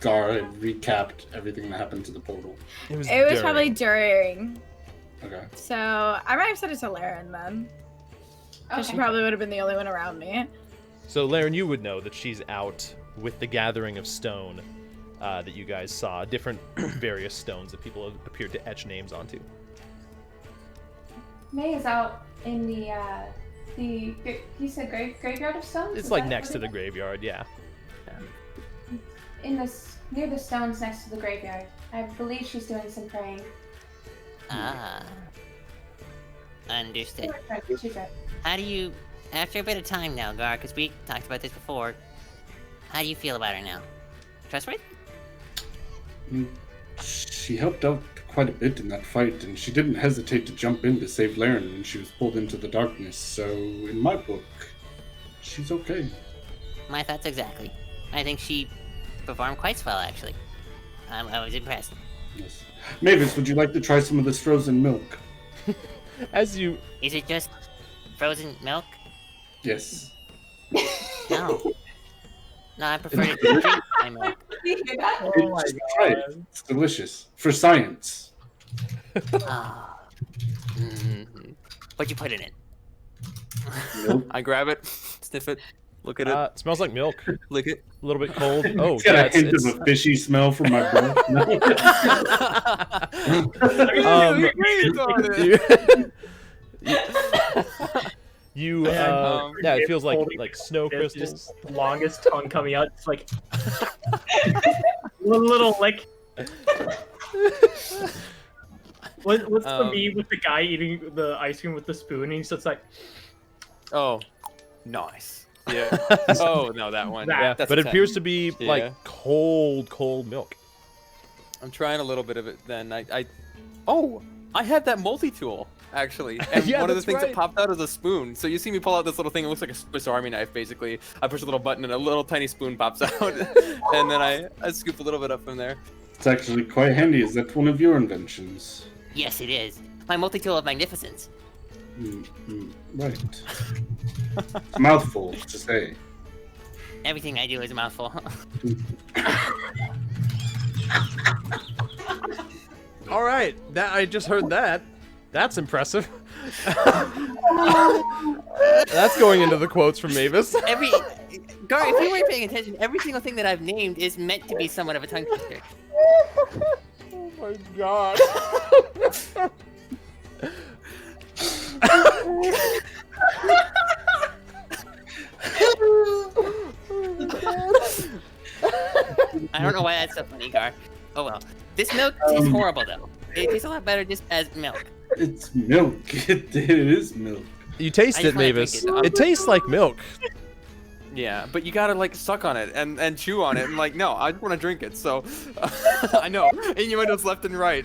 Speaker 3: Gar had recapped everything that happened to the portal?
Speaker 4: It was probably during.
Speaker 3: Okay.
Speaker 4: So I might have said it to Laren then. Because she probably would have been the only one around me.
Speaker 1: So, Laren, you would know that she's out with the gathering of stone that you guys saw. Different various stones that people have appeared to etch names onto.
Speaker 7: May is out in the The you said graveyard of stones?
Speaker 1: It's
Speaker 7: Is
Speaker 1: like
Speaker 7: that
Speaker 1: next
Speaker 7: what
Speaker 1: to
Speaker 7: it
Speaker 1: the
Speaker 7: is?
Speaker 1: graveyard, yeah.
Speaker 7: In this near the stones next to the graveyard. I believe she's doing some praying.
Speaker 6: Ah. Understood.
Speaker 7: She's right.
Speaker 6: How do you, after a bit of time now, Gar, because we talked about this before, how do you feel about her now? Trustworthy?
Speaker 12: She helped out quite a bit in that fight, and she didn't hesitate to jump in to save Laren when she was pulled into the darkness, so in my book, she's okay.
Speaker 6: My thoughts exactly. I think she performed quite well, actually. I was impressed.
Speaker 12: Yes. Mavis, would you like to try some of this frozen milk?
Speaker 1: As you...
Speaker 6: Is it just frozen milk?
Speaker 12: Yes.
Speaker 6: No. No, I prefer to drink my milk.
Speaker 2: Oh my
Speaker 12: Just try it.
Speaker 2: god.
Speaker 12: It's delicious. For science.
Speaker 6: Ah. Mm-hmm. What'd you put in it?
Speaker 12: Milk.
Speaker 5: I grab it, sniff it, look at it,
Speaker 1: it smells like milk.
Speaker 5: lick it.
Speaker 1: A little bit cold. Oh,
Speaker 12: It's got
Speaker 1: yeah,
Speaker 12: a hint of a fishy smell from my breath.
Speaker 1: Yeah, it feels like snow
Speaker 2: It's
Speaker 1: crystals.
Speaker 2: just longest tongue coming out. It's like one little lick. What's the meme with the guy eating the ice cream with the spoon and he's just like,
Speaker 5: Oh, nice. Yeah. Oh no, that one.
Speaker 1: Yeah,
Speaker 5: That's
Speaker 1: but
Speaker 5: a
Speaker 1: it
Speaker 5: 10.
Speaker 1: appears to be
Speaker 5: Yeah.
Speaker 1: like cold milk.
Speaker 5: I'm trying a little bit of it. Then oh, I had that multi-tool actually, and
Speaker 1: Yeah,
Speaker 5: one of the
Speaker 1: that's
Speaker 5: things
Speaker 1: right.
Speaker 5: that popped out is a spoon. So you see me pull out this little thing. It looks like a Swiss Army knife, basically. I push a little button, and a little tiny spoon pops out, and then I scoop a little bit up from there.
Speaker 12: It's actually quite handy. Is that one of your inventions?
Speaker 6: Yes, it is. My multi-tool of magnificence.
Speaker 12: Right. It's a mouthful to say.
Speaker 6: Everything I do is a mouthful.
Speaker 1: All right, that I just heard that. That's impressive. That's going into the quotes from Mavis.
Speaker 6: Gar, if you weren't paying attention, every single thing that I've named is meant to be somewhat of a tongue twister.
Speaker 1: Oh my god.
Speaker 6: I don't know why that's so funny, Gar. Oh well. This milk tastes horrible though. It tastes a lot better just as milk.
Speaker 12: It's milk. It is milk.
Speaker 1: You taste
Speaker 6: I
Speaker 1: it,
Speaker 6: just wanna
Speaker 1: Mavis.
Speaker 6: drink it.
Speaker 1: It tastes like milk.
Speaker 5: Yeah, but you gotta like suck on it and chew on it, and like no, I just want to drink it. So I know innuendos left and right.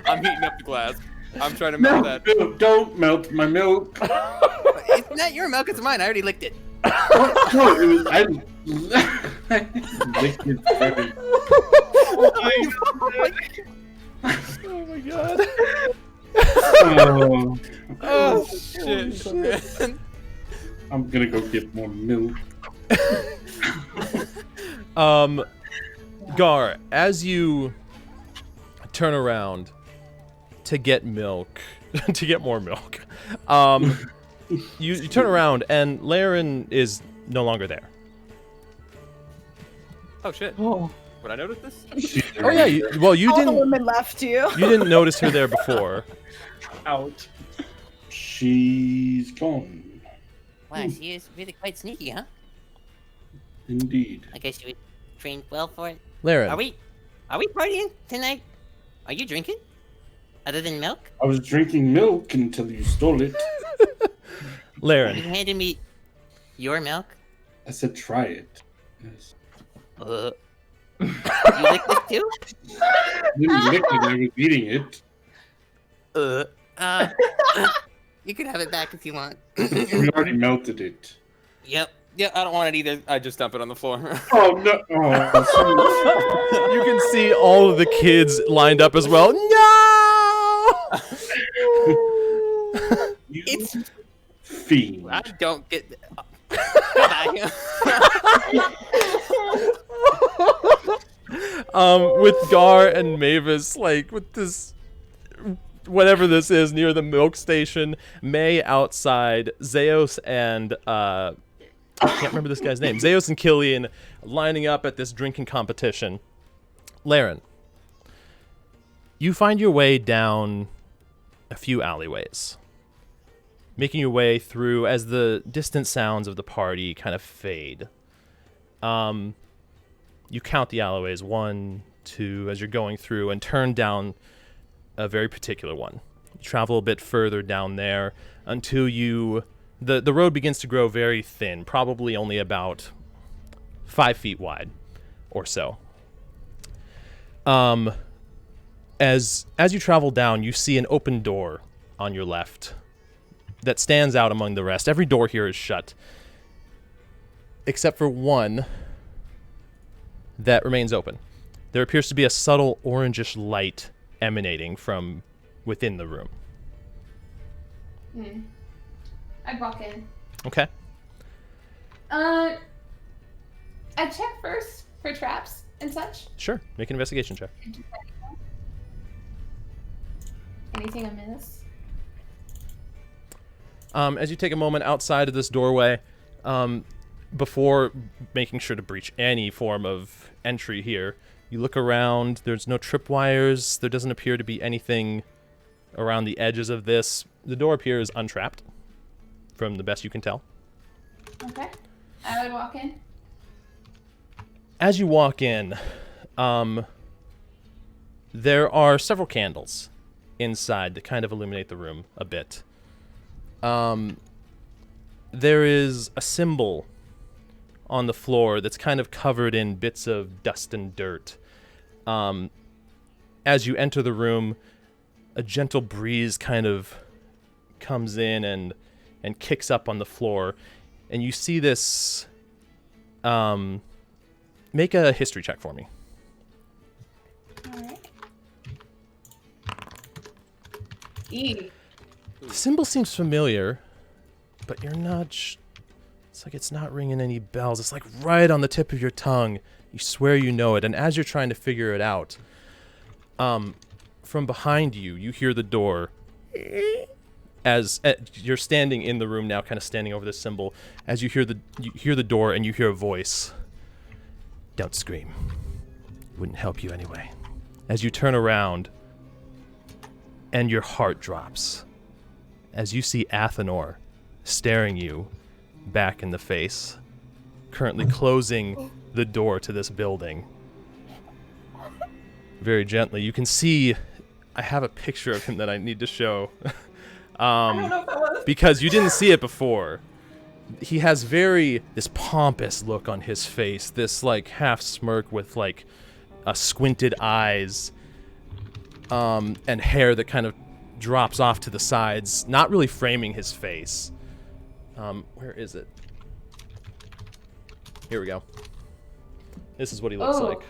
Speaker 5: I'm heating up the glass. I'm trying to melt that.
Speaker 12: Milk, don't melt my milk.
Speaker 6: It's not your milk, it's mine. I already licked it.
Speaker 12: No, it was, I licked it very.
Speaker 1: Oh my god.
Speaker 12: Oh,
Speaker 5: Oh shit. Man.
Speaker 12: I'm gonna go get more milk.
Speaker 1: Gar, as you turn around to get milk, to get more milk, you turn around and Laren is no longer there.
Speaker 5: Oh shit.
Speaker 2: oh,
Speaker 5: Would I notice this?
Speaker 1: Oh yeah, you
Speaker 4: All the
Speaker 1: didn't
Speaker 4: women left you.
Speaker 1: you didn't notice her there before.
Speaker 2: out.
Speaker 12: She's gone.
Speaker 6: Wow, she is really quite sneaky, huh?
Speaker 12: Indeed.
Speaker 6: I guess you would trained well for it.
Speaker 1: Laren,
Speaker 6: Are we partying tonight? Are you drinking? Other than milk?
Speaker 12: I was drinking milk until you stole it.
Speaker 6: You
Speaker 1: Laren,
Speaker 6: handed me your milk?
Speaker 12: I said try it. Yes.
Speaker 6: You licked it too?
Speaker 12: I didn't lick it, I was eating it.
Speaker 6: You can have it back if you want.
Speaker 12: We already melted it.
Speaker 6: Yep.
Speaker 5: Yeah, I don't want it either. I just dump it on the floor.
Speaker 12: Oh no! Oh,
Speaker 1: you can see all of the kids lined up as well. No!
Speaker 6: It's
Speaker 12: fiend.
Speaker 6: I don't get. Goodbye.
Speaker 1: With Gar and Mavis, like with this, whatever this is, near the milk station. May outside. Zeos and I can't remember this guy's name. Zeos and Killian lining up at this drinking competition. Laren, you find your way down a few alleyways. making your way through as the distant sounds of the party kind of fade. You count the alleyways, 1, 2, as you're going through, and turn down a very particular one. You travel a bit further down there until the road begins to grow very thin, probably only about 5 feet wide or so. As you travel down, you see an open door on your left that stands out among the rest. Every door here is shut, except for one that remains open. There appears to be a subtle orangish light emanating from within the room.
Speaker 7: I'd walk in.
Speaker 1: Okay.
Speaker 7: I check first for traps and such.
Speaker 1: Sure. Make an investigation check.
Speaker 7: Anything amiss?
Speaker 1: As you take a moment outside of this doorway, before making sure to breach any form of entry here, you look around. There's no tripwires. There doesn't appear to be anything around the edges of this. The door appears untrapped, from the best you can tell.
Speaker 7: Okay. I would walk in.
Speaker 1: As you walk in, there are several candles inside that kind of illuminate the room a bit. There is a symbol on the floor that's kind of covered in bits of dust and dirt. As you enter the room, a gentle breeze kind of comes in and kicks up on the floor, and you see this. Make a history check for me.
Speaker 7: All right. E.
Speaker 1: The symbol seems familiar, but you're not. It's like it's not ringing any bells. It's like right on the tip of your tongue. You swear you know it, and as you're trying to figure it out, from behind you, you hear the door. As you're standing in the room now, kind of standing over this symbol, as you hear the door and you hear a voice. Don't scream. Wouldn't help you anyway. As you turn around, and your heart drops, as you see Athenor staring you back in the face, currently closing the door to this building. Very gently. You can see, I have a picture of him that I need to show.
Speaker 8: I don't know if that was.
Speaker 1: Because you didn't see it before. He has this pompous look on his face, this like half smirk with like squinted eyes, and hair that kind of drops off to the sides, not really framing his face. Where is it? Here we go. This is what he looks like.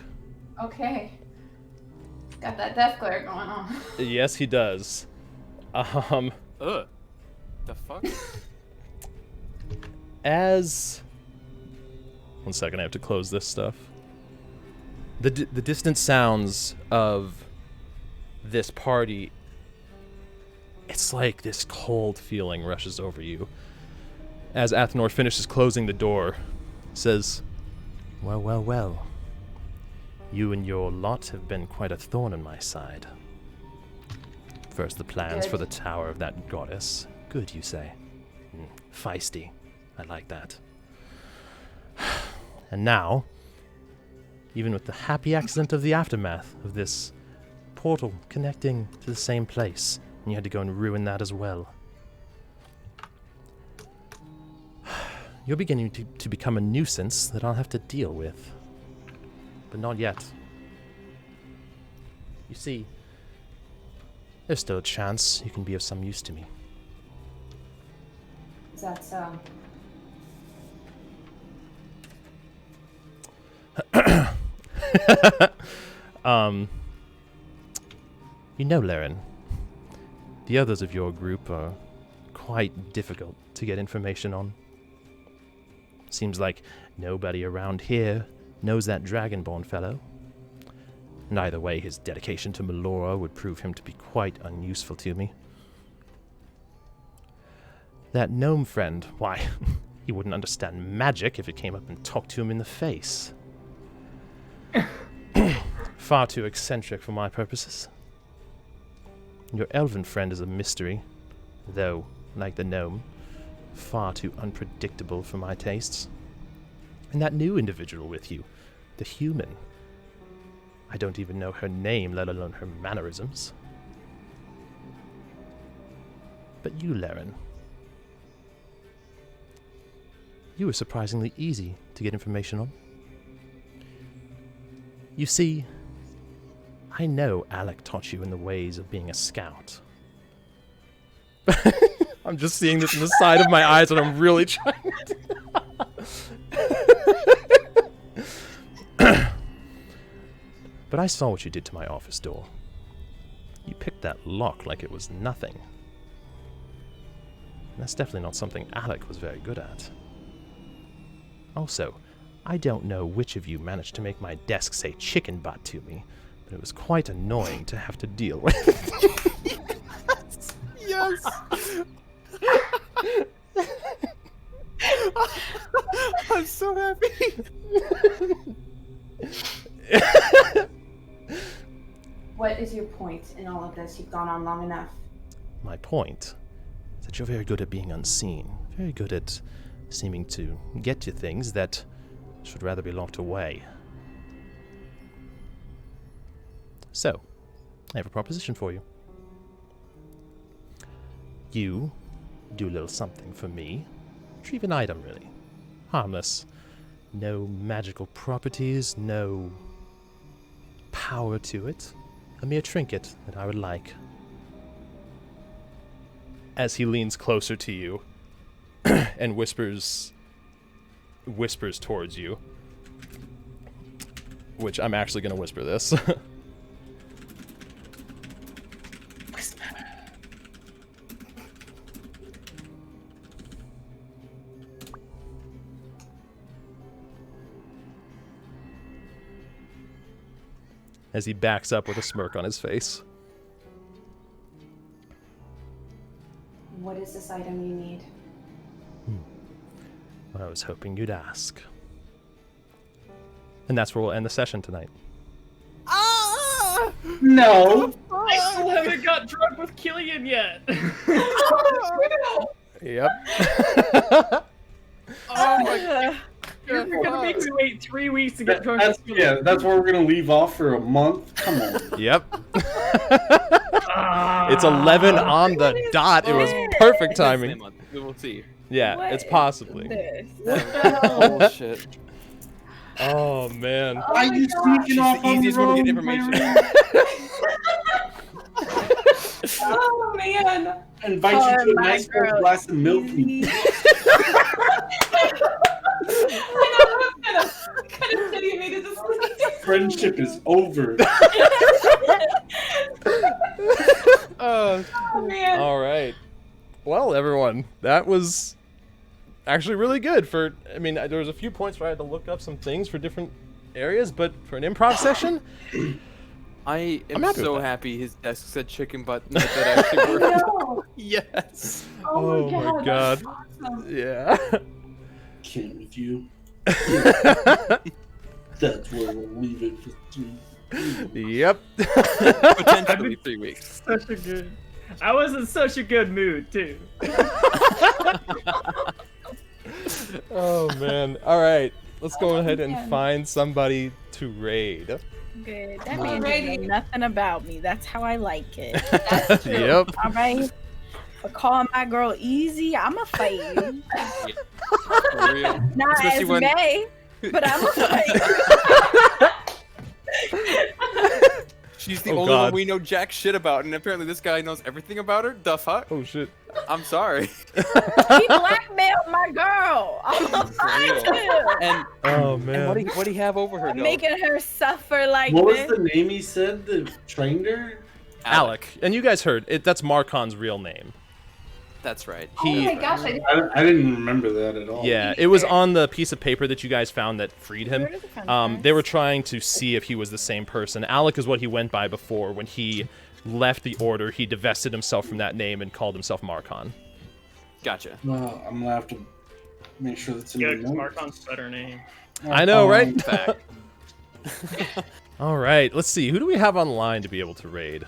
Speaker 7: Okay. Got that death glare going on.
Speaker 1: Yes, he does.
Speaker 5: Ugh. The fuck?
Speaker 1: One second, I have to close this stuff. The distant sounds of this party, it's like this cold feeling rushes over you. As Athenor finishes closing the door, says, well, well, well. You and your lot have been quite a thorn in my side. First the plans for the tower of that goddess. Good, you say. Feisty. I like that. And now, even with the happy accident of the aftermath of this portal connecting to the same place, and you had to go and ruin that as well. You're beginning to become a nuisance that I'll have to deal with. But not yet. You see, there's still a chance you can be of some use to me.
Speaker 7: Is that so?
Speaker 1: You know, Laren, the others of your group are quite difficult to get information on. Seems like nobody around here knows that Dragonborn fellow. And either way, his dedication to Melora would prove him to be quite unuseful to me. That gnome friend, why, he wouldn't understand magic if it came up and talked to him in the face. Far too eccentric for my purposes. Your elven friend is a mystery, though
Speaker 11: like the gnome. Far too unpredictable for my tastes. And that new individual with you, the human. I don't even know her name, let alone her mannerisms. But you, Laren. You were surprisingly easy to get information on. You see, I know Alec taught you in the ways of being a scout. I'm just seeing this in the side of my eyes and I'm really trying to... But I saw what you did to my office door. You picked that lock like it was nothing. And that's definitely not something Alec was very good at. Also, I don't know which of you managed to make my desk say chicken butt to me, but it was quite annoying to have to deal with.
Speaker 5: Yes! I'm so happy.
Speaker 7: What is your point in all of this? You've gone on long enough.
Speaker 11: My point is that you're very good at being unseen, very good at seeming to get to things that should rather be locked away. So, I have a proposition for you. You do a little something for me. Retrieve an item, really. Harmless. No magical properties, no power to it. A mere trinket that I would like. As he leans closer to you and whispers towards you. Which I'm actually going to whisper this. As he backs up with a smirk on his face.
Speaker 7: What is this item you need?
Speaker 11: Well, I was hoping you'd ask. And that's where we'll end the session tonight.
Speaker 2: Ah!
Speaker 3: No!
Speaker 2: I still haven't got drunk with Killian yet.
Speaker 11: Yep.
Speaker 2: Oh my god. You're gonna make me wait 3 weeks to get drunk with Killian.
Speaker 12: Yeah, that's where we're gonna leave off for a month. Come on.
Speaker 11: Yep. It's 11 on the dot. It was perfect timing.
Speaker 5: We'll see.
Speaker 11: Yeah,
Speaker 4: What
Speaker 11: it's
Speaker 4: is
Speaker 11: possibly.
Speaker 4: this?
Speaker 5: Oh shit.
Speaker 11: Oh man.
Speaker 3: Why are you sneaking off
Speaker 5: the
Speaker 3: on
Speaker 5: easiest
Speaker 3: the
Speaker 5: way to
Speaker 3: road,
Speaker 5: get information.
Speaker 8: Oh man.
Speaker 3: I invite you to a
Speaker 4: my
Speaker 3: nice cold
Speaker 4: girl.
Speaker 3: glass of milk.
Speaker 8: What kind of shitty you made it this week?
Speaker 3: Friendship is over.
Speaker 5: Oh
Speaker 8: man.
Speaker 11: All right. Well, everyone, that was actually really good. I mean, there was a few points where I had to look up some things for different areas, but for an improv session,
Speaker 5: I am
Speaker 11: happy
Speaker 5: so
Speaker 11: with that.
Speaker 5: happy his desk said chicken butt. and that actually worked.
Speaker 8: No.
Speaker 5: Yes.
Speaker 8: Oh my god.
Speaker 11: God.
Speaker 8: That's awesome.
Speaker 11: Yeah.
Speaker 3: Can't with you. That's where we'll leave it for 3.
Speaker 11: Yep.
Speaker 5: Potentially 3 weeks.
Speaker 2: Such a good. I was in such a good mood too.
Speaker 11: Oh man. All right. Let's go ahead and find somebody to raid.
Speaker 4: Good. That man didn't know nothing about me. That's how I like it.
Speaker 8: That's true.
Speaker 11: Yep.
Speaker 4: All right. For calling my girl easy, I'ma fight you.
Speaker 5: For real.
Speaker 4: Not
Speaker 5: Especially
Speaker 4: as
Speaker 5: when-
Speaker 4: May, but I'ma fight you.
Speaker 5: She's the
Speaker 11: Oh,
Speaker 5: only
Speaker 11: God.
Speaker 5: one we know jack shit about, and apparently this guy knows everything about her? The fuck?
Speaker 11: Oh shit.
Speaker 5: I'm sorry.
Speaker 4: He blackmailed my girl. I'ma fight you.
Speaker 5: And,
Speaker 11: Oh
Speaker 5: and
Speaker 11: man.
Speaker 5: what do you have over her,
Speaker 4: I'm
Speaker 5: though?
Speaker 4: making her suffer like
Speaker 3: What was
Speaker 4: this.
Speaker 3: the name he said that trained her?
Speaker 11: Alec. And you guys heard it. That's Marcon's real name.
Speaker 5: That's right.
Speaker 8: Oh my gosh, I didn't.
Speaker 12: I didn't remember that at all.
Speaker 11: Yeah, it was on the piece of paper that you guys found that freed him.
Speaker 4: Where did it come
Speaker 11: They
Speaker 4: from?
Speaker 11: were trying to see if he was the same person. Alec is what he went by before. When he left the order, he divested himself from that name and called himself Marcon.
Speaker 5: Gotcha.
Speaker 3: Well, I'm gonna have to make sure that's in
Speaker 2: Yeah,
Speaker 3: the
Speaker 2: because
Speaker 3: notes.
Speaker 2: Marcon's a better name.
Speaker 11: I know, right?
Speaker 5: Fact.
Speaker 11: All right, let's see. Who do we have online to be able to raid?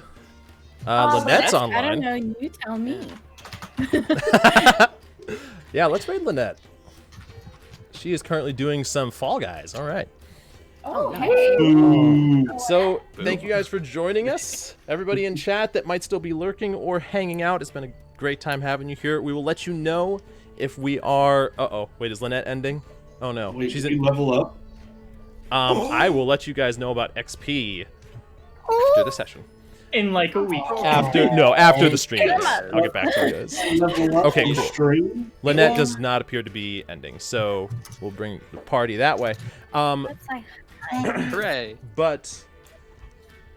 Speaker 4: Oh,
Speaker 11: Lynette's
Speaker 4: I don't
Speaker 11: online.
Speaker 4: know. You tell me.
Speaker 1: Yeah, let's raid Lynette. She is currently doing some Fall Guys. All right.
Speaker 7: Oh, hey.
Speaker 1: So, thank you guys for joining us. Everybody in chat that might still be lurking or hanging out, it's been a great time having you here. We will let you know if we are... Uh-oh. Wait, is Lynette ending? Oh, no.
Speaker 3: Wait,
Speaker 1: She's
Speaker 3: did we level up?
Speaker 1: I will let you guys know about XP after the session.
Speaker 2: In like a week.
Speaker 1: After the stream ends. I'll get back to you guys. Okay, cool.
Speaker 3: Stream?
Speaker 1: Lynette does not appear to be ending, so we'll bring the party that way.
Speaker 5: Hooray.
Speaker 1: But,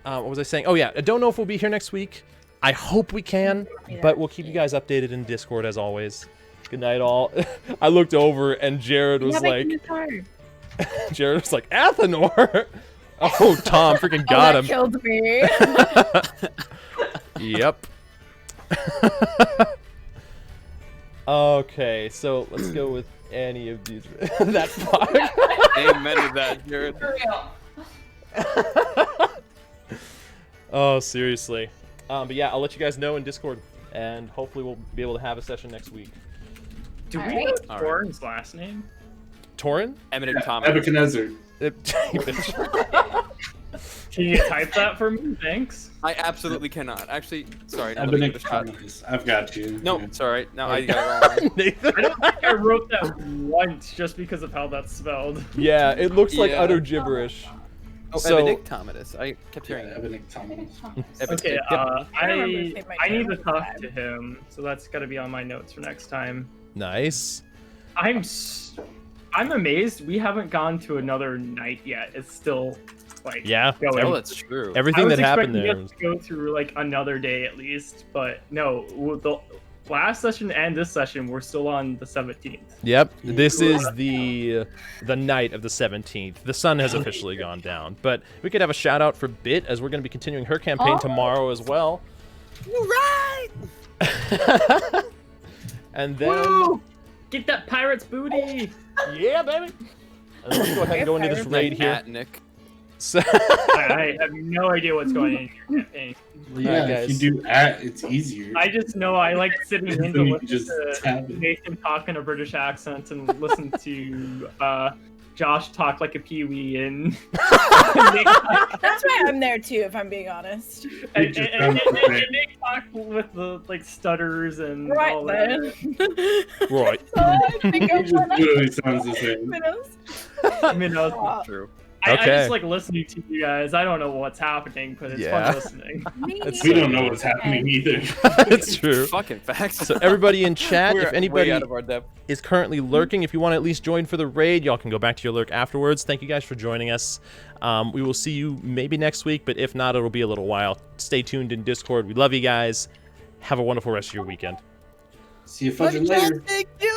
Speaker 1: what was I saying? Oh, yeah, I don't know if we'll be here next week. I hope we can, but we'll keep you guys updated in Discord as always. Good night, all. I looked over, and Jared was like... Jared was like, Athenor! Oh, Tom freaking got him.
Speaker 4: Killed me.
Speaker 1: Yep. Okay, so let's go with any of these. That fuck.
Speaker 5: Amen to that, Jared.
Speaker 8: For real.
Speaker 1: Oh, seriously. But yeah, I'll let you guys know in Discord, and hopefully we'll be able to have a session next week.
Speaker 2: Do we know Torin's last name?
Speaker 1: Torin?
Speaker 5: Eminent Thomas.
Speaker 12: Nebuchadnezzar.
Speaker 2: Can you type that for me? Thanks.
Speaker 5: I absolutely cannot. Actually, sorry. No,
Speaker 12: I've got you.
Speaker 5: No, it's all right. No, I got it wrong.
Speaker 2: I don't think I wrote that once just because of how that's spelled.
Speaker 1: Yeah, it looks like utter gibberish.
Speaker 5: Oh,
Speaker 1: so,
Speaker 5: Benedictominus. I kept hearing
Speaker 12: Benedictominus.
Speaker 2: Okay, I need to talk to him, so that's got to be on my notes for next time.
Speaker 1: Nice.
Speaker 2: I'm amazed we haven't gone to another night yet. It's still like going.
Speaker 5: Oh, that's true.
Speaker 1: Everything that happened there.
Speaker 2: I was expecting us to go through like another day at least, but no. The last session and this session we're still on the 17th.
Speaker 1: Yep, this is the night of the 17th. The sun has officially gone down, but we could have a shout out for Bit as we're going to be continuing her campaign tomorrow as well.
Speaker 5: Right.
Speaker 1: And then
Speaker 2: Woo! Get that pirate's booty.
Speaker 1: Yeah, baby. And let's go ahead and go into this raid here.
Speaker 5: Nick.
Speaker 1: So
Speaker 2: I have no idea what's going on in your campaign.
Speaker 12: Well, yeah,
Speaker 1: guys.
Speaker 12: if you do it's easier.
Speaker 2: I just know I like sitting in to
Speaker 12: You
Speaker 2: listen
Speaker 12: just
Speaker 2: to
Speaker 12: tab it.
Speaker 2: Nathan talk in a British accent and listen to Josh talk like a peewee and
Speaker 4: That's why I'm there too, if I'm being honest.
Speaker 2: and Nick talk with the like stutters and
Speaker 4: Right
Speaker 2: all
Speaker 4: then.
Speaker 2: that.
Speaker 1: right.
Speaker 12: It just literally sounds the same.
Speaker 2: Minnows.
Speaker 5: True.
Speaker 2: I
Speaker 1: Okay.
Speaker 2: just like listening to you guys. I don't know what's happening, but it's
Speaker 1: Yeah.
Speaker 2: fun listening.
Speaker 12: We don't know what's happening either.
Speaker 1: It's true.
Speaker 5: Fucking facts.
Speaker 1: So everybody in chat,
Speaker 5: We're
Speaker 1: if anybody
Speaker 5: way out of our depth.
Speaker 1: is currently lurking, if you want to at least join for the raid, y'all can go back to your lurk afterwards. Thank you guys for joining us. We will see you maybe next week, but if not, it'll be a little while. Stay tuned in Discord. We love you guys. Have a wonderful rest of your weekend.
Speaker 12: See you fudging later.
Speaker 5: Thank you.